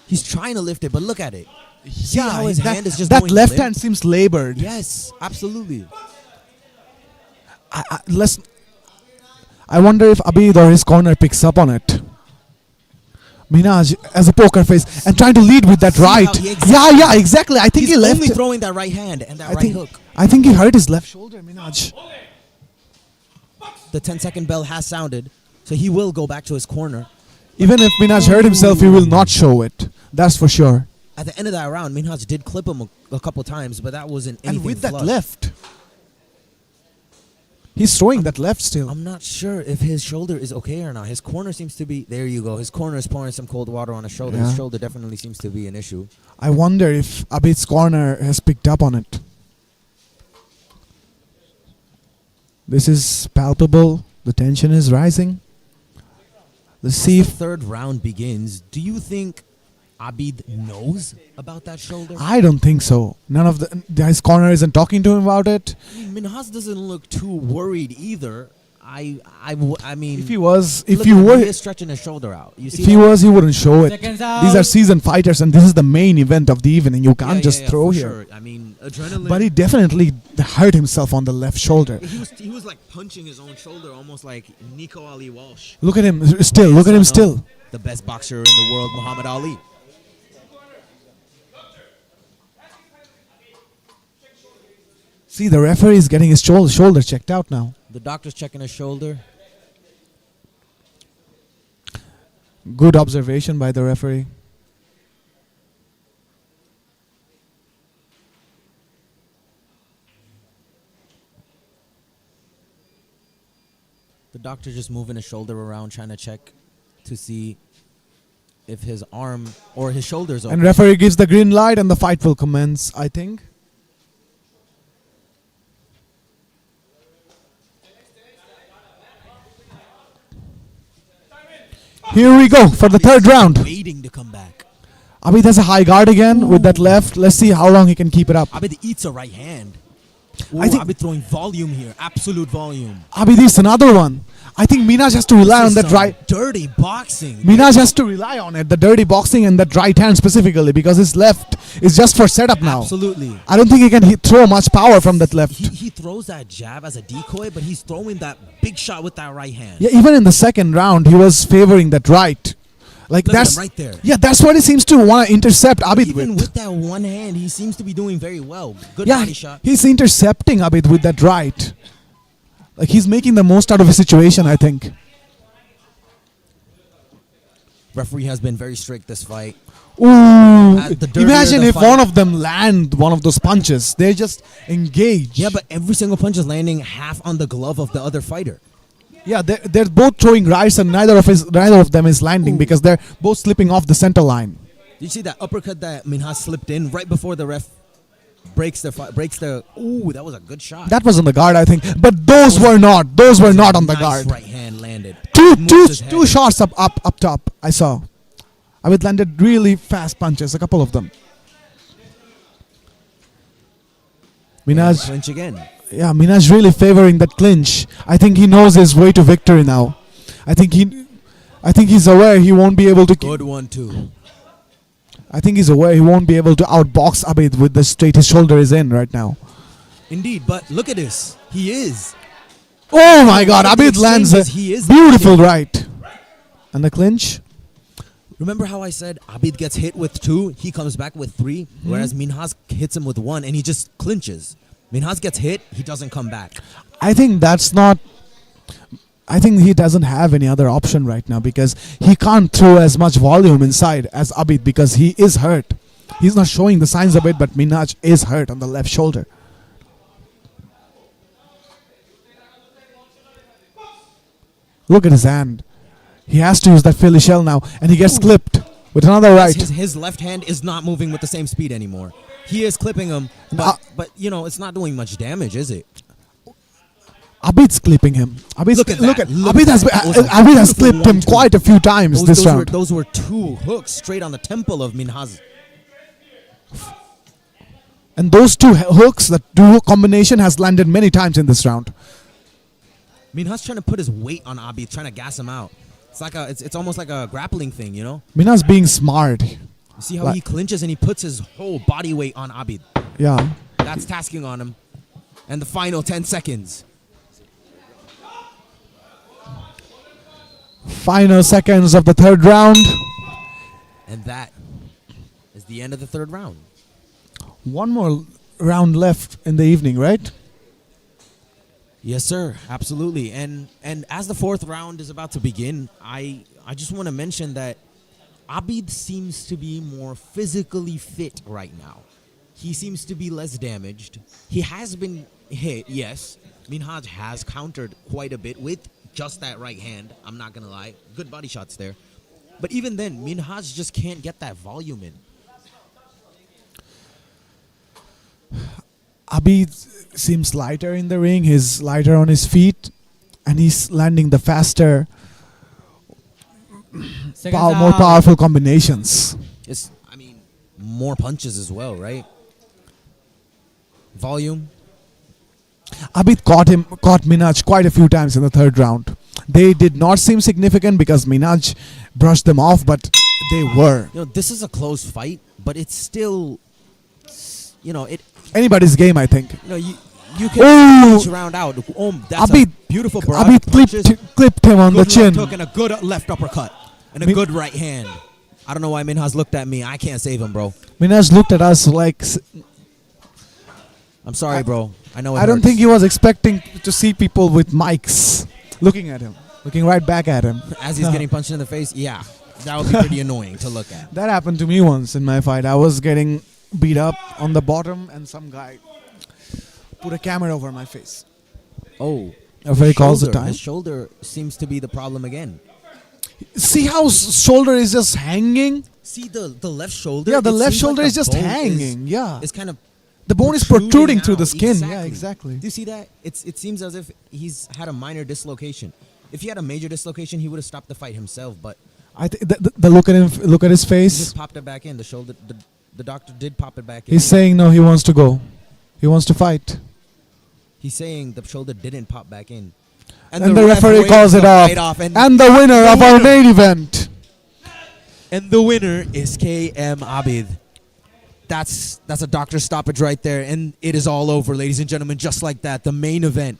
He's trying to lift it, but look at it. See Yeah, how his hand is just that going left limp? hand seems labored. Yes, absolutely. I wonder if Abid or his corner picks up on it. Minhaj as a poker face and trying to lead with that See right. how he Yeah, exactly. I think He's he left. only throwing that right hand and that right hook. I think he hurt his left shoulder, Minhaj. The 10-second bell has sounded, so he will go back to his corner. Even if Minhaj hurt himself, he will not show it. That's for sure. At the end of that round, Minhaj did clip him a couple times, but that wasn't anything And with that flush. left. He's throwing that left still. I'm not sure if his shoulder is okay or not. His corner seems to be. There you go. His corner is pouring some cold water on his shoulder. Yeah. His shoulder definitely seems to be an issue. I wonder if Abid's corner has picked up on it. This is palpable. The tension is rising. Let's see As the if third round begins, do you think Abid knows about that shoulder? I don't think so. None of his corner isn't talking to him about it. Minhas doesn't look too worried either. I mean, If he was, if look you at him, were, he is stretching his shoulder out. You see if he that? was, he wouldn't show it. Seconds These are out. seasoned fighters, and this is the main event of the evening. You can't just Yeah, throw for here. sure. I mean, adrenaline. But he definitely hurt himself on the left shoulder. He was like punching his own shoulder, almost like Nico Ali Walsh. Look at him still. Look at him still. The best boxer in the world, Muhammad Ali. See, the referee is getting his shoulder checked out now. The doctor's checking his shoulder. Good observation by the referee. The doctor just moving his shoulder around, trying to check to see if his arm or his shoulder's okay. And referee gives the green light, and the fight will commence, I think. Here we go for the third round. Waiting to come back. Abid has a high guard again with that left. Let's see how long he can keep it up. Abid eats a right hand. Ooh, I think- Abid throwing volume here, absolute volume. Abid is another one. I think Minaj has to rely on This is that some right. dirty boxing. Minaj has to rely on it, the dirty boxing and that right hand specifically, because his left is just for setup now. Absolutely. I don't think he can throw much power from that left. He throws that jab as a decoy, but he's throwing that big shot with that right hand. Yeah, even in the second round, he was favoring that right. Like Look at that's him right there. Yeah, that's what he seems to want to intercept Abid Even with. with that one hand, he seems to be doing very well. Good Yeah, body shot. he's intercepting Abid with that right. Like he's making the most out of his situation, I think. Referee has been very strict this fight. Ooh! The dirtier Imagine the if fight- one of them land one of those punches. They're just engaged. Yeah, but every single punch is landing half on the glove of the other fighter. Yeah, they're both throwing rights, and neither of them is landing because they're both slipping off the center line. Did you see that uppercut that Minhas slipped in right before the ref breaks the? Ooh, that was a good shot. That was on the guard, I think, but those were not. Those were not on the Nice guard. right hand landed. Two shots up top. I saw. Abid landed really fast punches, a couple of them. Minaj Clinch again. Yeah, Minaj really favoring that clinch. I think he knows his way to victory now. I think he's aware he won't be able to. Good one too. I think he's aware he won't be able to outbox Abid with the straight his shoulder is in right now. Indeed, but look at this. He is. Oh my God! One of the Abid lands a exchanges, he is beautiful landing. right, and the clinch. Remember how I said Abid gets hit with 2, he comes back with 3, whereas Minhas hits him with 1 and he just clinches. Minhas gets hit, he doesn't come back. I think that's not. I think he doesn't have any other option right now because he can't throw as much volume inside as Abid because he is hurt. He's not showing the signs of it, but Minaj is hurt on the left shoulder. Look at his hand. He has to use that Philly shell now, and he gets clipped with another right. His left hand is not moving with the same speed anymore. He is clipping him, but you know, it's not doing much damage, is it? Abid's clipping him. Abid Look has that. It was a Abid has beautiful clipped him 1-2. quite a few times this round. Those were 2 hooks straight on the temple of Minhas. And those 2 hooks, that duo combination has landed many times in this round. Minhas trying to put his weight on Abid, trying to gas him out. It's like it's almost like a grappling thing, you know? Minaj being smart. You see how he clinches and he puts his whole body weight on Abid. Yeah. That's tasking on him. And the final 10 seconds. Final seconds of the third round. And that is the end of the third round. One more round left in the evening, right? Yes, sir. Absolutely. And as the fourth round is about to begin, I just want to mention that Abid seems to be more physically fit right now. He seems to be less damaged. He has been hit, yes, Minhaj has countered quite a bit with just that right hand. I'm not gonna lie, good body shots there. But even then, Minhaj just can't get that volume in. Abid seems lighter in the ring. He's lighter on his feet, and he's landing the faster, more powerful combinations. It's, I mean, more punches as well, right? Volume. Abid caught Minhaj quite a few times in the third round. They did not seem significant because Minhaj brushed them off, but they were. You know, this is a close fight, but it's still, you know, it. Anybody's game, I think. You know, you can each round out. That's Abid, a beautiful barrage. Abid Punches. clipped him on the Good chin. left hook and a good left uppercut and a good right hand. I don't know why Minhaj looked at me. I can't save him, bro. Minhaj looked at us like. I'm sorry, bro. I know. I don't think he was expecting to see people with mics looking at him, looking right back at him as he's getting punched in the face. Yeah, that would be pretty annoying to look at. That happened to me once in my fight. I was getting beat up on the bottom, and some guy put a camera over my face. Oh, he calls the time. His shoulder seems to be the problem again. See how shoulder is just hanging? See the left shoulder? Yeah, the It left seems shoulder like is the just bone hanging. Yeah. It's kind of. The bone is protruding through the skin. Exactly. Yeah, exactly. Do you see that? It seems as if he's had a minor dislocation. If he had a major dislocation, he would have stopped the fight himself. But I think the look at him, look at his he face. just popped it back in. The shoulder, the doctor did pop it back in. He's saying no, he wants to go. He wants to fight. He's saying the shoulder didn't pop back in. And the referee calls it off. And the winner of our main event. And the winner is KM Abid. That's a doctor stoppage right there, and it is all over, ladies and gentlemen, just like that. The main event.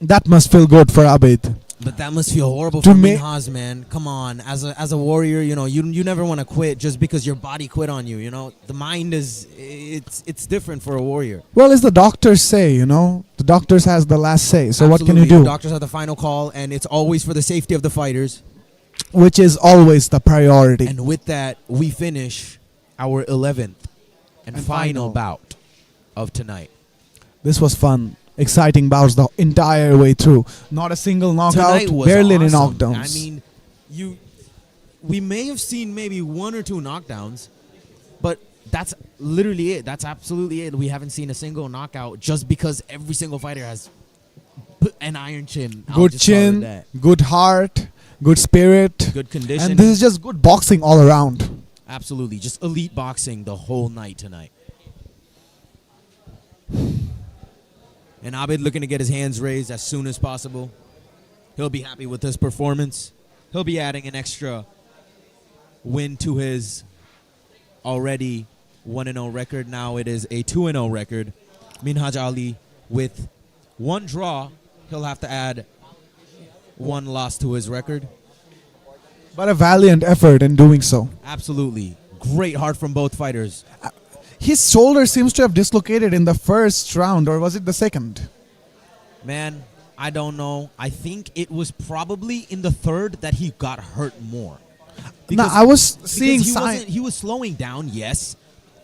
That must feel good for Abid. But that must feel horrible for Minhaj, man. Come on, as a warrior, you know, you never want to quit just because your body quit on you. You know, the mind is it's different for a warrior. Well, as the doctors say, you know, the doctors has the last say. So what can you do? The doctors have the final call, and it's always for the safety of the fighters, which is always the priority. And with that, we finish our 11th and final bout of tonight. This was fun. Exciting bouts the entire way through. Not a single knockout, barely any knockdowns. I mean, we may have seen maybe one or two knockdowns, but that's literally it. That's absolutely it. We haven't seen a single knockout just because every single fighter has an iron chin. Good chin, good heart, good spirit, good condition. And this is just good boxing all around. Absolutely. Just elite boxing the whole night tonight. And Abid looking to get his hands raised as soon as possible. He'll be happy with this performance. He'll be adding an extra win to his already 1-0 record. Now it is a 2-0 record. Minhaj Ali with one draw. He'll have to add one loss to his record. But a valiant effort in doing so. Absolutely. Great heart from both fighters. His shoulder seems to have dislocated in the first round, or was it the second? Man, I don't know. I think it was probably in the third that he got hurt more. No, I was seeing signs. He was slowing down, yes,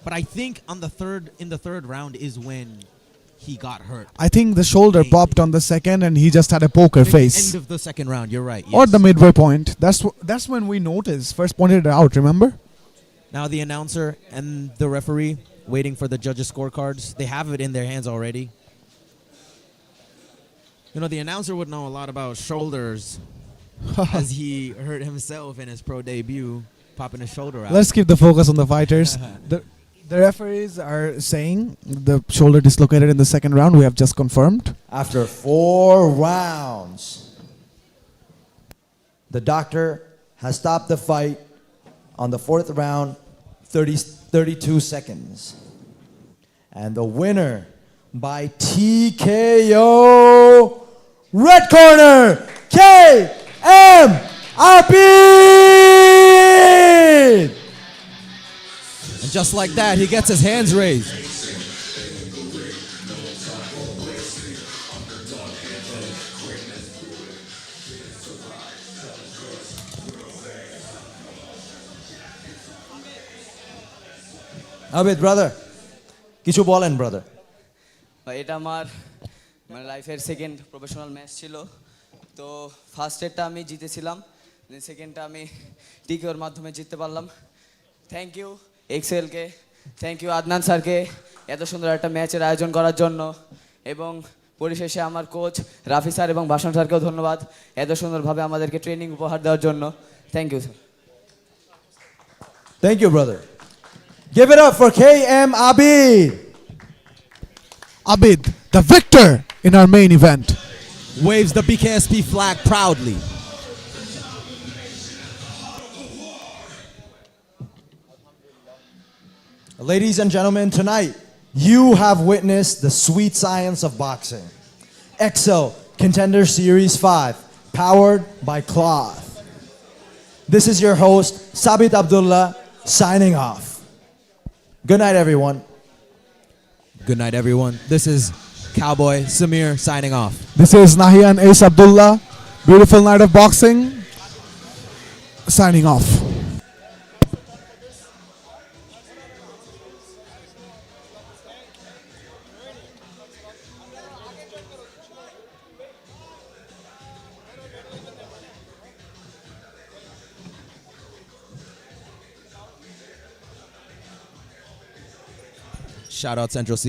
but I think in the third round is when he got hurt. I think the shoulder popped on the second, and he just had a poker face. End of the second round. You're right. Yes. Or the midway point. That's when we noticed. First pointed it out. Remember? Now the announcer and the referee waiting for the judges' scorecards. They have it in their hands already. You know, the announcer would know a lot about shoulders as he hurt himself in his pro debut, popping his shoulder out. Let's keep the focus on the fighters. The referees are saying the shoulder dislocated in the second round. We have just confirmed. After 4 rounds, the doctor has stopped the fight on the 4th round, 32 seconds. And the winner by TKO, red corner, KM Abid! And just like that, he gets his hands raised. Abid, brother, কিছু বলেন, brother. এটা আমার মানে লাইফের second professional match ছিল। তো first এডটা আমি জিতেছিলাম, সেকেন্ডটা আমি টিকিওর মাধ্যমে জিততে পারলাম। থ্যাংক ইউ এক্সেলকে, থ্যাংক ইউ আদনান স্যারকে এত সুন্দর একটা ম্যাচের আয়োজন করার জন্য, এবং পরিশেষে আমার কোচ রাফি স্যার এবং ভাষণ স্যারকেও ধন্যবাদ এত সুন্দরভাবে আমাদেরকে ট্রেনিং উপহার দেওয়ার জন্য। Thank you sir. Thank you, brother. Give it up for KM Abid. Abid, the victor in our main event. Waves the BKSP flag proudly. Ladies and gentlemen, tonight you have witnessed the sweet science of boxing. Xcel Contender Series 5, powered by Cloth. This is your host, Sabit Abdullah, signing off. Good night, everyone. Good night, everyone. This is Cowboy Samir signing off. This is Nahian Ace Abdullah. Beautiful night of boxing. Signing off. Shout out Central C.